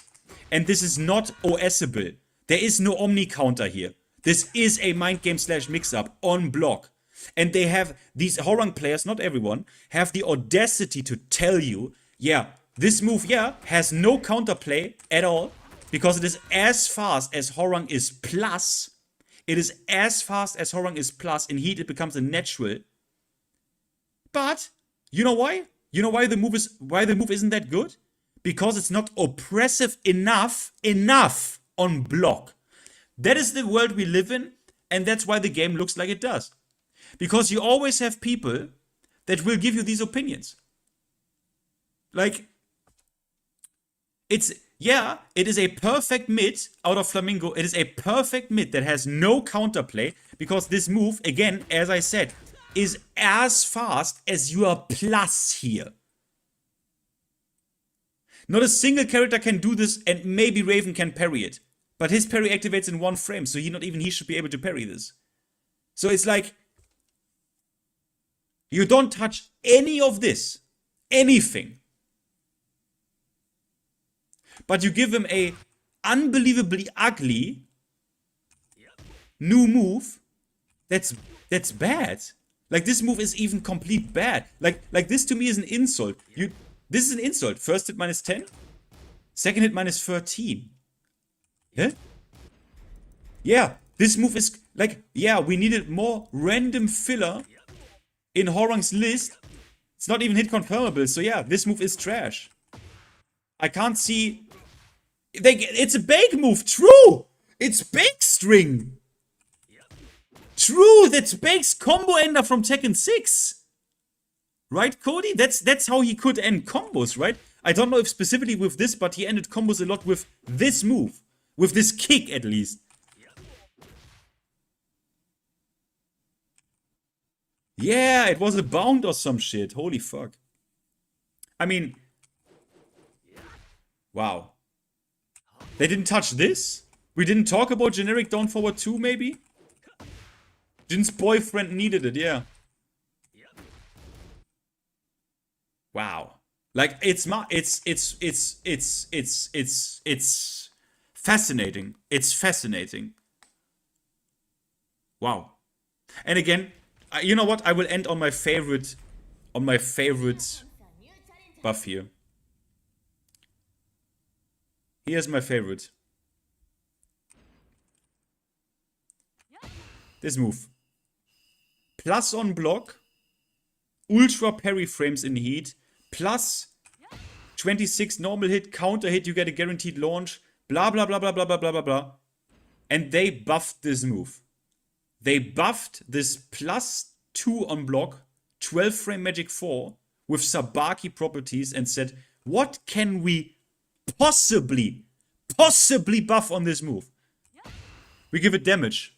and this is not OSable. There is no Omni counter here. This is a mind game / mix-up on block. And they have, these Hwoarang players, not everyone, have the audacity to tell you, yeah, this move, yeah, has no counterplay at all, because it is as fast as Hwoarang is plus. It is as fast as Hwoarang is plus. In heat, it becomes a natural. But you know why? You know why the move isn't that good? Because it's not oppressive enough on block. That is the world we live in, and that's why the game looks like it does. Because you always have people that will give you these opinions. Like, it is a perfect mid out of Flamingo. It is a perfect mid that has no counterplay, because this move, again, as I said, is as fast as your plus here. Not a single character can do this, and maybe Raven can parry it. But his parry activates in 1 frame, so not even he should be able to parry this. So it's like, you don't touch any of this. Anything. But you give him a unbelievably ugly new move. That's bad. Like, this move is even complete bad. Like this to me is an insult. This is an insult. First hit minus 10. Second hit minus 13. Huh? Yeah, this move is like, yeah, we needed more random filler in Hwoarang's list. It's not even hit confirmable, so yeah, this move is trash. I can't see... it's a bake move, true! It's bake string! True, that's Bake's combo ender from Tekken 6! Right, Cody? That's how he could end combos, right? I don't know if specifically with this, but he ended combos a lot with this move. With this kick, at least. Yeah, it was a bound or some shit. Holy fuck. I mean... Wow. They didn't touch this? We didn't talk about generic down forward 2, maybe? Jin's boyfriend needed it, yeah. Wow. Like, it's fascinating. It's fascinating. Wow. And again, you know what? I will end on my favorite buff here. Here's my favorite. This move. Plus on block, ultra parry frames in heat, plus 26 normal hit, counter hit, you get a guaranteed launch, blah blah blah blah blah blah blah blah blah. And they buffed this move. They buffed this plus 2 on block, 12 frame magic 4 with Sabaki properties and said, what can we possibly buff on this move? We give it damage.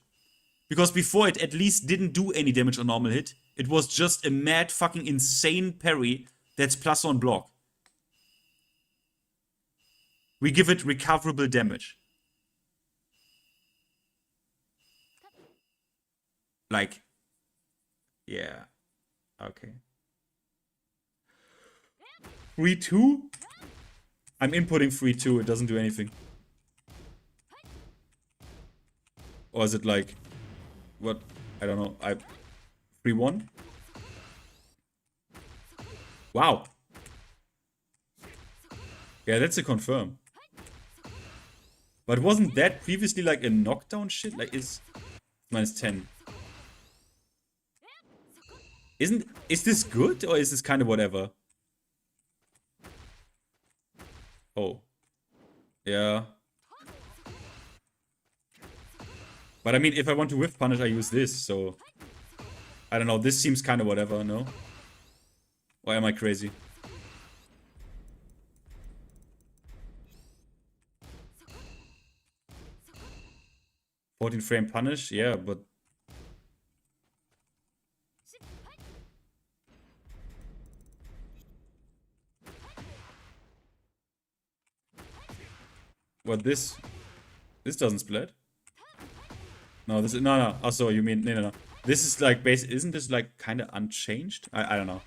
Because before it at least didn't do any damage on normal hit. It was just a mad fucking insane parry that's plus on block. We give it recoverable damage. Like, yeah. Okay. 3-2? I'm inputting 3-2, it doesn't do anything. Or is it like... What? I don't know. 3-1? Wow. Yeah, that's a confirm. But wasn't that previously like a knockdown shit? Like, is minus 10. Is this good or is this kind of whatever? Oh. Yeah. But I mean, if I want to whiff punish, I use this, so... I don't know, this seems kind of whatever, no? Or am I crazy? "14 frame punish? Yeah, but... What, this? This doesn't split? No, this is... No. Oh, so you mean... No. This is like... Isn't this like kind of unchanged? I don't know.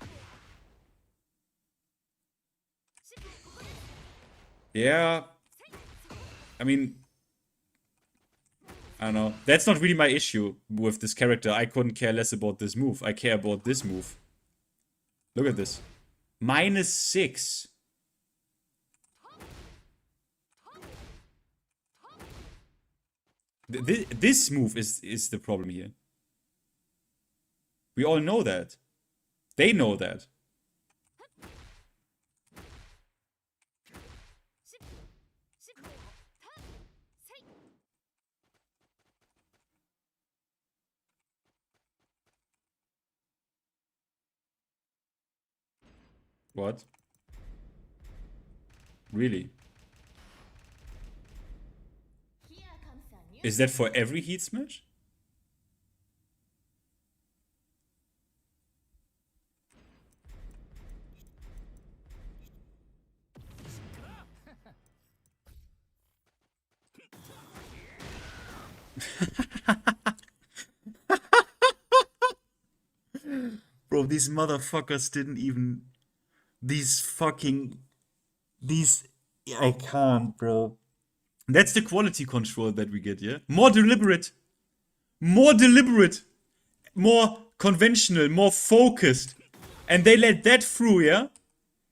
Yeah. I mean... I don't know. That's not really my issue with this character. I couldn't care less about this move. I care about this move. Look at this. -6. This move is the problem here. We all know that. They know that. What? Really? Is that for every heat smash? Bro, these motherfuckers didn't even... I can't, bro. That's the quality control that we get, yeah? More deliberate. More conventional, more focused, and they let that through, yeah?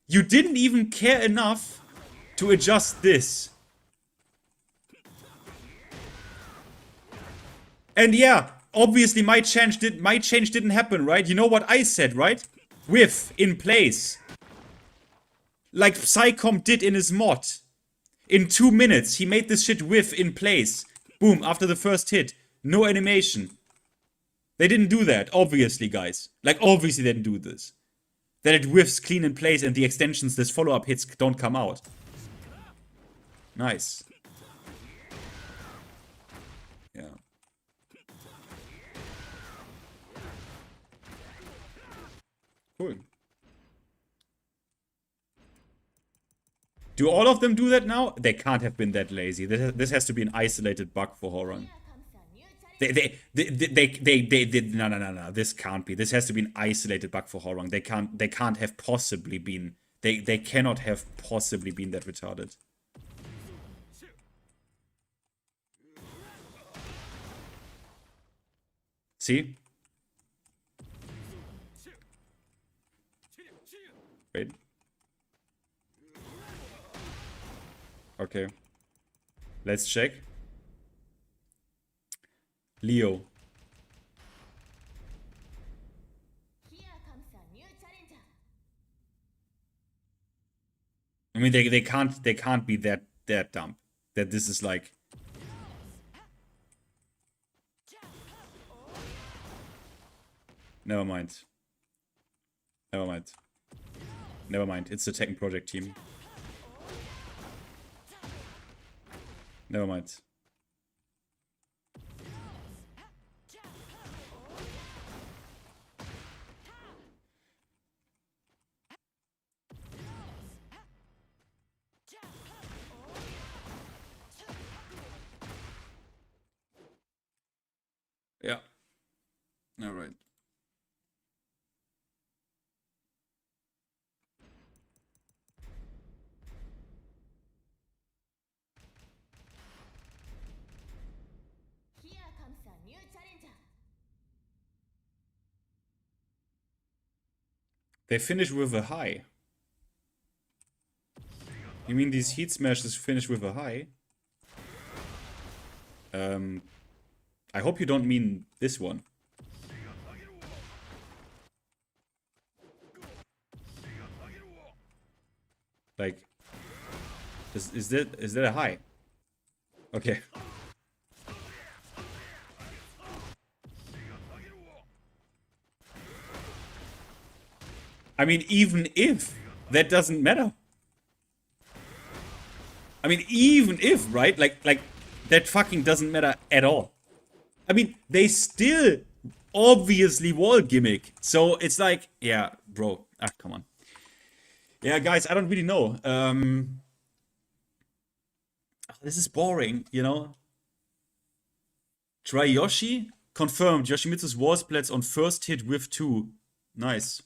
You didn't even care enough to adjust this. And yeah, obviously my change didn't happen, right? You know what I said, right? Whiff in place. Like Psycomp did in his mod. In 2 minutes, he made this shit whiff in place. Boom, after the first hit. No animation. They didn't do that, obviously, guys. Like, obviously they didn't do this. That it whiffs clean in place and the extensions, this follow-up hits don't come out. Nice. Yeah. Cool. Do all of them do that now? They can't have been that lazy. This has to be an isolated bug for Hwoarang. No. This can't be. This has to be an isolated bug for Hwoarang. They can't have possibly been. They cannot have possibly been that retarded. See? Wait. Okay. Let's check. Leo. I mean, they can't be that dumb. That this is like. Never mind. Never mind. Never mind. It's the Tekken Project team. Never mind. Yeah. All right. They finish with a high. You mean these heat smashes finish with a high? I hope you don't mean this one. Like, is that a high? Okay. I mean, even if that doesn't matter. I mean, even if, right? Like that fucking doesn't matter at all. I mean, they still obviously wall gimmick. So it's like, yeah, bro. Ah, come on. Yeah, guys, I don't really know. This is boring, you know? Try Yoshi? Confirmed. Yoshimitsu's wall splats on first hit with 2. Nice.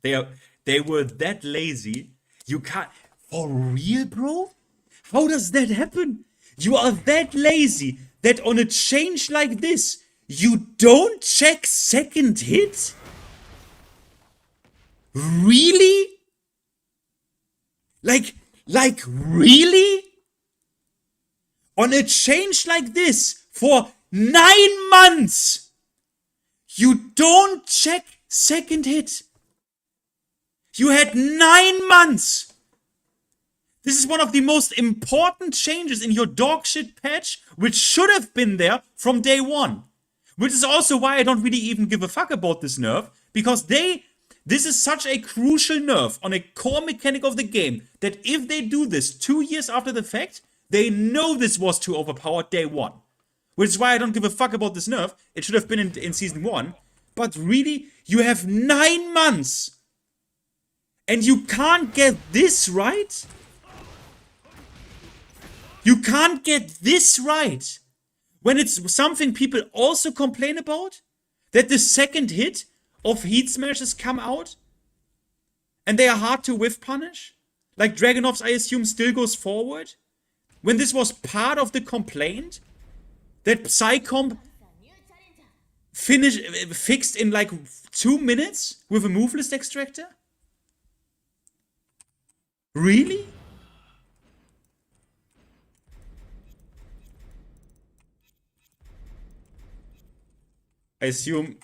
They were that lazy. You can't. For real, bro? How does that happen? You are that lazy that on a change like this, you don't check second hit? Really? Like really? On a change like this for 9 months, you don't check second hit. You had 9 months. This is one of the most important changes in your dogshit patch, which should have been there from day 1. Which is also why I don't really even give a fuck about this nerf, because this is such a crucial nerf on a core mechanic of the game that if they do this 2 years after the fact, they know this was too overpowered day 1. Which is why I don't give a fuck about this nerf. It should have been in season 1. But really, you have 9 months. And you can't get this right? You can't get this right. When it's something people also complain about? That the second hit of heat smashes come out? And they are hard to whiff punish? Like Dragunov's, I assume, still goes forward? When this was part of the complaint? That Psycomp... fixed in like 2 minutes with a move list extractor? Really? I assume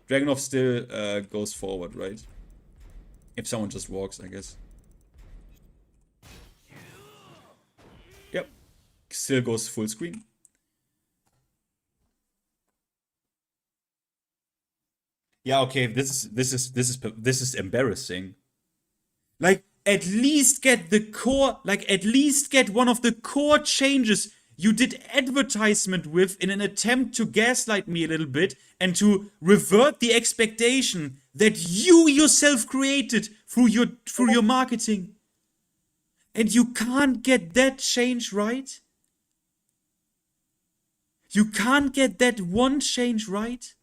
Dragunov still goes forward, right? If someone just walks, I guess. Yep. Still goes full screen. Yeah, okay, this is embarrassing. Like, at least get the core, like, at least get one of the core changes you did advertisement with in an attempt to gaslight me a little bit and to revert the expectation that you yourself created through your marketing. And you can't get that change right? You can't get that one change right?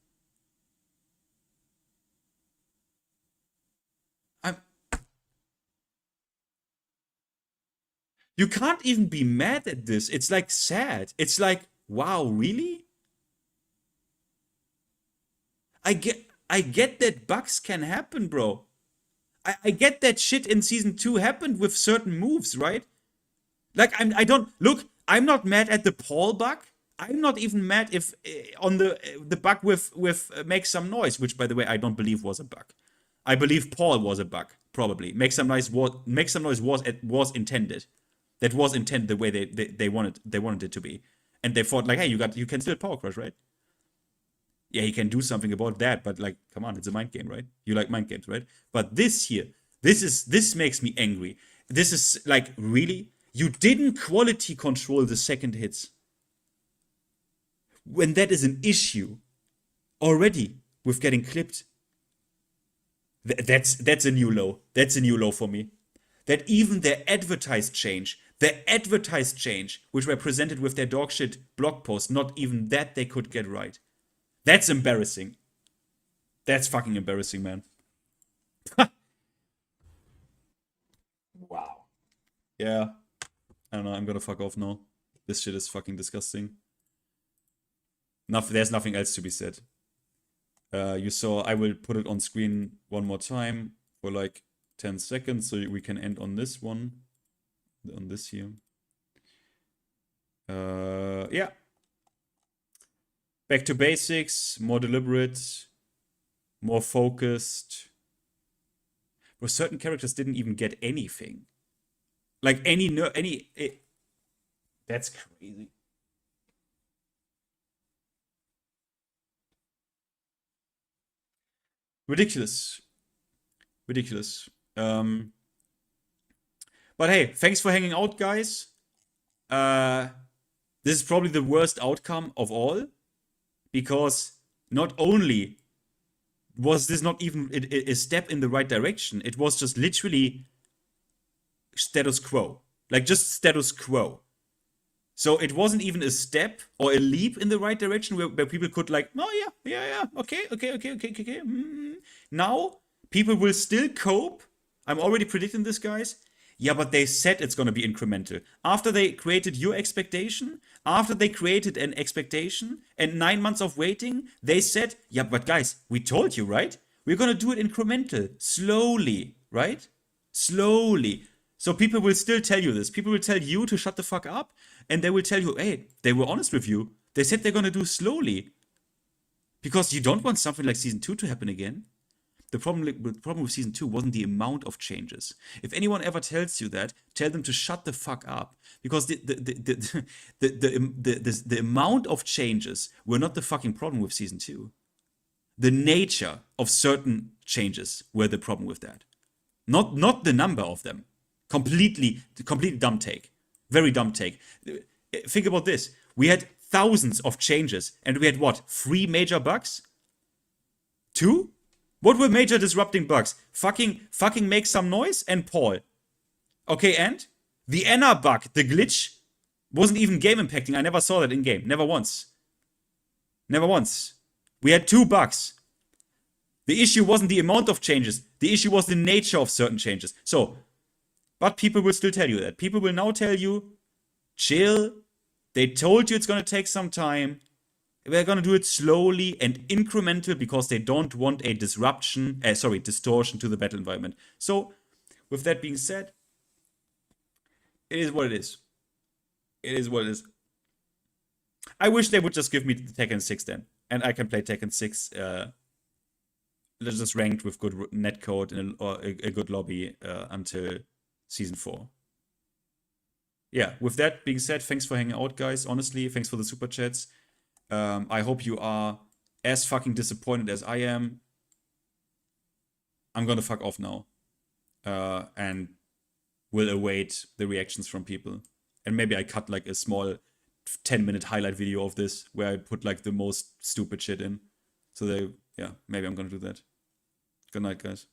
You can't even be mad at this. It's like sad. It's like, wow, really? I get that bugs can happen, bro. I get that shit in season 2 happened with certain moves, right? Like, I'm not mad at the Paul bug. I'm not even mad if on the bug with make some noise, which by the way I don't believe was a bug. I believe Paul was a bug, probably. Make some noise was intended. That was intended the way they wanted it to be. And they thought like, hey, you can still power crush, right? Yeah, he can do something about that, but like, come on, it's a mind game, right? You like mind games, right? But this here, this makes me angry. This is like, really? You didn't quality control the second hits. When that is an issue already with getting clipped. That's a new low. That's a new low for me. That even their advertised change, which were presented with their dogshit blog post, not even that they could get right. That's embarrassing. That's fucking embarrassing, man. Wow. Yeah. I don't know, I'm gonna fuck off now. This shit is fucking disgusting. There's nothing else to be said. You saw, I will put it on screen one more time for like 10 seconds so we can end on this one. On this here. Yeah. Back to basics, more deliberate, more focused. But certain characters didn't even get anything. Like that's crazy. Ridiculous. But hey, thanks for hanging out, guys. This is probably the worst outcome of all. Because not only was this not even a step in the right direction, it was just literally status quo. Like, just status quo. So it wasn't even a step or a leap in the right direction where people could like, oh yeah, okay. Now, people will still cope. I'm already predicting this, guys. Yeah, but they said it's gonna be incremental. After they created your expectation, after they created an expectation and 9 months of waiting, they said, yeah, but guys, we told you, right? We're gonna do it incremental, slowly, right? Slowly. So people will still tell you this. People will tell you to shut the fuck up, and they will tell you, hey, they were honest with you. They said they're gonna do slowly. Because you don't want something like Season 2 to happen again. The problem with Season 2 wasn't the amount of changes. If anyone ever tells you that, tell them to shut the fuck up. Because the amount of changes were not the fucking problem with Season 2. The nature of certain changes were the problem with that. Not the number of them. Completely dumb take. Very dumb take. Think about this. We had thousands of changes, and we had what? 3 major bugs? 2? What were major disrupting bugs? Fucking make some noise and Paul. Okay, and? The Anna bug, the glitch, wasn't even game impacting. I never saw that in game. Never once. Never once. We had 2 bugs. The issue wasn't the amount of changes. The issue was the nature of certain changes. So, but people will still tell you that. People will now tell you, chill. They told you it's gonna take some time. They're gonna do it slowly and incremental because they don't want a distortion to the battle environment. So, with that being said, it is what it is. It is what it is. I wish they would just give me Tekken 6 then, and I can play Tekken 6 just ranked with good netcode and or a good lobby until Season 4. Yeah, with that being said, thanks for hanging out, guys. Honestly, thanks for the super chats. I hope you are as fucking disappointed as I am. I'm gonna fuck off now. And will await the reactions from people. And maybe I cut like a small 10-minute highlight video of this where I put like the most stupid shit in. So maybe I'm gonna do that. Good night, guys.